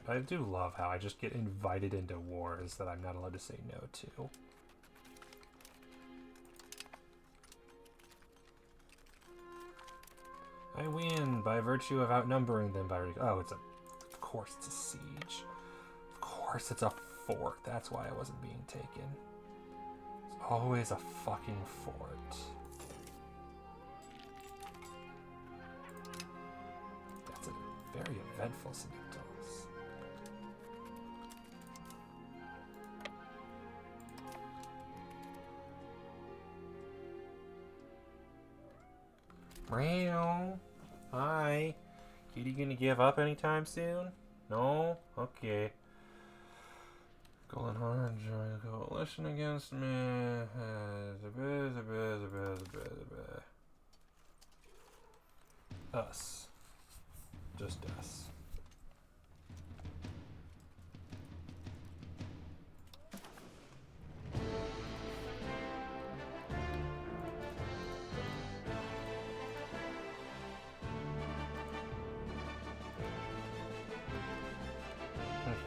I do love how I just get invited into wars that I'm not allowed to say no to. I win by virtue of outnumbering them by... Oh, it's a... Of course it's a siege. Of course it's a fort. That's why I wasn't being taken. It's always a fucking fort. That's a very eventful Senectals. Meow. Hi. Kitty gonna give up anytime soon? No? Okay. Golden Horn join a coalition against me. Us. Just us.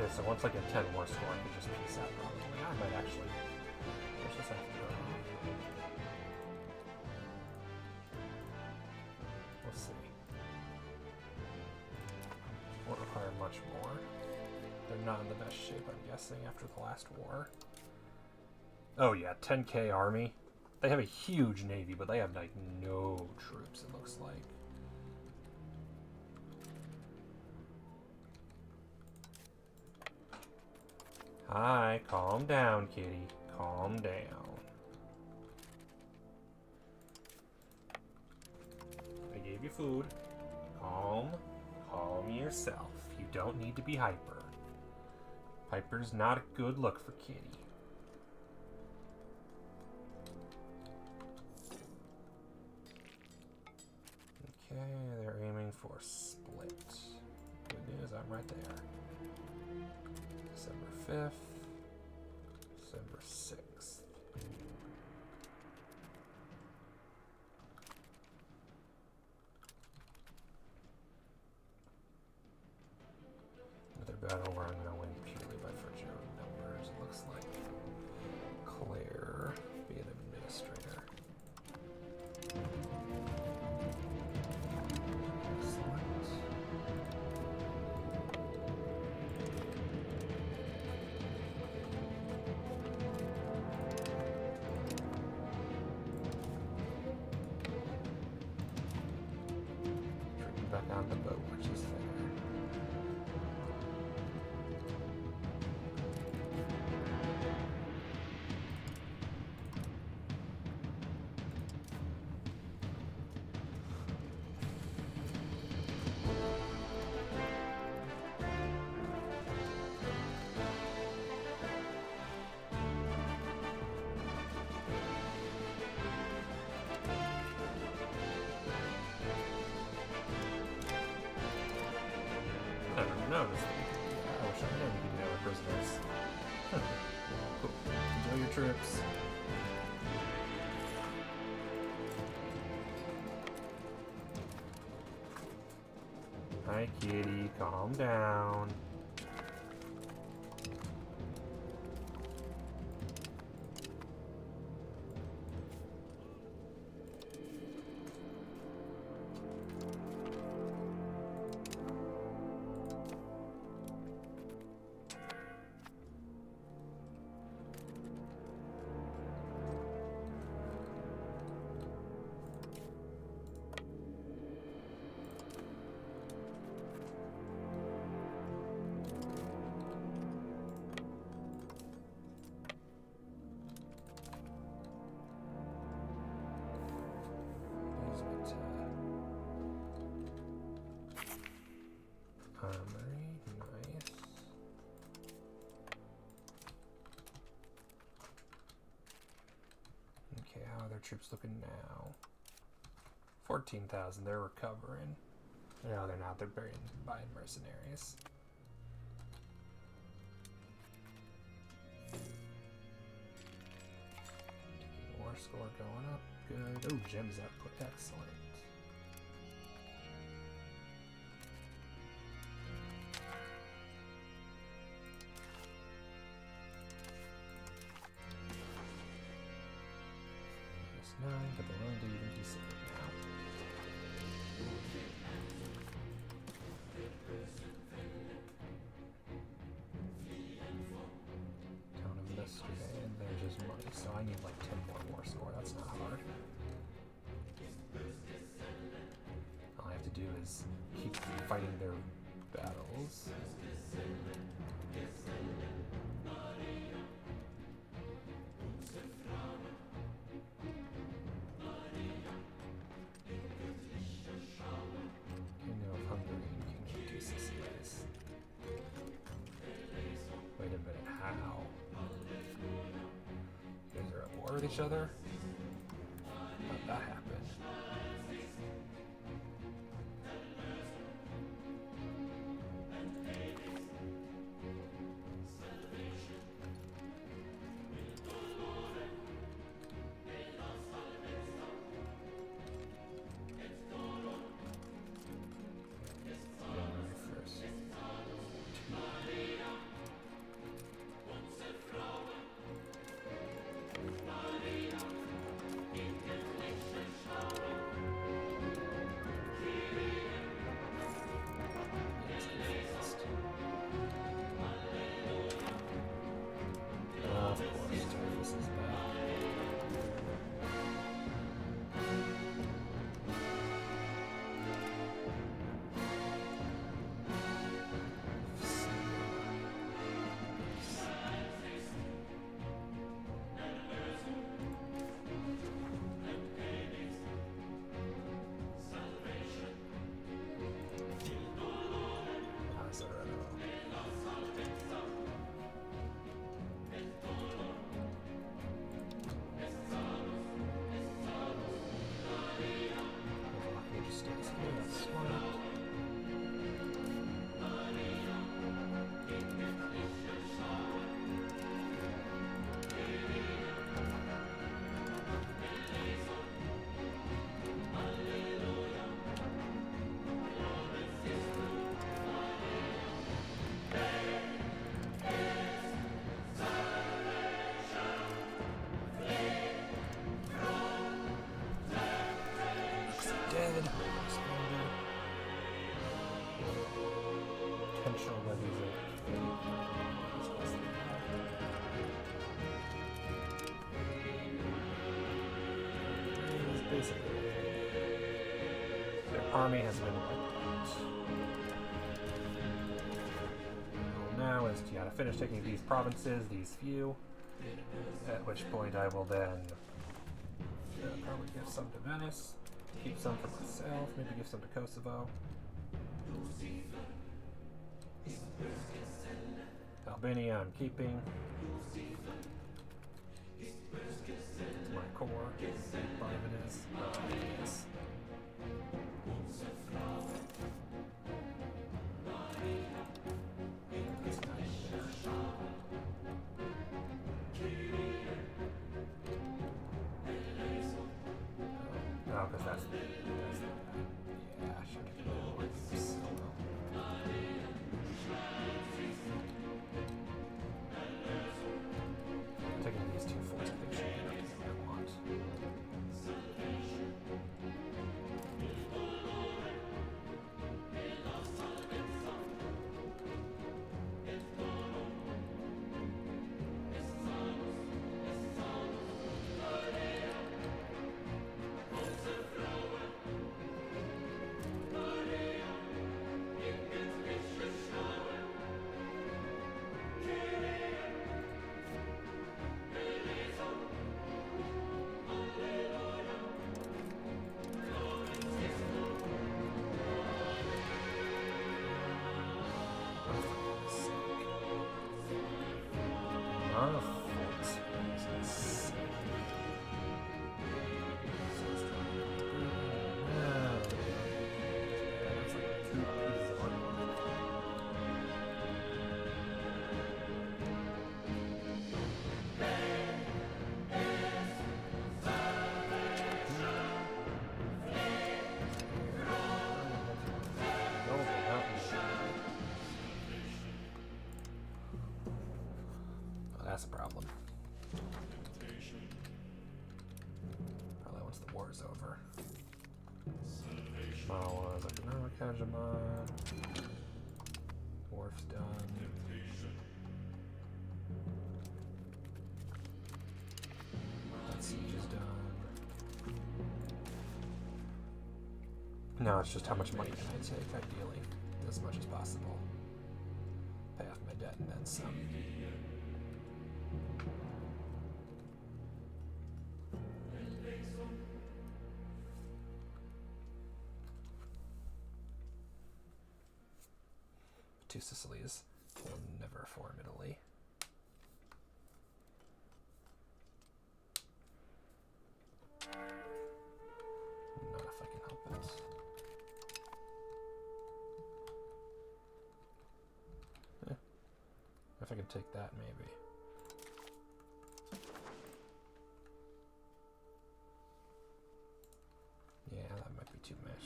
Okay, so once I get 10 more score, I can just peace out probably. I might actually... Let's just have to go. We'll see. Won't require much more. They're not in the best shape, I'm guessing, after the last war. Oh yeah, 10k army. They have a huge navy, but they have, like, no troops, it looks like. Hi, calm down, kitty. Calm down. I gave you food. Calm yourself. You don't need to be hyper. Hyper's not a good look for kitty. Okay, they're aiming for split. Good news, I'm right there. December 5th, December 6th. back on the boat, which is fair. Noticed. I wish I knew you could do that with prisoners. Huh. Cool. Enjoy your trips. Hi, kitty. Calm down. Troops looking now. 14,000. They're recovering. No, they're not. They're buying mercenaries. War score going up. Good. Oh, gems output. Excellent. But they're willing to even consider it now. Town of yesterday, and there's just money, so I need like 10 more war score. That's not hard. All I have to do is keep fighting their battles. Two Sicilies. Wait a minute, how? You guys are at war with each other? How'd that happen? Potential levies basically their army has been Now is to finish taking these provinces, these few, at which point I will then probably give some to Venice, keep some for myself, maybe give some to Kosovo. Albania I'm keeping. It's my core. Part of it is. Yes. No, because that's yeah, I should have done it so well. Taking these two forts, I think should be everything I want. That's a problem. Probably once the war's over. Small ones, economic hegemon. Wharf's done. That siege is done. No, it's just how much money can I take, ideally. As much as possible. Pay off my debt and then some. Two Sicilies will never form Italy. Not if I can help it. If I can take that, maybe. Yeah, that might be too much.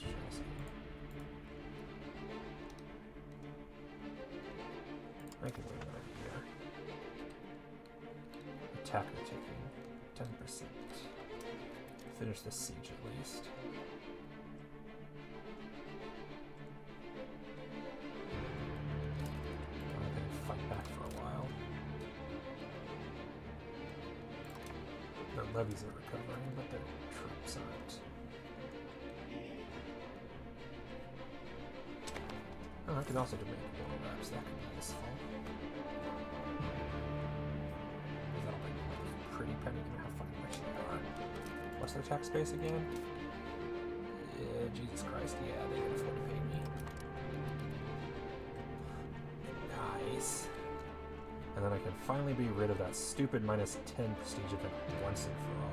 I can wait another year. Attack the taking 10%. Finish this siege at least. I'm gonna fight back for a while. Their levies are recovering, but their troops aren't. Oh, I could also demand war reps. That could be useful. That'll make me like pretty penny given how fucking rich they are. What's their tax base again? Yeah, Jesus Christ, yeah, they can afford to pay me. Nice. And then I can finally be rid of that stupid -10 prestige event once and for all.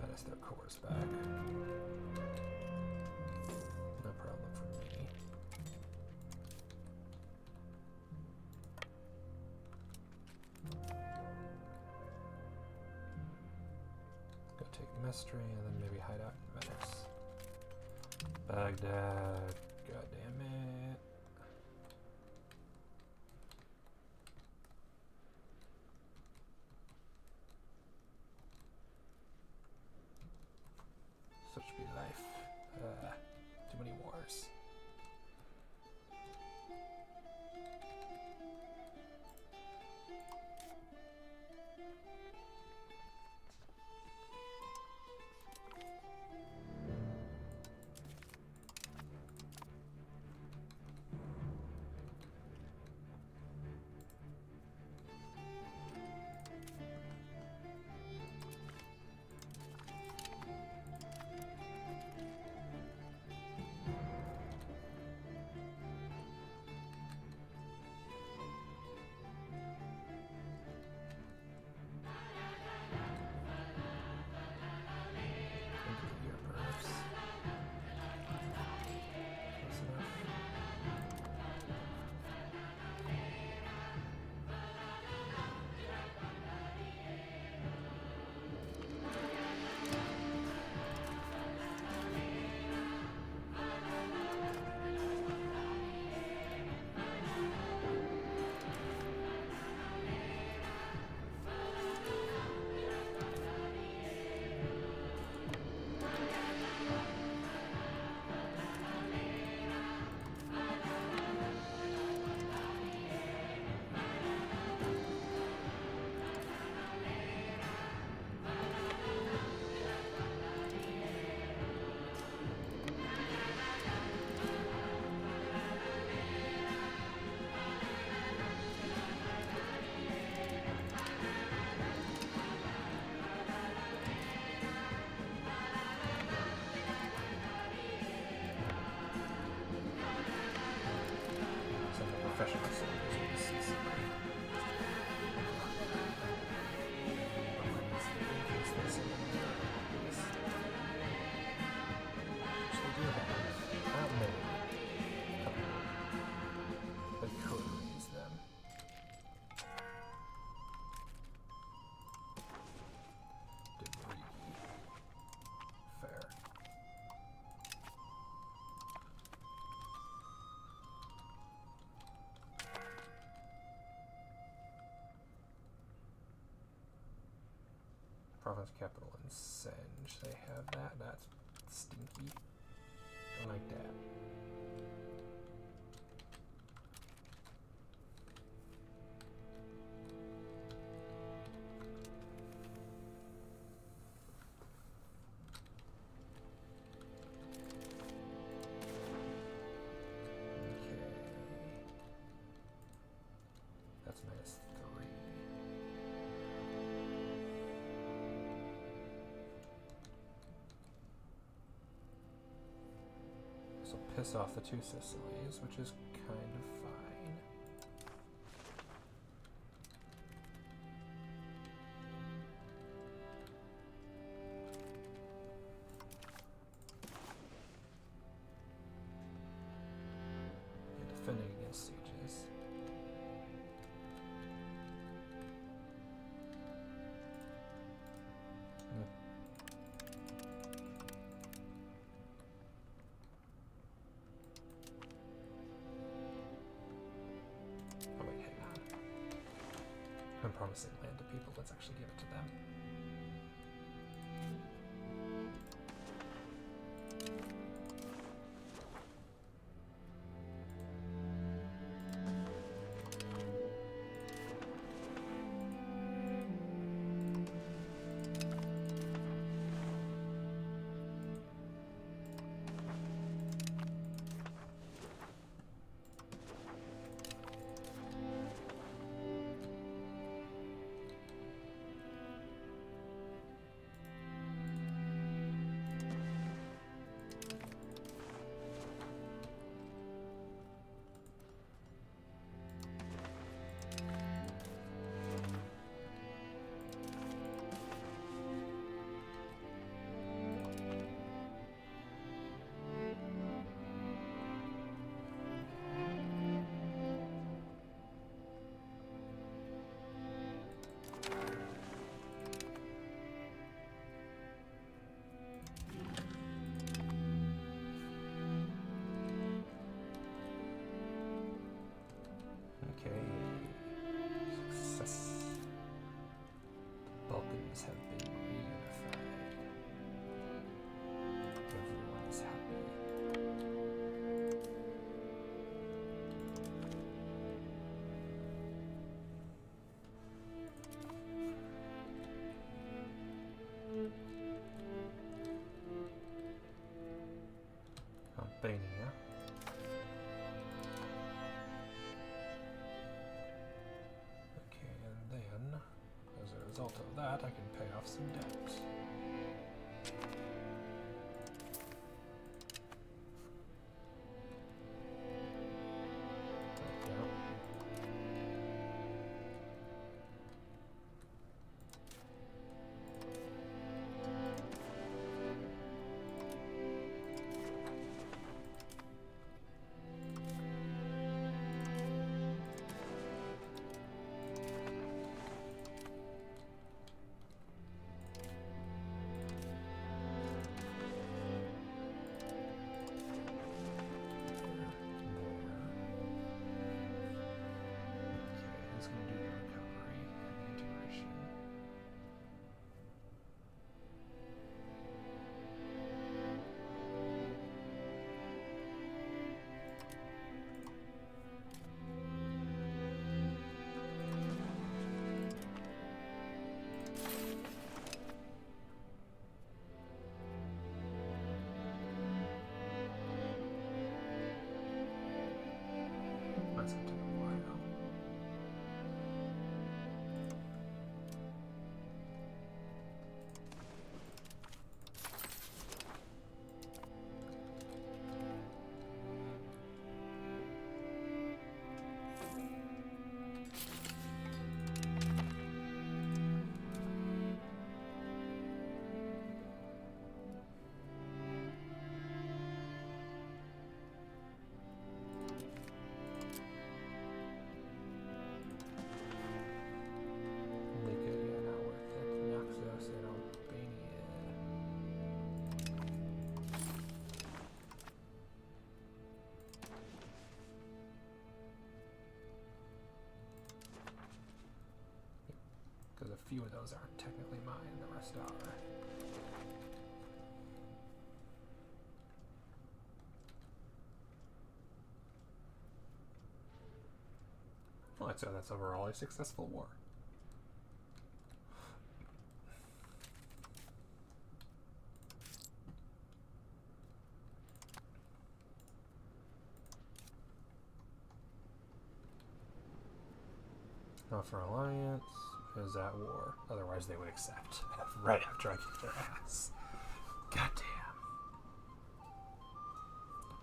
Menace their cores back. No problem for me. Go take Mestre and then maybe hide out in Venice. Baghdad. God damn it. Such be life. Too many wars. Professional soldiers in the Sicily. Which they do have. Not many. But could raise them. Debris. Fair. Province capital in Senge. They have that. That's stinky. Don't like that. Okay. That's -3. So piss off the Two Sicilies, which is kind of fine. And defending against sieges. I'm promising land to people, let's actually give it to them. Balkans have been reunified. Everyone is happy. Albania. Okay, and then, as a result of that, I can pay off some debt. That's gonna take a while. Because a few of those aren't technically mine, the rest are. Well, I'd say that's overall a successful war. Not for alliance. Is at war. Otherwise they would accept. Right after I kick their ass. Goddamn.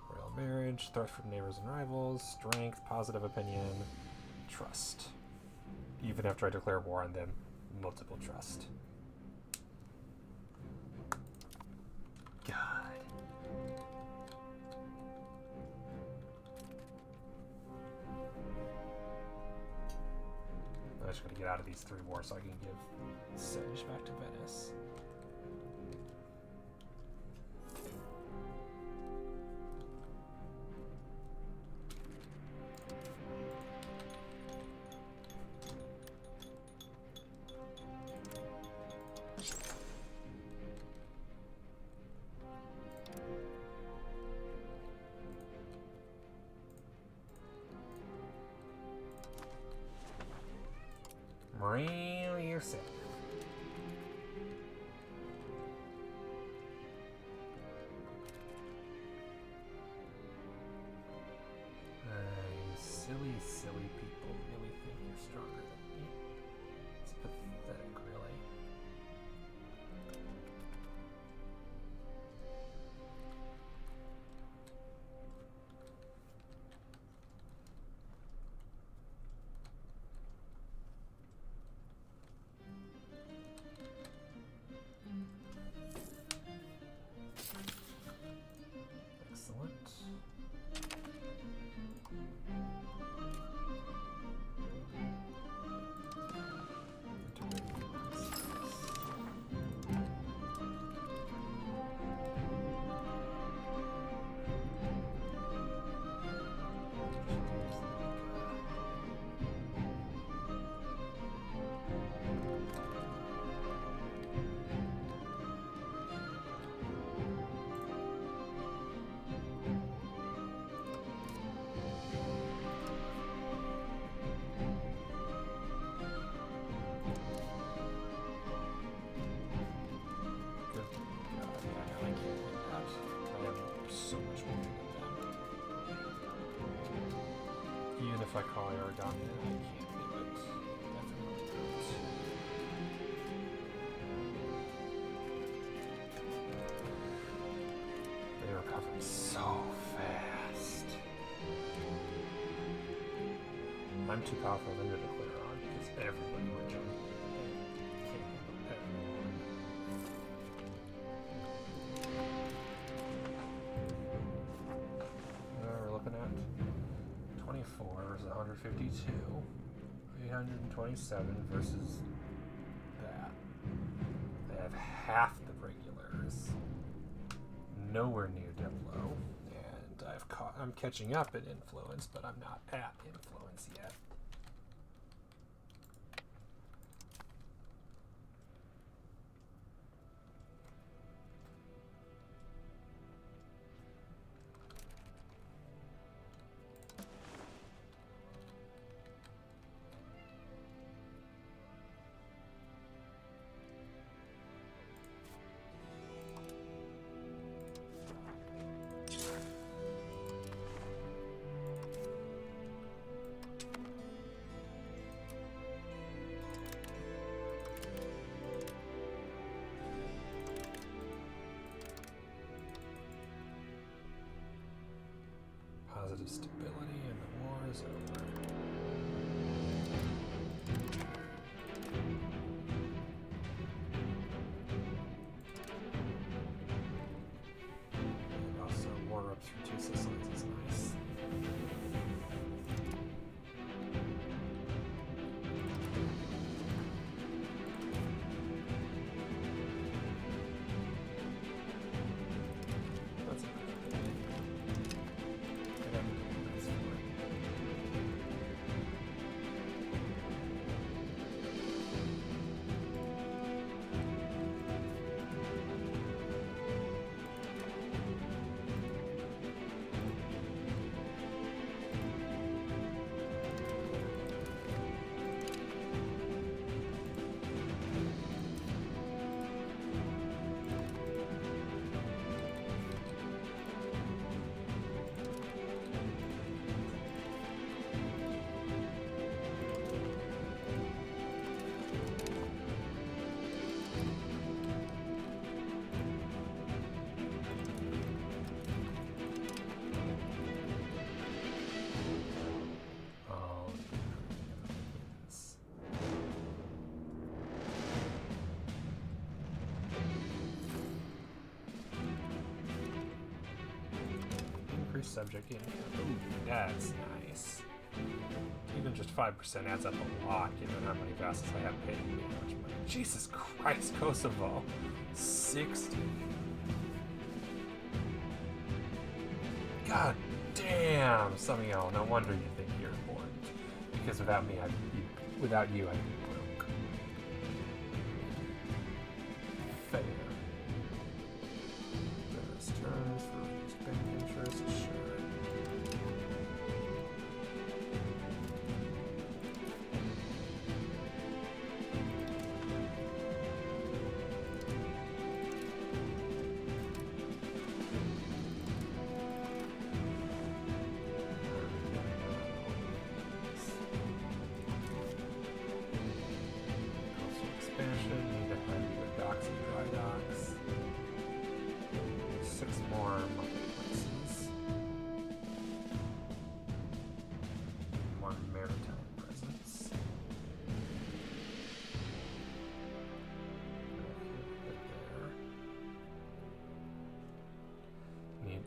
Royal marriage, threat from neighbors and rivals, strength, positive opinion, trust. Even after I declare war on them, multiple trust. God. I'm just gonna get out of these 3 wars so I can give Sedge back to Venice. Really sick. Silly people really think you're stronger than me. It's pathetic, really. if I call Aragon in. I can't do it. Definitely don't. They recover so fast. I'm too powerful for them to declare on because everybody would jump. They can't handle everyone. We're looking at 24 versus 152. 827 versus that. They have half the regulars. Nowhere near Diplo. And I'm catching up at influence, but I'm not at influence yet. Positive stability and the war is over. And also war up through Two Sicilies is nice. That's a good thing. Subject income. Ooh, that's nice. Even just 5% adds up a lot, given how many vassals I have paid me how much money. Jesus Christ, Kosovo. 60. God damn! Some of y'all, no wonder you think you're important. Because without me, without you, I'd be broke. Fair. There's terms for reduced bank interest, sure.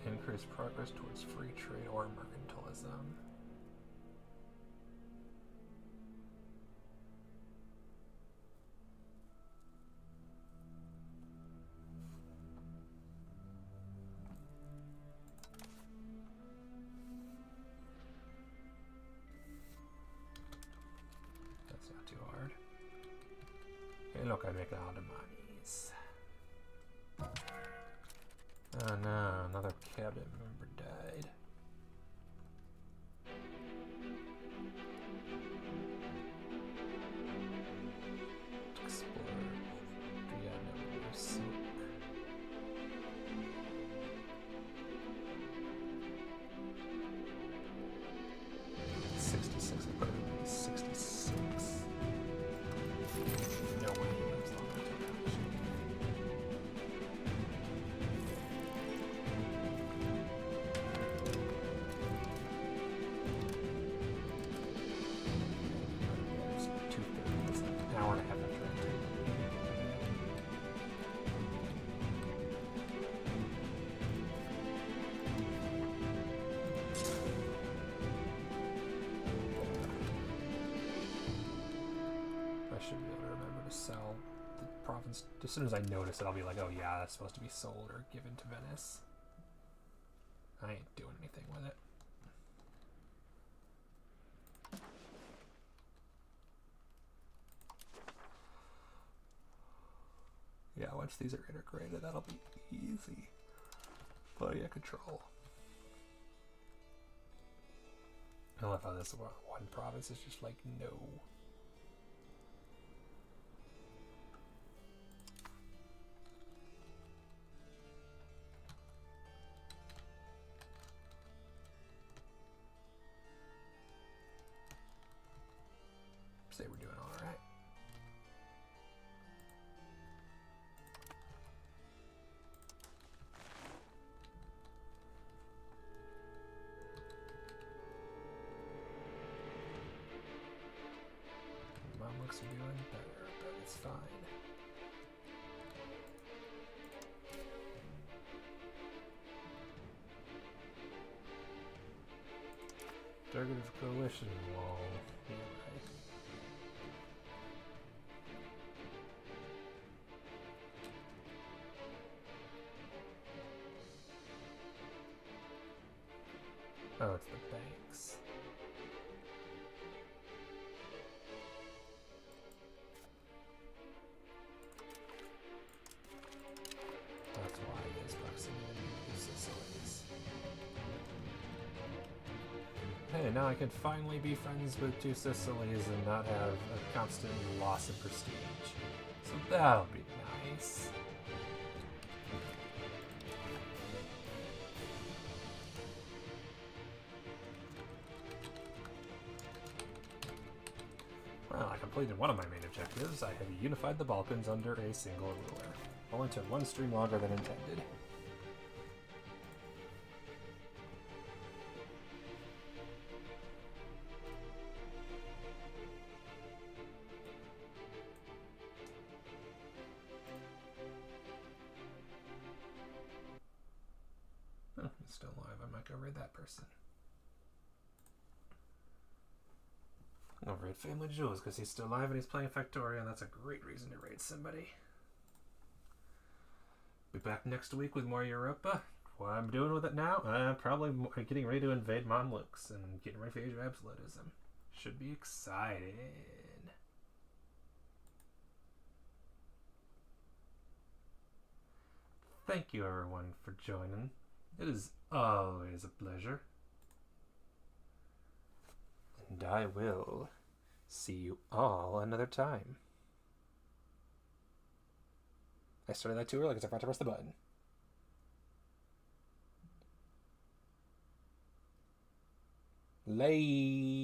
Increase progress towards free trade or mercantilism. That's not too hard. Hey, look, I make a lot of monies. Oh no, another cabinet member died. Explore. Yeah, no, silk. 66 I should be able to remember to sell the province. As soon as I notice it, I'll be like, oh yeah, that's supposed to be sold or given to Venice. I ain't doing anything with it. Yeah, once these are integrated, that'll be easy. But yeah, control. I love how this one province is just like, no. Say we're doing all right. Mamluks are doing better, but it's fine. Target of coalition wall. Yeah, right. Oh, it's the banks. That's why there's proximity to Two Sicilies. Hey, now I can finally be friends with Two Sicilies and not have a constant loss of prestige. So that'll be nice. Well, I completed one of my main objectives. I have unified the Balkans under a single ruler. Only took one stream longer than intended. Oh, he's still alive. I might go raid that person. I'll raid Family Jewels because he's still alive and he's playing Factorio, and that's a great reason to raid somebody. Be back next week with more Europa. What I'm doing with it now, I'm probably getting ready to invade Mamluks and getting ready for Age of Absolutism. Should be exciting. Thank you everyone for joining. It is always a pleasure. And I will see you all another time. I started that too early because I forgot to press the button. Lay.